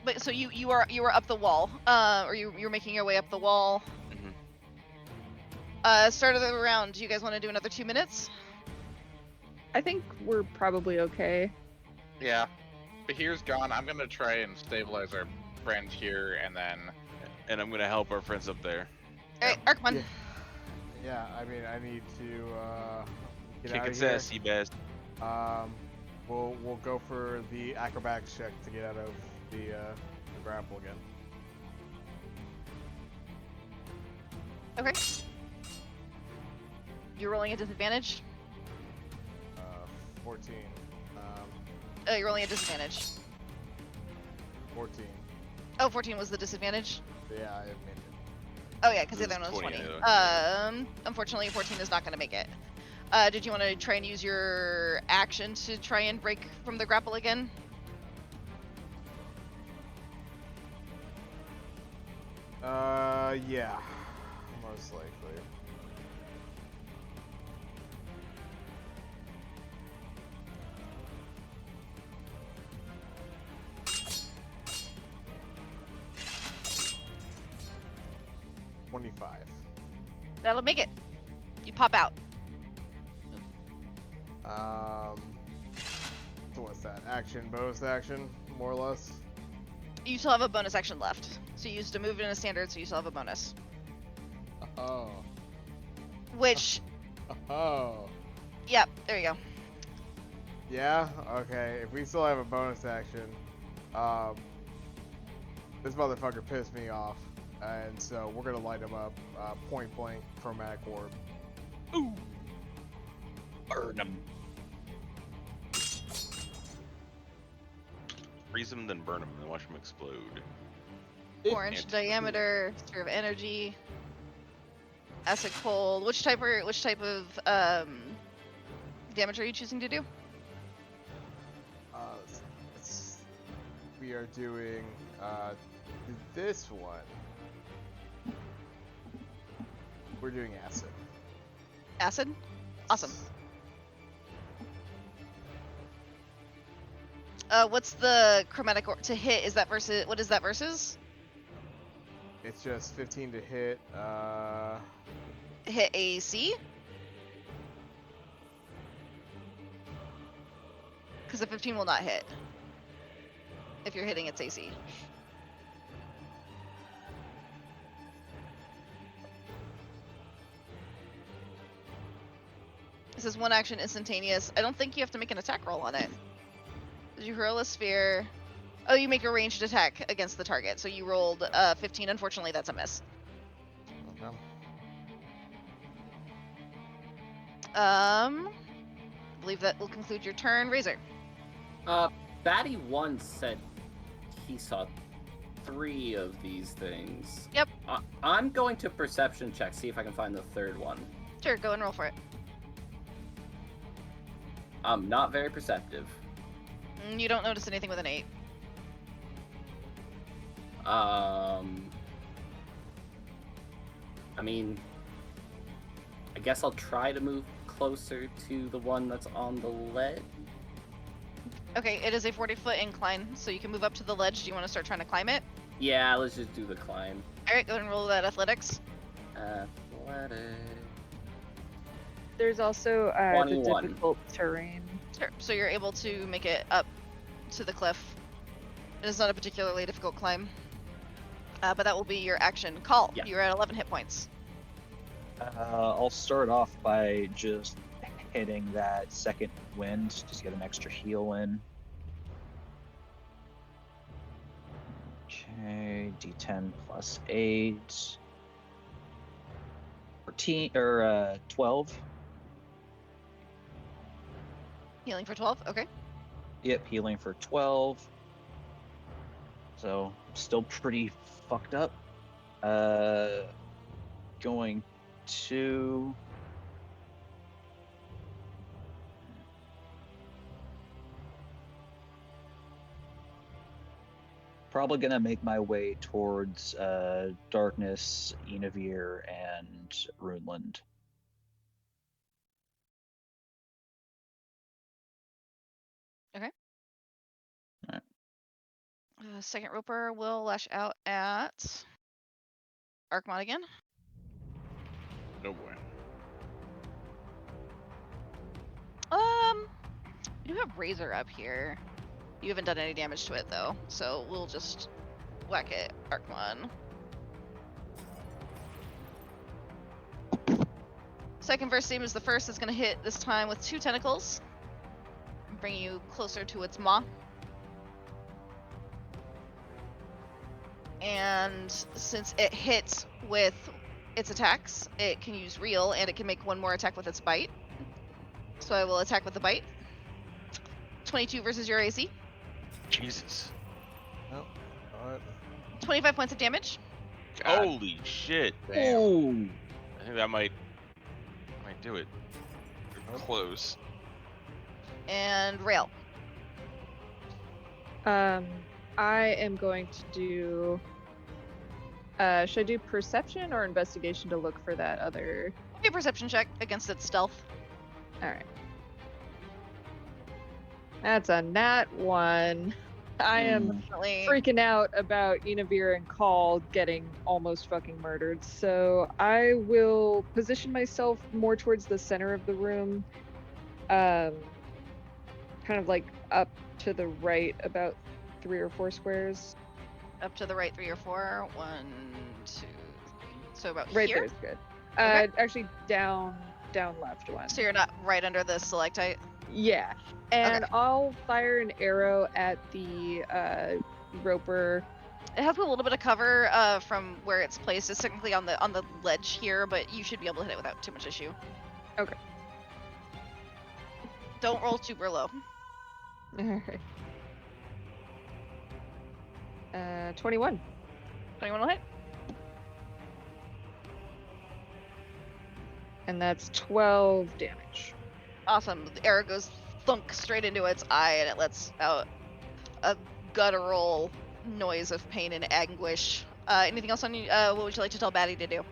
But so you were up the wall, or you're making your way up the wall. Start of the round. Do you guys want to do another 2 minutes? I think we're probably okay. Yeah. Behir's gone. I'm gonna try and stabilize our friend here, and then. And I'm gonna help our friends up there. All right, Arkman. Yeah, I mean, I need to get Kick out of its here. ass, Seabass. We'll go for the acrobatics check to get out of the grapple again. Okay. You're rolling at disadvantage. 14. You're rolling at disadvantage. 14. Oh, 14 was the disadvantage. Yeah, I made it. Oh yeah, because the It other was one was 20, 20. though. Unfortunately, 14 is not going to make it. Did you want to try and use your action to try and break from the grapple again? Yeah, most likely. $25. That'll make it. You pop out. So what's that? Action, bonus action, more or less. You still have a bonus action left. So you used to move in a standard, so you still have a bonus. Oh. Which, Oh. yep, there you go. Yeah. Okay. If we still have a bonus action, this motherfucker pissed me off, and so we're gonna light him up, point blank, chromatic orb. Ooh. Burn him. freeze them, then burn them, and watch them explode. 4-inch Anti- diameter, sphere of energy, acid cold. Which type of damage are you choosing to do? We are doing this one. We're doing acid. Acid? Awesome. What's the chromatic to hit? Is that versus, what is that versus? It's just 15 to hit. Hit AC? Because the 15 will not hit. If you're hitting its AC. This is one action instantaneous. I don't think you have to make an attack roll on it. Did you hurl a sphere? Oh, you make a ranged attack against the target. So you rolled 15. Unfortunately, that's a miss. Okay. I believe that will conclude your turn. Razor. Batty 1 said he saw 3 of these things. Yep. I'm going to perception check, see if I can find the third one. Sure, go and roll for it. I'm not very perceptive. You don't notice anything with an 8. I mean, I guess I'll try to move closer to the one that's on the ledge. Okay, it is a 40-foot incline, so you can move up to the ledge. Do you want to start trying to climb it? Yeah, let's just do the climb. Alright, go ahead and roll that athletics. Athletic. There's also the 21. difficult terrain. Sure. So you're able to make it up to the cliff. It is not a particularly difficult climb. But that will be your action. Call. Yeah. You're at 11 hit points. I'll start off by just hitting that second wind, just get an extra heal in. Okay, D10 plus 8. 14 or 12. Healing for 12. Okay. Yep, healing for 12. So still pretty fucked up. Going to probably gonna make my way towards Darkness, Enavir, and Runeland. Second Roper will lash out at Arkmon again. No boy. We do have Razor up here. You haven't done any damage to it though, so we'll just whack it, Arkmon. Second verse same as the first. It's gonna hit this time with 2 tentacles. Bring you closer to its maw. And since it hits with its attacks, it can use Reel, and it can make one more attack with its bite. So I will attack with the bite. 22 versus your AC. Jesus. Oh, alright. 25 points of damage. God Holy shit. damn. Ooh. I think that might do it. Close. And Rail. I am going to do. Should I do perception or investigation to look for that other? A perception check against its stealth. All right. That's a nat 1. I am Definitely. freaking out about Enavir and Call getting almost fucking murdered. So I will position myself more towards the center of the room. Kind of like up to the right about 3 or 4 squares. Up to the right 3 or 4. 1, 2, 3. So about Right here. there is good. Okay. Actually down left one. So you're not right under the stalactite. Yeah. And Okay. I'll fire an arrow at the Roper. It has a little bit of cover from where it's placed. It's technically on the ledge here, but you should be able to hit it without too much issue. Okay. Don't roll super low. Alright. 21. 21 will hit. And that's 12 damage. Awesome. The arrow goes thunk straight into its eye, and it lets out a guttural noise of pain and anguish. Anything else on you? What would you like to tell Batty to do?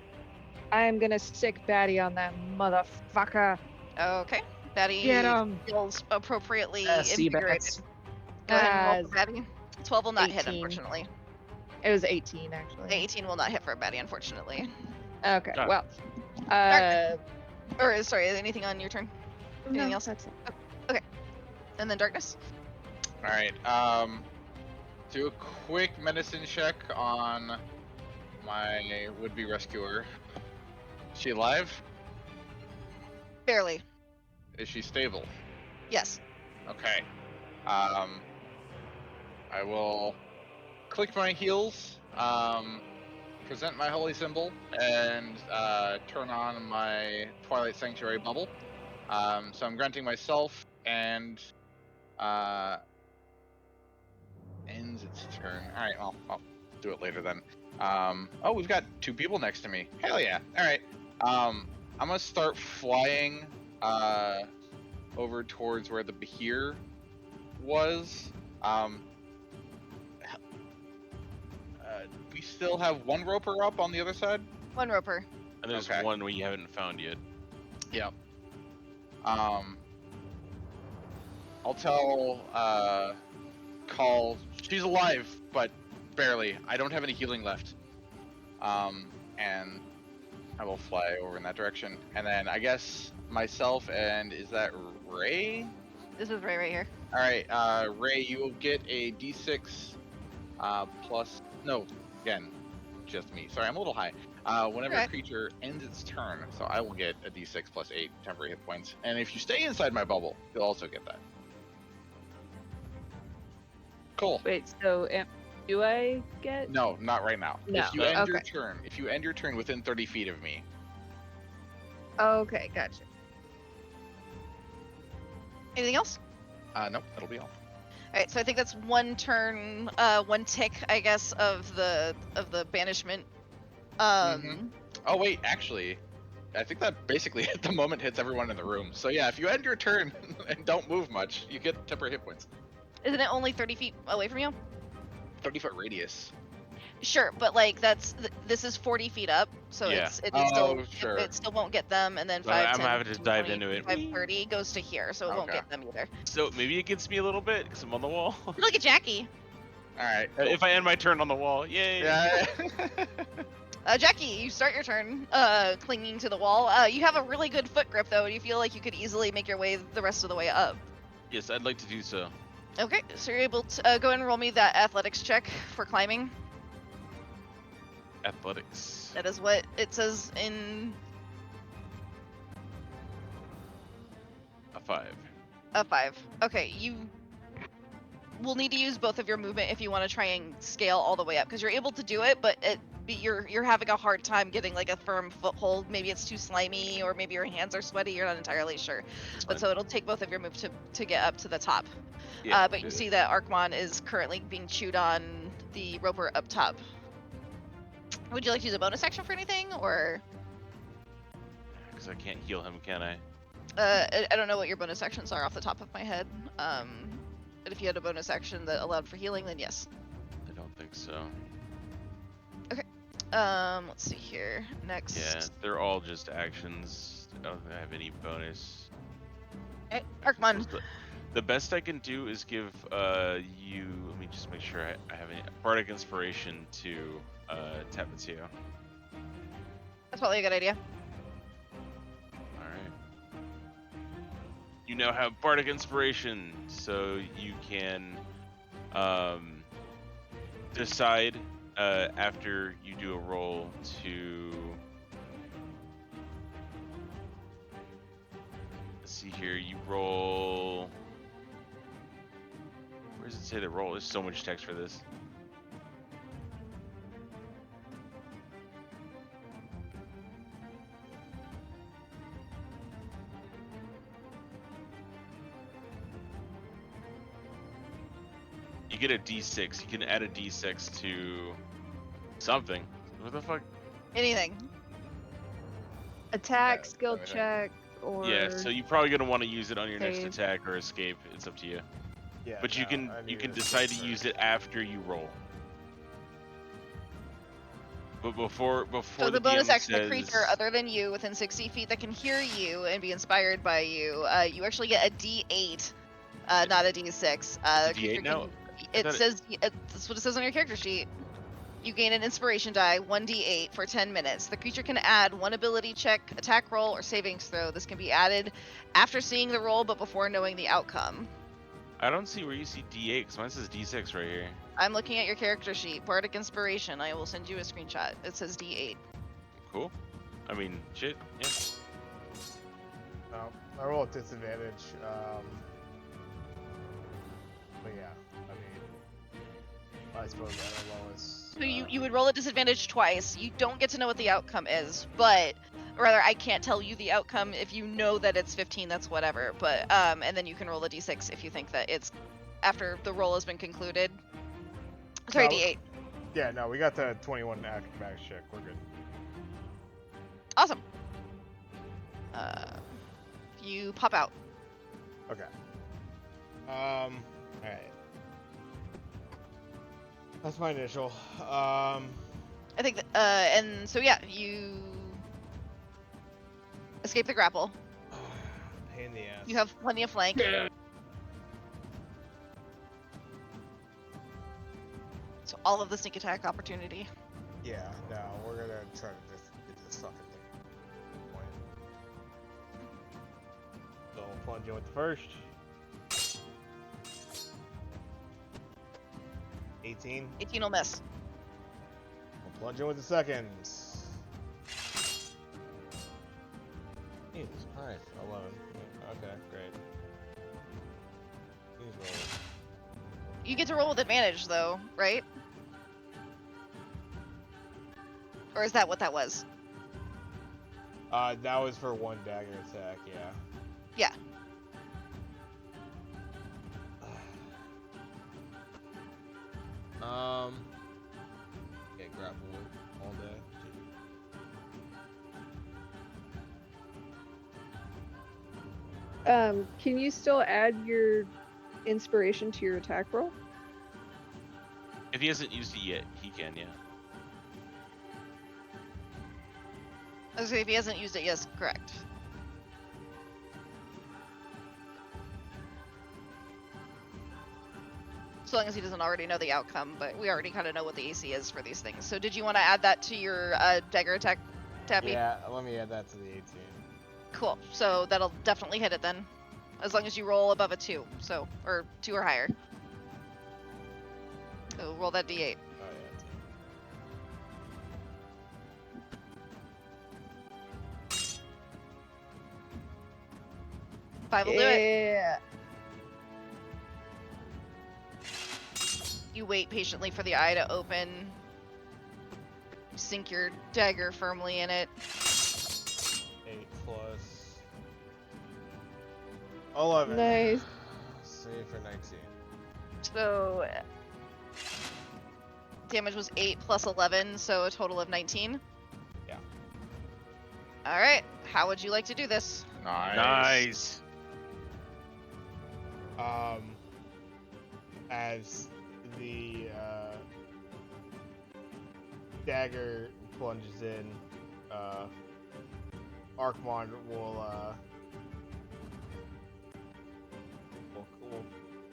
I'm gonna stick Batty on that motherfucker. Okay. Batty Get him. feels appropriately Sea invigorated. bats. Go ahead and roll Ah, for Batty. 12 will not hit, 18. unfortunately. It was 18, actually. 18 will not hit for Batty, unfortunately. Okay, Ah. well. Or, sorry, anything on your turn? Anything No, else? that's it. And then Darkness? All right. Do a quick medicine check on my would-be rescuer. Is she alive? Barely. Is she stable? Yes. Okay. I will click my heels, present my holy symbol, and turn on my Twilight Sanctuary bubble. So I'm granting myself and ends its turn. All right, I'll do it later then. Oh, we've got 2 people next to me. Hell yeah! All right. I'm gonna start flying over towards where the Behir was. We still have 1 roper up on the other side. 1 roper. And there's Okay. one we haven't found yet. Yep. I'll tell Call she's alive, but barely. I don't have any healing left. And I will fly over in that direction. And then I guess myself and is that Ray? This is right here. All right, Ray, you will get a D6 plus. No, again, just me. Sorry, I'm a little high. Whenever a Alright. creature ends its turn, so I will get a D6 plus 8 temporary hit points. And if you stay inside my bubble, you'll also get that. Cool. Wait, so do I get? No, not right now. No, If you end your okay. turn, if you end your turn within 30 feet of me, Okay, gotcha. Anything else? nope, that'll be all. Alright, so I think that's 1 turn, 1 tick, I guess, of the banishment. Oh wait, actually, I think that basically at the moment hits everyone in the room. So yeah, if you end your turn and don't move much, you get temporary hit points. Isn't it only 30 feet away from you? 30-foot radius. Sure, but like this is 40 feet up, so Yeah. it Oh, still sure. it still won't get them, and then So 5, I'm 10, having to 15, dive 20, into it. 25, 30 goes to here, so it won't Okay. get them either. So maybe it gets me a little bit because I'm on the wall. Look at Jackie. All right. If I end my turn on the wall, yay! Yeah. Jackie, you start your turn clinging to the wall. You have a really good foot grip though, and you feel like you could easily make your way the rest of the way up. Yes, I'd like to do so. Okay, so you're able to go ahead and roll me that athletics check for climbing. Athletics. That is what it says in A 5. a 5. Okay, you will need to use both of your movement if you want to try and scale all the way up, because you're able to do it, but you're having a hard time getting like a firm foothold. Maybe it's too slimy, or maybe your hands are sweaty. You're not entirely sure. But so it'll take both of your move to get up to the top. Yeah. But you see that Arkmon is currently being chewed on the roper up top. Would you like to use a bonus action for anything, or? Because I can't heal him, can I? I don't know what your bonus actions are off the top of my head. But if you had a bonus action that allowed for healing, then yes. I don't think so. Let's see here. Next. Yeah, they're all just actions. I don't think I have any bonus. Okay, Arkmon. The best I can do is give you. Let me just make sure I have any bardic inspiration to Tapatio. That's probably a good idea. All right. You now have bardic inspiration, so you can decide after you do a roll to. Let's see here. You roll. Where does it say the roll? There's so much text for this. You you get a D6, you can add a D6 to something. What the fuck? Anything. Attack, Yeah, skill everything. check, or Yeah, so you're probably gonna want to use it on your next Save. attack or escape. It's up to you. Yeah. But you no, can I you need can to decide to save use first. it after you roll. But before So the the bonus DM action, the creature says, other than you within 60 feet that can hear you and be inspired by you, you actually get a D8, not a D6. It's a The creature D8 now? can. I It thought says that's what it says on your character sheet. You gain an inspiration die, 1d8 for 10 minutes. The creature can add one ability check, attack roll, or savings throw. This can be added after seeing the roll, but before knowing the outcome. I don't see where you see D8, because mine says D6 right here. I'm looking at your character sheet. Bardic Inspiration. I will send you a screenshot. It says D8. Cool. I mean, shit. Yeah. I roll at disadvantage. But yeah, I mean, I suppose at our lowest. So you would roll at disadvantage twice. You don't get to know what the outcome is, but or rather, I can't tell you the outcome. If you know that it's 15, that's whatever. But and then you can roll a d6 if you think that it's after the roll has been concluded. Sorry, No, d8. Yeah, no, we got the 21 acrobatics check. We're good. Awesome. You pop out. Okay. All right. That's my initial. I think that, and so yeah, you escape the grapple. Pain in the ass. You have plenty of flank. So all of the sneak attack opportunity. Yeah, no, we're gonna try to just get this fucking thing. Point. So we'll plunge in with the first. 18. 18 will miss. We'll plunge in with the second. Jesus Christ, 11. Okay, great. Please roll. You get to roll with advantage though, right? Or is that what that was? That was for one dagger attack, yeah. Yeah. Yeah, grapple all day. Can you still add your inspiration to your attack roll? If he hasn't used it yet, he can, yeah. I was gonna say, if he hasn't used it, yes, correct. So long as he doesn't already know the outcome, but we already kind of know what the AC is for these things. So did you want to add that to your dagger attack, Tappy? Yeah, let me add that to the 18. Cool. So that'll definitely hit it then. As long as you roll above a 2. So, or 2 or higher. So roll that d8. Oh, yeah. 5 will do it. Yeah. You wait patiently for the eye to open. Sink your dagger firmly in it. 8 plus 11. Nice. Save for 19. So damage was 8 plus 11, so a total of 19. Yeah. All right. How would you like to do this? Nice. As the dagger plunges in, Archmon will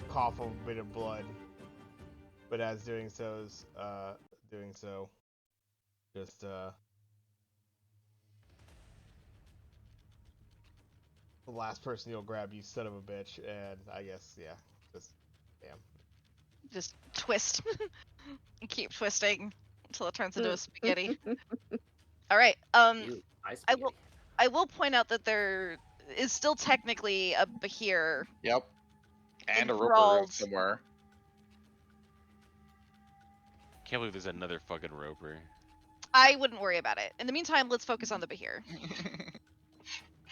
cough a bit of blood, but as doing so, just the last person you'll grab, you son of a bitch, and I guess yeah, just damn. Just twist. You keep twisting until it turns into a spaghetti. All right. You, I will point out that there is still technically a Behir. Yep. And a roper Enthralled. somewhere. Can't believe there's another fucking roper. I wouldn't worry about it. In the meantime, let's focus on the Behir.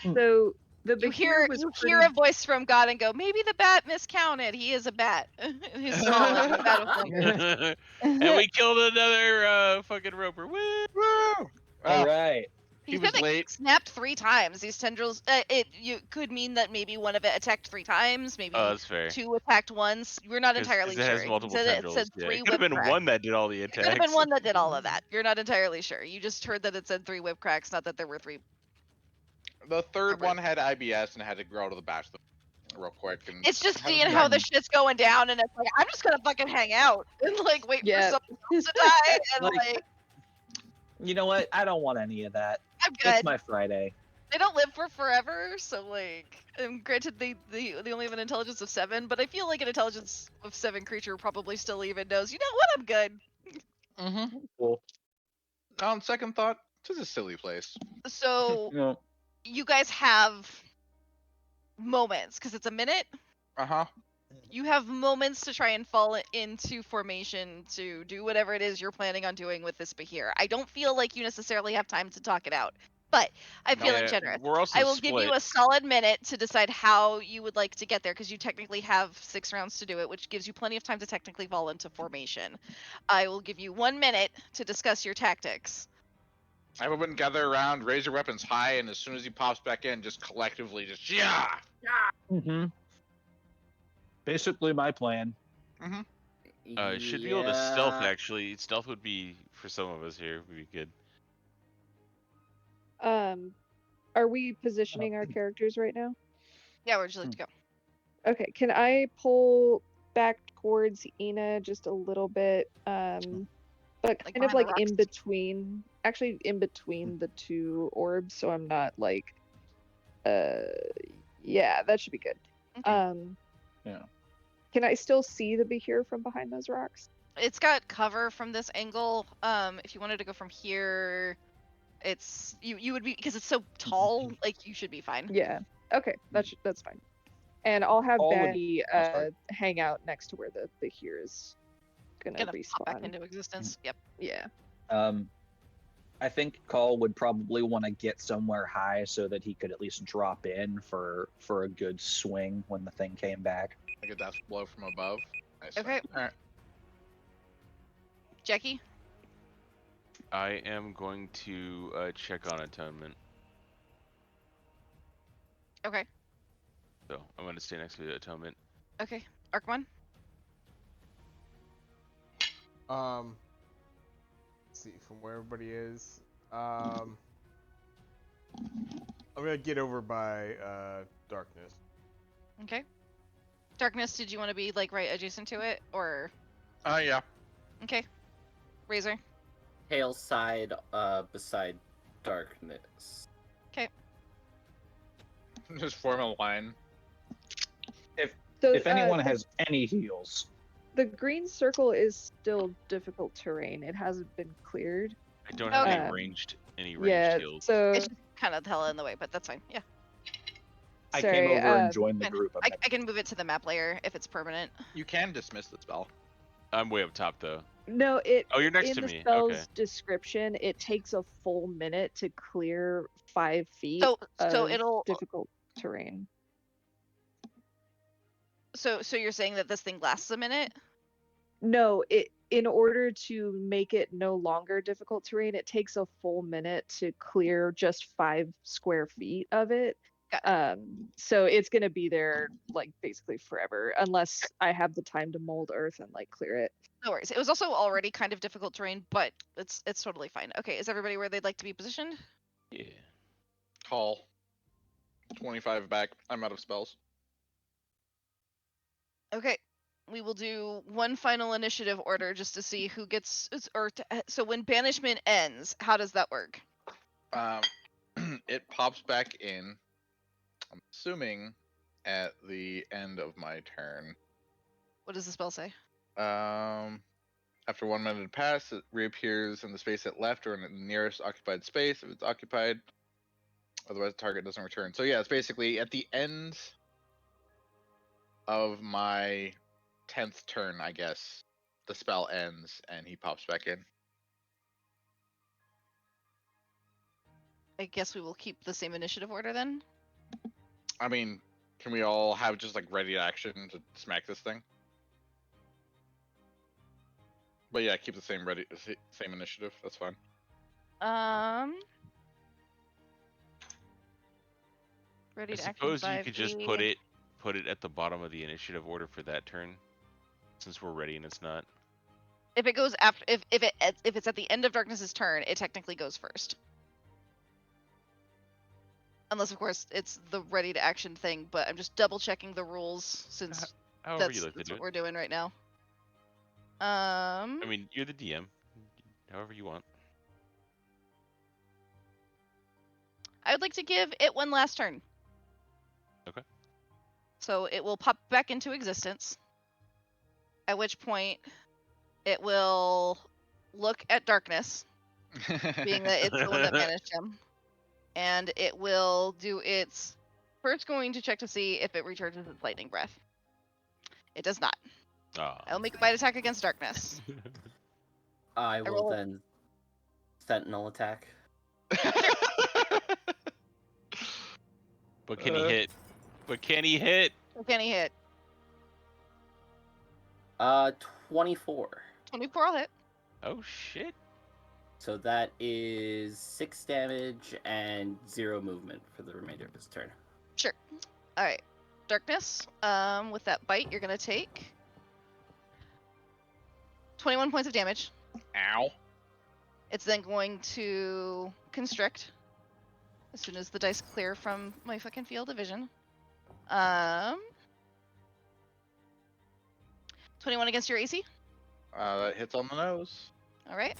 So The You Behir was hear pretty. a voice from God and go, maybe the bat miscounted. He is a bat. He's solid. The bat of thunder. And we killed another fucking roper. Woo! Woo! All Ah, right. he He was said it late. snapped 3 times. These tendrils. You could mean that maybe one of it attacked 3 times. Maybe Oh, that's fair. 2 attacked once. We're not Because entirely it sure. has multiple It tendrils. said Yeah, 3 it could have whip been cracks. one that did all the It attacks. could have been one that did all of that. You're not entirely sure. You just heard that it said 3 whip cracks, not that there were 3. The third Remember. one had IBS and had to grow to the bachelor real quick. And It's just haven't seeing been how back. the shit's going down, and it's like I'm just gonna fucking hang out and like wait Yeah. for someone else to die, and Like- like You know what? I don't want any of that. I'm good. It's my Friday. They don't live for forever, so like, granted they only have an intelligence of 7, but I feel like an intelligence of 7 creature probably still even knows. You know what? I'm good. Mm-hmm. Cool. On second thought, this is a silly place. So You know, you guys have moments because it's a minute. Uh huh. You have moments to try and fall into formation to do whatever it is you're planning on doing with this Behir. I don't feel like you necessarily have time to talk it out, but I'm feeling Yeah, generous. We're also I will split. give you a solid minute to decide how you would like to get there because you technically have 6 rounds to do it, which gives you plenty of time to technically fall into formation. I will give you 1 minute to discuss your tactics. Everyone gather around, raise your weapons high, and as soon as he pops back in, just collectively, just yeah. mhm. Basically, my plan. Should be able to stealth, Yeah. actually. Stealth would be, for some of us here, would be good. Are we positioning our characters right now? Yeah, where'd you like to go? Okay, can I pull back towards Ina just a little bit? But Like kind of behind the like in rocks? between, actually in between the 2 orbs, so I'm not like, yeah, that should be good. Okay. Yeah. Can I still see the Behir from behind those rocks? It's got cover from this angle. If you wanted to go from here, it's you would be because it's so tall. Like you should be fine. Yeah. Okay, that's fine. And I'll have All would- Batty Oh, sorry. hang out next to where the Behir is gonna Gonna pop back respawn. into existence. Yep. Yeah. I think Call would probably want to get somewhere high so that he could at least drop in for a good swing when the thing came back. I get that blow from above. Nice. Okay. All right. Jackie. I am going to check on atonement. Okay. So I'm going to stay next to the atonement. Okay. Archmon. Let's see from where everybody is. I'm gonna get over by darkness. Okay. Darkness. Did you want to be like right adjacent to it, or Yeah. okay? Razor. Hail side beside darkness. Just form a line. So If anyone the- has any heals, the green circle is still difficult terrain. It hasn't been cleared. I don't have Okay. any ranged Yeah. shields. So It's just kind of hell in the way, but that's fine. Yeah. I sorry, came over and joined the fine. group. I can move it to the map layer if it's permanent. You can dismiss the spell. I'm way up top though. No, it Oh, you're next in to the me. spell's Okay. description, it takes a full minute to clear 5 feet So of it'll difficult terrain. so you're saying that this thing lasts a minute? No, it in order to make it no longer difficult terrain, it takes a full minute to clear just 5 square feet of it. Got So it's gonna be there like basically forever, unless I have the time to mold earth and like clear it. No worries. It was also already kind of difficult terrain, but it's totally fine. Okay, is everybody where they'd like to be positioned? Yeah. Call. 25 back. I'm out of spells. Okay. We will do one final initiative order just to see who gets so when banishment ends, how does that work? It pops back in. I'm assuming at the end of my turn. What does the spell say? After 1 minute had passed, it reappears in the space it left or in the nearest occupied space if it's occupied. Otherwise, the target doesn't return. So yeah, it's basically at the end of my 10th turn, I guess. The spell ends and he pops back in. I guess we will keep the same initiative order then. I mean, can we all have just like ready action to smack this thing? But yeah, keep the same same initiative. That's fine. Ready I to action suppose you could just 5e. put it at the bottom of the initiative order for that turn, since we're ready and it's not. If it goes after, if it's at the end of Darkness's turn, it technically goes first. Unless, of course, it's the ready to action thing. But I'm just double checking the rules since However you like to that's do what it. we're doing right now. I mean, you're the DM. However you want. I would like to give it one last turn. Okay. So it will pop back into existence. At which point, it will look at Darkness, being that it's the one that banished him, and it will do its first going to check to see if it recharges its lightning breath. It does not. I'll make a bite attack against Darkness. I will roll- then sentinel attack. But can he hit? But can he hit? What can he hit? 24. 24 will hit. Oh shit. So that is 6 damage and 0 movement for the remainder of his turn. Sure. All right. Darkness. With that bite, you're gonna take 21 points of damage. Ow. It's then going to constrict as soon as the dice clear from my fucking field of vision. 21 against your AC. That hits on the nose. All right.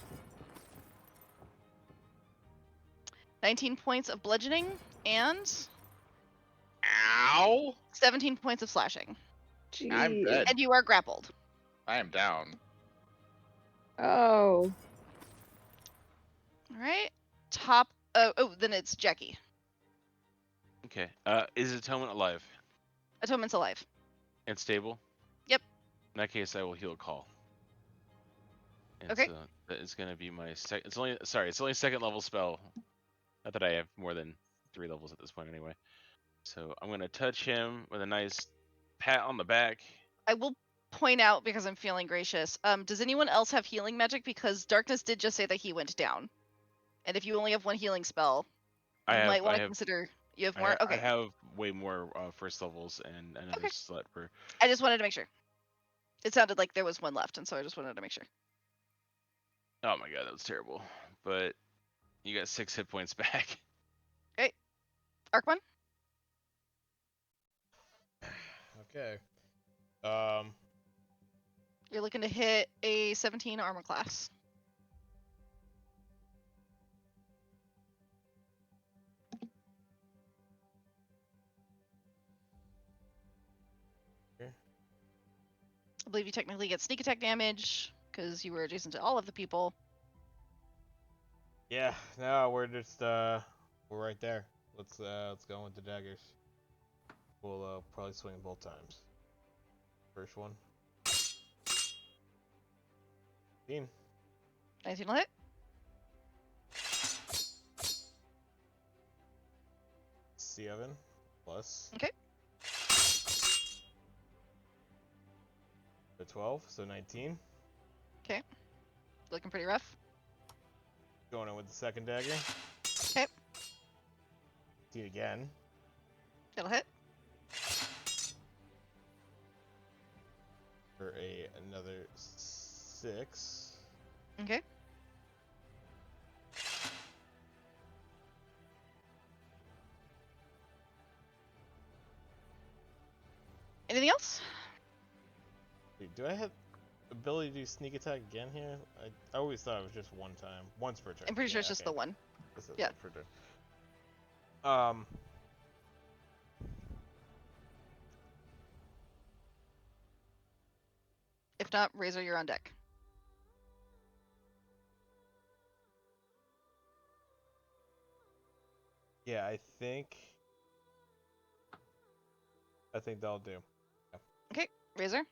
19 points of bludgeoning and Ow. 17 points of slashing. I'm Gee. dead. And you are grappled. I am down. Oh. All right. Top. Then it's Jackie. Okay. Is Atonement alive Atonement's alive. and stable? Yep. In that case, I will heal a call. And Okay. so that is gonna be my second. It's only a second level spell. Not that I have more than 3 levels at this point, anyway. So I'm gonna touch him with a nice pat on the back. I will point out, because I'm feeling gracious, does anyone else have healing magic? Because Darkness did just say that he went down. And if you only have one healing spell, you might want to consider... You have more? Okay. I have way more first levels and another Okay. slot for. I just wanted to make sure. It sounded like there was one left, and so I just wanted to make sure. Oh my god, that was terrible. But you got 6 hit points back. Arkman? Okay. You're looking to hit a 17 armor class. Okay. I believe you technically get sneak attack damage because you were adjacent to all of the people. Yeah. No, we're just we're right there. Let's go with the daggers. We'll probably swing both times. First one. 19. 19 will hit. C7 plus. Okay. The 12, so 19. Looking pretty rough. Going in with the second dagger. Okay. See it again. That'll hit. For another 6. Okay. Anything else? Wait, do I have ability to do sneak attack again here? I always thought it was just one time. Once per turn. I'm pretty sure Yeah, it's just okay. the one. This is Yeah. one per turn. If not, Razor, you're on deck. Yeah, I think that'll do. Razor?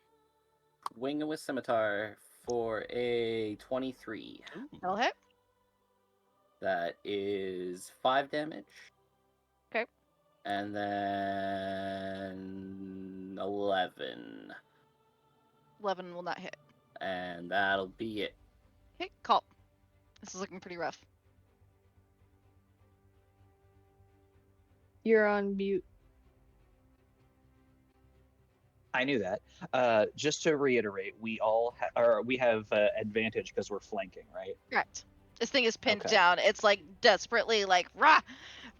Wing it with scimitar for a 23. That'll hit. That is 5 damage. And then 11. 11 will not hit. And that'll be it. Okay, call. This is looking pretty rough. You're on mute. I knew that. Just to reiterate, we have advantage because we're flanking, right? Correct. This thing is pinned Okay. down. It's like desperately like rah,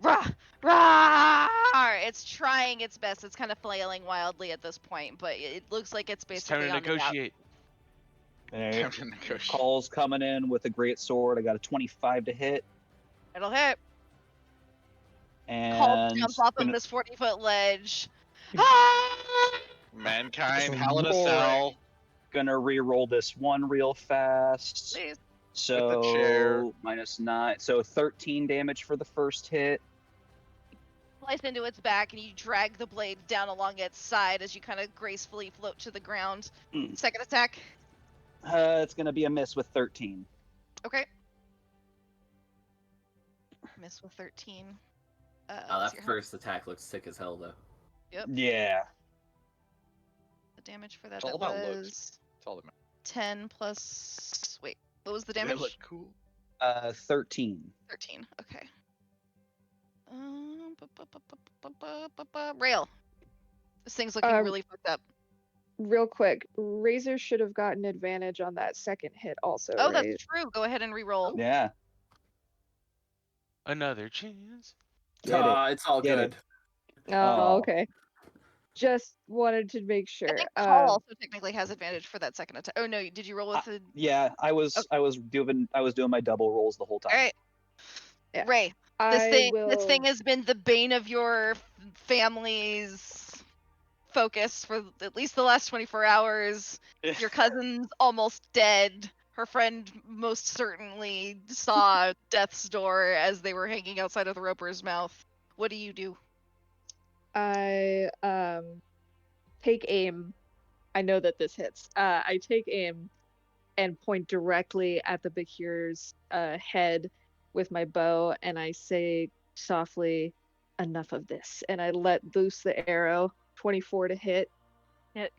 rah, rah. It's trying its best. It's kind of flailing wildly at this point, but it looks like it's It's time basically to on the out. negotiate. Time to negotiate. Call's coming in with a great sword. I got a 25 to hit, It'll hit. and Call jumps off of gonna- this 40-foot ledge. Ah! Mankind, Just Hell in a roaring. Cell. gonna re-roll this one real fast. Please. chair. So -9, so 13 damage for the first hit. Slice into its back, and you drag the blade down along its side as you kind of gracefully float to the ground. Mm. Second attack. It's gonna be a miss with 13. Okay. Miss with 13. Oh, What's that your health? first attack looks sick as hell, though. Yep. Yeah. The damage for that, It's all that about looks. was That's all that matters. 10 plus... Wait, what was the They damage? look cool. 13. 13. Okay. Rail. This thing's looking really fucked up. Real quick, Razor should have gotten advantage on that second hit also, Oh, right? that's true. Go ahead and re-roll. Yeah. Another chance. Get it. It's all Get good. it. Oh, Oh. okay. Just wanted to make I sure. think Call also technically has advantage for that second attack. Oh no, did you roll with the... Yeah, I was doing my double rolls the whole time. Alright. Yeah. Ray, I this thing has been the bane of your family's focus for at least the last 24 hours. Your cousin's almost dead. Her friend most certainly saw death's door as they were hanging outside of the roper's mouth. What do you do? I take aim. I know that this hits. I take aim and point directly at the Behir's head with my bow, and I say softly, "Enough of this." And I let loose the arrow. 24 to hit. Hit.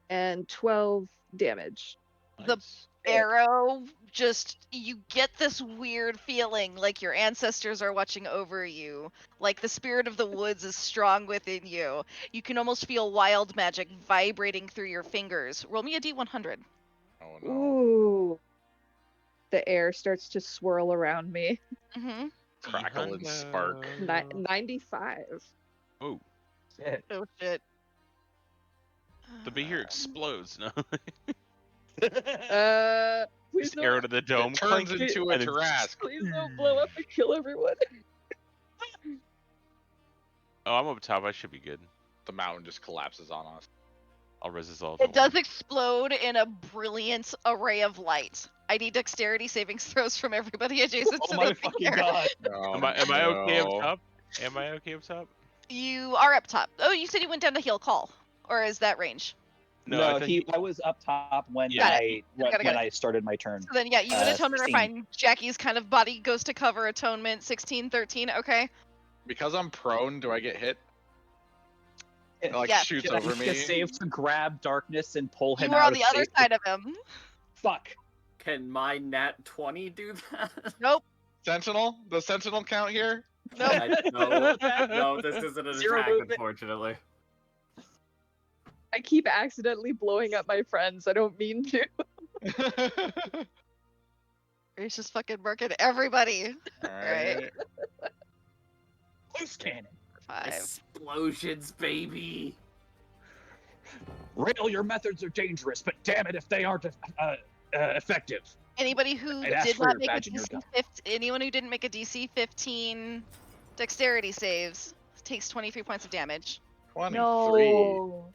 And 12 damage. The Nice. arrow, just, you get this weird feeling like your ancestors are watching over you, like the spirit of the woods is strong within you. You can almost feel wild magic vibrating through your fingers. Roll me a d100. Oh no. Ooh. The air starts to swirl around me. Mm-hmm. Crackle and spark. 95. Oh, Shit. Oh shit. the Behir explodes. No, Please just arrow to the dome. It turns clink, into a and then- Tarask. Please don't blow up and kill everyone. Oh, I'm up top. I should be good. The mountain just collapses on us. I'll resist all. It does explode in a brilliant array of light. I need dexterity savings throws from everybody adjacent Oh to my the fucking Behir. god. Oh, Am I okay up no. top? Am I okay up top? You are up top. Oh, you said you went down to heal Call. Or is that range? No, No, I thought I was up top when Yeah. Got it. I started my turn. So then, yeah, you and Atonement are 16. fine. Jackie's kind of body goes to cover Atonement. 16, 13, okay. Because I'm prone, do I get hit? It like Yeah. shoots Can I over make me. a save to grab darkness and pull him You were out on of the other safety? side of him. Fuck. Can my nat 20 do that? Nope. Sentinel? Does Sentinel count here? Nope. No, this isn't an Zero attack, movement. unfortunately. I keep accidentally blowing up my friends. I don't mean to. He's just fucking murking everybody. Alright. Loose cannon. 5. Explosions, baby! Rail, your methods are dangerous, but damn it if they aren't effective. Anybody who I'd ask did for not your make a badge and your DC gun. 15, anyone who didn't make a DC 15 dexterity saves takes 23 points of damage. 23. No.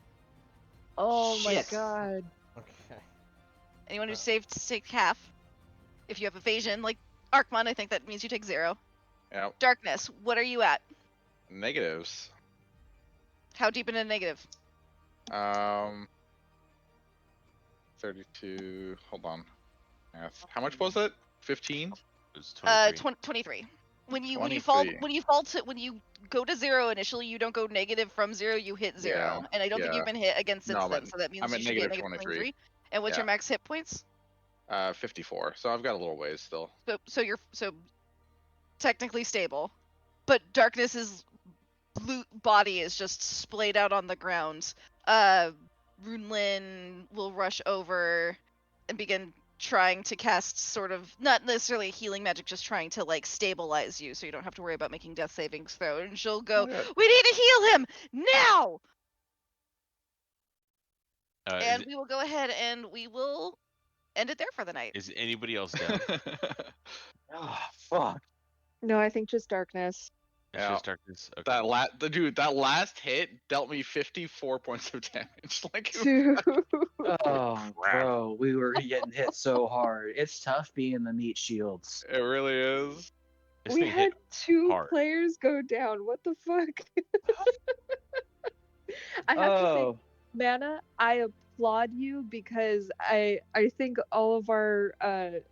Oh my Shit. god. Okay. Anyone who saved take half. If you have evasion, like Arkmon, I think that means you take 0. Yep. Darkness, what are you at? Negatives. How deep in a negative? 32. Hold on. Math. How much was it? 15? It was 23. 23. when you 23. when you go to 0 initially, you don't go negative from 0. You hit 0, Yeah, and I don't think yeah. you've been hit again since No, then. but So that means I'm you at should get negative negative 23. And what's your Yeah. max hit points? 54. So I've got a little ways still. So you're technically stable, but Darkness's body is just splayed out on the ground. Runelin will rush over and begin trying to cast sort of not necessarily healing magic, just trying to like stabilize you so you don't have to worry about making death savings throw. And she'll go, Oh, yeah. "We need to heal him now!" Is, And we will go ahead and we will end it there for the night. is anybody else down? Ah, fuck. No, I think just darkness. It's Yeah. just darkness. Okay. That last hit dealt me 54 points of damage. Like, Two. Oh, crap. bro, we were getting hit so hard. It's tough being the meat shields. it really is. This We thing had hit 2 hard. players go down. What the fuck? I have to say, Oh, Mana, I applaud you because I think all of our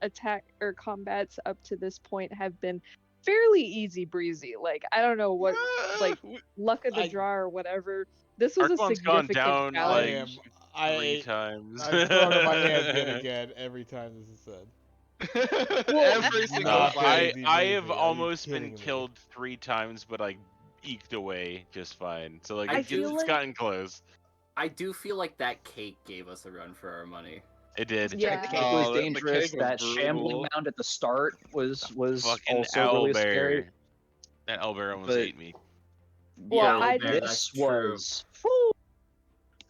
attack or combats up to this point have been fairly easy breezy. Like I don't know what like luck of the I- draw or whatever. This was a Archon's gone significant down challenge. like 3 times. I've thrown up my hands yet again every time this is said. Every It's single not fight. easy I breezy. have Are you almost kidding been me? killed 3 times, but I eked away just fine. So like I it's feel like- gotten close. I do feel like that cake gave us a run for our money. It did. Yeah. the cake was Oh, the dangerous. cake was That shambling brutal. mound at the start was Fucking also really scary. owlbear. That owlbear almost But- ate me. Well, Yeah, I Owlbear, did- this that's true. was.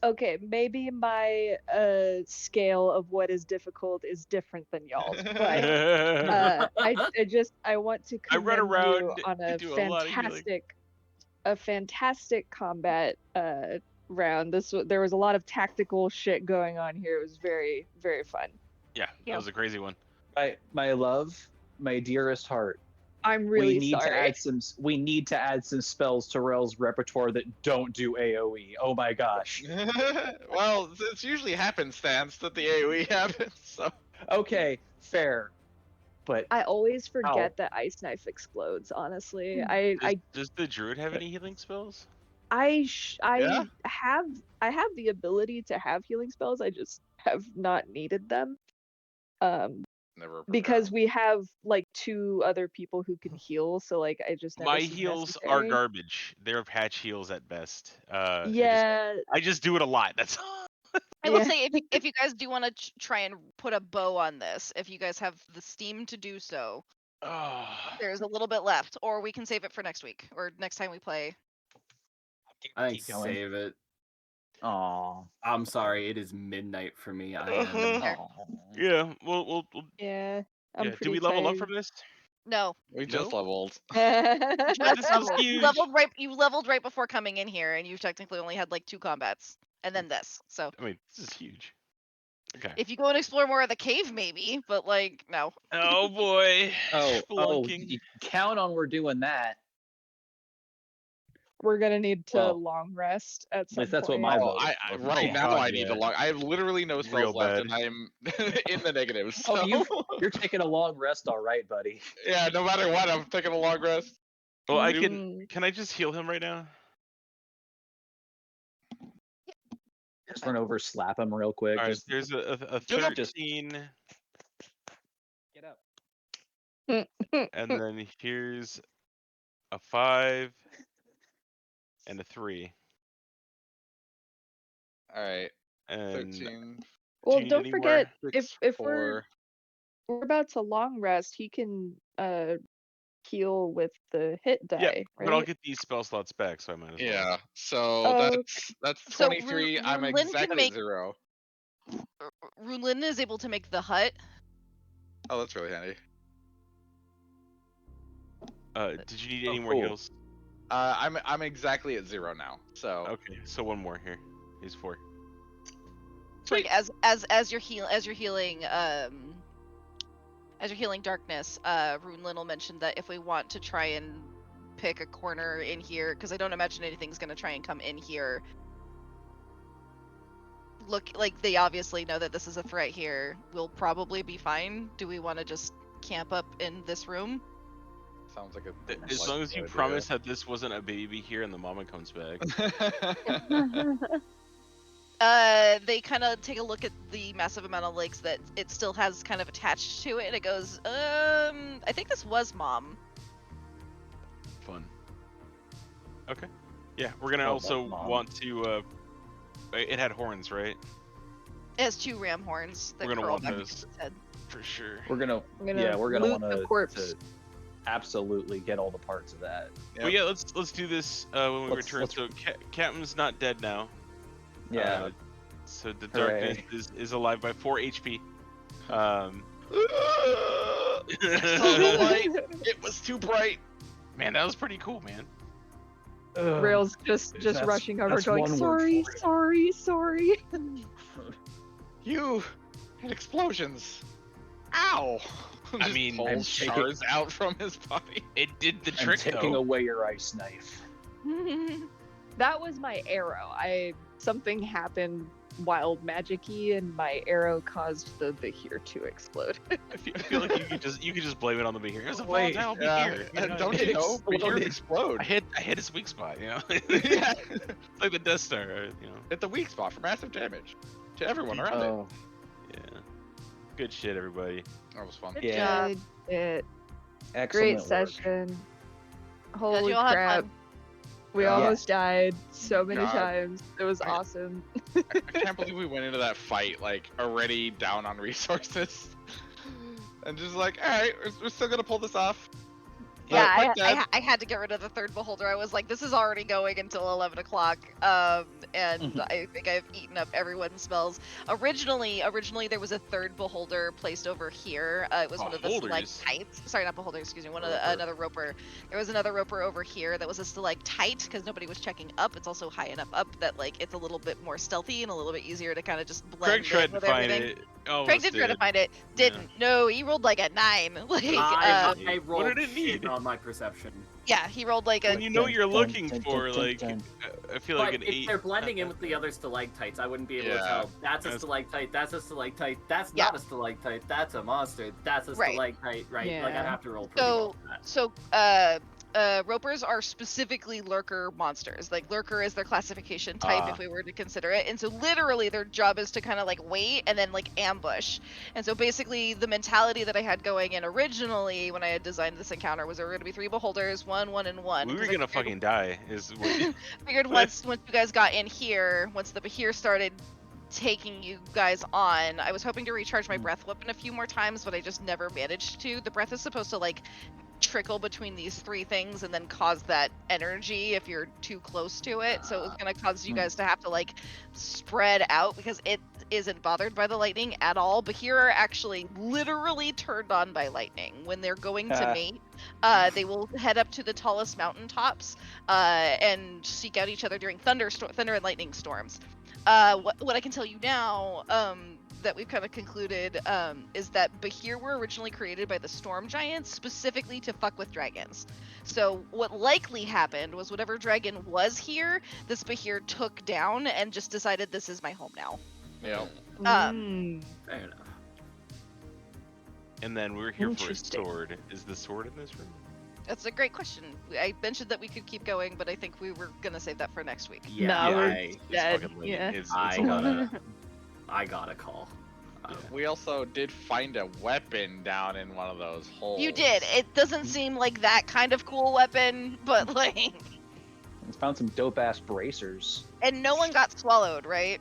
Okay, maybe my scale of what is difficult is different than y'all's, but I want to I run commend you around on and a do a lot of healing. fantastic combat round. There was a lot of tactical shit going on here. It was very, very fun. Yeah, Yeah. that was a crazy one. My love, my dearest heart. I'm really we need sorry. to add some. We need to add some spells to Rel's repertoire that don't do AOE. Oh my gosh. Well, it's usually happenstance that the AoE happens. So Okay, fair, but I always forget Ow. that ice knife explodes. Honestly, Does the druid have any healing spells? I Yeah. have the ability to have healing spells. I just have not needed them. never. Because we have like 2 other people who can heal, so like I just never My seem heals are necessary. garbage. They're patch heals at best. Yeah, I just do it a lot. That's all. I will Yeah. say if you guys do want to try and put a bow on this, if you guys have the steam to do so, Oh. there's a little bit left, or we can save it for next week or next time we play. I think Keep going. save it. Aw. I'm sorry, it is midnight for me. I am. Uh-huh. Yeah, we'll yeah. I'm yeah. pretty Did we level up tired. from this? No, We just No? leveled. just This is leveled. huge. You leveled right before coming in here, and you've technically only had like 2 combats, and then this. So I mean, this is huge. Okay. if you go and explore more of the cave, maybe, but like no. Oh boy. Oh, Spelunking. you count on we're doing that. We're gonna need to Well, long rest at some least that's what point. my Oh, vote is. right Oh, now God, I need to yeah. log. I have literally no Real spells left, bad. and I am in the negative. Oh, So you're taking a long rest, all right, buddy. yeah, no matter what, I'm taking a long rest. Well, I Mm. can I just heal him right now? Just run over, slap him real quick. All right. Just There's a Get up. 13, get up. and then here's a 5 and a 3. All right, And 13. Well, do you need don't any forget more? if we're 4. about to long rest, he can heal with the hit die, Yeah, right? but I'll get these spell slots back, so I might as well. Yeah, so Oh, that's So 23. I'm Runelin can exactly make- at 0. Runelin is able to make the hut. Oh, that's really handy. Did you need any Oh, more cool. heals? I'm exactly at 0 now. So Okay, so one more here. Here's 4. Like as you're healing darkness, Runelin will mention that if we want to try and pick a corner in here, because I don't imagine anything's gonna try and come in here. Look, like they obviously know that this is a threat here. We'll probably be fine. Do we want to just camp up in this room? Sounds like a. As long as you promise that this wasn't a baby here and the mama comes back. They kind of take a look at the massive amount of legs that it still has kind of attached to it, and it goes, I think this was Mom. Fun. Okay. Yeah, we're gonna Oh, also Mom. want to. It had horns, right? It has 2 ram horns that We're gonna curl want back those. into its head. For sure. We're gonna I'm gonna we're gonna loot want the corpse. to absolutely get all the parts of that. Well, yeah, let's do this when we Let's- return. let's- So Captain's not dead now. Yeah. So the Hooray. darkness is alive by 4 HP. It was too bright. Man, that was pretty cool, man. Rail's just That's- rushing over, that's going, one word sorry, for it." sorry, sorry. You had explosions. Ow! I Just mean, pulls I'm taking- shards out from his body. It did the I'm trick, taking though. away your ice knife. That was my arrow. Something happened wild magic-y, and my arrow caused the Behir to explode. I feel like you could just blame it on the Behir. It was a Wait, volatile Yeah, Behir. and know? don't you know? exploded. Behir explode. I hit his weak spot, you know. Yeah. It's like the Death Star, you know. Hit the weak spot for massive damage to everyone around it. Oh, Yeah. Good shit, everybody. That was fun. Good Yeah. job. It excellent great work. session. Glad Holy you all had crap. fun. We Yeah. almost died so many God. times. It was I- awesome. I can't believe we went into that fight like already down on resources, and just like, all right, we're still gonna pull this off. Yeah, But Dad- I had to get rid of the 3rd beholder. I was like, this is already going until 11 o'clock, and Mhm. I think I've eaten up everyone's spells. Originally there was a 3rd beholder placed over here. It was one of the Beholders? stalactites. Sorry, not beholder. Excuse me. Roper. Another roper. There was another roper over here that was a stalactite because nobody was checking up. It's also high enough up that like it's a little bit more stealthy and a little bit easier to kind of just blend Craig tried in to with find everything. it. Oh, Craig did try to find it. Didn't. No, he rolled like a 9. Like, I What rolled did it shit need? on my perception. yeah, he rolled like a When you know what you're Dun, looking dun, for, dun, dun, like, dun. I feel But like an if 8. they're blending in with the other stalactites, I wouldn't be able to Yeah. tell. That's a That's- stalactite. That's a stalactite. That's Yeah. not a stalactite. That's a monster. That's a Right. stalactite. Right? Like I'd Yeah. have to roll pretty well So, for that. so ropers are specifically lurker monsters. Like lurker is their classification type Ah. if we were to consider it. And so literally their job is to kind of like wait and then like ambush. And so basically the mentality that I had going in originally when I had designed this encounter was there were going to be 3 beholders, 1, 1, and 1. We were 'cause I gonna figured- fucking die. Is what, figured once you guys got in here, once the Behir started taking you guys on, I was hoping to recharge my breath weapon a few more times, but I just never managed to. The breath is supposed to like trickle between these 3 things and then cause that energy if you're too close to it. So it was gonna cause you guys to have to like spread out because it isn't bothered by the lightning at all. Behir are actually literally turned on by lightning. When they're going to mate, they will head up to the tallest mountaintops and seek out each other during thunder and lightning storms. What I can tell you now that we've kind of concluded is that Behir were originally created by the storm giants specifically to fuck with dragons. So what likely happened was whatever dragon was here, this Behir took down and just decided this is my home now. Yeah. Fair enough. and then we were here for a Interesting. sword. Is the sword in this room? That's a great question. I mentioned that we could keep going, but I think we were gonna save that for next week. Yeah, No, we're I, dead. fucking late. Yeah. It's I a lot. I got a call. We also did find a weapon down in one of those holes. You did. It doesn't seem like that kind of cool weapon, but like, I found some dope ass bracers. and no one got swallowed, right?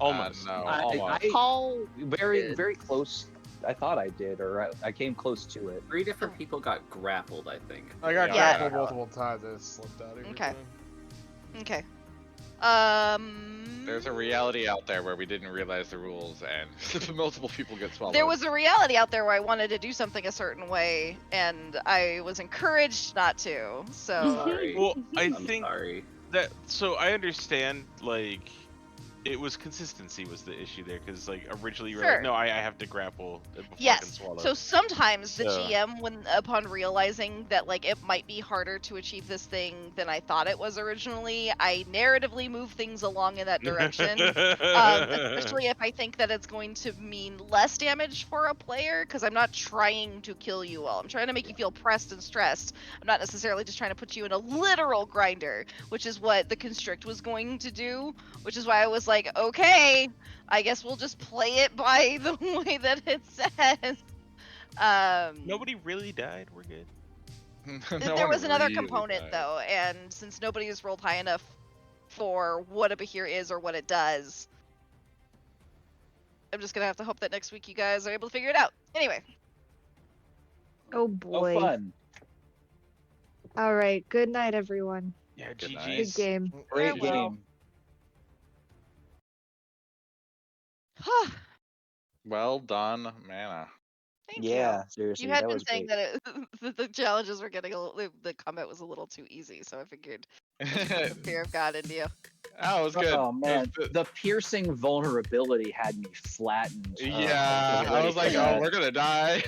Almost. No, I- almost. Paul Very did. very close. I thought I did, or I came close to it. 3 different people got grappled, I think. I got Yeah. grappled multiple times. I just slipped out every Okay. time. Okay. There's a reality out there where we didn't realize the rules and multiple people get swallowed. There was a reality out there where I wanted to do something a certain way, and I was encouraged not to. So Sorry. Well, I I'm think sorry. that. So I understand, like, It was consistency was the issue there, because like originally you were Sure. like, no, I have to grapple before I can Yes. swallow. So sometimes the So- GM, when upon realizing that like it might be harder to achieve this thing than I thought it was originally, I narratively move things along in that direction. Especially if I think that it's going to mean less damage for a player, because I'm not trying to kill you all. I'm trying to make you feel pressed and stressed. I'm not necessarily just trying to put you in a literal grinder, which is what the constrict was going to do. Which is why I was like, okay, I guess we'll just play it by the way that it says. Nobody really died. We're good. No There one was another really component died. though, and since nobody has rolled high enough for what a Behir is or what it does, I'm just gonna have to hope that next week you guys are able to figure it out. Anyway, Oh Oh, boy. fun. All right. Good night, everyone. Yeah, Good night. Good GG's. game. Great Farewell. game. Well done, Mana. thank Yeah, you. seriously, You had that been was saying great. that that the challenges were getting the combat was a little too easy, so I figured the fear of God into you. Oh, it was good. Oh It was man, good. the piercing vulnerability had me flattened. Yeah, I ready was for like, that. oh, we're gonna die.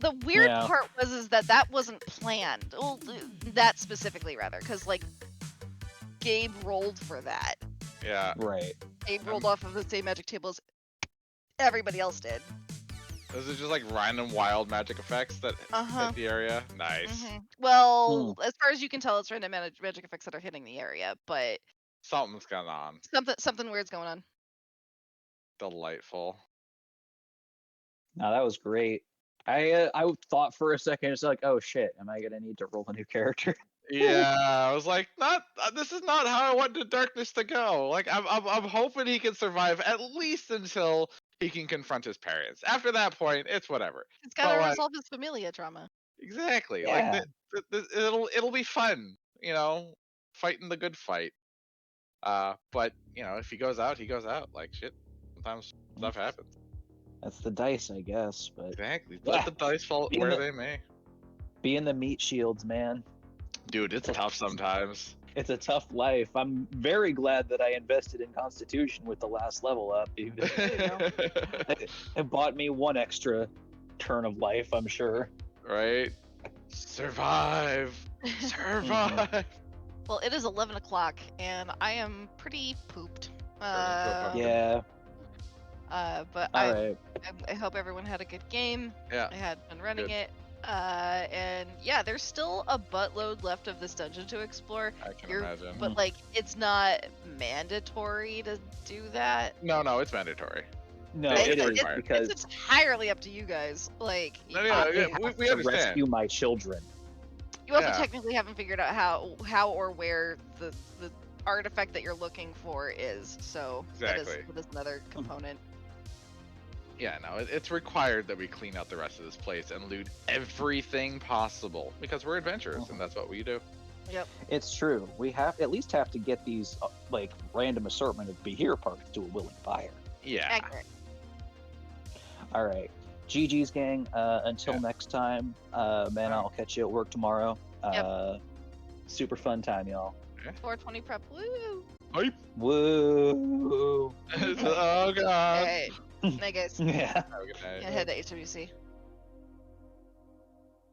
The weird Yeah. part was that wasn't planned. Well, that specifically rather, because like Gabe rolled for that. Yeah. Right. Gabe rolled off of the same magic table as everybody else did. Those are just like random wild magic effects that Uh-huh. hit the area. Nice. Well, as far as you can tell, it's random magic effects that are hitting the area, but Something's going on. something weird's going on. Delightful. No, that was great. I thought for a second, it's like, oh shit, am I gonna need to roll a new character? Yeah, I was like, not. This is not how I wanted Darkness to go. Like, I'm hoping he can survive at least until he can confront his parents. After that point, it's whatever. He's got to But, like, resolve his familia trauma. Exactly. Yeah. Like, it'll be fun. You know, fighting the good fight. But you know, if he goes out, he goes out. Like shit. Sometimes stuff happens. That's the dice, I guess. But Exactly. Let the dice fall Being where the- they may. being the meat shields, man, Dude, it's tough sometimes. it's a tough life. I'm very glad that I invested in Constitution with the last level up. Even it bought me one extra turn of life, I'm sure. Right? Survive. Survive. Well, it is 11 o'clock, and I am pretty pooped. Yeah. But All right. I hope everyone had a good game. Yeah. I had been running Good. it. And yeah, there's still a buttload left of this dungeon to explore. I can You're- imagine. But like, it's not mandatory to do that. No, it's mandatory. No, It's it is required. because It's entirely up to we No, yeah, I yeah, have we to understand. rescue my children. you also yeah. technically haven't figured out how or where the artifact that you're looking for is. So Exactly. that is another component. Yeah, no, it's required that we clean out the rest of this place and loot everything possible because we're adventurers and that's what we do. It's true. We at least have to get these like random assortment of Behir parts to a willing buyer. Yeah. Accurate. All right. GG's gang. Until Yeah. next time, man, I'll catch you at work tomorrow. Yep. Super fun time, y'all. 420 prep. Woo! Hype. Woo! Oh god. Alright. Night, guys. Yeah. Have a good night. Head to HWC.